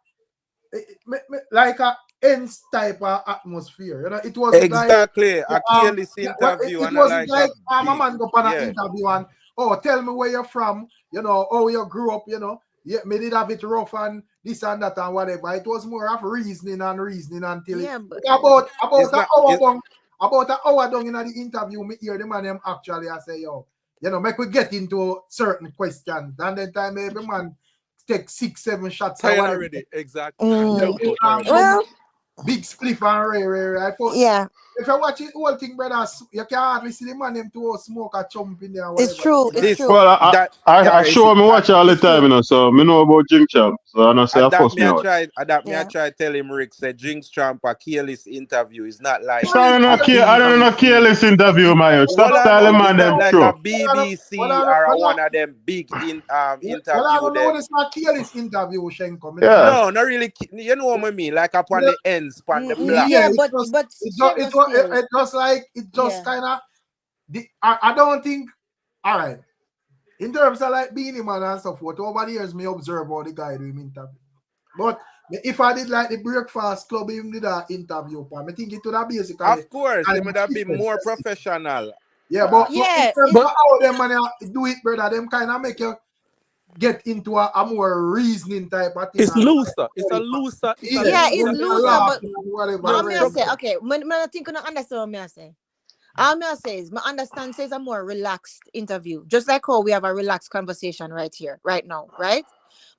like a ends type of atmosphere. You know, it was exactly like, a careless interview. It and wasn't like a man go on an interview and tell me where you're from, how you grew up, me did have it rough and this and that and whatever. It was more of reasoning until about an hour down in the interview, me hear the man them actually I say, make we get into certain questions. And then time every man take 6-7 shots. Tired already, exactly. Big spliff and rare. I thought, if I watch it whole thing, brother, you can't hardly see the man them to smoke a chump in there. It's true. It's true. Well, I show me watch all the time, so me know about Drink Champ. So I say I force me out. I try tell him, Rick, say Drink Champ a careless interview is not like I don't know careless interview, man. Stop telling man them like true. a BBC or one of them big interview. It's not careless interview, Shenko. No, not really. You know what I mean? Like upon the ends, upon the block. Yeah, but it just kind of. I don't think. All right. In terms of like Beenie Man and stuff, what over the years me observe how the guy do him interview. But if I did like the Breakfast Club, him did that interview, I think it would have basically. Of course, it would have been more professional. Yeah, but in terms of how them man do it, brother, them kind of make you get into a more reasoning type of thing. It's looser. It's a looser. It's looser, but I say, okay, when I think I understand what I say. All I say is, I understand says a more relaxed interview, just like how we have a relaxed conversation right here, right now, right?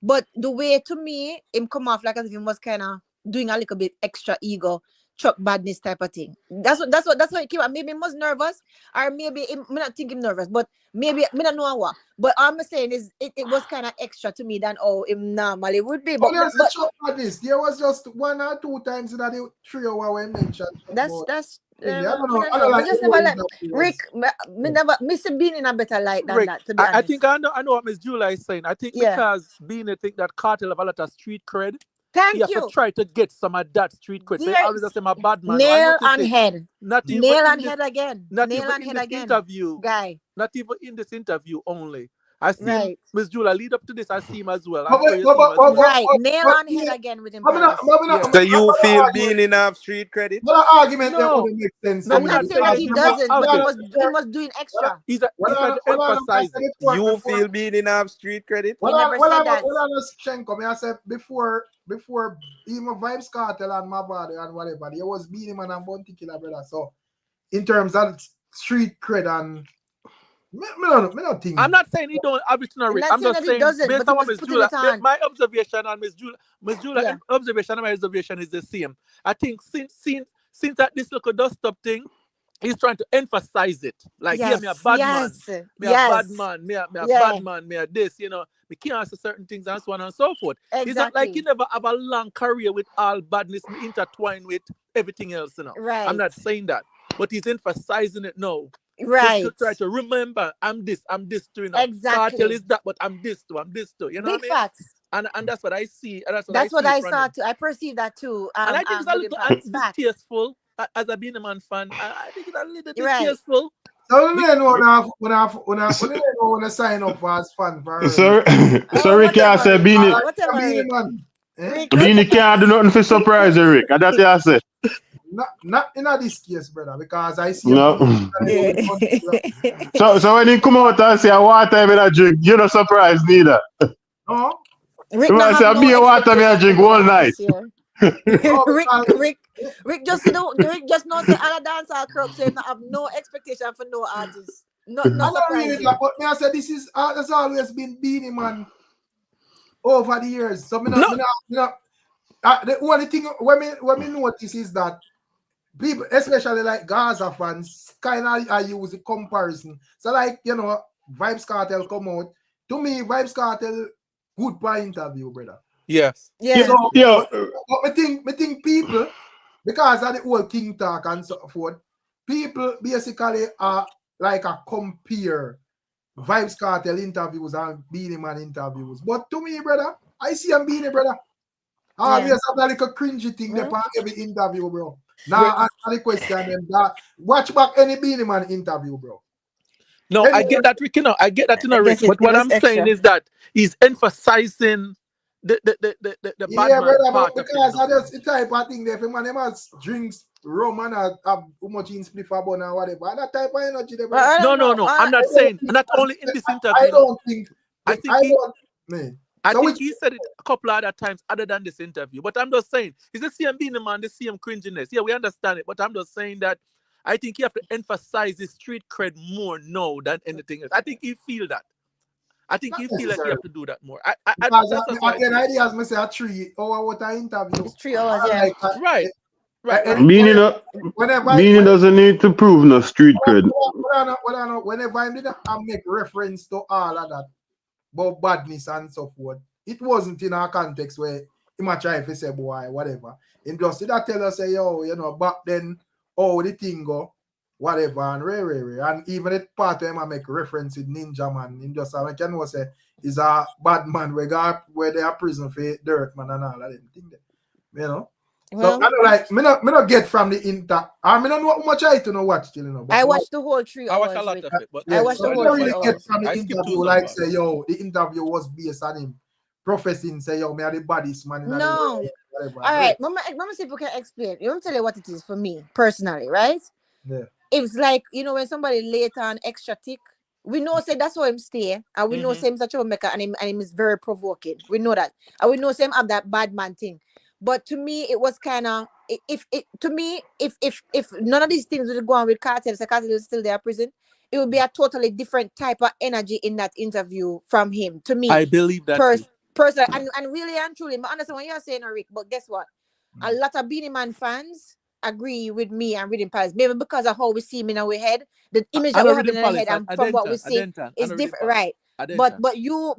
But the way to me, him come off like as if he was kind of doing a little bit extra ego, chuck badness type of thing. That's what it came out. Maybe he was nervous, or maybe I not think him nervous, but maybe I don't know what. But all I'm saying is it was kind of extra to me than him normally would be. But there was just 1 or 2 times in the 3 hour when mentioned. That's I don't know. I don't like just never like Rick. Me never Mr. Bean in a better light than Rick, that. To be honest. I think I know what Miss Julia is saying. I think because Beenie think that KARTEL have a lot of street cred. Thank you. Have to try to get some of that street cred. So always say my bad man. Nail on head. Not even nail on head again. Not nail even on in head this again. interview. Guy. Not even in this interview only. I see right. Miss Julia lead up to this. I see him as well. Right. Nail on head again with him. So you feel being enough street credit? No argument that wouldn't make sense. I'm not saying that he doesn't, but he was doing extra. He's trying to emphasize it. You feel being enough street credit? He never said that. I said before even Vybz Kartel and my body and whatever, there was Beenie Man and Bounty Killer, brother. So in terms of street cred and me not think. I'm not saying he don't have it in a I'm just saying based on what Miss Julia, my observation and Miss Julia observation and my observation is the same. I think since that this little dust up thing, He's trying to emphasize it. Like, yeah, me a Yes, bad man. yes, Me a bad yes. man. Me a Yeah, bad man. Me a this, Me can't answer certain things and so on and so forth. It's not like he exactly. never have a long career with all badness intertwined with everything else, I'm Right, not saying that. But he's emphasizing it now. To right. try to remember, I'm this too, Cartel Exactly. is that, but I'm this too. You know what Big I mean? facts. And that's what I see. And that's what I That's what see I from saw him. too. I perceive that too. And I think it's a Within little past facts. distasteful as a Beenie Man fan. I think it's a little Right. distasteful. So you know when I sign up for as fan for So Oh, Rick can't say whatever, Rick. Beanie Whatever, Rick. man. Rick. Beanie can't do nothing for surprise you, Rick. And that you say. Not in this case, brother, because I see No. So when he come out and say water in a drink, you're not surprised neither. No. Rick You not might say, have no be a water me a expectation drink from all the night. artist here. Rick just Rick just know say all dance all crowd, so him not have no expectation for no artist. No surprising. But me I say this is that's always been Beenie Man over the years. So the only thing when me notice is that people, especially like Gaza fans, kind of use the comparison. So like Vybz Kartel come out. To me, Vybz Kartel good for interview, brother. Yes. Yeah. So, but me think people, because of the whole King Talk and so forth, people basically are like a compare Vybz Kartel interviews and Beenie Man interviews. But to me, brother, I see him Beenie, brother. Always have that little cringy thing there for every interview, bro. Now answer the question them that watch back any Beenie Man interview, bro. No, Anyway, I get that, Rick. I get that, Rick. But what I'm saying is that he's emphasizing the yeah, bad man brother, part but of because it. I just the type of thing there, if a man them has drinks, rum and have too much in split for bun and whatever. And that type of energy there, brother. No. I'm not saying not only in this interview. I don't think I think he said it a couple of other times other than this interview. But I'm just saying, he's the same Beenie Man, the same cringiness. Yeah, we understand it. But I'm just saying that I think you have to emphasize his street cred more now than anything else. I think he feel that. I think he feel like you have to do that more. Again, ideas me say a 3 hour what I interview. It's 3 hours, yeah. Right. Beanie doesn't need to prove no street cred. Whenever I did I make reference to all of that about badness and so forth, it wasn't in a context where he might try to say boy, whatever. And just did I tell us say, back then, the thing go, whatever, and and even it part of him I make reference with Ninja Man. In just I can say he's a bad man where they are prison for dirt man and all of them things. Well, so I don't like me not get from the inter. I don't know how much I to know watch still, I watched the whole 3 hours. I watched a lot of it, but I watched the whole 3 hours. Get from the interview like say the interview was based on him professing say me are the baddest man in the world. Whatever. All right, mama see if we can explain. You want to tell you what it is for me personally, right? Yeah. It's like when somebody later on extra thick, we know say that's how him stay, and we know say him such a maker, and him is very provoking. We know that, and we know say him have that bad man thing. But to me, it was kind of if none of these things would go on with Kartel, so Kartel is still there in prison, it would be a totally different type of energy in that interview from him. To me, I believe that personally, and really and truly, I understand what you're saying, Rick. But guess what? A lot of Beenie Man fans agree with me and Reading Palace, maybe because of how we see him in our head, the image that we have in our head, and from what we see is different, right? But you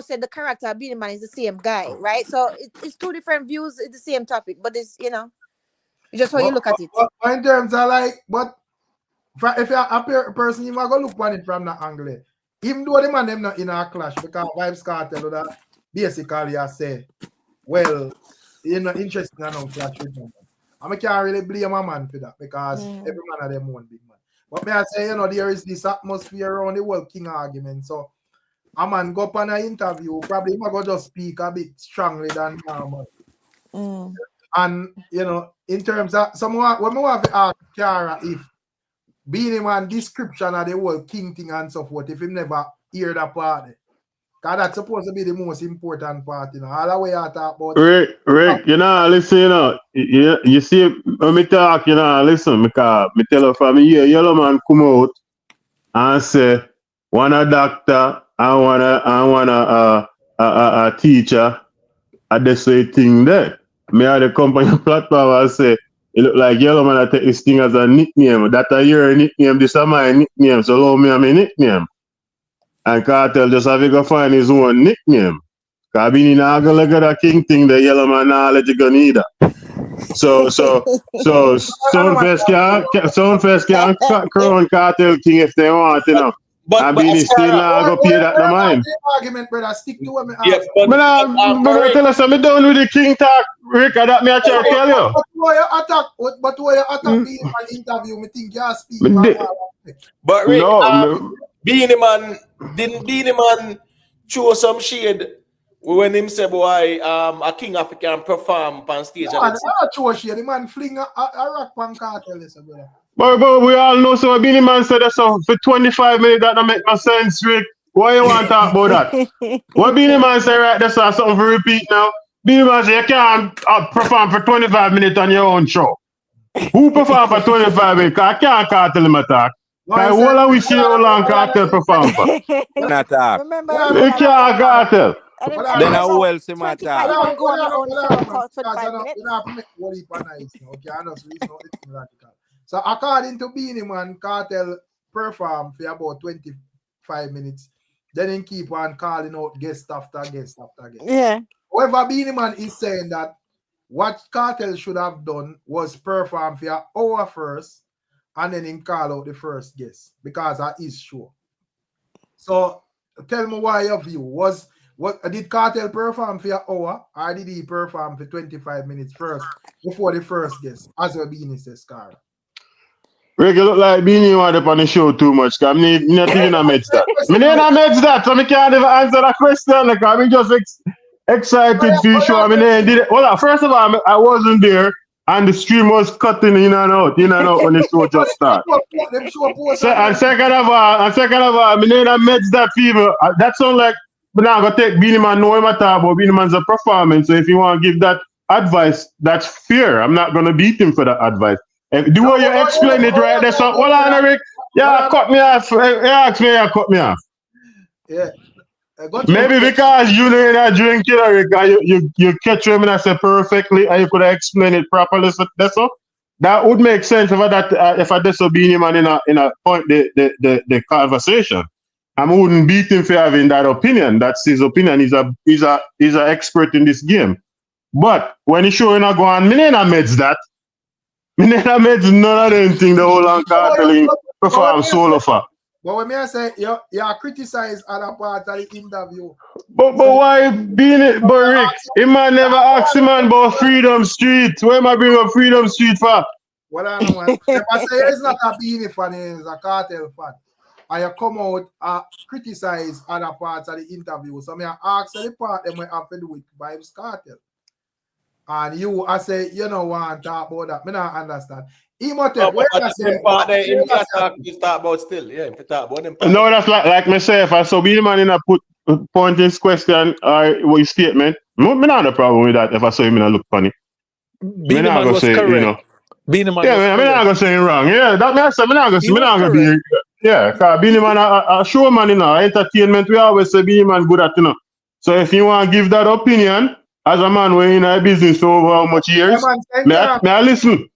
said the character of Beenie Man is the same guy, right? So it's two different views, it's the same topic, but it's it's just how you look at it. But in terms of if you're a person, you might go look on it from that angle. Even though the man them not in a clash, because Vybz Kartel that basically I say, well, you're not interested in no clash with them. I can't really blame a man for that because every man of them one big man. But may I say, there is this atmosphere around the whole king argument. So a man go up on an interview, probably might go just speak a bit strongly than normal. And in terms of someone when we have to ask Kiara if Beenie Man description of the whole king thing and so forth, if he never hear that part, because that's supposed to be the most important part, all the way I talk about Rick, listen, you see when me talk, listen, because me tell her from here, yellow man come out and say one a doctor and one a teacher at this way thing there. Me at the company platform and say It look like Yellow Man I take this thing as a nickname. That a your nickname, this is my nickname. So allow me a my nickname. And Cartel just have to go find his own nickname. Cause BEENIE not gonna look at a king thing, the Yellow Man not let you go neither. So Soundfest can crown Cartel king if they want, you know. And BEENIE still not go pay that no mind. Argument, brother. Stick to what me Yeah, ask. but But tell us, I'm done with the king talk, Rick. That me I try to tell you. But why you attack? But why you attack me in an interview? Me think you speak. But Rick, No, BEENIE Man, didn't BEENIE Man throw some shade when him say boy a King African perform on stage? No, I throw shade. The man fling a rock pan Cartel, brother. But we all know so BEENIE Man said that so for 25 minutes that don't make no sense, Rick. Why you want to talk about that? What BEENIE Man say right there, so something for repeat now. BEENIE Man say you can't perform for 25 minutes on your own show. Who perform for 25 minutes? I can't Cartel him attack. I will we see how long Cartel perform for. Not talk. Remember, You can't Cartel. Then who else him attack? You don't go on your own show for 25 minutes. So according to BEENIE Man, Cartel perform for about 25 minutes. Then he keep on calling out guest after guest after guest. Yeah. However, BEENIE Man is saying that what Cartel should have done was perform for an hour first and then him call out the first guest because of his show. So tell me why your view was. What did Cartel perform for an hour or did he perform for 25 minutes first before the first guest? As well BEENIE says, Carl. Rick, you look like BEENIE want up on the show too much. Cause me not even a meds that. Me not meds that, so me can't even answer that question. Like I'm just excited for the show. I mean, did it. Well, first of all, I wasn't there, and the stream was cutting in and out when the show just started. And second of all, me not meds that fever. That sound like me not gonna take BEENIE Man know him at all, but BEENIE Man's a performance. So if you want to give that advice, that's fair. I'm not gonna beat him for that advice. The way you explain it right there, so hold on, Eric. Yeah, cut me off. You ask me, you cut me off. Yeah. Maybe because you know you're not drinking, Eric, you catch him and I say perfectly, and you could have explained it properly. So that's all. That would make sense if I disobey him and in a point the conversation. I wouldn't beat him for having that opinion. That's his opinion. He's an expert in this game. But when he's showing a go on, me not meds that. Me never made none of them things the whole long Cartel perform solo for. But when I say you criticize other part of the interview. But why BEENIE but Rick? He man never ask him man about Freedom Street. Why am I bring up Freedom Street for? Well, I know man. If I say it's not a BEENIE fan, it's a Cartel fan. And you come out criticize other parts of the interview. So I ask the part them we have to do with Vybz Cartel. And you, I say, you know, want to talk about that. Me not understand. He must tell where I say, part there, you talk about still. Yeah, if you talk about them. No, that's like myself. I saw BEENIE Man in a point his question or his statement. Me not have a problem with that if I saw him in a look funny. BEENIE Man was correct. You know. BEENIE Man yeah, was me not gonna say him wrong. Yeah, that me I say me not gonna be. Yeah, because BEENIE Man a showman, you know, entertainment. We always say BEENIE Man good at, you know. So if you want to give that opinion. As a man, we're in a business for over how much years? May I listen?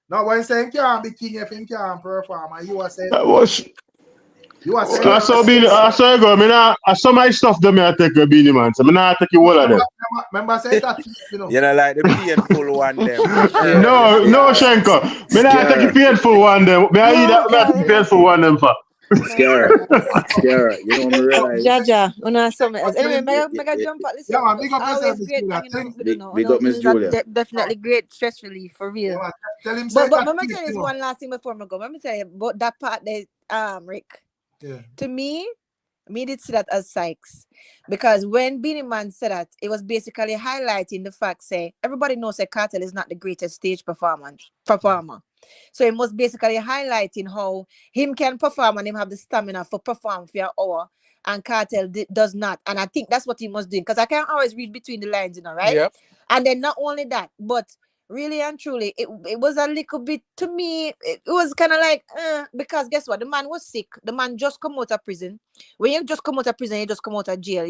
No, when saying can't be king if he can't perform, and you are saying you are saying I saw you go. I saw my stuff that I take a BEENIE Man. So I not take all of them. Remember saying that you know like the painful one them. No, Shenko. I not take the painful one them. I take the painful one them for. Scare, you know me realize. Jaja, something else. Anyway, mega jump out. Listen, big up yourself, Big up Miss Julia. Definitely great stress relief for real. Tell him but let me tell you this one last thing before I go. Let me tell you about that part there, Rick. Yeah. To me did see that as Sykes. Because when BEENIE Man said that, it was basically highlighting the fact, say, everybody knows that Cartel is not the greatest stage performer. So it was basically highlighting how him can perform and him have the stamina for perform for an hour and Cartel does not. And I think that's what he must do because I can't always read between the lines, you know, right? Yep. And then not only that, but Really and truly, it was a little bit, to me, it was kind of like, because guess what? The man was sick. The man just come out of prison. When you just come out of prison, you just come out of jail.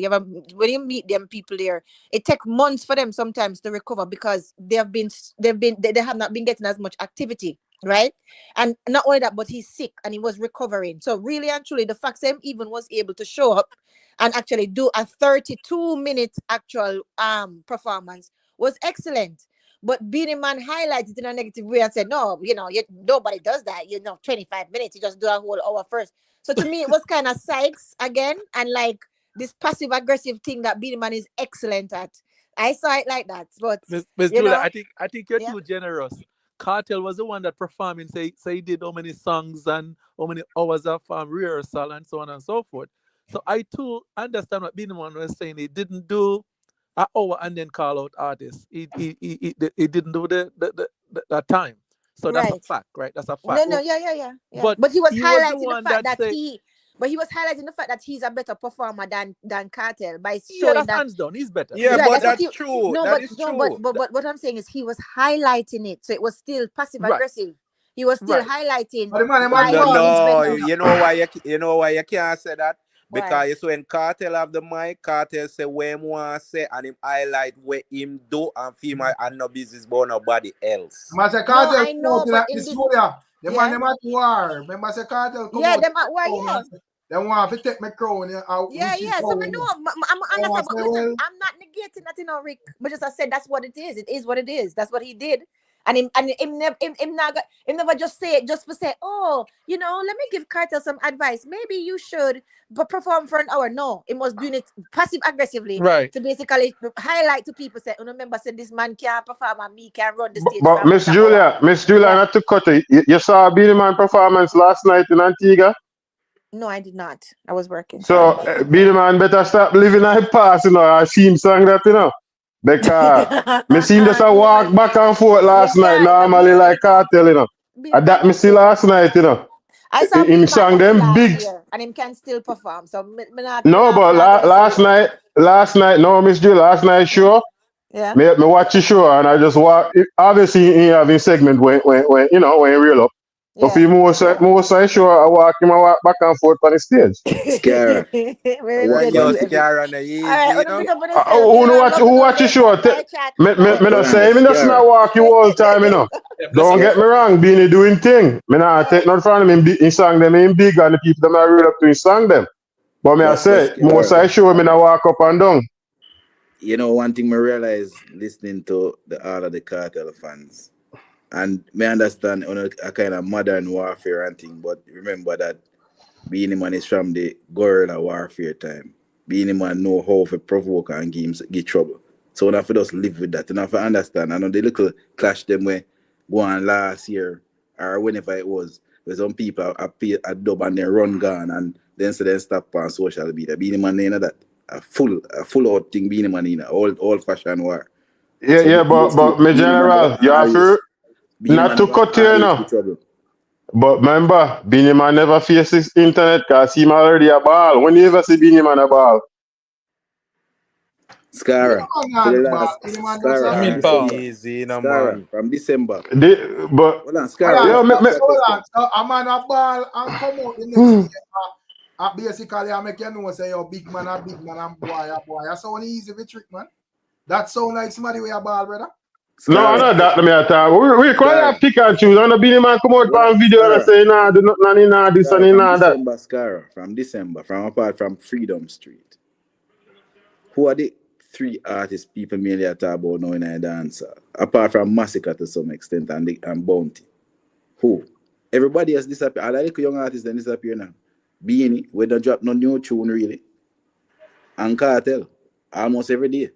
When you meet them people there, it takes months for them sometimes to recover because they have not been getting as much activity, right? And not only that, but he's sick and he was recovering. So really and truly, the fact that him even was able to show up and actually do a 32-minute actual performance was excellent. But BEENIE Man highlighted it in a negative way and said, no, nobody does that. 25 minutes, you just do a whole hour first. So to me, it was kind of Sykes again, and like this passive aggressive thing that BEENIE Man is excellent at. I saw it like that. But Miss Julia, I think you're too generous. KARTEL was the one that performed and say he did how many songs and how many hours of rehearsal and so on and so forth. So I too understand what BEENIE Man was saying. He didn't do an hour and then call out artists. He didn't do that time. So that's a fact, right? That's a fact. No, yeah. But he was highlighting the fact that he's a better performer than KARTEL by showing that's that hands down. He's better. Yeah, but that's true. But what I'm saying is he was highlighting it, so it was still passive aggressive. He was still highlighting. No, you know why you can't say that. Because when KARTEL have the mic, KARTEL say what him want to say and him highlight what him do and female and no business about nobody else. I know, but in this... The man them at war. Remember say KARTEL come out. Them at war, They want to take my crown. So I know. I'm not negating that, Rick. But just I said that's what it is. It is what it is. That's what he did. And him never just say it just for say, let me give KARTEL some advice. Maybe you should perform for an hour. No, it was doing it passive aggressively, right? To basically highlight to people, say, remember, say this man can't perform and me can run the stage. But Miss Julia, not to cut it. You saw BEENIE Man performance last night in Antigua? No, I did not. I was working. So BEENIE Man better stop living in the past, I see him sing that, Because me seen just a walk back and forth last night, normally like KARTEL, And that me see last night, I saw him sang them big. And him can still perform. So No, but last night, no, Miss Jill, last night show. Yeah. Me watch the show and I just walk. Obviously, he having segment when he reel up. Yeah. If he most show, I walk back and forth on the stage. Scare. Scare on the easy, Who watch the show? Me not say me just not walk you all the time, Don't get me wrong, BEENIE doing thing. Me not take nothing from him. He sang them in big and the people them are real up to his song them. But me I say, most I show me not walk up and down. One thing I realize listening to all of the KARTEL fans, and me understand a kind of modern warfare and thing, but remember that BEENIE Man is from the guerrilla warfare time. BEENIE Man know how to provoke and give trouble. So we have to just live with that. And have to understand. I know the little clash them way go on last year or whenever it was, where some people appear a dub and they run gone and then stop on social media. BEENIE Man that. A full out thing BEENIE Man in old fashioned war. Yeah, but me general, you have to not to cut you, But remember, BEENIE Man never faces internet because he already a ball. When you ever see BEENIE Man a ball? Scara. Easy, man. From December. But hold on. So a man a ball and come out the next year. Basically, I make you know say you're big man and boy. That's so easy to trick, man. That sound like somebody with a ball, brother. No, that me at all. We quite pick and choose. And the BEENIE Man come out on video and say, do nothing, this and that. From December, apart from Freedom Street. Who are the three artists people mainly talk about now in a dancer? Apart from Massacre to some extent and Bounty. Who? Everybody has disappeared. All the young artists then disappear now. BEENIE, we don't drop no new tune really. And KARTEL, almost every day.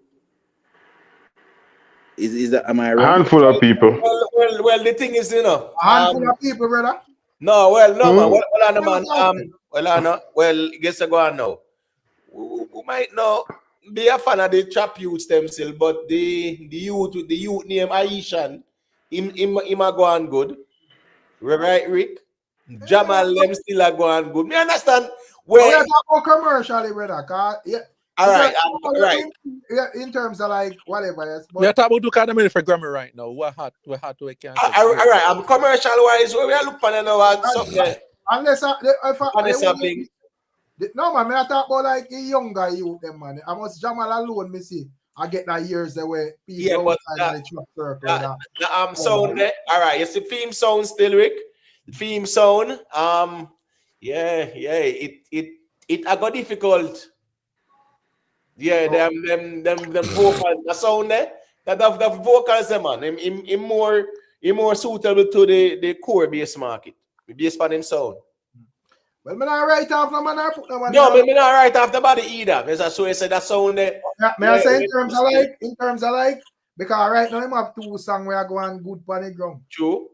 Is that, am I wrong? A handful of people. Well, the thing is, a handful of people, brother. No, man. Well, guess I go on now. We might not be a fan of the trap youths themselves, but the youth name Aishan, him a go on good. Right, Rick? Jamal them still a go on good. Me understand. Well, we talk about commercially, brother. All right, right. In terms of like whatever, yes. But You're talking about two kind of money for Grammy right now. We're hot, we can't say. All right, I'm commercial wise. We are looking at now something. Unless Something. no man, I talk about like a younger youth, them man. I must Jamal alone, me see. I get that years the way people outside the truck circle. Sound there. All right, it's the theme sound still, Rick. The theme sound. It I got difficult. Yeah, them vocals, the sound there. The vocals, man. Him more suitable to the core bass market. The bass for them sound. Well, me not right off the man. I put them on. No, me not right off the body either. As I say that sound there. I say in terms of like, because right now him have two songs where I go on good on the ground. True.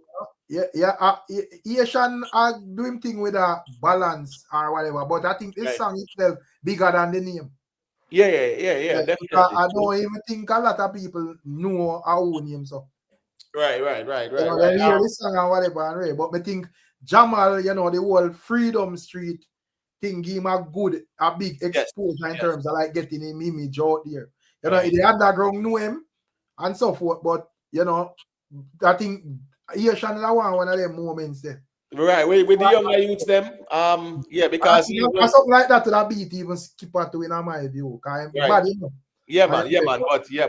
Asian do him thing with a balance or whatever, but I think this song itself bigger than the name. Yeah, definitely. I don't even think a lot of people know our own name, so. Right. They hear this song or whatever, but I think Jamal, the whole Freedom Street thing give him a big exposure in terms of like getting him image out there. The underground know him and so forth, but I think Asian is one of them moments there. Right, with the younger youths them, because something like that to that beat even skip out to in my view. Bad,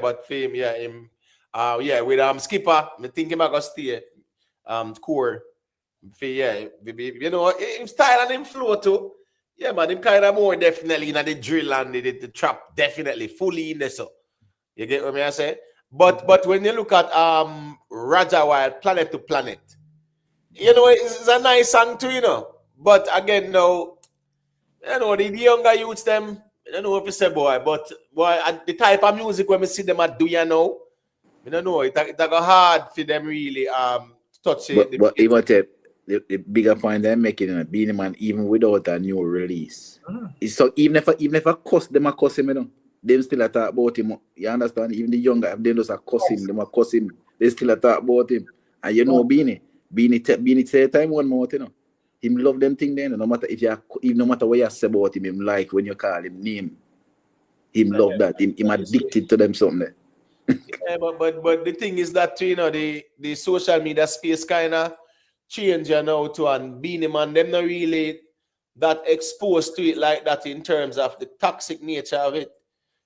but fame, him, with Skipper, I think him I gonna stay, core, him style and him flow too. Yeah, man, him kind of more definitely the drill and the trap definitely fully in there. So you get what I say? But when you look at Raja Wild, Planet to Planet. It's a nice song too, But again, the younger youths, them, I don't know if you say boy, but the type of music when we see them at do I don't know, it's hard for them really touch it. But even the bigger point they're making in a BEENIE Man, even without a new release. So even if I cuss them, I cuss him, them still talk about him. You understand? Even the younger, if they just cuss him, them cuss him, they still talk about him. And BEENIE say time one more, Him love them thing then. No matter no matter what you say about him like when you call him name. Him love that. Him addicted to them something. Yeah, but the thing is that the social media space kind of change now to and BEENIE Man, them not really that exposed to it like that in terms of the toxic nature of it.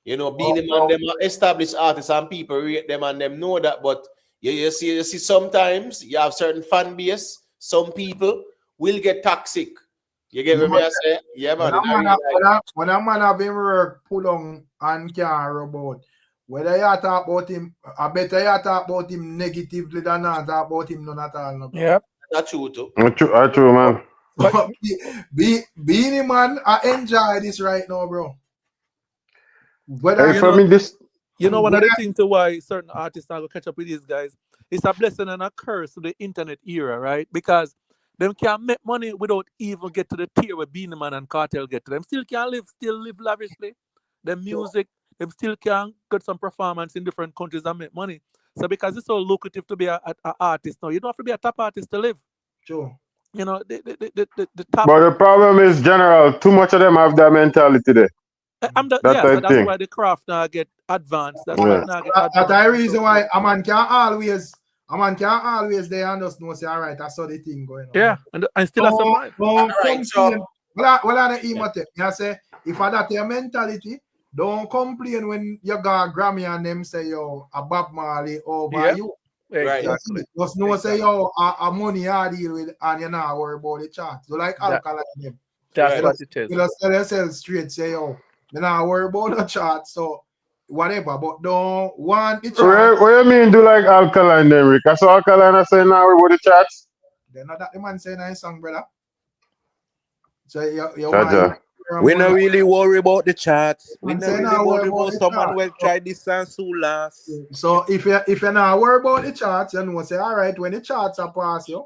BEENIE Man, them are established artists and people rate them and them know that, but you see sometimes you have certain fan base, some people will get toxic. You get what I say? Yeah, man. When a man have him work pull on and care about, whether you talk about him, I better you talk about him negatively than not talk about him none at all. No. Yep. That's true too. That's true, man. BEENIE Man, I enjoy this right now, bro. One of the things to why certain artists are going to catch up with these guys, it's a blessing and a curse to the internet era, right? Because them can't make money without even get to the tier where BEENIE Man and KARTEL get to. Them still can live lavishly. Them music, them still can get some performance in different countries and make money. So because it's so lucrative to be an artist now, you don't have to be a top artist to live. Sure. The top. But the problem is general. Too much of them have that mentality there. That's why the craft now get advanced. That's why now get advanced. That's the reason why a man can't always they just know say all right, that's how the thing going on. Yeah, and still has some life. I say if that's your mentality, don't complain when you got Grammy and them say yo a Bob Marley over you. Right. Exactly. Just know say yo a money I deal with and you're not worried about the chart. So like alcohol them. That's what it is. You just tell yourself straight, say yo, you're not worried about the chart, so whatever, but don't want the chart. What you mean do like alkaline then, Rick? I saw alkaline I say now with the charts. They're not that the man saying nice song, brother. So you we not really worry about the charts. We not really worry about someone will try this and so last. So if you're not worried about the charts, you know say all right when the charts are pass you,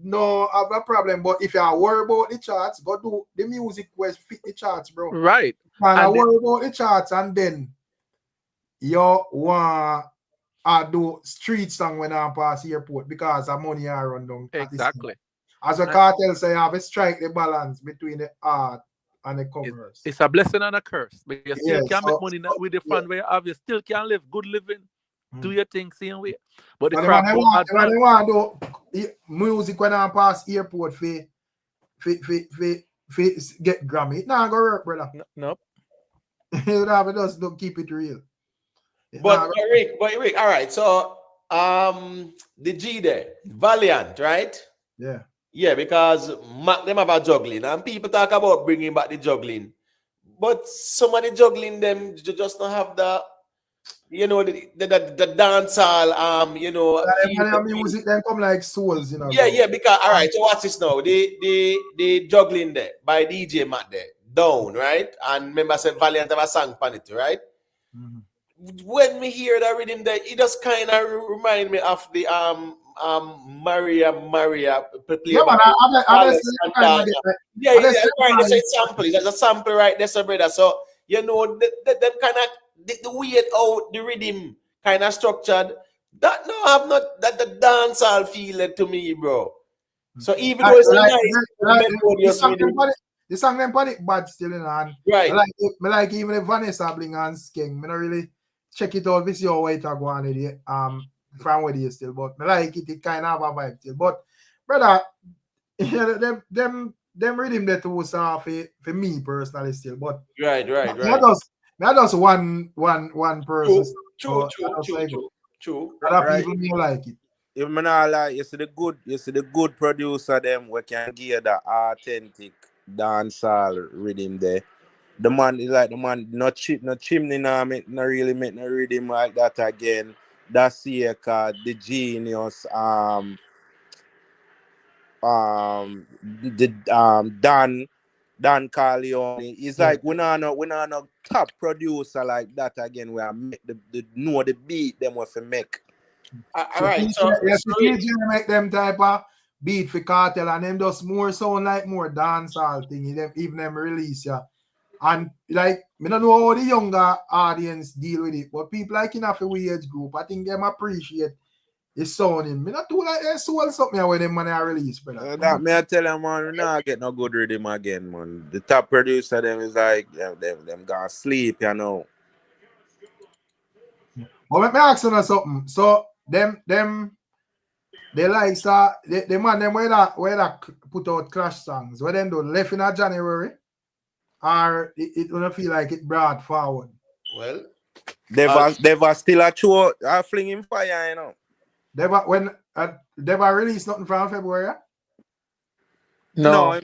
no have a problem. But if you are worried about the charts, go do the music where fit the charts, bro. Right. And I worry about the charts and then you want to do street song when I pass the airport because the money I run down. Exactly. As a KARTEL say, you have to strike the balance between the art and the covers. It's a blessing and a curse. But you still Yeah, can make money with the fund where you have. You still can live good living. Do your thing same way. But the craft don't advance. They want to music when I pass airport for get Grammy. Nah, go work, brother. Nope. You have it just don't keep it real. But Rick, all right. So the G there, Valiant, right? Yeah. Yeah, because them have a juggling, and people talk about bringing back the juggling, but some of the juggling them just don't have the, you know, the dancehall, you know. Music then come like souls, you know. Yeah, because all right. So what's this now? The juggling there by DJ Matt there down, right? And remember, said Valiant have a song on it, right? When me hear that rhythm there, it just kind of remind me of the Maria play. Yeah, man, It's a sample. It's a sample right there, so brother. So you know them kind of the weird out the rhythm kind of structured. That no, I'm not that the dancehall feel it to me, bro. So even though it's a nice melodious rhythm. The song them panic bad still in hand. Right. Me like even if Vanessa Bling and Skeng, me not really check it out. This your way to go on it. From where they still, but me like it kind of have a vibe still. But brother, yeah, them rhythm that was for me personally still. But right. I just one person. True. Other people may like it. If me not like, you see the good producer them we can give the authentic dancehall rhythm there. The man is like the man no chimney now make no really make no rhythm like that again. That's here called the genius Dan Carleone. It's like we not no top producer like that again where I make the know the beat them what to make. All right, so DJ make them type of beat for Cartel and them just more sound like more dancehall thing. Even them release, yeah. And like, me don't know how the younger audience deal with it, but people like enough of we age group, I think them appreciate the sounding. Me not too like they soul something when them man are release, brother. That me I tell them, man, we not get no good rhythm again, man. The top producer them is like them gonna sleep, you know. But let me ask you something. So them they like the man them where that put out clash songs, where them do left in January, or it don't feel like it brought forward. Well, they've still a show flinging fire, you know. They've released nothing from February. No.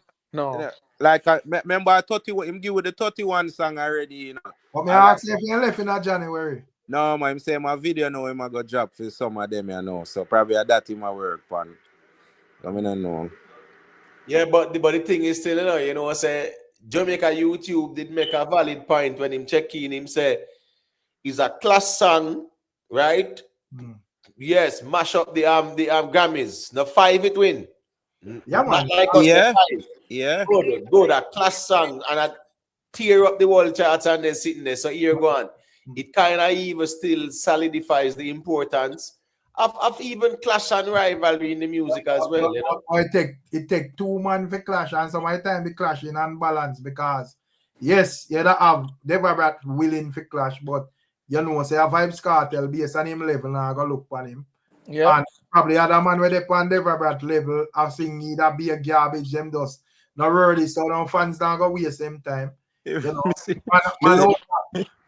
Like remember I 31 him give with the 31 song already, you know. But me ask if you left in January. No, man, I'm saying my video now him I go drop for some of them, you know. So probably that in my work pan. I mean I know. Yeah, but the thing is still, you know, say Jamaica YouTube did make a valid point when him check in, him say it's a class song, right? Yes, mash up the Grammys. Now 5 it win. Yeah, man. Like us, yeah. Good, a class song and I tear up the world charts and then sitting there. So here go on. It kind of even still solidifies the importance of even clash and rivalry in the music as well. You know? It take 2 man for clash, and some of the time the clash in unbalance because yes, you don't have Deborah willing for clash, but you know, say a VYBZ Cartel based on him level, now I go look on him. Yeah. And probably other man where they on Deborah level, I think either be a garbage, them just not really, so no fans don't go waste them time. You know,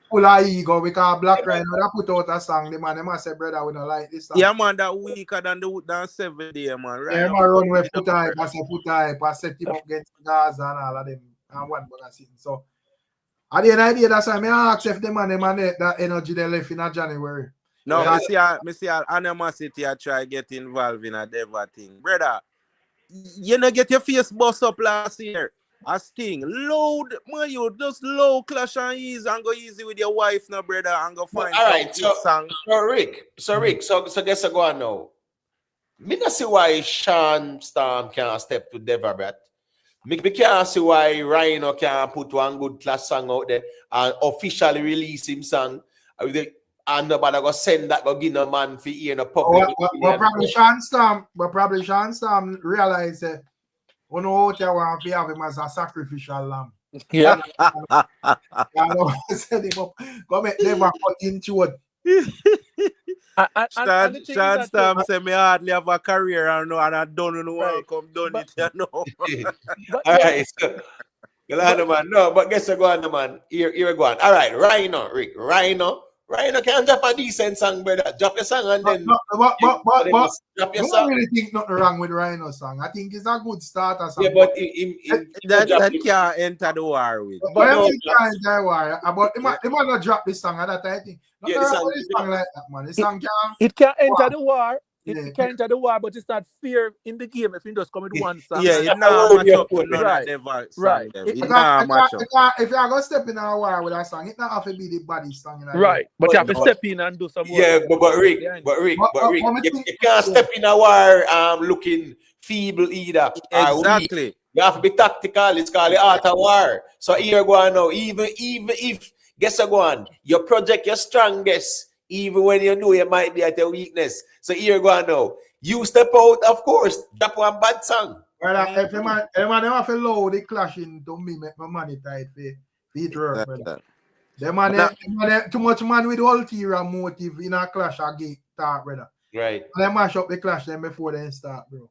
full of ego because Black Rhino that put out a song, the man, they must say, brother, we don't like this song. Yeah, man, that weaker than 7 days, man. Right, yeah, man, run with put hype, I set him up against Gaza and all of them, and one bugger sitting. So, at the end of the day, that's why I ask if the man that energy they left in January. No, me see animosity I try get involved in a Deva thing. Brother, you know get your face bust up last year. A sting, load, man, you just low clash and ease and go easy with your wife now, brother, and go find all right, song. So Rick, so guess I go on now. Me not see why Sean Storm can't step to Deverbrat. Me can't see why Rhino can't put one good class song out there and officially release him song. And nobody go send that go give no man for ear no public. But probably Sean Storm realize that one out there want to have him as a sacrificial lamb. Yeah. Set him up. Go make them a fucking chode. Sean Storm said me hardly have a career and I don't know want to come done it, you know. All right, so man. No, but guess what, go on, man. Here go on. All right, Rhino can drop a decent song, brother. Drop your song and then. But drop I your don't song. really think nothing wrong with Rhino's song. I think it's a good starter song. Yeah, but that can't enter the war with. But no, can't enter the war. But he might not drop this song. That I think. Yeah, this song like that, man. This song can. It can enter the war. It can enter the war, but it's not fair in the game if you just come with one song. Yeah, it's not match up to none of them right. It's not match up. If you are going to step in a war with a song, it not have to be the body song. Right, but you have to step in and do some work. Yeah, but Rick, you can't step in a war looking feeble either. Exactly. You have to be tactical. It's called the art of war. So here go on now. Even if guess what go on, your project your strongest. Even when you know you might be at a weakness. So here go on now. You step out, of course. That one bad song. Well, if the man have to low the clashing to me make my money tight for it work, brother. The man too much man with ulterior motive in a clash again start, brother. Right. And they mash up the clash then before they start, bro.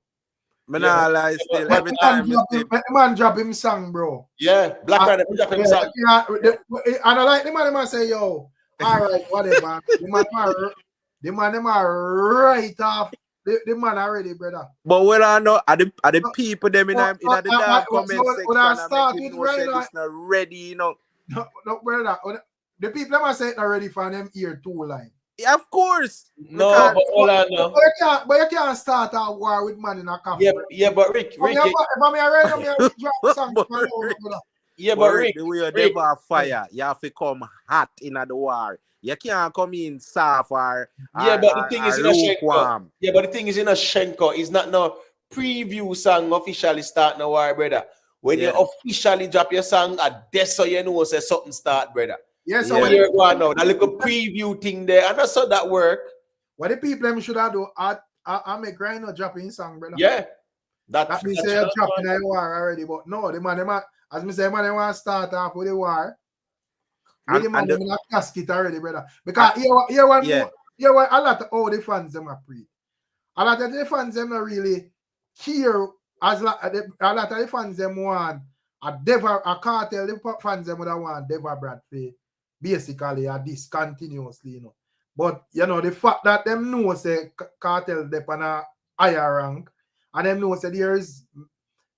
Nah, lie still every time. The man drop him song, bro. Yeah, Black Rider drop him song. And I like the man say, yo. All right, whatever. The man right off. The man already, brother. But when I know, are the people them in the dark comment section when I and start make it with right it's not ready, you know. No, brother. The people them say not ready for them ear two line. Yeah, of course. No, but hold on now. But you can't start a war with man in a cafe. Yeah, but Rick. If I'm here, drop something. Yeah, but Rick, the way you never fire, you have to come hot in the war. You can't come in soft or but the thing is in a Shenko. Yeah, but the thing is in a Shenko is not no preview song officially starting a war, brother. When you officially drop your song, that's so you know say something start, brother. Yeah, so when you're going now, that little preview thing there, and that's how that work. What the people them should have do, I make Rhino dropping song, brother. Yeah. That means they're dropping a war already, but no, the man, as me say, man, they want to start off with the war. With the man, they want to casket already, brother. Because here one a lot of all the fans them are pre. A lot of the fans them not really care as a lot of the fans them want a KARTEL, the fans them would have want Deva Bradford basically a discontinuously, you know. But you know, the fact that them know say KARTEL they on a higher rank, and them know say there is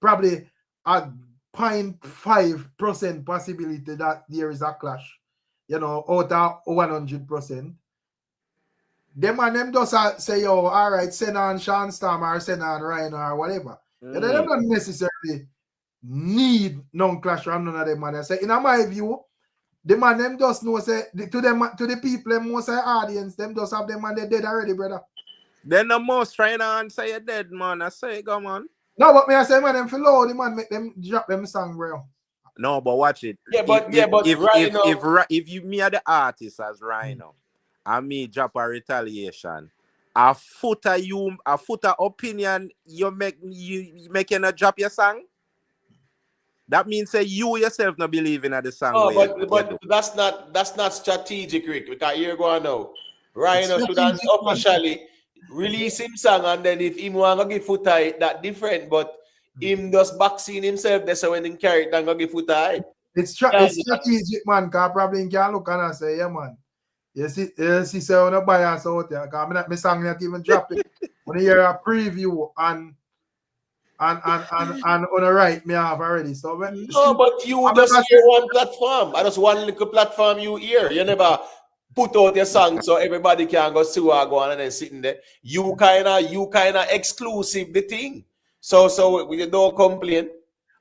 probably a 0.5% possibility that there is a clash, you know, out of 100%. Them and them just say, yo, all right, send on Sean Storm or send on Ryan or whatever. They don't necessarily need non-clash from none of them, man. I say, in my view, the man them just know say to the people, them most of the audience, them just have them man they dead already, brother. Then the most trying to say you're dead, man. I say, come on. No, but me I say, man, them feel low, the man make them drop them song, bro. No, but watch it. If you me are the artist as Rhino, and me drop a retaliation, a footer opinion you making a drop your song. That means say you yourself not believing at the song. Oh, but that's not strategic, Rick. Because here go on now. Rhino should have officially release him song, and then if him want to give foot high, that different. But him just boxing himself, that's when him carry it and go give foot high. It's strategic, man. Cause probably can look and say, yeah, man. You see, say on a bias out there. Cause my song not even dropping. When you hear a preview and on the right, me have already. So no, but you just hear one platform. I just one little platform you hear. You never put out your song so everybody can go see what go on and then sitting there. You kinda exclusive the thing. So we don't complain.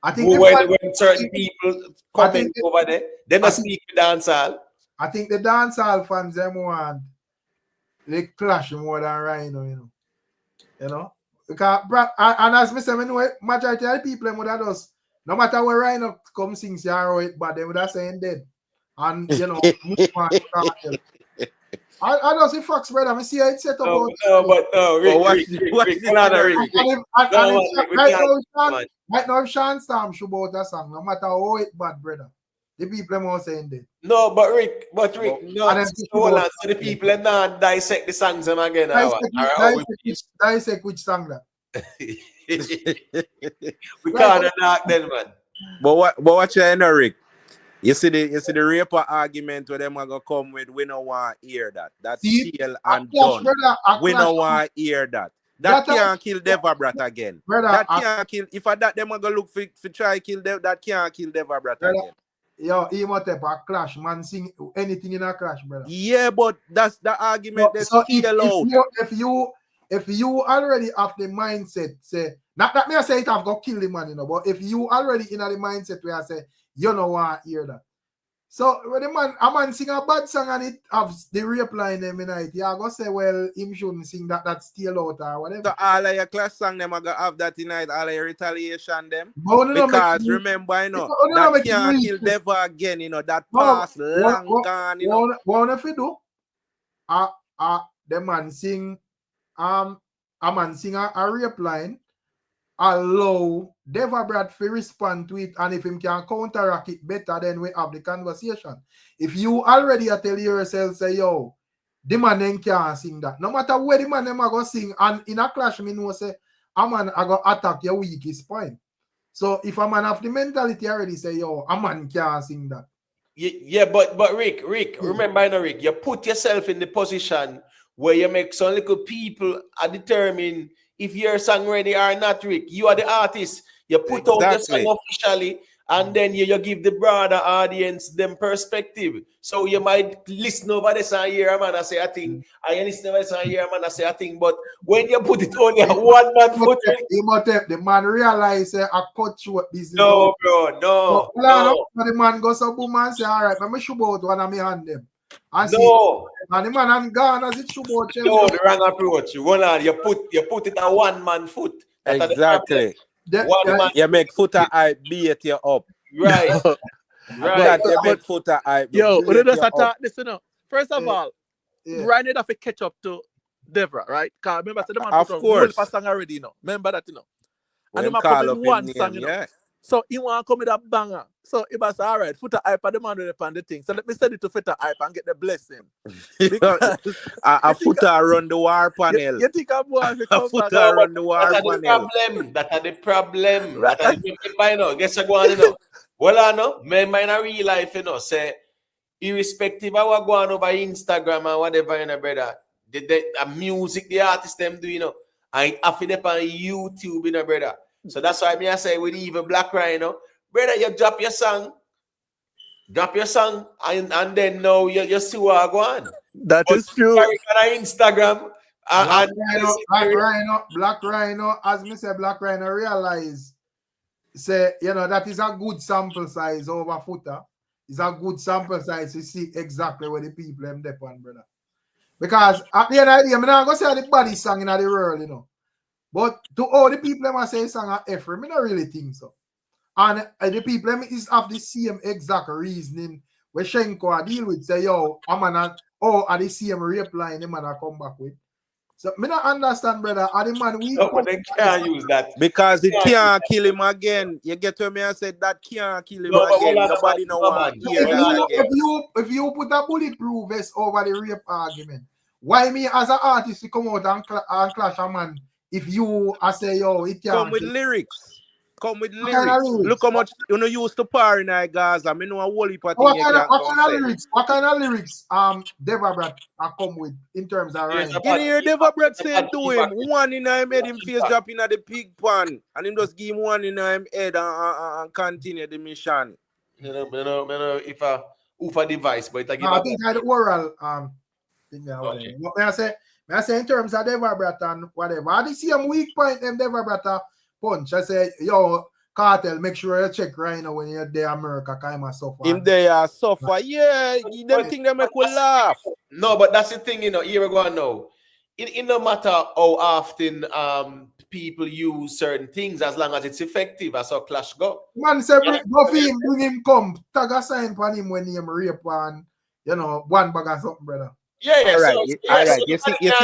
I think when certain people comment over there, they not speak to dancehall. I think the dancehall fans them want they clash more than Rhino, you know. Because and as me say, I know majority of the people would have just no matter where Rhino come sing say it, but they would have saying dead. And you know, move on to KARTEL. I don't see facts, brother. I see how it's set up. No, but no, Rick, right now, if Sean Storm should about that song, no matter how it bad, brother. The people are saying that. No, but Rick, no, hold on. So the people are not dissect the songs them again. Dissect which song that? We can't knock them, man. But what you know, Rick? You see the raper argument where them are gonna come with, we don't want to hear that. That's seal and done. We don't want to hear that. That can't kill Deva Brat again. That can't kill. If I that them are gonna look for try kill them, that can't kill Deva Brat again. Yo, he might have a clash, man. Sing anything in a clash, brother. Yeah, but that's the argument. So if you already have the mindset, say not that me I say it have got kill the man, you know, but if you already in the mindset where I say you don't want to hear that. So when a man sing a bad song and it have the rape line them in it, you are gonna say, well, him shouldn't sing that's still out or whatever. So all of your class song them are gonna have that tonight, all of your retaliation them. Because remember, you know, that can't kill Deva again, you know, that past long gone, you know. What if you do? The man sing a man sing a rape line, allow Deva Brad to respond to it, and if him can counteract it better, then we have the conversation. If you already tell yourself, say, yo, the man then can't sing that. No matter where the man them are going to sing, and in a clash, me know say, a man are going to attack your weakest point. So if a man have the mentality already, say, yo, a man can't sing that. Yeah, but Rick, remember, you know, Rick, you put yourself in the position where you make some little people determine if your song ready or not, Rick. You are the artist. You put out your song officially, and then you give the broader audience them perspective. So you might listen over this and hear a man and say a thing, and you listen over this and hear a man and say a thing. But when you put it on your one man foot, the man realize a cut short business. No, bro, no. The man goes up boom and say, all right, let me show out one of me hand them. And no. And the man and gone as it should go. No, the wrong approach. You put it on one man foot. Exactly. You make footer hype beat you up. Right. Right. You make footer hype. Yo, we just attack this, you know. First of all, Ryan need to catch up to Devra, right? Because remember, the man of course for song already, you know. Remember that, you know. And the man come in one song, you know. So he want to come with a banger. So he was all right, footer hype and the man upon the thing. So let me send it to footer hype and get the blessing. A footer run the war panel. You think I'm going to come back? A run the war panel. That are the problem. Right. That are the problem. You know. Guess what going on, you know. Well, I know. Remember in a real life, you know, say, irrespective of what going on over Instagram and whatever, you know, brother, the music the artists them do, you know, I have it up on YouTube, you know, brother. So that's why I say with even Black Rhino, brother, you drop your song, and then now you see what go on. That is true. On Instagram. Black Rhino, as me say, Black Rhino realize, say, you know, that is a good sample size over footer. It's a good sample size to see exactly where the people them depend, brother. Because at the end of the day, I'm not going to say the body song in the world, you know. But to all the people them say song are effort, I don't really think so. And the people them is have the same exact reasoning where Shenko deal with say, yo, I'm at the same rape line the man come back with. So I don't understand, brother. Are the man we but they can't use that. Because it can't kill him again. You get to me and said that can't kill him again. Nobody know what hear that again. If you put a bulletproof vest over the rape argument, why me as an artist to come out and clash a man? If you say, yo, it can't come with lyrics. Come with lyrics. Look how much you know used to par in Gaza. I mean, no a whole heap of what kind of lyrics Deva Brat come with in terms of rhyme? You hear Deva Brat saying to him, one in him head, him face drop in the pig pan, and him just give him one in him head and continue the mission. You know, if a device, but I think I the oral thing. Okay. What I say in terms of Deva Brat and whatever. I see him weak point them Deva Brat punch. I say, yo, KARTEL, make sure you check right now when you're there America kind of suffer. Him there suffer. Yeah, them think they make we laugh. No, but that's the thing, you know, here we go now. It no matter how often people use certain things, as long as it's effective, as how clash go. Man say go for him, bring him come, tag a sign for him when he rape and you know, one bag or something, brother. Yeah. All right, all right. You see if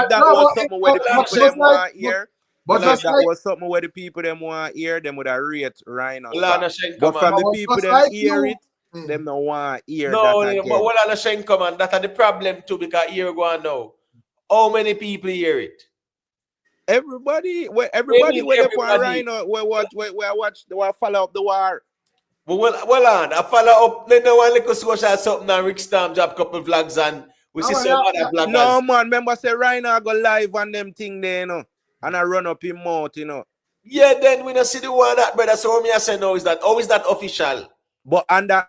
that was something where the people them want hear. If that was something where the people them want hear, them would have rate Rhino song. But from the people them hear it, them don't want hear that No, again. but what on the Shenko, man, that's the problem too, because here go on now. How many people hear it? Everybody with them on Rhino, we follow up the war. Well on, I follow up. Then no one like social something and Ricstorm drop couple vlogs and we see some other vloggers. No man, remember say Rhino go live on them thing there, you know, and I run up him mouth, you know. Yeah, then we don't see the one that brother. So what me I say now is that how is that official? But under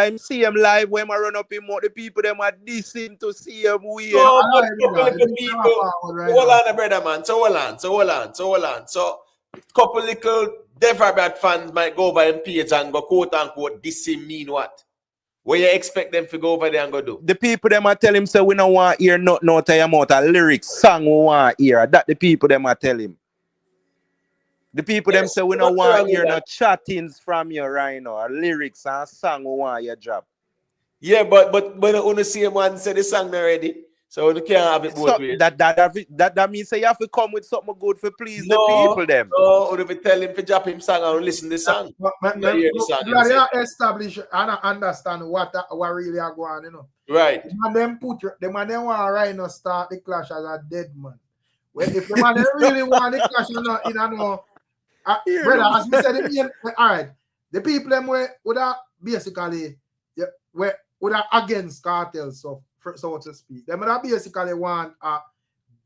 him see him live when I run up him mouth, the people them are dissing to see him weird. No, but couple little people. Hold on, brother man. So hold on. So couple little Deverbrat fans might go over and page and go quote unquote this mean what? What you expect them to go over there and go do? The people them are tell him say we don't want hear nothing out of your mouth, a lyrics song we want hear. That the people them are tell him. The people them say we don't want hear no chattings from you right now, lyrics and song we want your job. Yeah, but when you only see one say the song already, so you can't have it both ways. That means say you have to come with something good for please the people them. No, or if you tell him to drop him song and listen to the song. You establish and understand what really are going on, you know. Right. The man them want Rhino start the clash as a dead man. Well, if the man really want the clash, you know, brother, as we said, all right, the people them would have basically would have against cartels, so to speak. They would have basically want a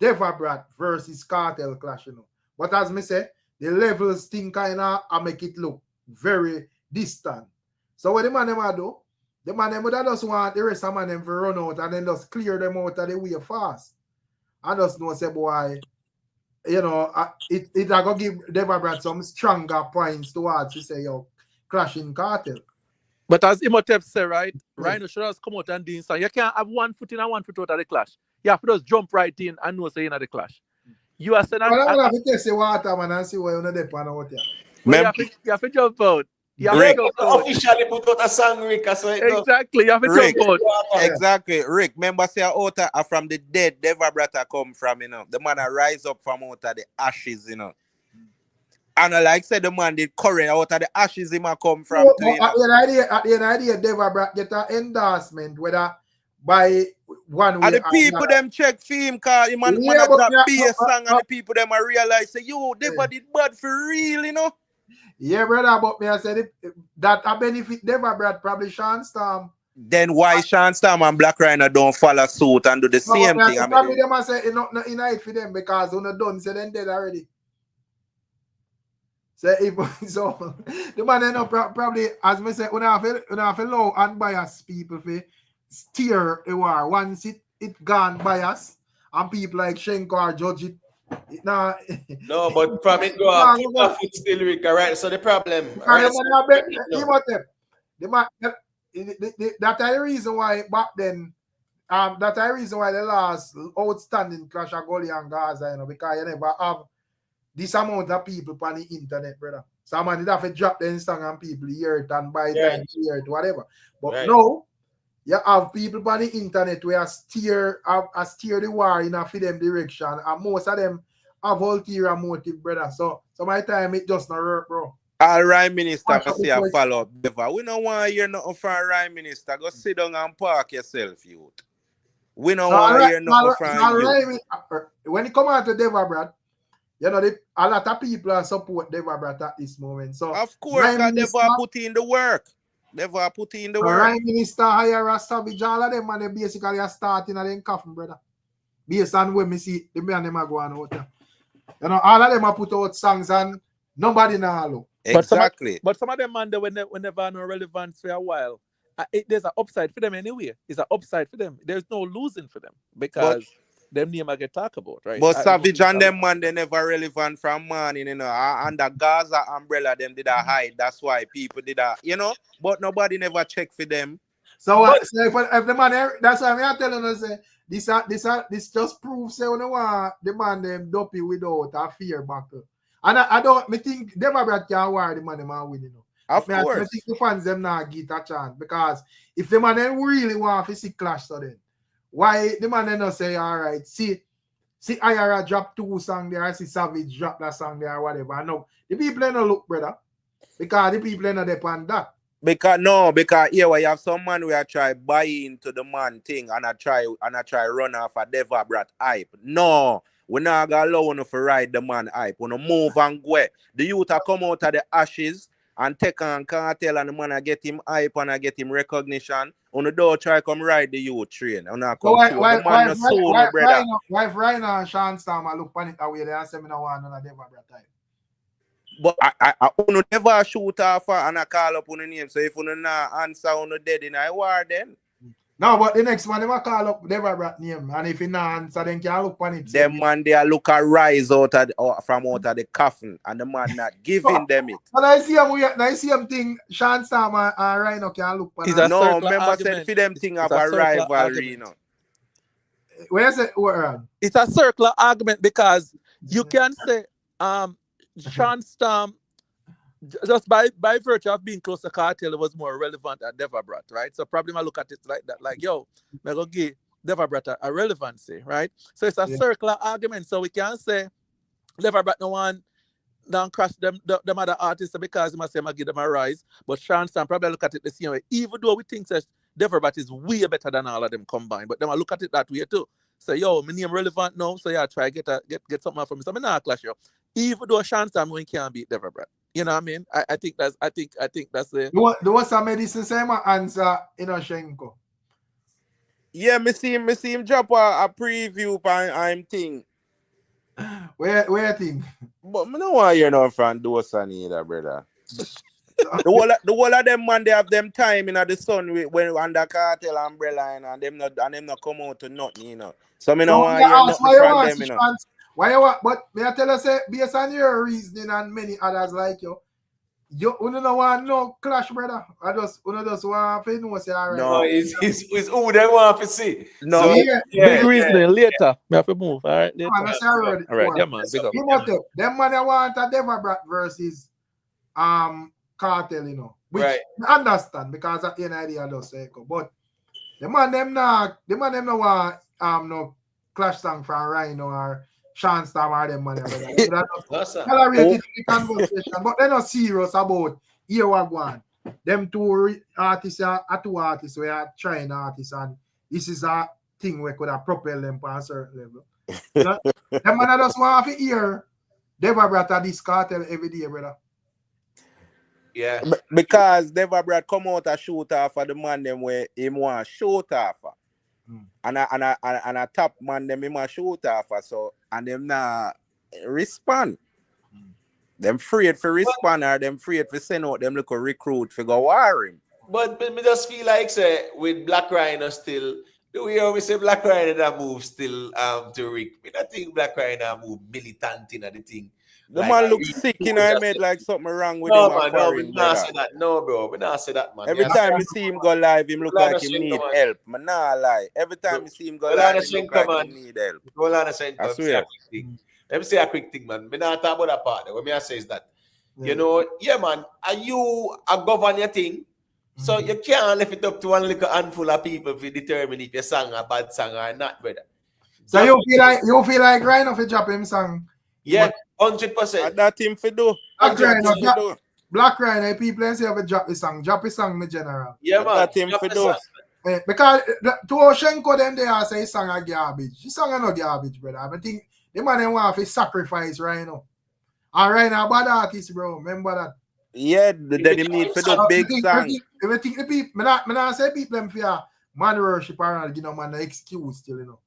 Deverbrat versus cartel clash, you know. But as me say, the levels thing kind of make it look very distant. So what the man them do? The man them would just want the rest of them to run out and then just clear them out of the way fast. I just know say boy, you know, it are gonna give Deverbrat some stronger points towards to say yo clashing cartel. But as Imhotep said, right, Rhino should just come out and do something. You can't have 1 foot in and 1 foot out of the clash. You have to just jump right in and know say you're in the clash. You are saying I have to test the water man and see where you're there out there. You have to jump out. You have Rick, to jump out. officially put out a song, Rick. So exactly, you have to Rick, jump out. Exactly, Rick. Remember, say out from the dead, Deverbrat come from, you know. The man rise up from out of the ashes, you know. And like said, the man did current out of the ashes him come from. At the idea, Deverbrat get an endorsement, whether by one way and the people them check for him, cause him man that be a song, and the people them realize say, yo, Dever did bad for real, you know. Yeah, brother, but me I said that a benefit Deverbrat probably Shandstorm. Then why Shandstorm and Black Rhino don't follow suit and do the same thing? Probably them I say it's not in for them because when they're done, say then dead already. So the man end up probably, as me say, when I feel low unbiased people for steer a war. Once it gone bias and people like Shenko judge it. No, but from it go up, it's still Rick, right? So the problem, right? That's the reason why back then, that's the reason why the last outstanding clash of Gully and Gaza, you know, because you never have this amount of people on the internet, brother. Someone did have to drop the Instagram people hear it and buy time hear it, whatever. But now you have people on the internet where steer the war in a for them direction, and most of them have ulterior motive, brother. So my time it just not work, bro. All right, minister, go see a follow up. We don't want to hear nothing from right minister. Go sit down and park yourself, youth. We don't want to hear nothing from you. When it come out to Deverbrat, you know, a lot of people support Deverbrat at this moment. So of course, because Dever put in the work. Never put in the work. Prime Minister hire a Savage, all of them, and they basically are starting at them coffin, brother. Based on when me see the man them are going out there. You know, all of them are put out songs and nobody now look. Exactly. But some of them, man, when they have no relevance for a while, there's an upside for them anyway. It's an upside for them. There's no losing for them because them name I get talk about, right? But Savage and them, man, they never relevant from morning, you know. And the Gaza umbrella, them did a hide. That's why people did that, you know. But nobody never check for them. So if the man, that's why I'm telling you, say this just proves say the man them dopey without a fear buckle. And I don't think Deverbrat can war the man them are winning. You know. Of course. I think the fans them not get a chance because if the man them really want to see clash, so then Why the man then not say, all right, see IRA drop 2 songs there, I see Savage drop that song there, or whatever. No, the people ain't no look, brother. Because the people ain't no depend that. Because here we have some man we are try buy into the man thing and I try run off a Deva Brat hype. No, we not gonna allow you to ride the man hype. We move and go. The youth are come out of the ashes and take on Cartel and the man I get him hype and I get him recognition. On the door try come ride the youth train. And I come to the man no soon, brother. Why if Rhino and Sean Storm look on it away there and say me no want none of Deva Brat hype? But I never shoot off and I call up on the name. So if you not answer on the dead in I war then. No, but the next one they will call up Deva Brat name. And if you not answer, then can look on it. Them man they look a rise out of from out of the coffin and the man not giving them it. But I see him thing Sean Storm and Rhino can look on it. No, remember said for them thing of a rivalry, you know. Where's it? Where? It's a circular argument because you can say Sean Storm, just by virtue of being close to Cartel, it was more relevant at Deva Brat, right? So probably I look at it like that, like, yo, I'm going to give Deva Brat a relevancy, right? So it's a circular argument. So we can say Deva Brat no one don't crash them other artists because he must say I give them a rise. But Sean Storm probably look at it the same way, even though we think that Deva Brat is way better than all of them combined. But then I look at it that way too. So yo, my name relevant now, so yeah, try get something from me. So I'm not clash yo. Even though Sean Storm we can't beat Deva Brat. You know what I mean? I think that's the there was some medicine same answer in Shenko. Yeah, me see him drop a preview I'm thing. Where thing? But I don't want to hear no from those either, brother. the whole of them man they have them time in the sun when under Cartel umbrella and them not come out to nothing, you know. So me no want to hear nothing from them, you know. Why you want? But may I tell you, say, based on your reasoning and many others like you don't want no clash, brother. I just want to know, say, all right. No, it's who they want to see. No, so, big reasoning later. We have to move. All right, later. All right, yeah, man. Big up. Them man want a Deva Brat versus Cartel, you know. Which I understand because at the end idea does say, but the man them no want no clash song from Rhino or Sean Storm or them man. Tolerated the conversation, but they're not serious about here what one. Them two artists are two artists we are trying artists, and this is a thing we could have propel them to a certain level. Them man just want to hear Deva Brat at this Cartel every day, brother. Yeah. Because Deva Brat come out and shoot off for the man them where him want shoot off. And a top man them him want shoot off so and them not respond. Them afraid for respond or them afraid for send out them little recruit for go war him. But me just feel like say with Black Rhino still, the way we say Black Rhino that move still to Rick. I think Black Rhino move militant in the thing. The like, man looks sick, you know. I made like something wrong with no, him. Man, no, we not say that. No, bro, we not say that, man. Every time you see him go live, him look like he need help. Man, nah lie. Every time you see him go live, him look like he need help. Hold on a second. I swear. Let me say a quick thing, man. We not talk about that part. What me I say is that, you know, yeah, man. Are you a govern your thing? So you can't leave it up to one little handful of people to determine if your song a bad song or not, brother. So you feel like Rhino if you drop him song? Yeah, 100%. That him for do. Black Rhino, people say if you drop his song, me general. Yeah, man. That him for do. Because to Oshenko them they are say his song a garbage. His song are not garbage, brother. I think the man they want to sacrifice Rhino. And Rhino a bad artist, bro. Remember that. Yeah, then him need for the big song. If you think the people, me not say people them fear man worship around, you know, man, no excuse still, you know.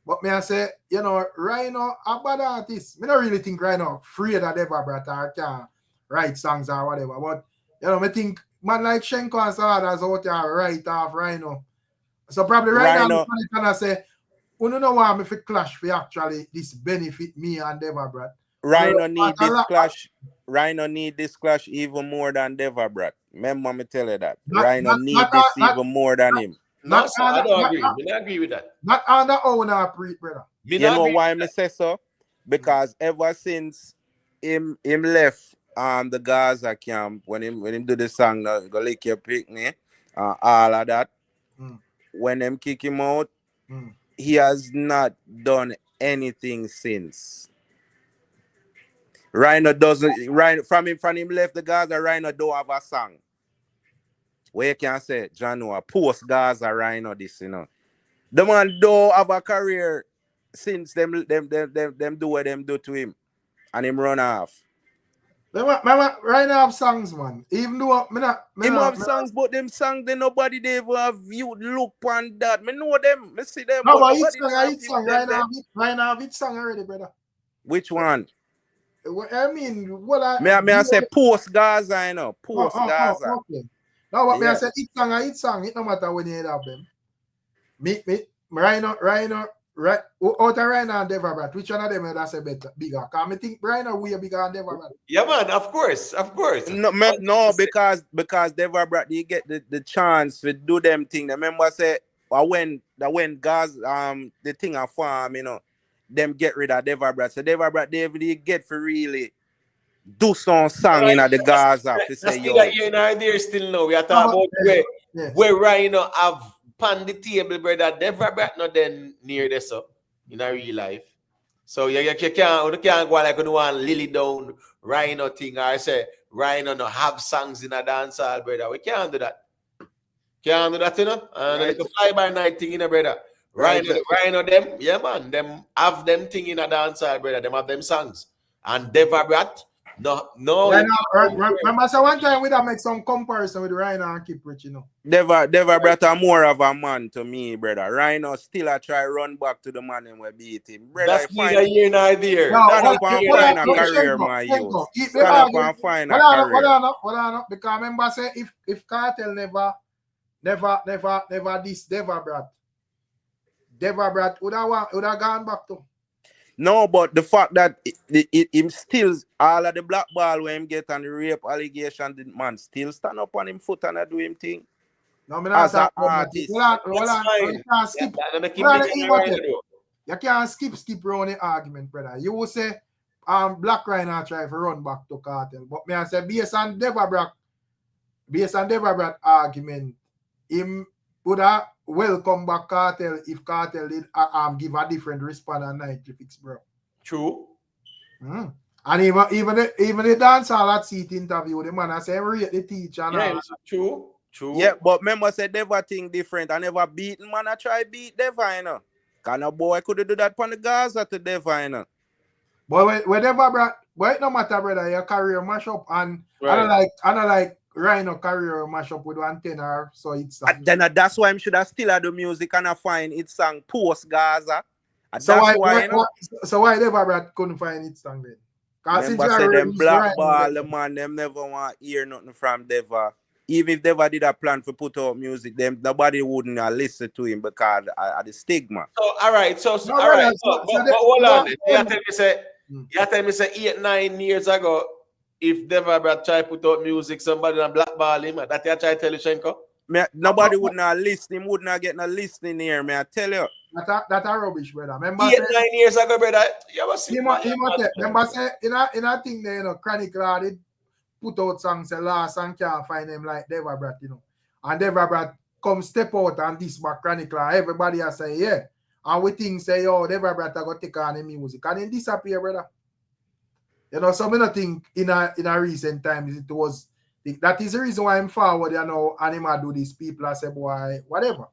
But me I say, you know, Rhino a bad artist. Me don't really think Rhino afraid of Deva Brat or can write songs or whatever. But you know, me think man like Shenko and some others out there write off Rhino. So probably Rhino gonna say, you don't know why me fi clash for actually this benefit me and Deva Brat. Rhino need this clash. Rhino need this clash even more than Deva Brat. Remember me tell you that. Rhino need this even more than him. No, sir, I don't agree. I don't agree with that. Not on the owner, brother. You know why I say so? Because ever since him left the Gaza camp when him do the song Go Lick Your Picnic, all of that, when them kick him out, he has not done anything since. Rhino doesn't. Rhino from him left the Gaza. Rhino don't have a song. Where you can say, John, post Gaza Rhino this, you know. The man don't have a career since them do what them do to him, and him run off. Rhino have songs, man. Even though him have songs, but them songs they nobody they ever have you look on that. Me know them, me see them. No, but but each song, Rhino have each song already, brother. Which one? I mean, what I say post Gaza, you know, post Gaza. Okay. No, but I say each song, it no matter when you have them. Rhino, right? Out of Rhino and Devabrat, which one of them that's a better, bigger? Because I think Rhino way bigger than Devabrat. Yeah, man, of course. No, because Devabrat they get the chance to do them thing. Remember, say when Gaza the thing of farm, you know, them get rid of Devabrat. So Devabrat they get for really do some song in the Gaza to say yo. You're not there still now. We are talking about where Rhino have pan the table, brother. Devabrat not then near this up in a real life. So you can't go like you want Lily down Rhino thing. I say Rhino no have songs in a dance hall, brother. We can't do that. Can't do that, you know. And like a fly by night thing, you know, brother. Rhino them, yeah man, them have them thing in a dance hall, brother. Them have them songs. And Devabrat, no. Remember, so one time we that make some comparison with Rhino and Keep Rich, you know. Devabrat are more of a man to me, brother. Rhino still a try run back to the man and we beat him. Brother, that's neither here nor there. Stand up and find a career, my youth. Stand up and find a career. Hold on. Because remember, say if KARTEL never this Devabrat would have gone back to. No, but the fact that him still all of the black ball when him get on the rape allegation, the man still stand up on him foot and do him thing. No, me not talk about it. You can't skip around the argument, brother. You will say Black Rhino try to run back to KARTEL. But me I say based on Devabrat argument, him would have welcome back KARTEL if KARTEL did give a different response on Nightly Fix, bro. True. And even the dancer that seat interview, the man I say rate the teacher. Yeah, true. Yeah, but remember say Deva thing different. I never beaten man. I try beat Deva, you know. Can a boy could do that on the Gaza to Deva, you know. But whatever, but it no matter, brother. Your career mash up and I don't like Rhino career mash up with one tenor, so it's then that's why I should have still had the music and I find it song post Gaza. So why Devabrat couldn't find it song then? Remember say them blackball the man, them never want hear nothing from Deva. Even if Deva did a plan to put out music, them nobody wouldn't listen to him because of the stigma. So all right, but hold on. You tell me say 8-9 years ago. If Devabrat try to put out music, somebody and blackball him, that you try to tell you, Shenko? Nobody would not listen. Him would not get no listening here, I tell you. That's a rubbish, brother. Remember 8-9 years ago, brother. You ever see? Remember say in a thing there, you know, Chronic Law did put out songs say last and can't find them like Devabrat, you know. And Devabrat come step out and this back Chronic Law. Everybody has say, yeah. And we think say, yo, Devabrat are gonna take on the music. And then disappear, brother. You know, so I think in a recent times it was that is the reason why I'm forward, you know, and him do this. People say, boy, whatever.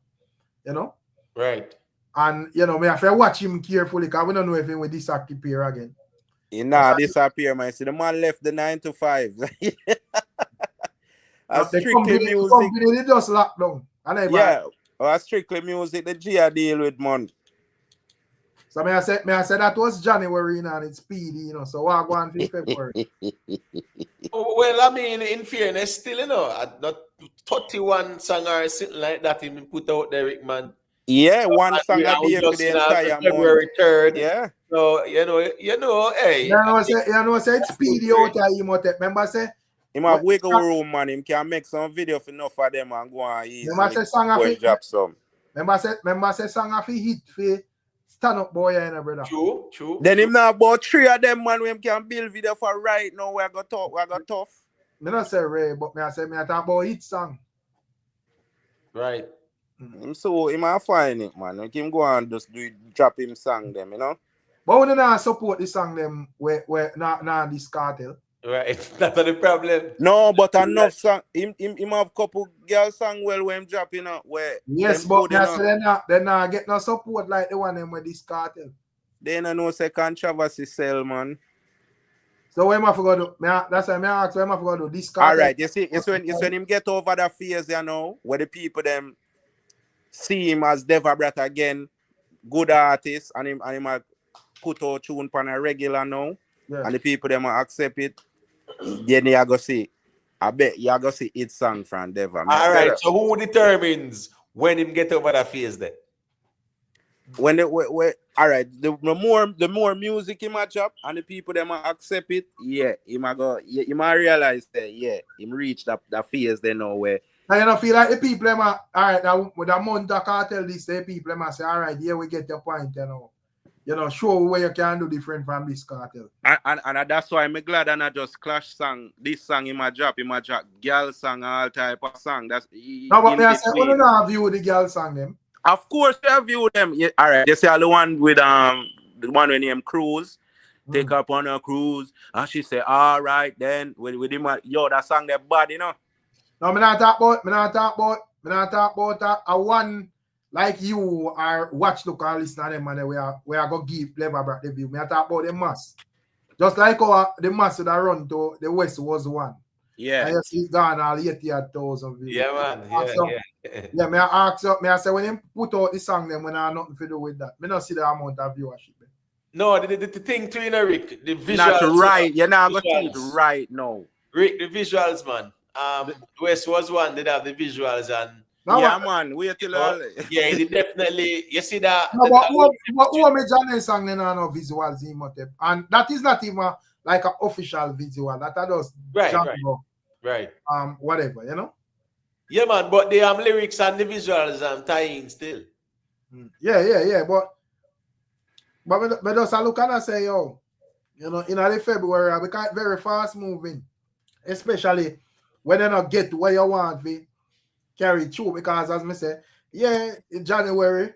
You know? Right. And you know, me have to watch him carefully because we don't know if he will disappear again. He not disappear, man. See the man left the 9 to 5. Strictly music. Company just locked down. Strictly music, the G deal with man. So may I say that was January and it's speedy, you know. So what going to February? Well, I mean, in fairness, still, you know, not 31 song or something like that he put out there, Rick, man. Yeah, one song a day for the entire February 3rd. Yeah. So you know, hey. You know, say it's speedy out there, you might remember say. Him have wiggle room, man. Him can make some video for enough of them and go on easy. Remember say song of it. Remember say song of it hit for stand up boy, you know, brother. True. Then him now about 3 of them, man, we can build video for right now. We got tough. Me not say Ray, but me I talk about hit song. Right. So he might find it, man. Like him go and just drop him song them, you know. But we don't support the song them where not this cartel. Right, that's not the problem. No, but enough song. Him have couple girl song well when him drop, you know, where yes, them but good, you know. they not get no support like the one them with this cartel. They don't know say controversy sell, man. So what am I forgot to that's why I ask what am I forgot to this cartel. All right, you see, it's when him get over the fears, you know, where the people them see him as Deva Brat again, good artist, and him put out tune on a regular now, and the people them accept it. Then you go see, I bet you go see it song from Deva. All right, so who determines when him get over that phase then? When all right, the more music him a drop and the people them accept it, yeah, he might realize that him reach that phase they know where. And you know, feel like the people them all right, with a month I can't tell this, the people them say, all right, yeah, we get your point, you know, show where you can do different from this cartel. And that's why I'm glad and I just clash song. This song in my drop, girl song, all type of song. That's no, but me I say, we don't have view the girl song them. Of course, I view them. Yeah, all right. They say the one with the one when named Cruise, take up on a cruise, and she say, all right, then with him, yo, that song that bad, you know. No, me not talk about that. A one like you or watch look and listen to them and we are gonna give level back the view. Me talk about the mass. Just like how the mass that run to the West was one. Yeah. And you see gone all 80,000 views. Yeah, man. Yeah, me ask up, me I say when him put out the song them when I have nothing to do with that. Me not see the amount of viewership. No, the thing to Rick, the visuals. Not right. You're not going to see it right now. Rick, the visuals, man. West was one that have the visuals and no, yeah, man. Wait till yeah, it definitely. You see that? No, but who me Johnny song then no visuals in motive, and that is not even like an official visual. That are just right. Whatever, you know. Yeah, man. But the lyrics and the visuals tying still. Yeah. But just look and I say, yo, you know, in early February, we got very fast moving, especially when you not get where you want to carry through. Because as me say, in January,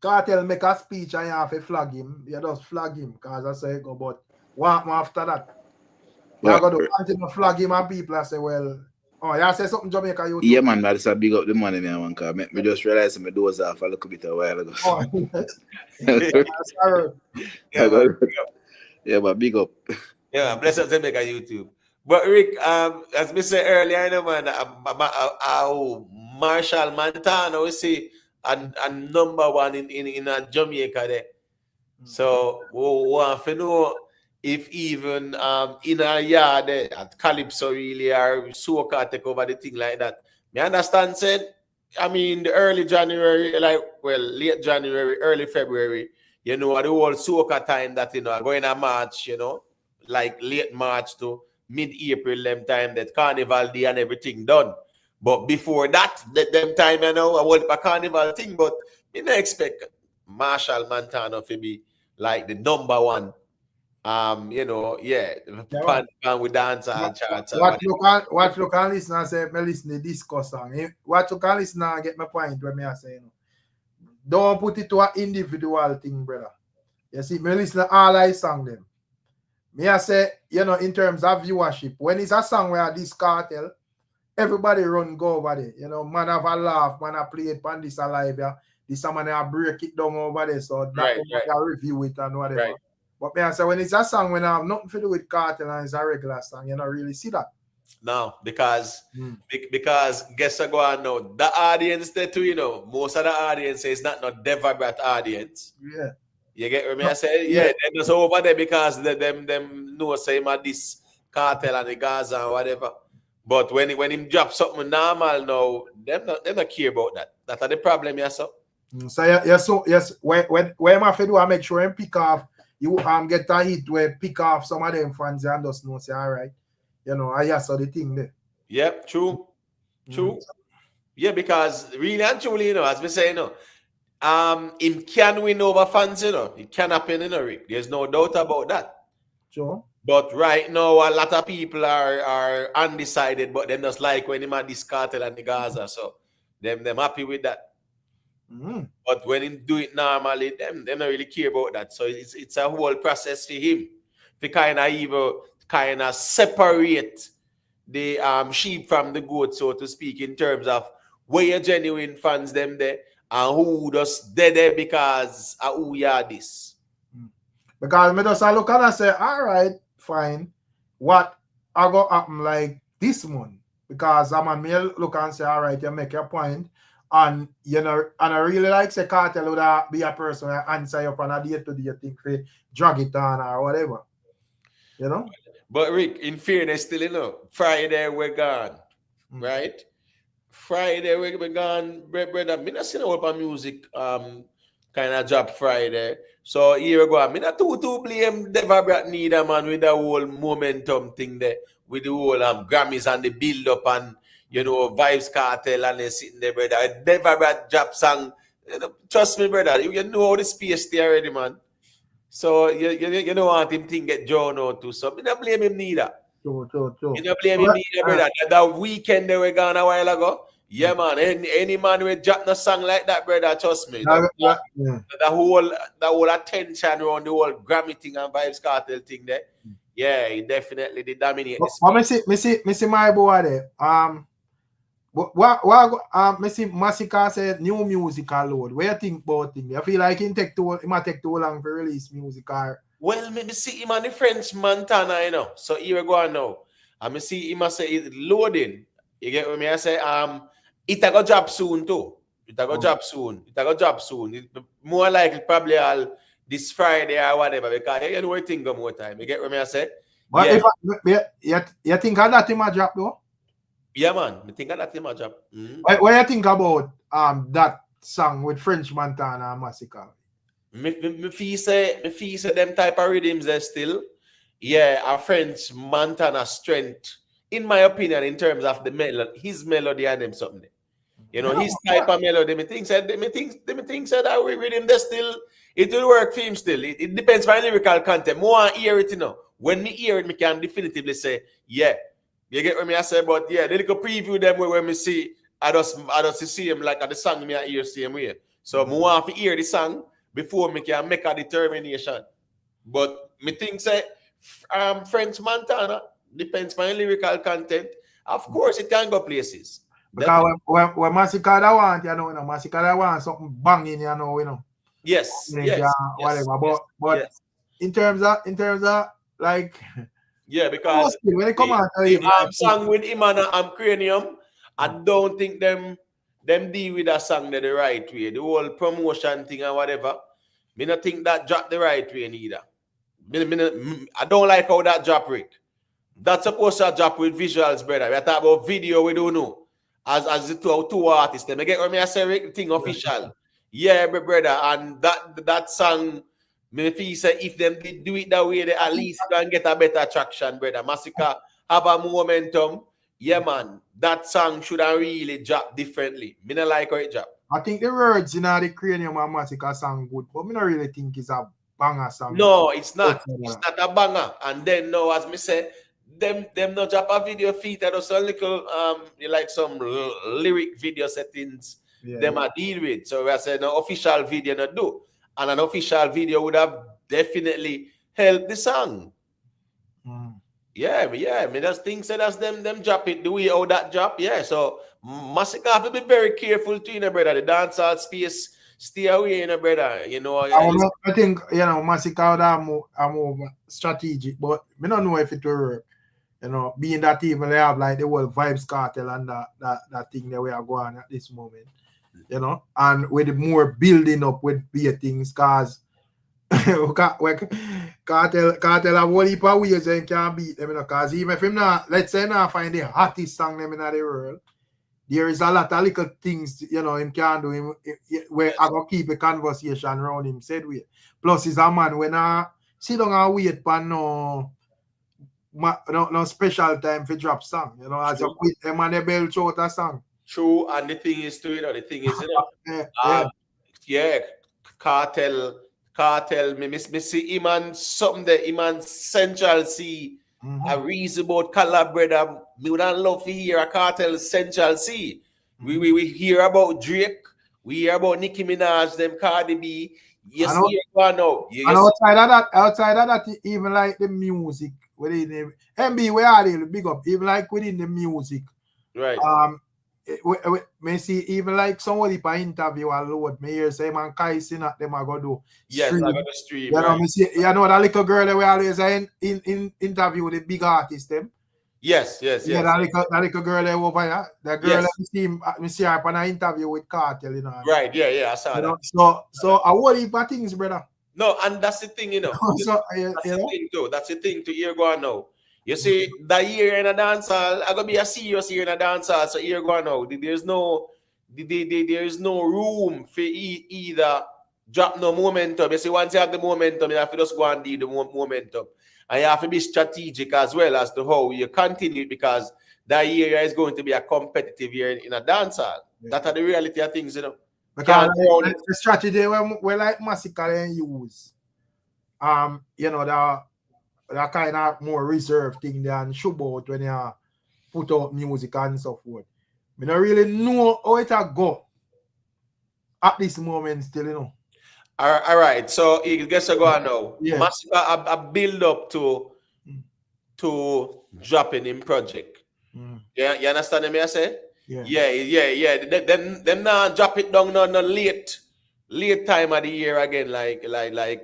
Cartel make a speech and you have to flag him. You just flag him because I say go, but what after that? You're going to continue to flag him and people I say, well, oh, you say something Jamaica you yeah, man, I just big up the money, man, because I just realized my doors off a little bit a while ago. Oh, yeah, but big up. Yeah, bless up Jamaica YouTube. But Rick, as we said earlier, you know, man, Marshall Montana, we see a number one in Jamaica there. So we want to know if even in a yard at Calypso really or soca take over the thing like that. Me understand said, I mean the early January, late January, early February, you know, the whole soca time that you know going to March, you know, like late March to mid-April, them time that Carnival Day and everything done. But before that, them time, you know, I want a Carnival thing, but you don't expect Marshall Montana to be like the number one. You know, pan with dancer and charts. Watch look and listen and say, me listen to discuss song. Watch look and listen and get my point when me I say, you know. Don't put it to an individual thing, brother. You see, me listen to all I song them. Me I say, you know, in terms of viewership, when it's a song where this cartel, everybody run go over there. You know, man have a laugh, man have play it on this alive, yeah. This man have break it down over there, so that review it and whatever. Right. But me I say, when it's a song when I have nothing to do with cartel and it's a regular song, you don't really see that. No, because guess what go on now? The audience there too, you know, most of the audience is not Deva Brat audience. Yeah. You get what me I say? Yeah, they're just over there because them know say this cartel and the Gaza and whatever. But when him drop something normal now, them not care about that. That's the problem, yes, sir. Yes. When I do, I make sure him pick off. You get a hit where pick off some of them fans and just know say all right. You know, I saw the thing there. Yep, true. Yeah, because really and truly, you know, as we say, you know, him can win over fans, you know. It can happen, you know, Rick. There's no doubt about that. Sure. But right now, a lot of people are undecided, but they just like when him at this cartel and the Gaza. So them happy with that. Mm. But when him do it normally, them don't really care about that. So it's a whole process for him to kind of separate the sheep from the goat, so to speak, in terms of where your genuine fans them there and who just there because of who you are this. Because me just look and I say, all right, fine. What I go happen like this month? Because I'm me look and say, all right, you make your point. And you know, and I really like say Kartel would be a person that answer you on a day-to-day thing for drag it on or whatever. You know? But Rick, in fairness, still, you know, Friday we're gone. Right? Friday we're gone, brother. Me not see no open music kind of job Friday. So here we go. Me not too blame Deva Brat neither, man, with the whole momentum thing there, with the whole Grammys and the build up and you know Vibes Kartel and they sitting there, brother. Deva Brat job song. Trust me, brother. You know how the space there already, man. So you don't want him to get drawn out too. So me not blame him neither. True. You don't blame him neither, brother. That weekend they were gone a while ago. Yeah, man. Any man will drop a song like that, brother. Trust me. The whole attention around the whole Grammy thing and Vibes Kartel thing there. Yeah, he definitely did dominate this. Me see my boy there. What me see Massacre said new music load. What you think about thing? You feel like it might take too long to release music or well, me see him on the French Montana, you know. So here we go now. And me see him say it's loading. You get what me I say? It a go drop soon too. It a go drop soon. It more likely probably all this Friday or whatever because you know what thing go more time. You get what me I say? But you think that him a drop though? Yeah, man. I think that him a drop. What you think about that song with French Montana and Massacre? Me feel say them type of rhythms there still. Yeah, a French Montana strength, in my opinion, in terms of the melody, his melody and them something. You know, his type of melody. Me think that rhythm there still, it will work for him still. It depends on lyrical content. More I hear it, you know. When me hear it, me can definitively say, yeah. You get what me I say? But yeah, the little preview them where me see, I just see him like at the song me I hear same way. So me want to hear the song before me can make a determination. But me think say French Montana depends on lyrical content. Of course, it can go places. Because when Massacre that want, you know, Massacre that want something banging, you know. Yes. Whatever. But in terms of like yeah, because when it come out song with him and Cranium, I don't think them deal with that song the right way. The whole promotion thing and whatever. Me not think that drop the right way neither. I don't like how that drop, Rick. That's supposed to drop with visuals, brother. We are talking about video, we don't know. As the two artists. Them. I get what me I say, Rick, the thing official. Yeah, brother. And that song, me feel say if them did do it that way, they at least can get a better traction, brother. Massacre have a momentum. Yeah, man. That song should have really dropped differently. Me not like how it dropped. I think the words in the Cranium and Massacre song good, but me not really think it's a banger song. No, it's not. It's not a banger. And then now, as me say, them no drop a video feed that was a little like some lyric video settings them are deal with. So I said no official video not do. And an official video would have definitely helped the song. Yeah, me just think so that's them drop it the way how that drop. Yeah, so Massacre have to be very careful too, you know, brother. The dancehall space, stay away, you know, brother. You know, I think you know Massacre would have more strategic, but me don't know if it will work. You know, being that even they have like the whole Vibes Kartel and that thing that we are going at this moment. You know, and with more building up with beer things, cause Kartel have one heap of ways and can't beat them, you know, cause even if him not, let's say not find the hottest song them in the world, there is a lot of little things, you know, him can do him where I go keep a conversation around him said we. Plus he's a man when I sit down and wait for no special time for drop song, you know, as a quit him and the bell show a song. True, and the thing is too, you know, Kartel, me see him and something that him and Central C a reason about collaborate. Me would love to hear a Kartel Central C. We hear about Drake. We hear about Nicki Minaj, them Cardi B. You And see it going now. and outside of that, even like the music within the MB, we are really big up. Even like within the music, right? Me see even like somebody by interview alone. Me hear say man Kai Sinat them I go do. Yes, stream. I got the stream. You know, right. me see, you know that little girl that we always in interview with the big artists them. Yes. Yeah, that little girl there over here. The girl that me see her on an interview with KARTEL, you know. Right, yeah, I saw You that. know, so I worry about things, brother. No, and that's the thing, you know. That's the thing to hear going now. You see, that year in a dancehall, I'm gonna be a serious year in a dancehall. So here going now, there's no room for either drop no momentum. You see, once you have the momentum, you have to just go and do the momentum. And you have to be strategic as well as to how you continue, because that year is going to be a competitive year in a dancehall. That's the reality of things, you know. Because the strategy we like Massacre and use, you know, that kind of more reserved thing than showboat when you put out music and so forth. I don't really know how it go at this moment still, you know. All right, so I guess I go on now. Yeah. Massacre a build up to dropping in project. Yeah, you understand me? I say? Yeah. Them now drop it down on the late time of the year again, like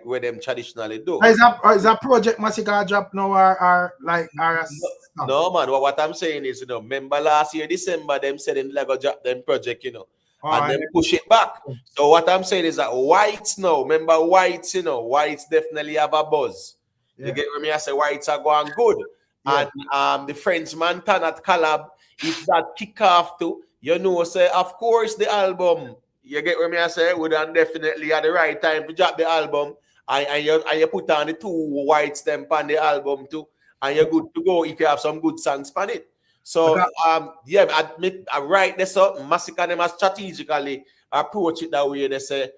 where them traditionally do. Is that project Massacre drop now or no man, what I'm saying is, you know, remember last year December them said them like go drop them project, you know. And then push it back. So what I'm saying is that Whites now, remember Whites, you know, Whites definitely have a buzz. You get what I say? Whites are going good. And the French Montana collab, if that kick off too, you know, say of course the album, you get what I say, would definitely at the right time to drop the album, and you put on the two Whites them on the album too, and you're good to go if you have some good songs on it. So I write this up. Massacre them strategically approach it that way. They say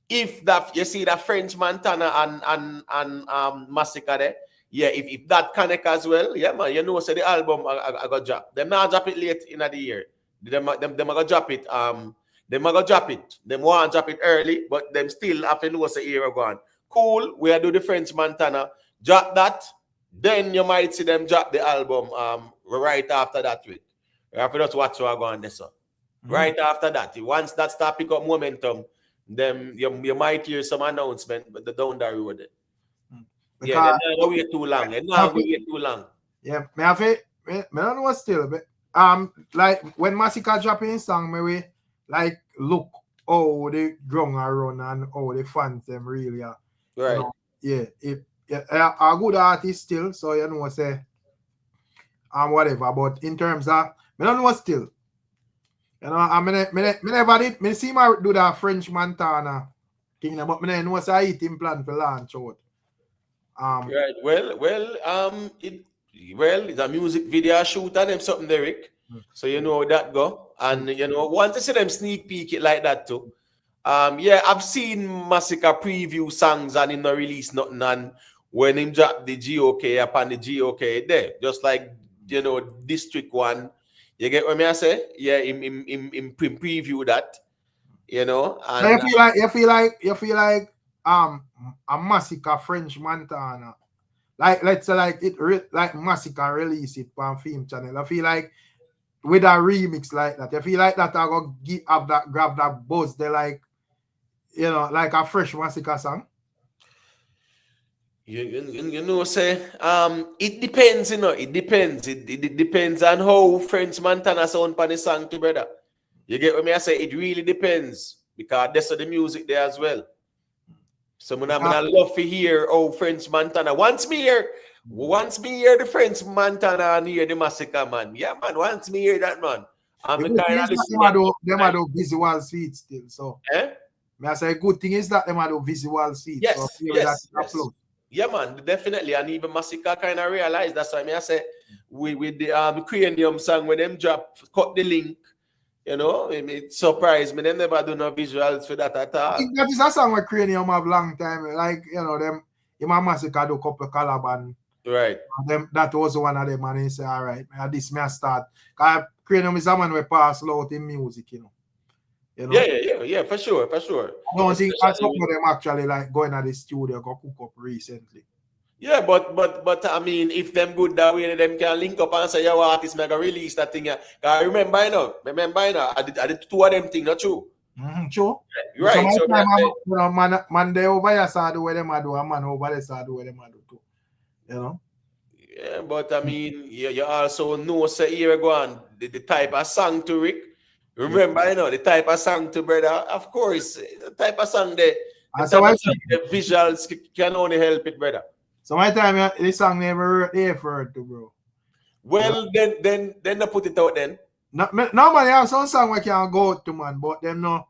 if that you see the French Montana and Massacre there, if that connect as well, man, you know, say the album I got drop. Them not drop it late in the year. Them I go drop it. Them I go drop it. Them want to drop it early, but them still have to know say year gone. Cool. We do the French Montana. Drop that. Then you might see them drop the album right after that week. You have to just watch what go on this one. Right after that, once that start pick up momentum, then you might hear some announcement, but the down the road. They're not wait too long. They're not wait too long. Yeah, I don't know still, but like when Massacre dropping song, maybe like look how the drum are run and how the fans them really are. Right. You know, a good artist still, so you know say whatever. But in terms of I don't know still. You know, I never did. Me see my do that French Montana thing, but I know say I him plan for launch out. Right. It's a music video shoot and them something, Derek. So you know how that go. And you know, once I see them sneak peek it like that too. I've seen Massacre preview songs and him not release nothing, and when him drop the GOK upon the GOK there, just like you know, District 1. You get what I say? Yeah, him preview that. You know, and you feel like a Massacre French Montana. Like let's say like Massacre release it on Film Channel. I feel like with a remix like that, I feel like that I go grab that buzz. They like, you know, like a fresh Massacre song. You know, say it depends, you know, it depends. It depends on how French Montana sound on the song to brother. You get what I say? It really depends because that's the music there as well. So I love to hear how French Montana. Once me hear the French Montana and hear the Massacre, man. Yeah, man. Once me hear that, man. Them do visual sweet still. So I say good thing is that them do visual sweet. Yes, so yes. Yeah, man, definitely. And even Massacre kind of realized that's why I say with the Cranium song when them drop, cut the link. You know, it surprised me. They never do no visuals for that at all. I think that is a song where Cranium have long time. Like, you know, them Massacre do couple collab Right. That was one of them, and he say, all right, this may start. Because Cranium is a man we pass out in music, you know. Yeah, for sure. I don't think that's some of them actually like going at the studio go cook up recently. Yeah, but I mean, if them good that way, them can link up and say, "Yo, artist mega release that thing." I remember, I did two of them thing, not true. True. Right. So man, they over here start do what them do, and man over there start do what them do too. You know. Yeah, but I mean, you also know, say here go on the type of song to Rick. Remember, the type of song to brother. Of course, the type of song the visuals can only help it, brother. So my time this song never heard to, bro. Well, then they put it out then. Normally have some song we can go out to, man, but them no.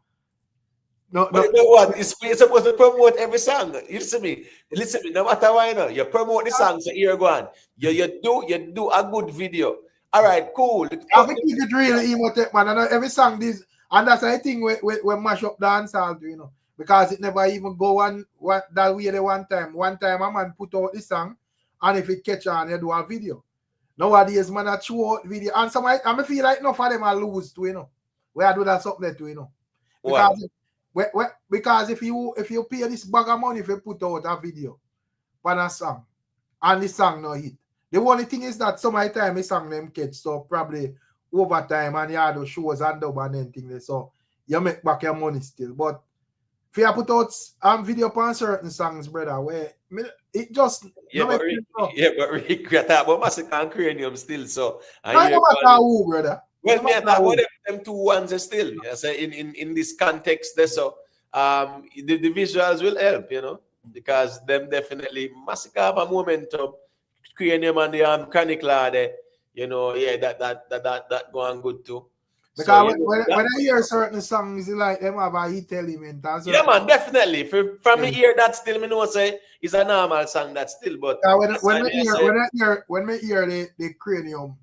But you know what? You're supposed to promote every song. Listen to me. No matter what, you promote the song. So here go on. You do a good video. All right, cool. I think you could really emote, man. I know every song this, and that's the thing we mash up dancehall, you know, because it never even go that way the one time. One time a man put out this song, and if it catch on, you do a video. Nowadays, man, I show out video, and some I feel like enough of them are lose too, you know. We are do that something there too, you know. Because if you pay this bag of money if you put out a video on a song and the song no hit, the only thing is that some of the time the song them catch, so probably over time and you do shows and dub and anything, so you make back your money still. But if you put out video on certain songs, brother, where it just but Rick, we talk about Massacre and Cranium still, so I no matter who, brother. Well, me talk about them two ones are still. I say in this context, there, so the visuals will help, you know, because them definitely Massacre have a momentum. Cranium and the Chronic Law, you know, that going good too. Because when I hear certain songs, like them have a hit element. Yeah, man, definitely. From me hear that still, me know say it's a normal song that still, but when we hear the Cranium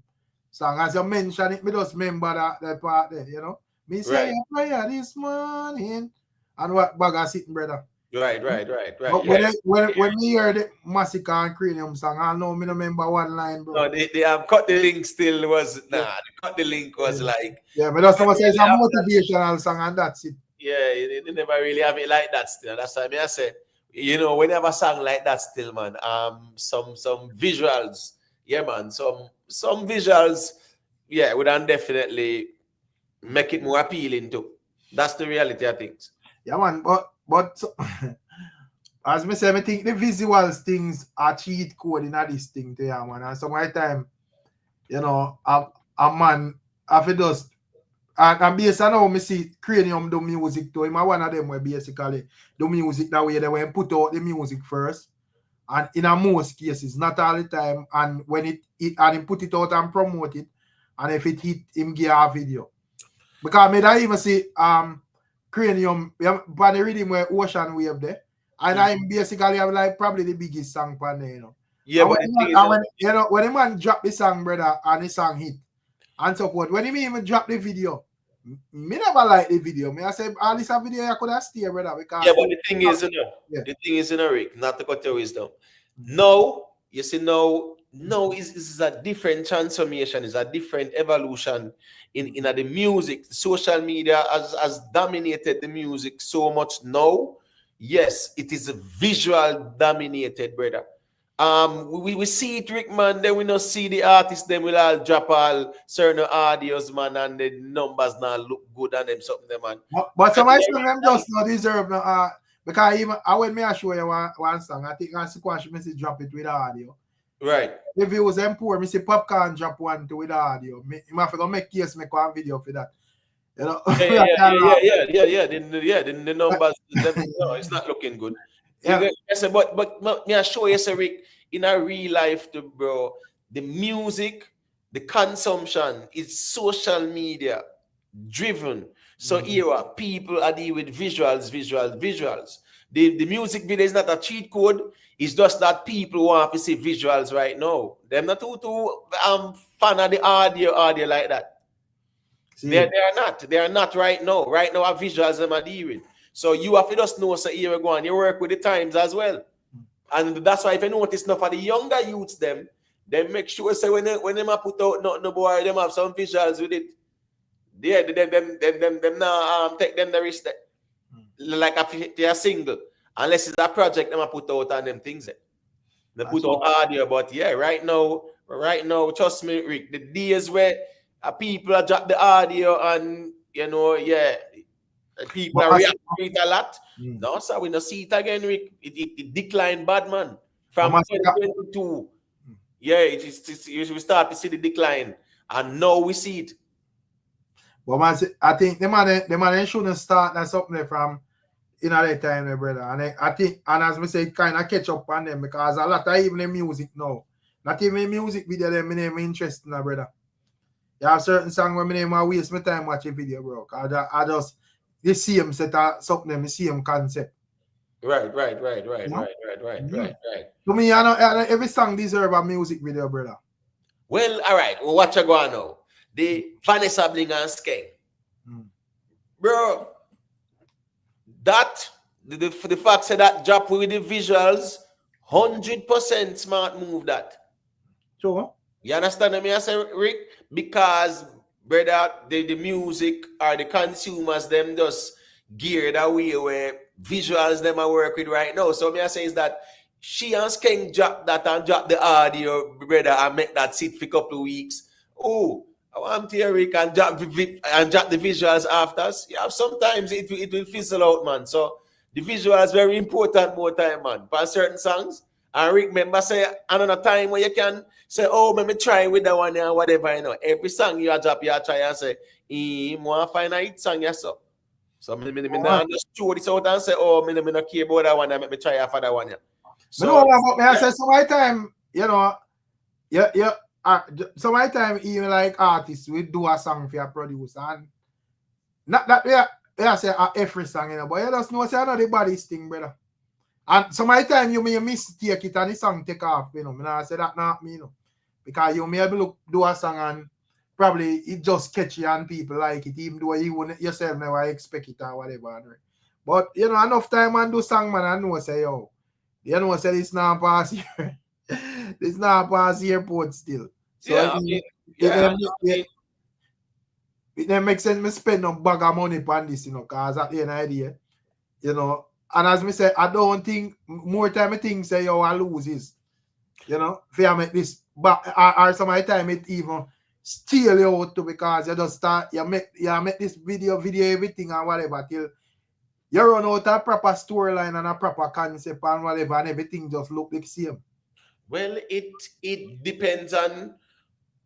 song, as you mentioned it, me just remember that part there, you know. Me say a prayer this morning, and what bag of sitting, brother. Right. But when we hear the Massacre and Cranium song, I know me remember one line, bro. No, they have cut the link still was cut the link was like but that's what it's a motivational song and that's it. Yeah, they never really have it like that still. That's why I say, you know, whenever a song like that still, man, some visuals, yeah, man, some visuals, yeah, would definitely make it more appealing too. That's the reality of things. Yeah, man, but as me say, I think the visuals things are cheat code in this thing there, man. And some of the time, you know, a man, if it does, and based on how me see Cranium do music too, I'm one of them where basically do music that way, they will put out the music first. And in most cases, not all the time, and when it and he put it out and promote it, and if it hit, him give a video. Because me that even see Cranium, but the rhythm where Ocean Wave there, and I'm basically have like probably the biggest song pan there, you know. Yeah, but when the man drop the song, brother, and the song hit, and so forth, when he even drop the video, me never like the video. Me I say, all this video I could have stayed, brother, because but the thing is, the thing is, Rick, not to cut your wisdom. No, you see, no, is a different transformation, is a different evolution in the music. Social media has dominated the music so much now. Yes, it is visual dominated, brother. We see it, Rick, man. Then we not see the artists. Then we'll all drop all certain audios, man, and the numbers now look good and them something, man. But some of them just not deserve because even when me I show you one song, I think I squash me see drop it with audio. Right. If it was poor, me see Popcorn drop one to with audio. Me have to make case make one video for that. You know? Yeah. The numbers, no, it's not looking good. Yeah. But me I show you, sir, Rick, in a real life, too, bro, the music, the consumption is social media driven. So here people are dealing with visuals. The music video is not a cheat code. It's just that people want to see visuals right now. They're not too fan of the audio like that. They are not right now. Right now, our visuals them are dealing. So you have to just know, so here we go on. You work with the times as well. And that's why if you notice now for the younger youths them make sure say when they put out nothing no boy, them have some visuals with it. Yeah, them now take them the risk like if they're single. Unless it's a project them put out on them things. They put out audio, but yeah, right now, trust me, Rick, the days where people are drop the audio and people are reacting to it a lot. No, sir, we don't see it again, Rick. It declined bad, man. From 2022. Yeah, we start to see the decline. And now we see it. But man, I think the man shouldn't start that something from that time, brother. And I think, and as we say, kind of catch up on them because a lot of even the music now, not even music video, them name interested in, brother. You have certain songs where my name I waste my time watching video, bro. I just the same set of something, the same concept. Right. To me, I know every song deserve a music video, brother. Well, all right. Well, what you going now? The Vanessa Bling and Skeng. Bro, that the fact that drop with the visuals, 100% smart move that. Sure. You understand what I say, Rick? Because brother, the music or the consumers them just geared away where visuals them I work with right now. So me I say is that she and Skeng drop that and drop the audio, brother, and make that sit for a couple of weeks. Oh, I want to Rick and drop the visuals after. Yeah, sometimes it will fizzle out, man. So the visual is very important more time, man. For certain songs. And Rick remember say another time where you can say, oh, let me try with that one and whatever, Every song you drop, you try and say, want to find a hit song, yes, sir. So me not just throw this out and say, oh, me not care about that one and let me try for that one. Yeah. So I say so my time, so my time even like artists we do a song for a producer and not that I say every song, but you just know say another body's thing, brother. And so my time you may mistake it and the song take off, Me I say that not me, because you may able to do a song and probably it just catchy and people like it, even though you wouldn't yourself never expect it or whatever. But enough time and do song, man, I know say say this not pass here. This not pass airport still. So it makes sense me spend a bag of money on this, because at the end of the day, and as me say, I don't think more time I think say I lose is, if I make this, but or some of the time it even steal you out to because you just start you make this video everything and whatever till you run out a proper storyline and a proper concept and whatever and everything just look the same. Well, it depends on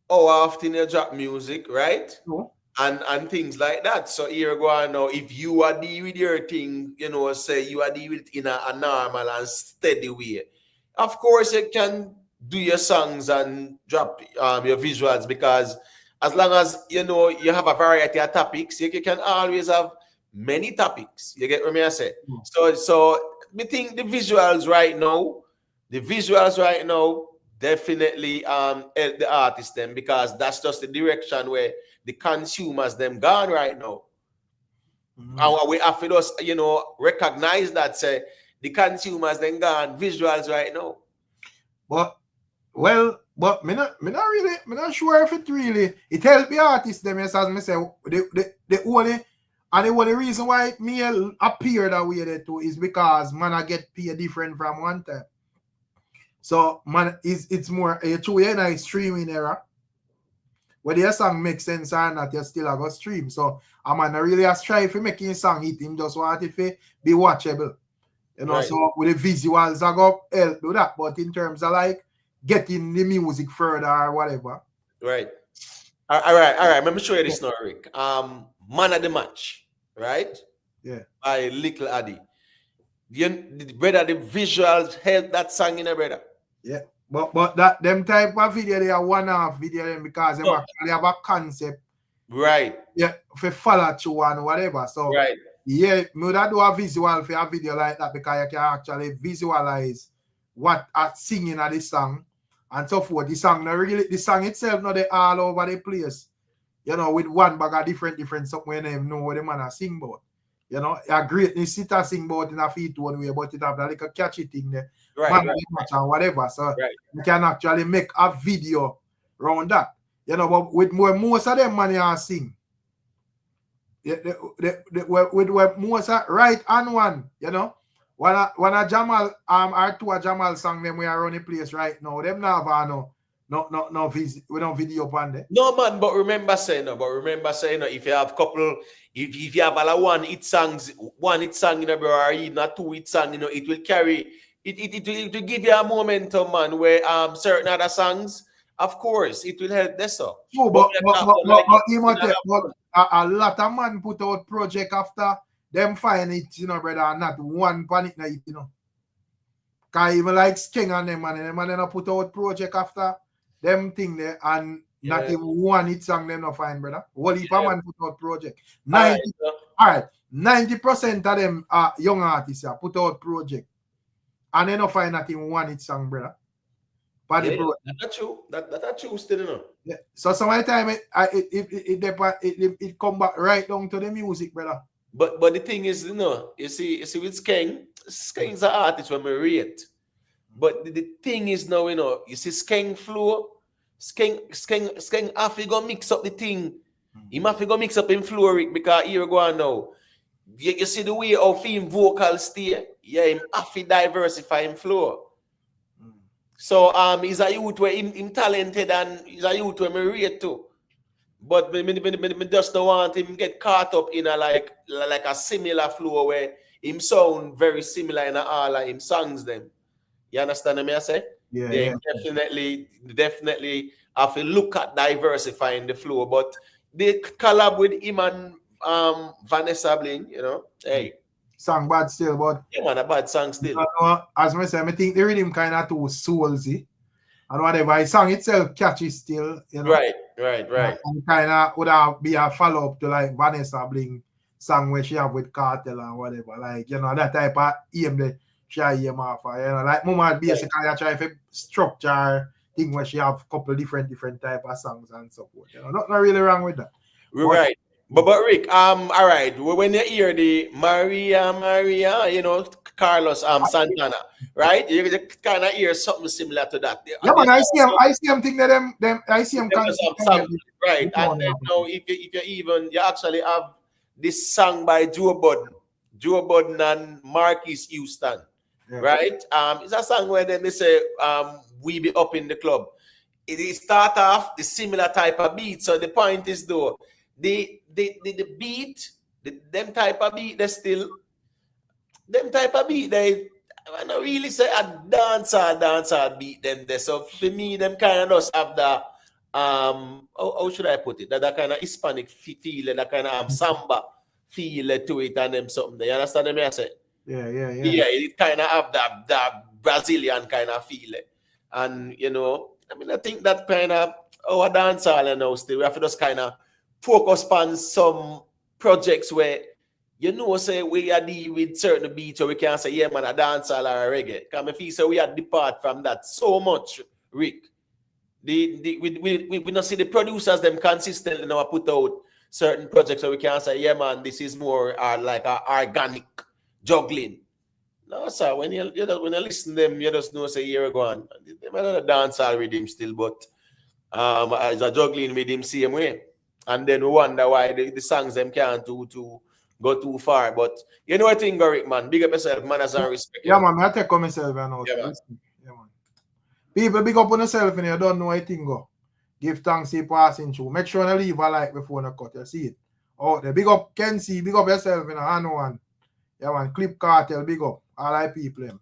how often you drop music, right? No. And things like that. So here go on now. If you are dealing with your thing, say you are dealing with it in a normal and steady way, of course you can do your songs and drop your visuals because as long as you have a variety of topics, you can always have many topics. You get what I say? So me think the visuals right now definitely help the artists them because that's just the direction where the consumers them gone right now. And we have to just recognize that say the consumers then gone visuals right now. But me not sure if it really it help the artists them as me say the only reason why it may appear that way there too is because man I get paid different from one time. So man it's more a true streaming era. Whether your song makes sense or not, you still have a stream. So I'm not really a strive for making a song hit him, just want it to be watchable. Right. So with the visuals I go help do that. But in terms of like getting the music further or whatever. Right. All right. Let me show you this now, Rick. Man of the Match, right? Yeah. By Little Addy. Brother, the visuals help that song in a brother. Yeah. But that them type of video they are one-off video them because they actually have a concept. Right. Yeah, for follow through and whatever. So right. Yeah, me would do a visual for a video like that because you can actually visualize what are singing at the song and so forth. The song itself not they all over the place. With one bag of different something you don't even know what the man are sing about. You know, a greatness sit and sing about in a feet one way, but it have like a catchy thing there. Right. And whatever. So you can actually make a video around that. You know, but with most of them money are sing. With most right and one, you know. When a Jamal or two a Jamal song them we are running place right now, them not have no video upon there. No man, but remember saying if you have couple, if you have a one hit song, you know, or even two hit song, you know, it will carry it will give you a momentum, man, where certain other songs, of course, it will help this so. No, but a lot of man put out project after them find it, you know, brother, not one panic night, you know. Cause even like Sting and them man they put out project after them thing there and not even one hit song them not find, brother. What if a man put out project? 90% of them young artists put out project and they not find not even one hit song, brother. That's true. That's true still, you know. Yeah. So sometimes it come back right down to the music, brother. But the thing is, you know, you see with Skeng's an artist when we rate. But the thing is now, you know, you see Skeng flow, Skeng have to go mix up the thing. He have to go mix up in flow, Rick, because here we go on now. You see the way how him vocal stay, yeah, him have to diversify in flow. So he's a youth where him talented and he's a youth where me rate too. But me just don't want him get caught up in a like a similar flow where him sound very similar in all of him songs them. You understand what I say? Yeah. Definitely have to look at diversifying the flow. But they collab with him and Vanessa Bling, you know. Hey. Song bad still, but yeah, man, a bad song still. As I say, I think the rhythm kind of too soulsy. And whatever, his song itself catchy still, you know. Right. And kind of would have be a follow-up to like Vanessa Bling song where she have with KARTEL and whatever. Like, you know, that type of aim that she aim off. You know, like Mama basically try to structure thing where she have a couple different type of songs and so forth. You know, not really wrong with that. Right. But Rick, all right, when you hear the Maria, you know, Carlos Santana, right? You kind of hear something similar to that. Yeah, man, I see him think that them I see him right. And then now if you actually have this song by Joe Budden and Marquis Houston, right? It's a song where then they say we be up in the club. It start off the similar type of beat. So the point is though, the beat, them type of beat, they I don't really say a dancer beat them there. So for me, them kind of just have the how should I put it? That kind of Hispanic feel, that kind of samba feel to it and them something. You understand what I say? Yeah. Yeah, it kind of have that Brazilian kind of feel. And you know, I mean, I think that kind of our dancehall and now still we have to just kind of focus on some projects where you know say we are deal with certain beats so we can say yeah man a dancehall or a reggae. Because I feel so we are depart from that so much, Rick. We don't see the producers them consistently now put out certain projects so we can say yeah man this is more like a organic juggling. No sir, when you listen to them you just know say here we go on. They might not dance rhythm still, but it's a juggling with him same way. And then we wonder why the songs them can't go too far. But you know what thing, Rick, man. Big up yourself, man, as I respect. Yeah, man, I take on myself and also. Yeah, man. People big up on yourself and you don't know what thing go. Give thanks you passing through. Make sure you leave a like before you cut. You see it. Oh, the big up Kenzie, big up yourself in a hand one. Yeah, man. Clip KARTEL, big up. All right, people.